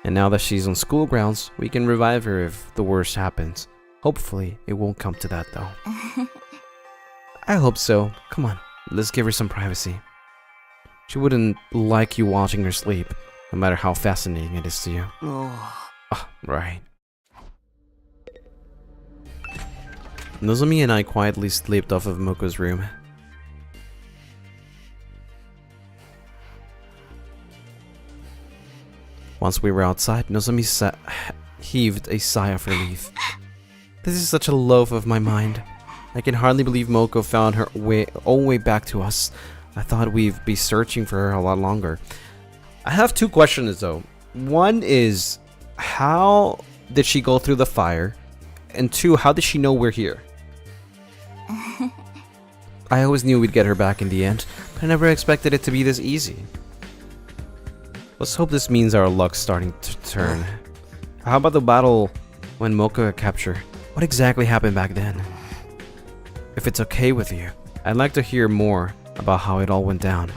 Speaker 1: And now that she's on school grounds, we can revive her if the worst happens. Hopefully, it won't come to that though. I hope so. Come on, let's give her some privacy. She wouldn't like you watching her sleep, no matter how fascinating it is to you. Right. Nozomi and I quietly slipped off of Mocha's room. Once we were outside, Nozomi heaved a sigh of relief. This is such a loaf of my mind. I can hardly believe Mocha found her own way back to us. I thought we'd be searching for her a lot longer. I have two questions though. One is, how did she go through the fire? And two, how did she know we're here? I always knew we'd get her back in the end, but I never expected it to be this easy. Let's hope this means our luck's starting to turn. How about the battle when Mocha got captured? What exactly happened back then? If it's okay with you, I'd like to hear more about how it all went down.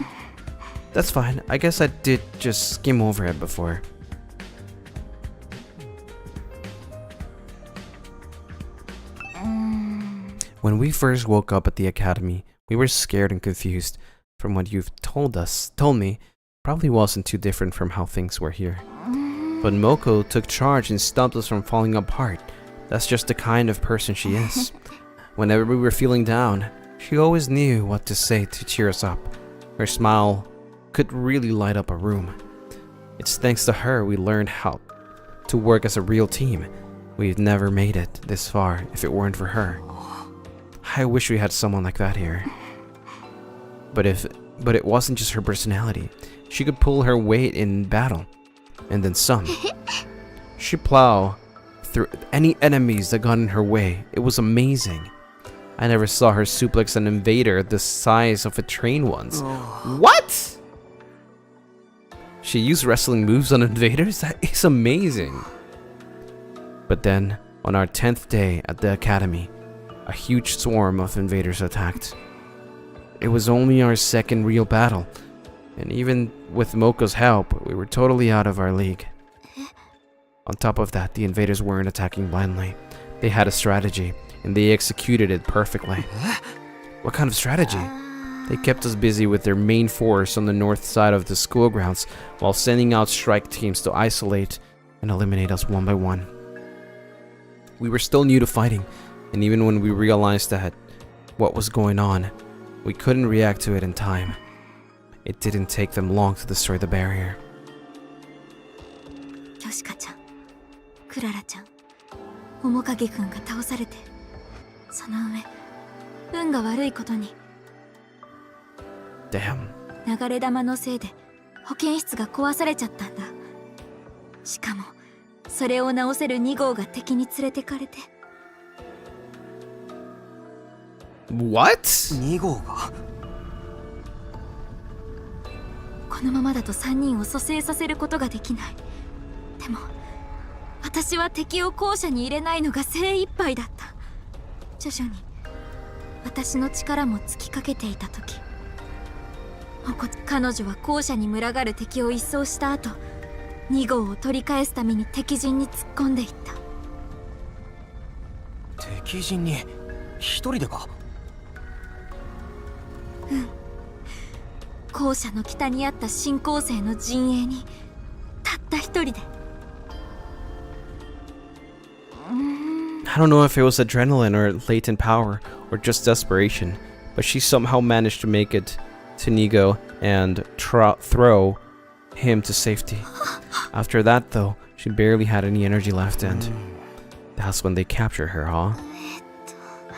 Speaker 1: That's fine, I guess I did just skim over it before. When we first woke up at the academy, we were scared and confused. From what you've told me, probably wasn't too different from how things were here. But Mocha took charge and stopped us from falling apart. That's just the kind of person she is. Whenever we were feeling down, she always knew what to say to cheer us up. Her smile could really light up a room. It's thanks to her we learned how to work as a real team. We'd never made it this far if it weren't for her. I wish we had someone like that here. But it wasn't just her personality. She could pull her weight in battle, and then some. She'd plow through any enemies that got in her way. It was amazing. I never saw her suplex an invader the size of a train once. What? She used wrestling moves on invaders? That is amazing. But then, on our 10th day at the academy, a huge swarm of invaders attacked. It was only our second real battle, and even with Mocha's help, we were totally out of our league. On top of that, the invaders weren't attacking blindly. They had a strategy, and they executed it perfectly. What kind of strategy? They kept us busy with their main force on the north side of the school grounds, while sending out strike teams to isolate and eliminate us one by one. We were still new to fighting, and even when we realized that what was going on, we couldn't react to it in time. It didn't take them long to destroy the barrier.
Speaker 6: ヨシカちゃん、クララちゃん、面影くんが倒されて、その上、運が悪いことに。
Speaker 1: Damn.
Speaker 6: 流れ弾のせいで保健室が壊されちゃったんだ。しかも、それを直せる2号が敵に連れてかれて。
Speaker 1: What?
Speaker 4: 2号が
Speaker 6: このままだと3人を蘇生させることができない。でも私は敵を校舎に入れないのが精一杯だった。徐々に私の力も尽きかけていた時、彼女は校舎に群がる敵を一掃した後、2号を取り返すために敵陣に突っ込んでいった。
Speaker 4: 敵陣に一人でか？
Speaker 6: うん。校舎の北にあった新校生の陣営にたった一人で。
Speaker 1: I don't know if it was adrenaline or latent power or just desperation, but she somehow managed to make it to Nigo and throw him to safety. After that though, she barely had any energy left, and that's when they captured her, huh?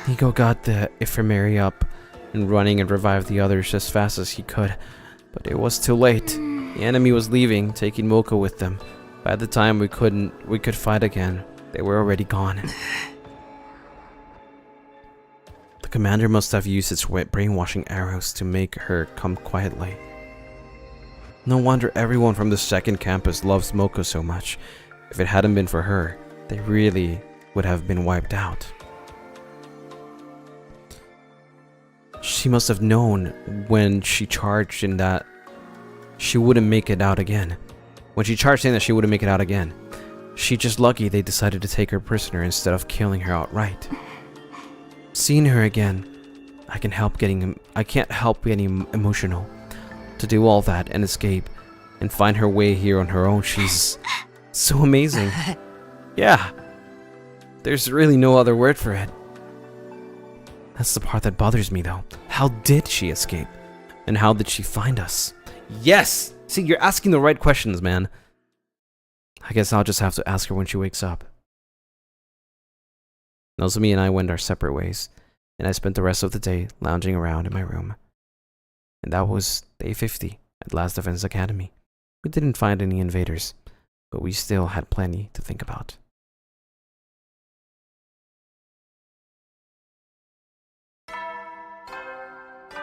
Speaker 1: Nigo got the infirmary up and running and revived the others as fast as he could, but it was too late. The enemy was leaving, taking Mocha with them. By the time we could fight again, they were already gone. The commander must have used its brainwashing arrows to make her come quietly. No wonder everyone from the second campus loves Mocha so much. If it hadn't been for her, they really would have been wiped out. She must have known when she charged in that she wouldn't make it out again. When she charged in that she wouldn't make it out again. She's just lucky they decided to take her prisoner instead of killing her outright. Seeing her again, I can't help getting emotional. To do all that and escape and find her way here on her own, she's so amazing. Yeah, there's really no other word for it. That's the part that bothers me though. How did she escape? And how did she find us? Yes! See, you're asking the right questions, man. I guess I'll just have to ask her when she wakes up. Nozomi and I went our separate ways, and I spent the rest of the day lounging around in my room. And that was day 50 at Last Defense Academy. We didn't find any invaders, but we still had plenty to think about.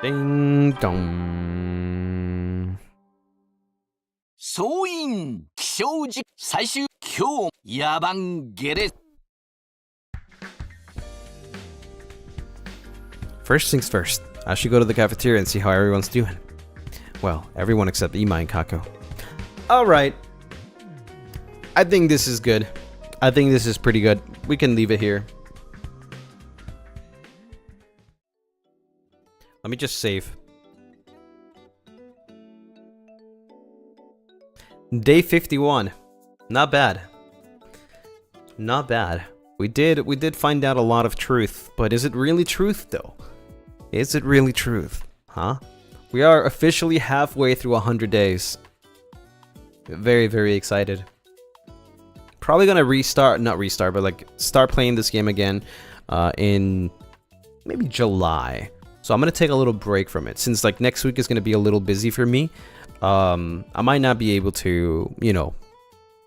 Speaker 1: Ding dong.
Speaker 5: 総員気象時最終今日野蛮ゲレ
Speaker 1: First things first, I should go to the cafeteria and see how everyone's doing. Well, everyone except Ima and Kako. Alright. I think this is good. I think this is pretty good. We can leave it here. Let me just save. Day 51. Not bad. Not bad. We did find out a lot of truth, but is it really truth though? Is it really truth? Huh? We are officially halfway through 100 days. Very, very excited. Probably gonna but like start playing this game again in maybe July. So I'm gonna take a little break from it since like next week is gonna be a little busy for me. I might not be able to, you know,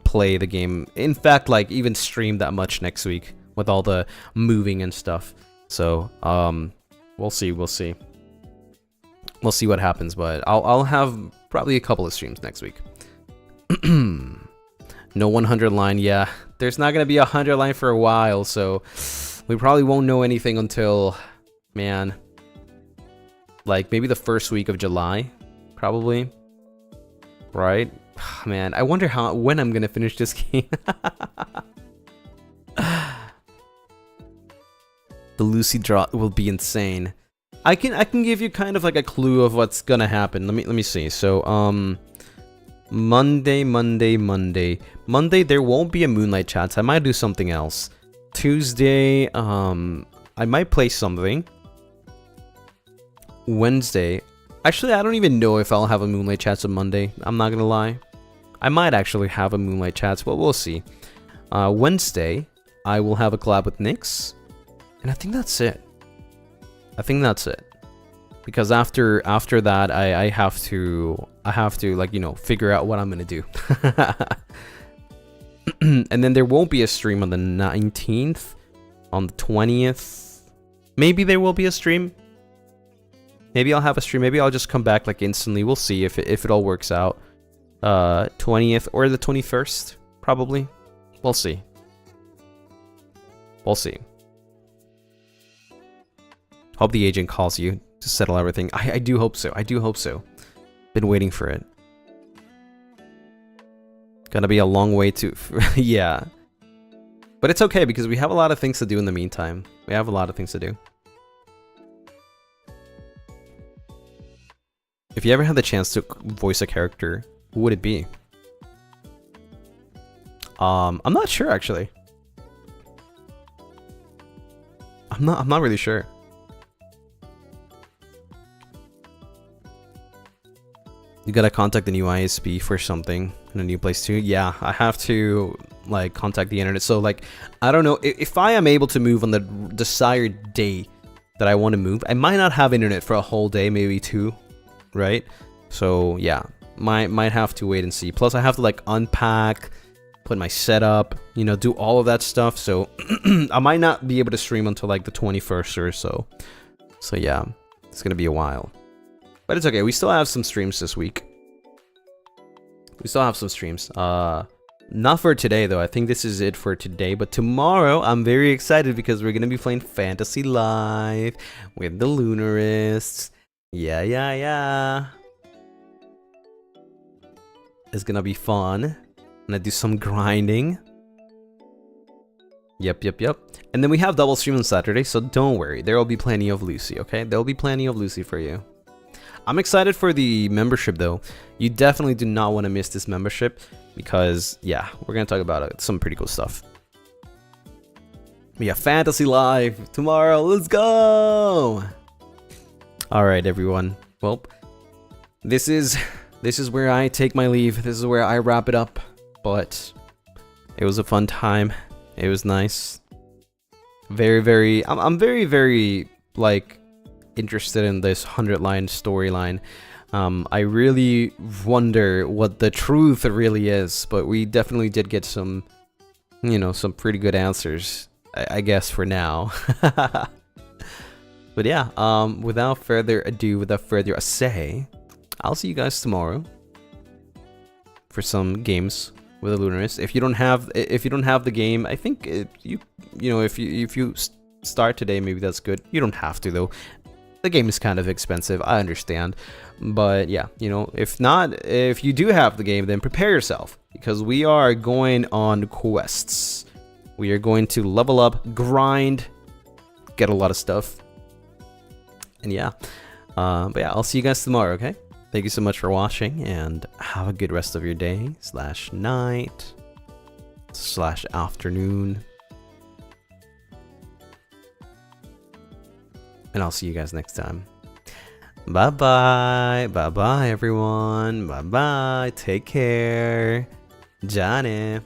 Speaker 1: play the game. In fact, like even stream that much next week with all the moving and stuff. So we'll see what happens, but I'll have probably a couple of streams next week. No 100 line, yeah. There's not gonna be a 100 line for a while, so we probably won't know anything until, man, like maybe the first week of July, probably. Right? Man, I wonder when I'm gonna finish this game. The Lucy draw will be insane. I can give you kind of like a clue of what's gonna happen. Let me see. So Monday there won't be a Moonlight Chats. I might do something else. Tuesday I might play something. Wednesday, actually I don't even know if I'll have a Moonlight Chats on Monday. I'm not gonna lie. I might actually have a Moonlight Chats, but we'll see. Wednesday I will have a collab with Nyx. And I think that's it. Because after that, I have to like, you know, figure out what I'm gonna do. And then there won't be a stream on the 19th, on the 20th. Maybe there will be a stream. Maybe I'll have a stream. Maybe I'll just come back like instantly. We'll see if it all works out. 20th or the 21st, probably. We'll see. Hope the agent calls you to settle everything. I do hope so. Been waiting for it. Gonna be a long way to... yeah. But it's okay because we have a lot of things to do in the meantime. If you ever had the chance to voice a character, who would it be? I'm not sure actually. I'm not really sure. You gotta contact the new ISP for something in a new place too. Yeah, I have to like contact the internet. So like, I don't know if I am able to move on the desired day that I want to move. I might not have internet for a whole day, maybe 2, right? So yeah, might have to wait and see. Plus I have to like unpack, put my setup, you know, do all of that stuff. So I might not be able to stream until like the 21st or so. So yeah, it's gonna be a while. But it's okay, we still have some streams this week. Not for today though, I think this is it for today. But tomorrow, I'm very excited because we're gonna be playing Fantasy Live with the Lunarists. Yeah. It's gonna be fun. I'm gonna do some grinding. Yep. And then we have double stream on Saturday, so don't worry. There will be plenty of Lucy, okay? There will be plenty of Lucy for you. I'm excited for the membership though. You definitely do not want to miss this membership because yeah, we're gonna talk about some pretty cool stuff. We have Fantasy Live tomorrow. Let's go! Alright everyone. Well, this is where I take my leave. This is where I wrap it up. But it was a fun time. It was nice. I'm very like interested in this 100-line storyline. I really wonder what the truth really is, but we definitely did get some, you know, some pretty good answers, I guess for now. But yeah, without further ado, I'll see you guys tomorrow for some games with the Lunaris. If you don't have the game, I think you know, if you start today, maybe that's good. You don't have to though. The game is kind of expensive, I understand. But yeah, you know, if you do have the game, then prepare yourself because we are going on quests. We are going to level up, grind, get a lot of stuff. And yeah, but yeah, I'll see you guys tomorrow, okay? Thank you so much for watching and have a good rest of your day / night / afternoon. And I'll see you guys next time. Bye-bye. Bye-bye, everyone. Bye-bye. Take care. Johnny.